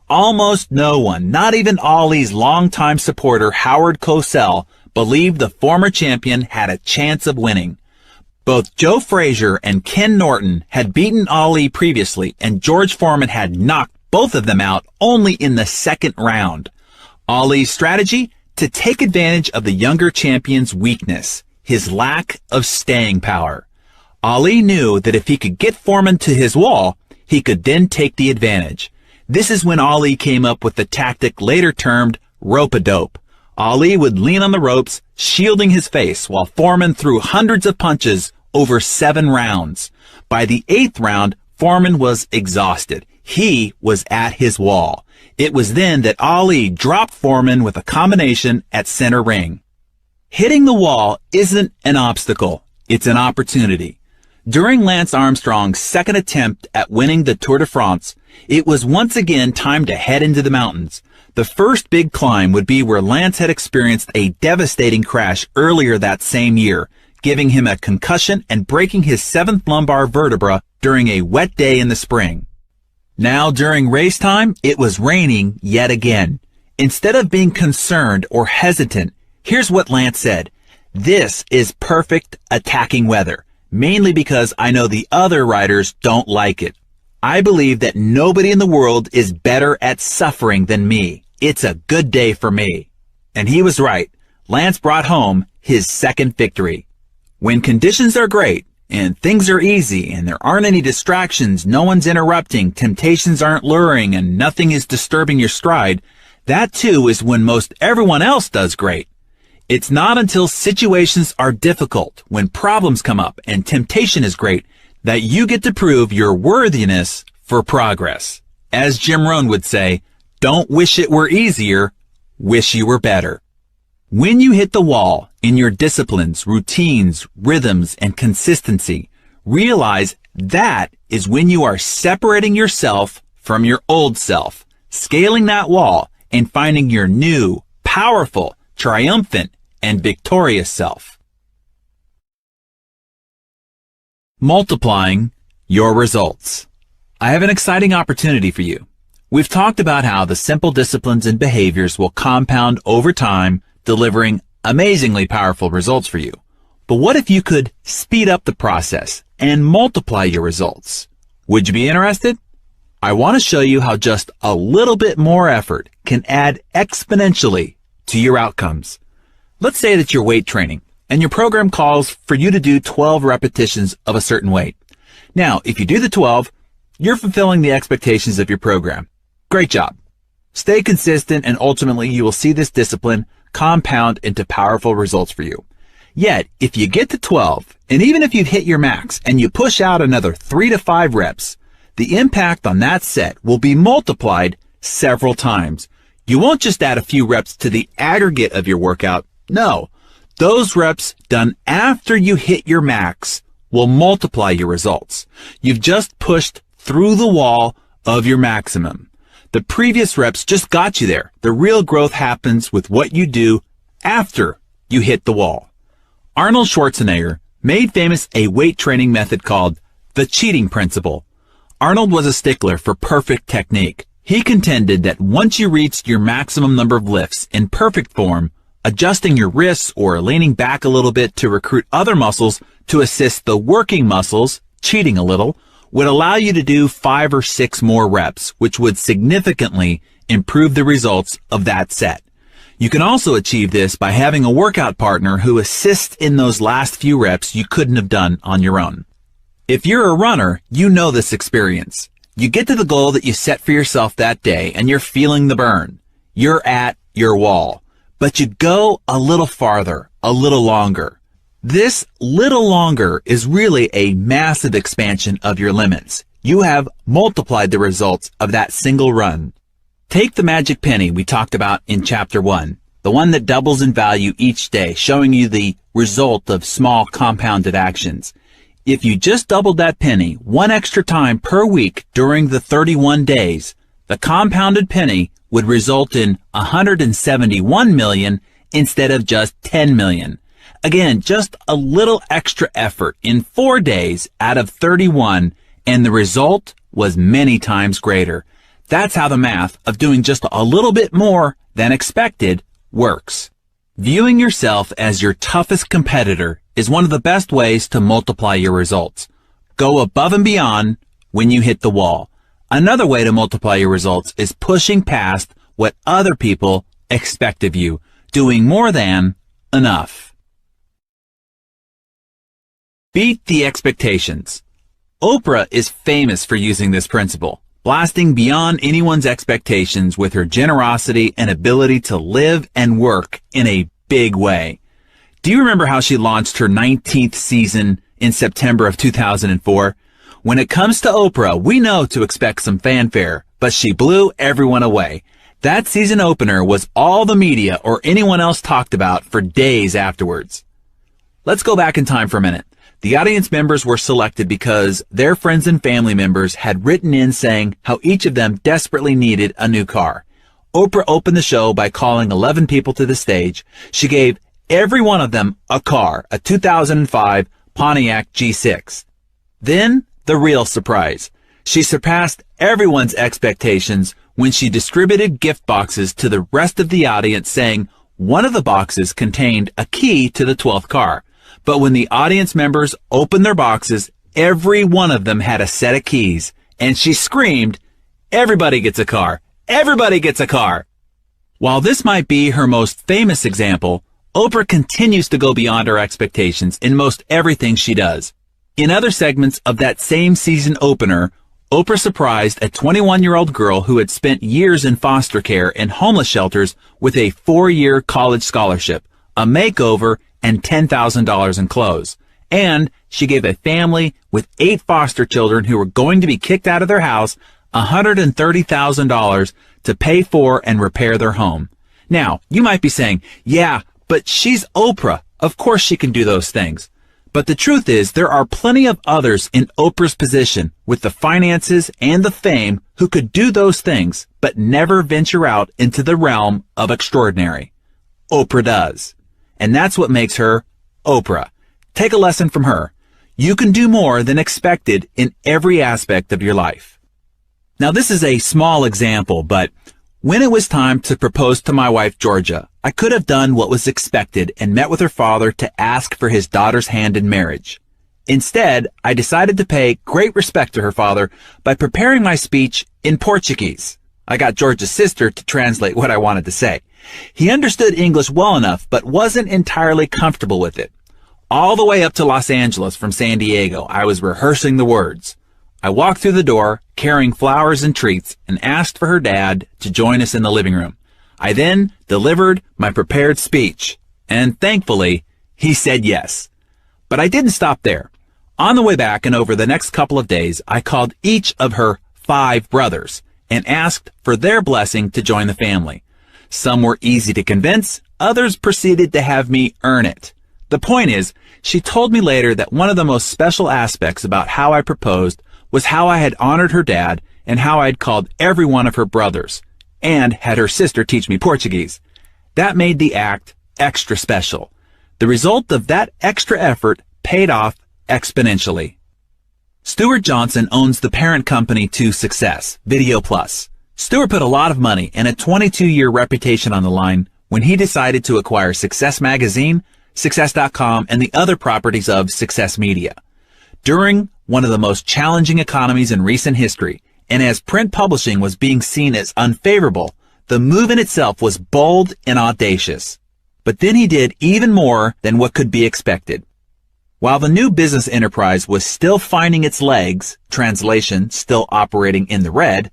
Almost no one, not even Ali's longtime supporter Howard Cosell, believed the former champion had a chance of winning. Both Joe Frazier and Ken Norton had beaten Ali previously, and George Foreman had knocked both of them out only in the second round. Ali's strategy? To take advantage of the younger champion's weakness, his lack of staying power. Ali knew that if he could get Foreman to his wall, he could then take the advantage. This is when Ali came up with the tactic later termed rope-a-dope. Ali would lean on the ropes, shielding his face, while Foreman threw hundreds of punches over 7 rounds. By the 8th round, Foreman was exhausted. He was at his wall. It was then that Ali dropped Foreman with a combination at center ring. Hitting the wall isn't an obstacle, it's an opportunity. During Lance Armstrong's second attempt at winning the Tour de France, it was once again time to head into the mountains. The first big climb would be where Lance had experienced a devastating crash earlier that same year, giving him a concussion and breaking his 7th lumbar vertebra during a wet day in the spring. Now during race time, it was raining yet again. Instead of being concerned or hesitant, here's what Lance said: "This is perfect attacking weather, mainly because I know the other riders don't like it. I believe that nobody in the world is better at suffering than me. It's a good day for me." And he was right. Lance brought home his second victory. When conditions are great, and things are easy, and there aren't any distractions, no one's interrupting, temptations aren't luring, and nothing is disturbing your stride, that too is when most everyone else does great. It's not until situations are difficult, when problems come up and temptation is great, that you get to prove your worthiness for progress. As Jim Rohn would say, don't wish it were easier, wish you were better. When you hit the wall in your disciplines, routines, rhythms, and consistency, realize that is when you are separating yourself from your old self, scaling that wall, and finding your new, powerful, triumphant, and victorious self. Multiplying your results. I have an exciting opportunity for you. We've talked about how the simple disciplines and behaviors will compound over time, delivering amazingly powerful results for you. But what if you could speed up the process and multiply your results? Would you be interested? I want to show you how just a little bit more effort can add exponentially to your outcomes. Let's say that you're weight training and your program calls for you to do 12 repetitions of a certain weight. Now, if you do the 12, you're fulfilling the expectations of your program. Great job. Stay consistent and ultimately you will see this discipline compound into powerful results for you. Yet, if you get to 12, and even if you've hit your max and you push out another 3 to 5 reps, the impact on that set will be multiplied several times. You won't just add a few reps to the aggregate of your workout. No, those reps done after you hit your max will multiply your results. You've just pushed through the wall of your maximum. The previous reps just got you there. The real growth happens with what you do after you hit the wall. Arnold Schwarzenegger made famous a weight training method called the cheating principle. Arnold was a stickler for perfect technique. He contended that once you reached your maximum number of lifts in perfect form, adjusting your wrists or leaning back a little bit to recruit other muscles to assist the working muscles, cheating a little, would allow you to do 5 or 6 more reps, which would significantly improve the results of that set. You can also achieve this by having a workout partner who assists in those last few reps you couldn't have done on your own. If you're a runner, you know this experience. You get to the goal that you set for yourself that day and you're feeling the burn. You're at your wall, but you go a little farther, a little longer. This little longer is really a massive expansion of your limits. You have multiplied the results of that single run. Take the magic penny we talked about in chapter 1, the one that doubles in value each day, showing you the result of small compounded actions. If you just doubled that penny one extra time per week during the 31 days, the compounded penny would result in 171 million instead of just 10 million. Again, just a little extra effort in 4 days out of 31, and the result was many times greater. That's how the math of doing just a little bit more than expected works. Viewing yourself as your toughest competitor is one of the best ways to multiply your results. Go above and beyond when you hit the wall. Another way to multiply your results is pushing past what other people expect of you, doing more than enough. Beat the expectations. Oprah is famous for using this principle, blasting beyond anyone's expectations with her generosity and ability to live and work in a big way. Do you remember how she launched her 19th season in September of 2004? When it comes to Oprah, we know to expect some fanfare, but she blew everyone away. That season opener was all the media or anyone else talked about for days afterwards. Let's go back in time for a minute. The audience members were selected because their friends and family members had written in saying how each of them desperately needed a new car. Oprah opened the show by calling 11 people to the stage. She gave every one of them a car, a 2005 Pontiac G6. Then, the real surprise. She surpassed everyone's expectations when she distributed gift boxes to the rest of the audience, saying one of the boxes contained a key to the 12th car. But when the audience members opened their boxes, every one of them had a set of keys, and she screamed, "Everybody gets a car! Everybody gets a car!" While this might be her most famous example, Oprah continues to go beyond her expectations in most everything she does. In other segments of that same season opener, Oprah surprised a 21-year-old girl who had spent years in foster care and homeless shelters with a 4-year college scholarship, a makeover, and $10,000 in clothes. And she gave a family with 8 foster children who were going to be kicked out of their house $130,000 to pay for and repair their home. Now, you might be saying, yeah, but she's Oprah. Of course she can do those things. But the truth is, there are plenty of others in Oprah's position with the finances and the fame who could do those things, but never venture out into the realm of extraordinary. Oprah does. And that's what makes her Oprah. Take a lesson from her. You can do more than expected in every aspect of your life. Now, this is a small example, but when it was time to propose to my wife, Georgia, I could have done what was expected and met with her father to ask for his daughter's hand in marriage. Instead, I decided to pay great respect to her father by preparing my speech in Portuguese. I got Georgia's sister to translate what I wanted to say. He understood English well enough, but wasn't entirely comfortable with it. All the way up to Los Angeles from San Diego, I was rehearsing the words. I walked through the door, carrying flowers and treats, and asked for her dad to join us in the living room. I then delivered my prepared speech, and thankfully, he said yes. But I didn't stop there. On the way back and over the next couple of days, I called each of her 5 brothers and asked for their blessing to join the family. Some were easy to convince, others proceeded to have me earn it. The point is, she told me later that one of the most special aspects about how I proposed was how I had honored her dad and how I had called every one of her brothers and had her sister teach me Portuguese. That made the act extra special. The result of that extra effort paid off exponentially. Stuart Johnson owns the parent company to Success, Video Plus. Stuart put a lot of money and a 22-year reputation on the line when he decided to acquire Success Magazine, Success.com, and the other properties of Success Media. During one of the most challenging economies in recent history, and as print publishing was being seen as unfavorable, the move in itself was bold and audacious. But then he did even more than what could be expected. While the new business enterprise was still finding its legs, translation, still operating in the red,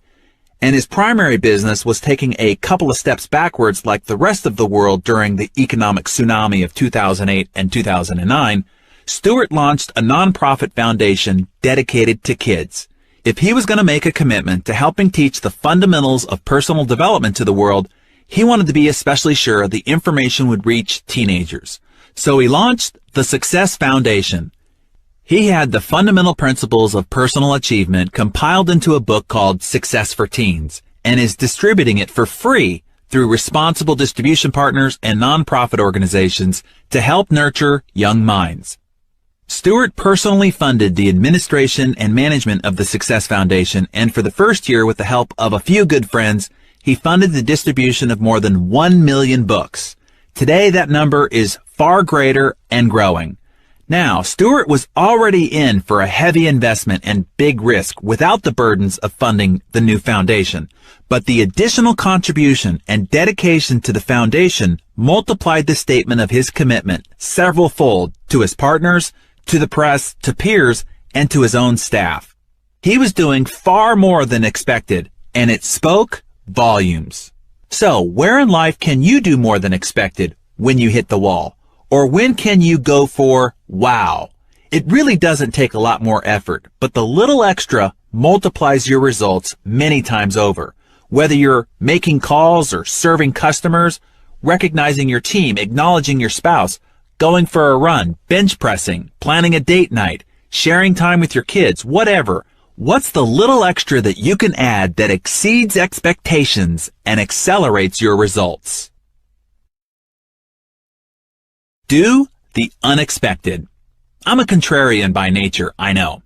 and his primary business was taking a couple of steps backwards like the rest of the world during the economic tsunami of 2008 and 2009, Stuart launched a nonprofit foundation dedicated to kids. If he was going to make a commitment to helping teach the fundamentals of personal development to the world, he wanted to be especially sure the information would reach teenagers. So he launched the Success Foundation. He had the fundamental principles of personal achievement compiled into a book called Success for Teens and is distributing it for free through responsible distribution partners and nonprofit organizations to help nurture young minds. Stuart personally funded the administration and management of the Success Foundation, and for the first year, with the help of a few good friends, he funded the distribution of more than 1 million books. Today, that number is far greater and growing. Now, Stuart was already in for a heavy investment and big risk without the burdens of funding the new foundation. But the additional contribution and dedication to the foundation multiplied the statement of his commitment several-fold to his partners, to the press, to peers, and to his own staff. He was doing far more than expected, and it spoke volumes. So, where in life can you do more than expected when you hit the wall? Or when can you go for wow? It really doesn't take a lot more effort, but the little extra multiplies your results many times over. Whether you're making calls or serving customers, recognizing your team, acknowledging your spouse, going for a run, bench pressing, planning a date night, sharing time with your kids, whatever. What's the little extra that you can add that exceeds expectations and accelerates your results? Do the unexpected. I'm a contrarian by nature, I know.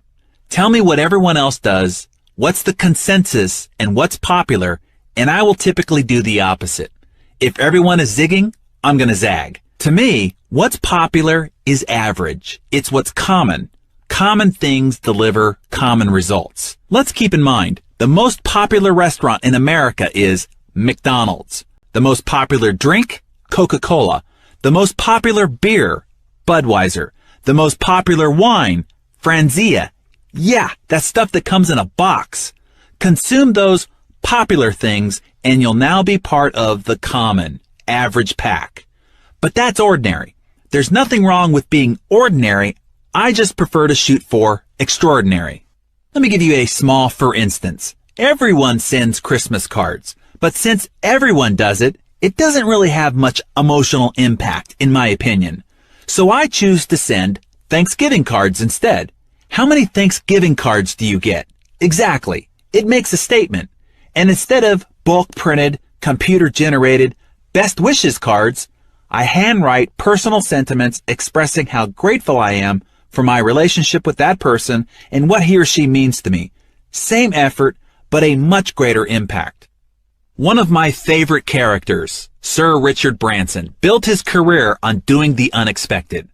Tell me what everyone else does, what's the consensus, and what's popular, and I will typically do the opposite. If everyone is zigging, I'm going to zag. To me, what's popular is average. It's what's common. Common things deliver common results. Let's keep in mind, the most popular restaurant in America is McDonald's. The most popular drink, Coca-Cola. The most popular beer, Budweiser. The most popular wine, Franzia. Yeah, that stuff that comes in a box. Consume those popular things and you'll now be part of the common, average pack. But that's ordinary. There's nothing wrong with being ordinary. I just prefer to shoot for extraordinary. Let me give you a small for instance. Everyone sends Christmas cards, but since everyone does it, it doesn't really have much emotional impact, in my opinion. So I choose to send Thanksgiving cards instead. How many Thanksgiving cards do you get? Exactly. It makes a statement. And instead of bulk printed, computer generated, best wishes cards, I handwrite personal sentiments expressing how grateful I am for my relationship with that person and what he or she means to me. Same effort, but a much greater impact. One of my favorite characters, Sir Richard Branson, built his career on doing the unexpected.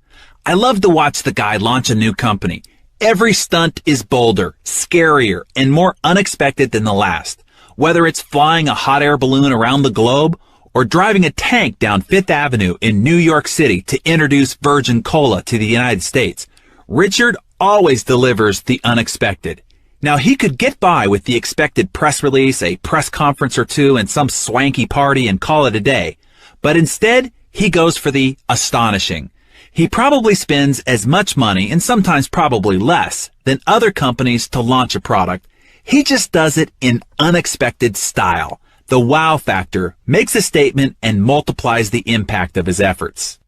I love to watch the guy launch a new company. Every stunt is bolder, scarier, and more unexpected than the last. Whether it's flying a hot air balloon around the globe or driving a tank down Fifth Avenue in New York City to introduce Virgin Cola to the United States, Richard always delivers the unexpected. Now, he could get by with the expected press release, a press conference or two, and some swanky party and call it a day. But instead, he goes for the astonishing. He probably spends as much money, and sometimes probably less, than other companies to launch a product. He just does it in unexpected style. The wow factor makes a statement and multiplies the impact of his efforts.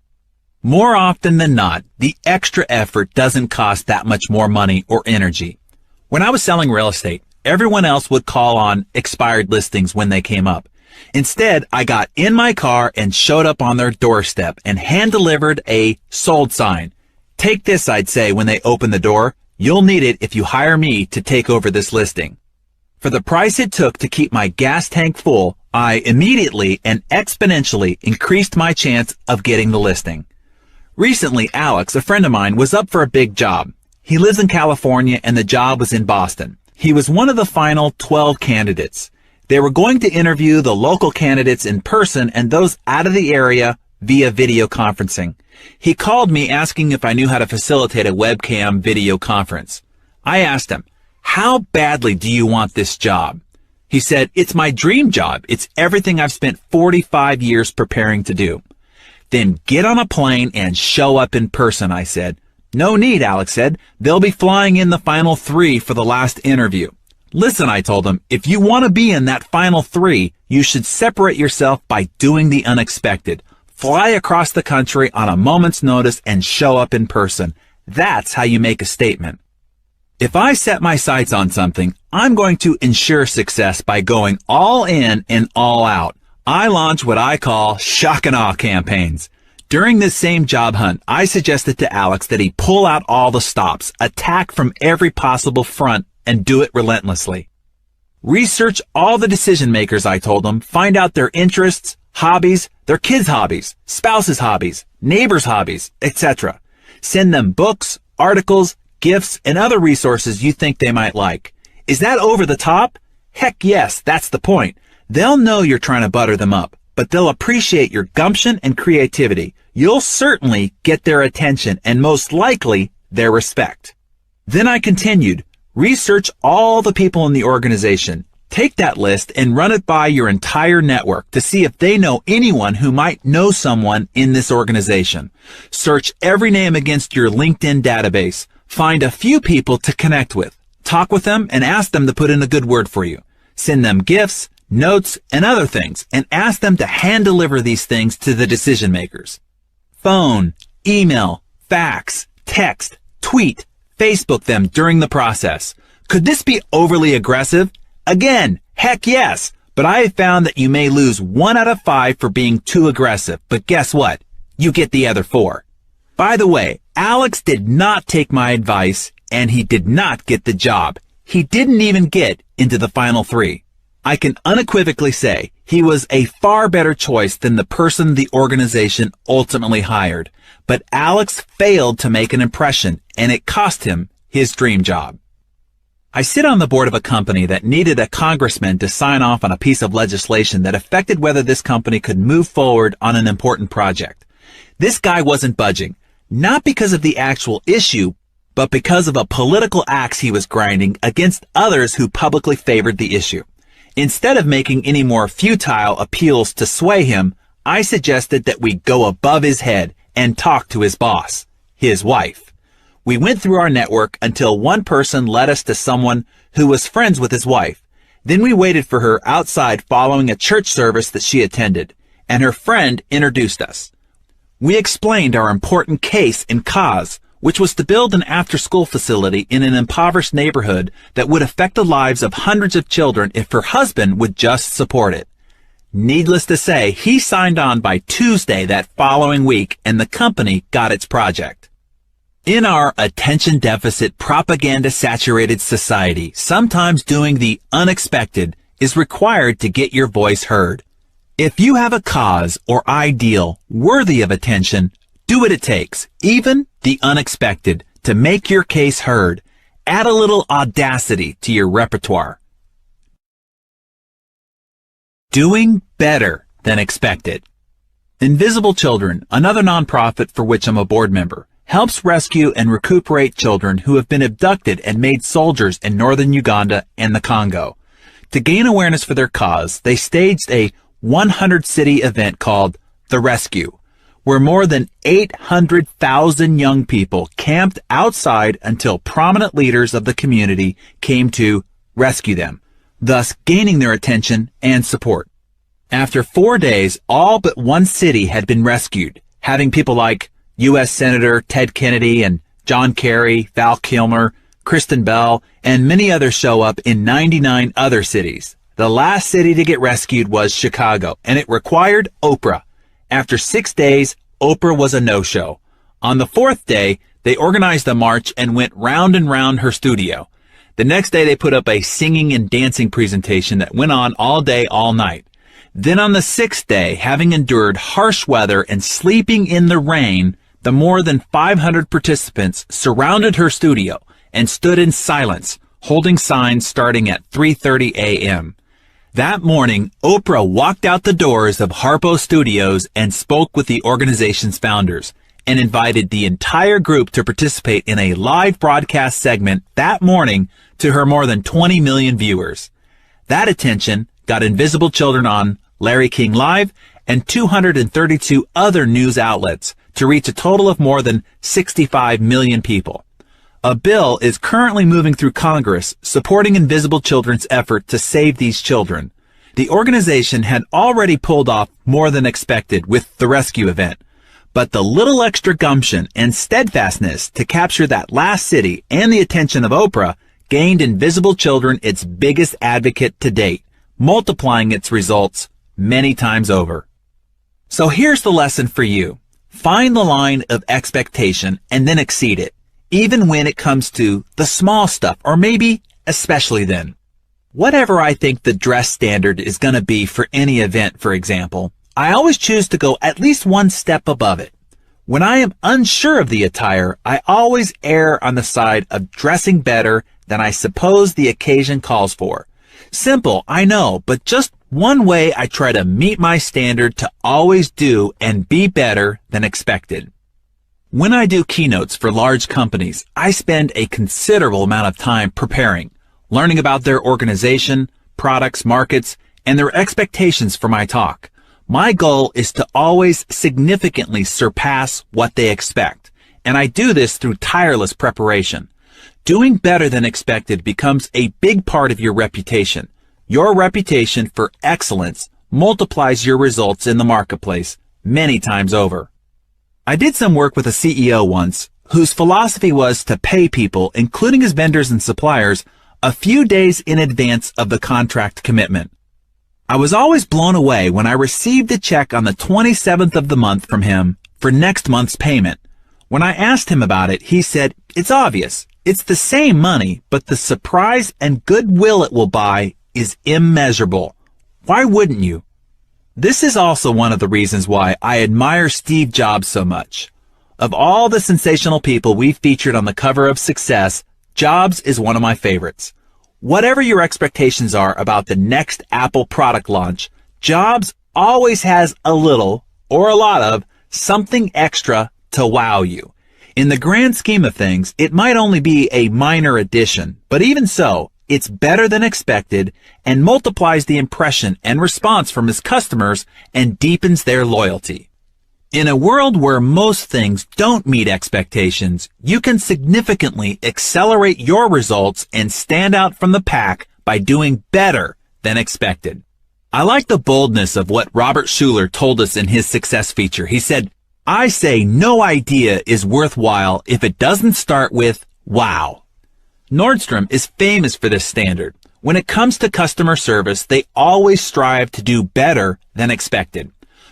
More often than not, the extra effort doesn't cost that much more money or energy. When I was selling real estate, everyone else would call on expired listings when they came up. Instead, I got in my car and showed up on their doorstep and hand-delivered a sold sign. Take this, I'd say when they opened the door. You'll need it if you hire me to take over this listing. For the price it took to keep my gas tank full, I immediately and exponentially increased my chance of getting the listing. Recently, Alex, a friend of mine, was up for a big job. He lives in California and the job was in Boston. He was one of the final 12 candidates. They were going to interview the local candidates in person and those out of the area via video conferencing. He called me asking if I knew how to facilitate a webcam video conference. I asked him, "How badly do you want this job?" He said, "It's my dream job. It's everything I've spent 45 years preparing to do." "Then get on a plane and show up in person," I said. "No need," Alex said. "They'll be flying in the final 3 for the last interview." "Listen," I told him, "if you want to be in that final 3, you should separate yourself by doing the unexpected. Fly across the country on a moment's notice and show up in person. That's how you make a statement." If I set my sights on something, I'm going to ensure success by going all in and all out. I launch what I call shock and awe campaigns. During this same job hunt, I suggested to Alex that he pull out all the stops, attack from every possible front, and do it relentlessly. Research all the decision makers, I told him, find out their interests, hobbies, their kids' hobbies, spouses' hobbies, neighbors' hobbies, etc. Send them books, articles, gifts, and other resources you think they might like. Is that over the top? Heck yes, that's the point. They'll know you're trying to butter them up, but they'll appreciate your gumption and creativity. You'll certainly get their attention and most likely their respect. Then I continued, research all the people in the organization. Take that list and run it by your entire network to see if they know anyone who might know someone in this organization. Search every name against your LinkedIn database. Find a few people to connect with. Talk with them and ask them to put in a good word for you. Send them gifts, notes, and other things, and ask them to hand deliver these things to the decision makers. Phone, email, fax, text, tweet, Facebook them during the process. Could this be overly aggressive? Again, heck yes, but I have found that you may lose 1 out of 5 for being too aggressive, but guess what? You get the other 4. By the way, Alex did not take my advice, and he did not get the job. He didn't even get into the final 3. I can unequivocally say he was a far better choice than the person the organization ultimately hired. But Alex failed to make an impression, and it cost him his dream job. I sit on the board of a company that needed a congressman to sign off on a piece of legislation that affected whether this company could move forward on an important project. This guy wasn't budging, not because of the actual issue, but because of a political axe he was grinding against others who publicly favored the issue. Instead of making any more futile appeals to sway him, I suggested that we go above his head and talk to his boss, his wife. We went through our network until one person led us to someone who was friends with his wife. Then we waited for her outside following a church service that she attended, and her friend introduced us. We explained our important case and cause, which was to build an after-school facility in an impoverished neighborhood that would affect the lives of hundreds of children if her husband would just support it. Needless to say, he signed on by Tuesday that following week, and the company got its project. In our attention deficit, propaganda-saturated society, sometimes doing the unexpected is required to get your voice heard. If you have a cause or ideal worthy of attention, do what it takes, even the unexpected, to make your case heard. Add a little audacity to your repertoire. Doing better than expected. Invisible Children, another nonprofit for which I'm a board member, helps rescue and recuperate children who have been abducted and made soldiers in northern Uganda and the Congo. To gain awareness for their cause, they staged a 100-city event called The Rescue, where more than 800,000 young people camped outside until prominent leaders of the community came to rescue them, thus gaining their attention and support. After 4 days, all but one city had been rescued, having people like U.S. Senator Ted Kennedy and John Kerry, Val Kilmer, Kristen Bell, and many others show up in 99 other cities. The last city to get rescued was Chicago, and it required Oprah. After 6 days, Oprah was a no-show. On the 4th day, they organized a march and went round and round her studio. The next day, they put up a singing and dancing presentation that went on all day, all night. Then on the 6th day, having endured harsh weather and sleeping in the rain, the more than 500 participants surrounded her studio and stood in silence, holding signs starting at 3:30 a.m. That morning, Oprah walked out the doors of Harpo Studios and spoke with the organization's founders and invited the entire group to participate in a live broadcast segment that morning to her more than 20 million viewers. That attention got Invisible Children on Larry King Live and 232 other news outlets to reach a total of more than 65 million people. A bill is currently moving through Congress supporting Invisible Children's effort to save these children. The organization had already pulled off more than expected with the rescue event, but the little extra gumption and steadfastness to capture that last city and the attention of Oprah gained Invisible Children its biggest advocate to date, multiplying its results many times over. So here's the lesson for you. Find the line of expectation and then exceed it, even when it comes to the small stuff, or maybe especially then. Whatever I think the dress standard is going to be for any event, for example, I always choose to go at least one step above it. When I am unsure of the attire, I always err on the side of dressing better than I suppose the occasion calls for. Simple, I know, but just one way I try to meet my standard to always do and be better than expected. When I do keynotes for large companies, I spend a considerable amount of time preparing, learning about their organization, products, markets, and their expectations for my talk. My goal is to always significantly surpass what they expect, and I do this through tireless preparation. Doing better than expected becomes a big part of your reputation. Your reputation for excellence multiplies your results in the marketplace many times over. I did some work with a CEO once whose philosophy was to pay people, including his vendors and suppliers, a few days in advance of the contract commitment. I was always blown away when I received a check on the 27th of the month from him for next month's payment. When I asked him about it, he said, "It's obvious. It's the same money, but the surprise and goodwill it will buy is immeasurable. Why wouldn't you?" This is also one of the reasons why I admire Steve Jobs so much. Of all the sensational people we've featured on the cover of Success, Jobs is one of my favorites. Whatever your expectations are about the next Apple product launch, Jobs always has a little, or a lot of, something extra to wow you. In the grand scheme of things, it might only be a minor addition, but even so, it's better than expected and multiplies the impression and response from his customers and deepens their loyalty. In a world where most things don't meet expectations, you can significantly accelerate your results and stand out from the pack by doing better than expected. I like the boldness of what Robert Schuller told us in his success feature. He said, "I say no idea is worthwhile if it doesn't start with wow." Nordstrom is famous for this standard. When it comes to customer service, they always strive to do better than expected.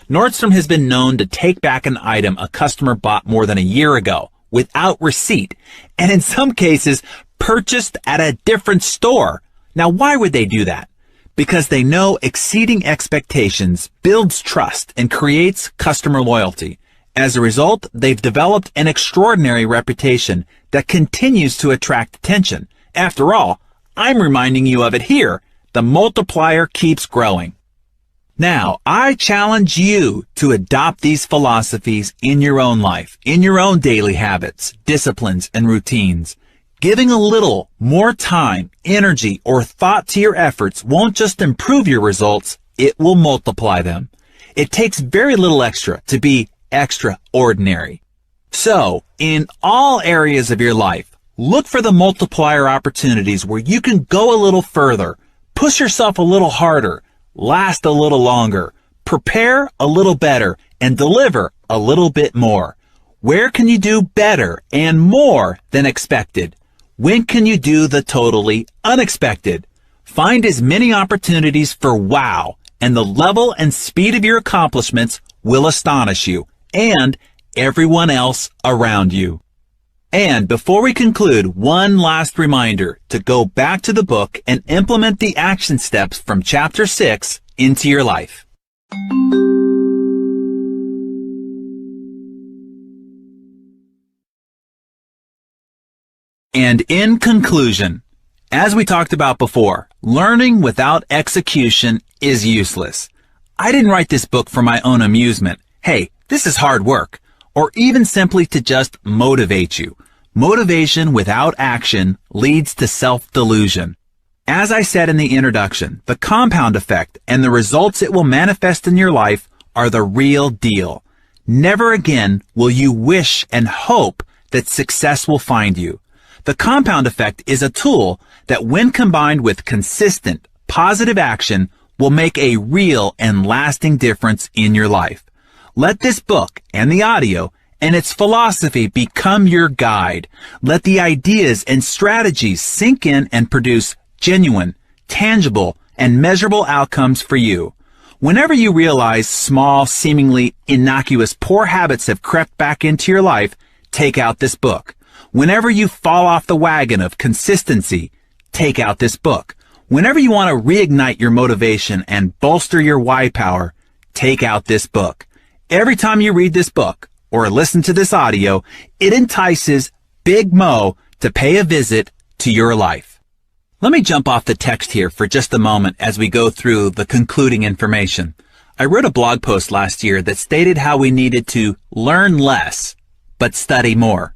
Nordstrom has been known to take back an item a customer bought more than a year ago, without receipt, and in some cases, purchased at a different store. Now, why would they do that? Because they know exceeding expectations builds trust and creates customer loyalty. As a result, they've developed an extraordinary reputation that continues to attract attention. After all, I'm reminding you of it here. The multiplier keeps growing. Now, I challenge you to adopt these philosophies in your own life, in your own daily habits, disciplines, and routines. Giving a little more time, energy, or thought to your efforts won't just improve your results, it will multiply them. It takes very little extra to be extraordinary. So, in all areas of your life, look for the multiplier opportunities where you can go a little further, push yourself a little harder, last a little longer, prepare a little better, and deliver a little bit more. Where can you do better and more than expected? When can you do the totally unexpected? Find as many opportunities for wow, and the level and speed of your accomplishments will astonish you and everyone else around you. And before we conclude, one last reminder to go back to the book and implement the action steps from Chapter 6 into your life. And in conclusion, as we talked about before, learning without execution is useless. I didn't write this book for my own amusement. Hey, this is hard work. Or even simply to just motivate you. Motivation without action leads to self-delusion. As I said in the introduction, the compound effect and the results it will manifest in your life are the real deal. Never again will you wish and hope that success will find you. The compound effect is a tool that, when combined with consistent, positive action, will make a real and lasting difference in your life. Let this book and the audio and its philosophy become your guide. Let the ideas and strategies sink in and produce genuine, tangible, and measurable outcomes for you. Whenever you realize small, seemingly innocuous poor habits have crept back into your life, take out this book. Whenever you fall off the wagon of consistency, take out this book. Whenever you want to reignite your motivation and bolster your why power, take out this book. Every time you read this book or listen to this audio, it entices Big Mo to pay a visit to your life. Let me jump off the text here for just a moment as we go through the concluding information. I wrote a blog post last year that stated how we needed to learn less, but study more.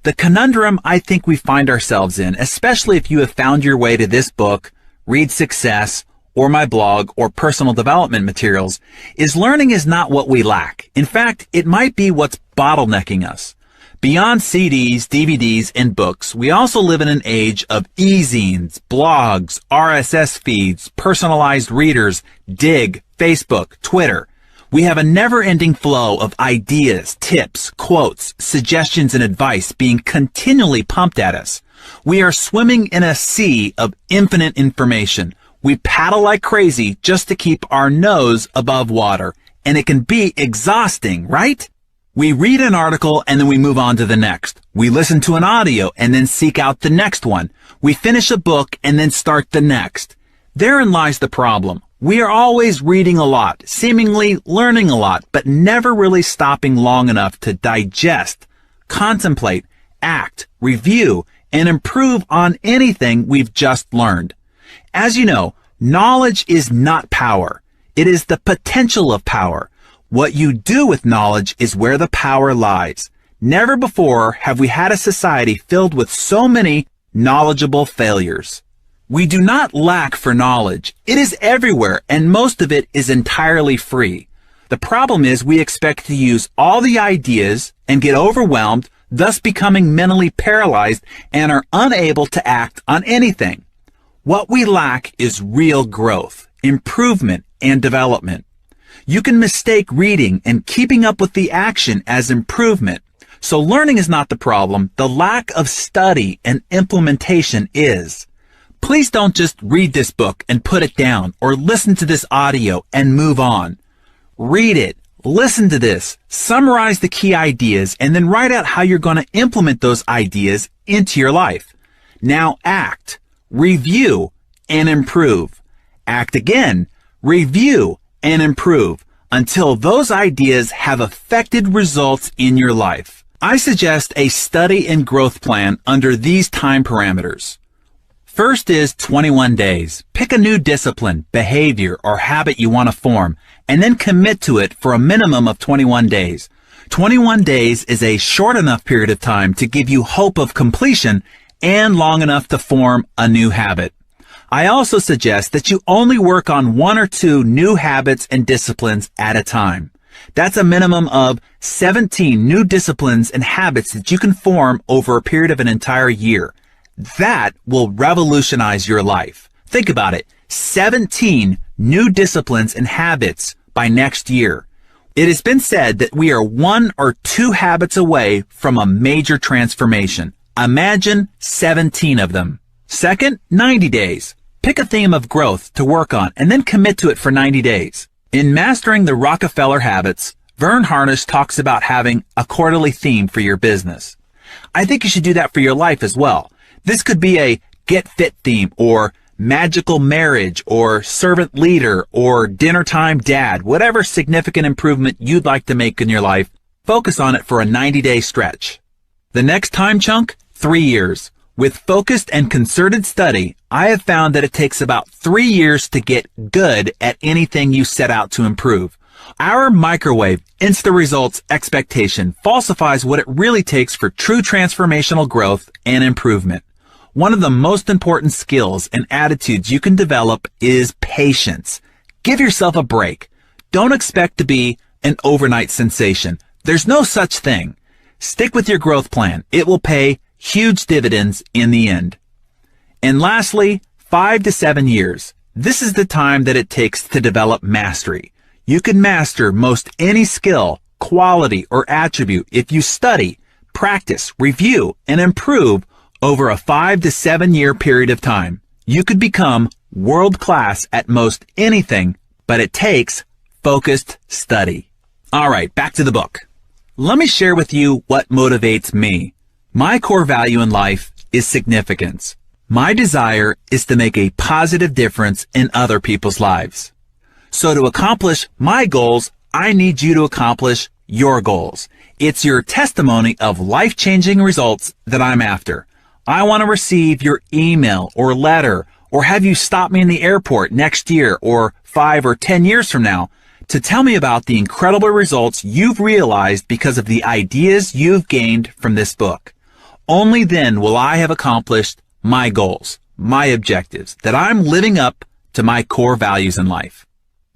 The conundrum I think we find ourselves in, especially if you have found your way to this book, Read Success, or my blog, or personal development materials, is learning is not what we lack. In fact, it might be what's bottlenecking us. Beyond CDs, DVDs, and books, we also live in an age of e-zines, blogs, RSS feeds, personalized readers, Dig, Facebook, Twitter. We have a never-ending flow of ideas, tips, quotes, suggestions, and advice being continually pumped at us. We are swimming in a sea of infinite information. We paddle like crazy just to keep our nose above water, and it can be exhausting, right? We read an article and then we move on to the next. We listen to an audio and then seek out the next one. We finish a book and then start the next. Therein lies the problem. We are always reading a lot, seemingly learning a lot, but never really stopping long enough to digest, contemplate, act, review, and improve on anything we've just learned. As you know, knowledge is not power. It is the potential of power. What you do with knowledge is where the power lies. Never before have we had a society filled with so many knowledgeable failures. We do not lack for knowledge. It is everywhere, and most of it is entirely free. The problem is we expect to use all the ideas and get overwhelmed, thus becoming mentally paralyzed and are unable to act on anything. What we lack is real growth, improvement, and development. You can mistake reading and keeping up with the action as improvement. So learning is not the problem. The lack of study and implementation is. Please don't just read this book and put it down or listen to this audio and move on. Read it, Listen to this, summarize the key ideas, and then write out how you're going to implement those ideas into your life. Now act, review, and improve. Act again, review, and improve until those ideas have affected results in your life. I suggest a study and growth plan under these time parameters. First is 21 days. Pick a new discipline, behavior, or habit you want to form, and then commit to it for a minimum of 21 days. 21 days is a short enough period of time to give you hope of completion and long enough to form a new habit. I also suggest that you only work on 1 or 2 new habits and disciplines at a time. That's a minimum of 17 new disciplines and habits that you can form over a period of an entire year. That will revolutionize your life. Think about it. 17 new disciplines and habits by next year. It has been said that we are 1 or 2 habits away from a major transformation. Imagine 17 of them. Second, 90 days. Pick a theme of growth to work on and then commit to it for 90 days. In Mastering the Rockefeller Habits, Vern Harnish talks about having a quarterly theme for your business. I think you should do that for your life as well. This could be a get fit theme, or magical marriage, or servant leader, or dinner time dad. Whatever significant improvement you'd like to make in your life, focus on it for a 90-day stretch. The next time chunk, 3 years. With focused and concerted study, I have found that it takes about 3 years to get good at anything you set out to improve. Our microwave instant results expectation falsifies what it really takes for true transformational growth and improvement. One of the most important skills and attitudes you can develop is patience. Give yourself a break. Don't expect to be an overnight sensation. There's no such thing. Stick with your growth plan. It will pay huge dividends in the end. And lastly, 5 to 7 years. This is the time that it takes to develop mastery. You can master most any skill, quality, or attribute if you study, practice, review, and improve over a 5 to 7 year period of time. You could become world-class at most anything, but it takes focused study. All right, back to the book. Let me share with you what motivates me. My core value in life is significance. My desire is to make a positive difference in other people's lives. So to accomplish my goals, I need you to accomplish your goals. It's your testimony of life-changing results that I'm after. I want to receive your email or letter, or have you stop me in the airport next year or 5 or 10 years from now to tell me about the incredible results you've realized because of the ideas you've gained from this book. Only then will I have accomplished my goals, my objectives, that I'm living up to my core values in life.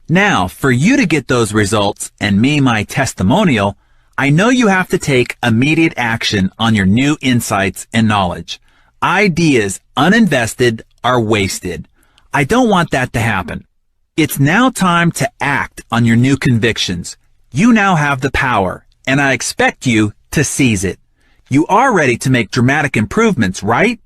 Now, for you to get those results and me my testimonial, I know you have to take immediate action on your new insights and knowledge. Ideas uninvested are wasted. I don't want that to happen. It's now time to act on your new convictions. You now have the power, and I expect you to seize it. You are ready to make dramatic improvements, right?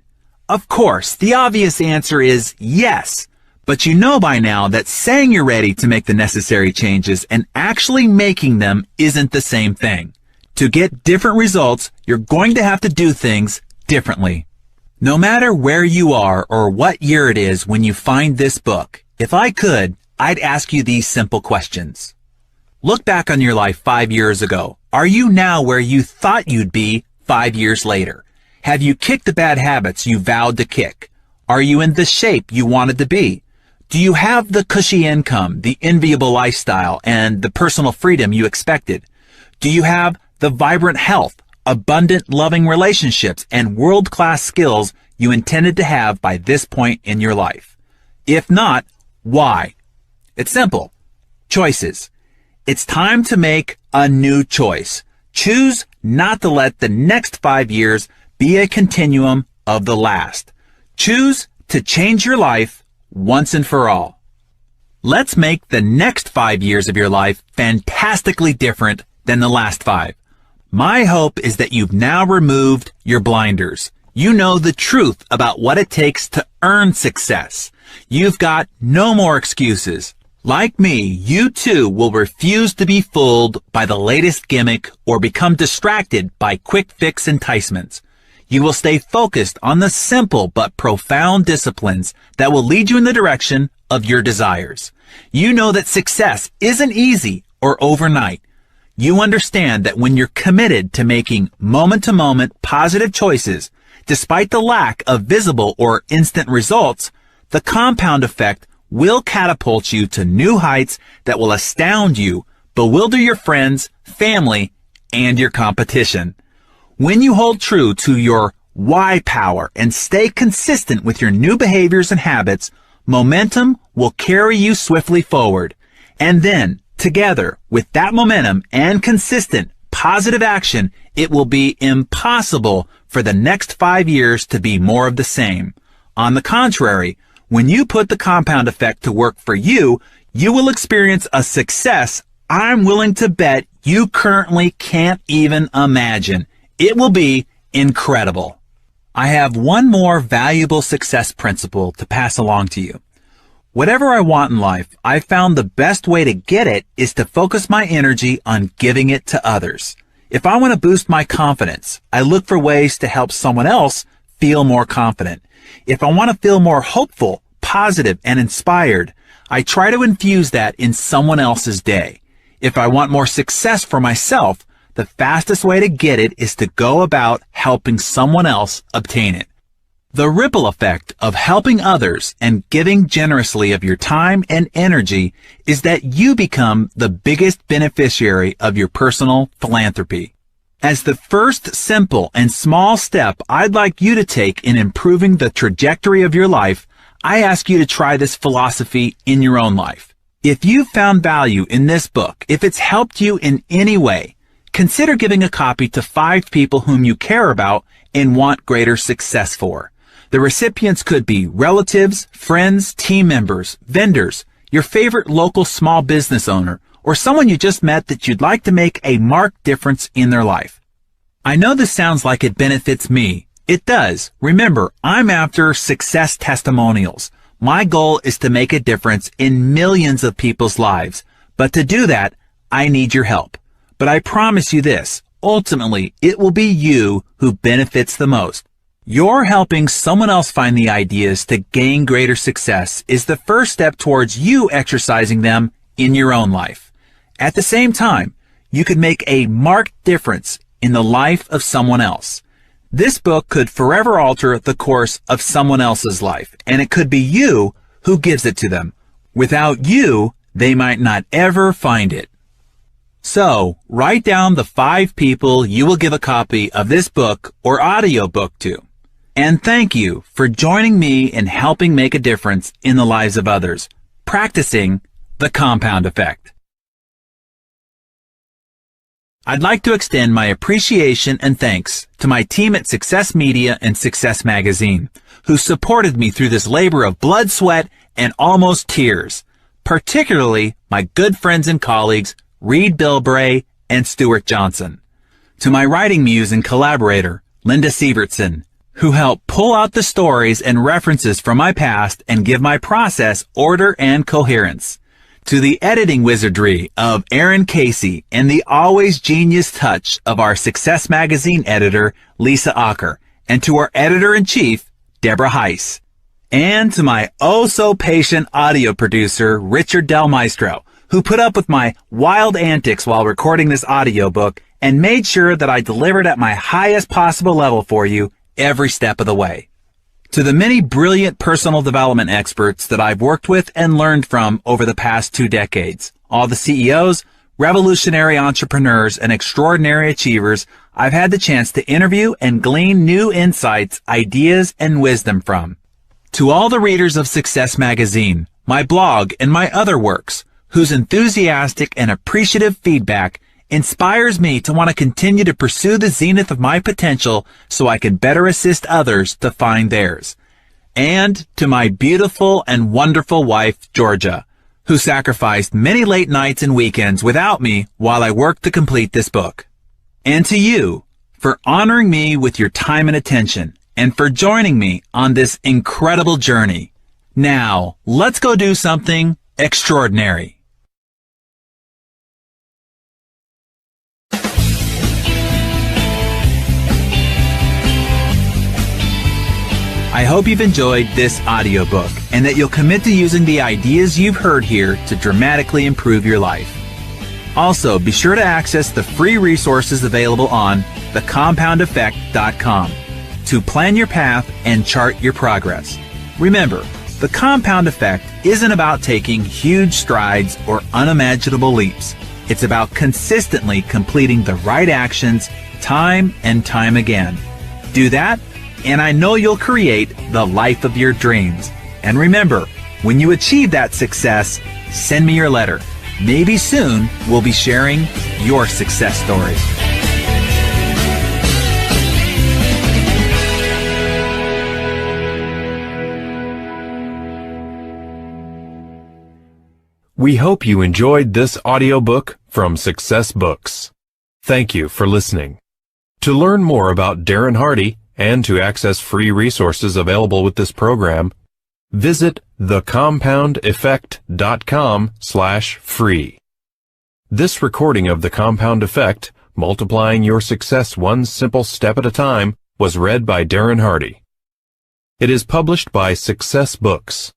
Of course, the obvious answer is yes. But you know by now that saying you're ready to make the necessary changes and actually making them isn't the same thing. To get different results, you're going to have to do things differently. No matter where you are or what year it is when you find this book, if I could, I'd ask you these simple questions. Look back on your life 5 years ago. Are you now where you thought you'd be 5 years later? Have you kicked the bad habits you vowed to kick? Are you in the shape you wanted to be? Do you have the cushy income, the enviable lifestyle, and the personal freedom you expected? Do you have the vibrant health, abundant loving relationships, and world-class skills you intended to have by this point in your life? If not, why? It's simple. Choices. It's time to make a new choice. Choose not to let the next 5 years be a continuum of the last. Choose to change your life once and for all. Let's make the next 5 years of your life fantastically different than the last 5. My hope is that you've now removed your blinders. You know the truth about what it takes to earn success. You've got no more excuses. Like me, you too will refuse to be fooled by the latest gimmick or become distracted by quick fix enticements. You will stay focused on the simple but profound disciplines that will lead you in the direction of your desires. You know that success isn't easy or overnight. You understand that when you're committed to making moment-to-moment positive choices, despite the lack of visible or instant results, the compound effect will catapult you to new heights that will astound you, bewilder your friends, family, and your competition. When you hold true to your why power and stay consistent with your new behaviors and habits, momentum will carry you swiftly forward. And then, together with that momentum and consistent positive action, it will be impossible for the next 5 years to be more of the same. On the contrary, when you put the compound effect to work for you, you will experience a success I'm willing to bet you currently can't even imagine. It will be incredible. I have one more valuable success principle to pass along to you. Whatever I want in life, I've found the best way to get it is to focus my energy on giving it to others. If I want to boost my confidence, I look for ways to help someone else feel more confident. If I want to feel more hopeful, positive, and inspired, I try to infuse that in someone else's day. If I want more success for myself, the fastest way to get it is to go about helping someone else obtain it. The ripple effect of helping others and giving generously of your time and energy is that you become the biggest beneficiary of your personal philanthropy. As the first simple and small step I'd like you to take in improving the trajectory of your life, I ask you to try this philosophy in your own life. If you've found value in this book, if it's helped you in any way, consider giving a copy to 5 people whom you care about and want greater success for. The recipients could be relatives, friends, team members, vendors, your favorite local small business owner, or someone you just met that you'd like to make a marked difference in their life. I know this sounds like it benefits me. It does. Remember, I'm after success testimonials. My goal is to make a difference in millions of people's lives. But to do that, I need your help. But I promise you this, ultimately, it will be you who benefits the most. Your helping someone else find the ideas to gain greater success is the first step towards you exercising them in your own life. At the same time, you could make a marked difference in the life of someone else. This book could forever alter the course of someone else's life, and it could be you who gives it to them. Without you, they might not ever find it. So, write down the 5 people you will give a copy of this book or audiobook to. And thank you for joining me in helping make a difference in the lives of others, practicing the compound effect. I'd like to extend my appreciation and thanks to my team at Success Media and Success Magazine, who supported me through this labor of blood, sweat, and almost tears, particularly my good friends and colleagues, Reed Bilbray and Stuart Johnson. To my writing muse and collaborator, Linda Sievertson, who helped pull out the stories and references from my past and give my process order and coherence. To the editing wizardry of Aaron Casey and the always genius touch of our Success Magazine editor, Lisa Acker, and to our editor-in-chief, Deborah Heiss. And to my oh-so-patient audio producer, Richard Del Maestro, who put up with my wild antics while recording this audiobook and made sure that I delivered at my highest possible level for you every step of the way. To the many brilliant personal development experts that I've worked with and learned from over the past 2 decades, all the CEOs, revolutionary entrepreneurs, and extraordinary achievers I've had the chance to interview and glean new insights, ideas, and wisdom from. To all the readers of Success Magazine, my blog, and my other works, whose enthusiastic and appreciative feedback inspires me to want to continue to pursue the zenith of my potential so I can better assist others to find theirs. And to my beautiful and wonderful wife, Georgia, who sacrificed many late nights and weekends without me while I worked to complete this book. And to you, for honoring me with your time and attention, and for joining me on this incredible journey. Now, let's go do something extraordinary. I hope you've enjoyed this audiobook and that you'll commit to using the ideas you've heard here to dramatically improve your life. Also, be sure to access the free resources available on thecompoundeffect.com to plan your path and chart your progress. Remember, the compound effect isn't about taking huge strides or unimaginable leaps. It's about consistently completing the right actions time and time again. Do that, and I know you'll create the life of your dreams. And remember, when you achieve that success, send me your letter. Maybe soon we'll be sharing your success story. We hope you enjoyed this audiobook from Success Books. Thank you for listening. To learn more about Darren Hardy and to access free resources available with this program, visit thecompoundeffect.com/free. This recording of The Compound Effect, Multiplying Your Success One Simple Step at a Time, was read by Darren Hardy. It is published by Success Books.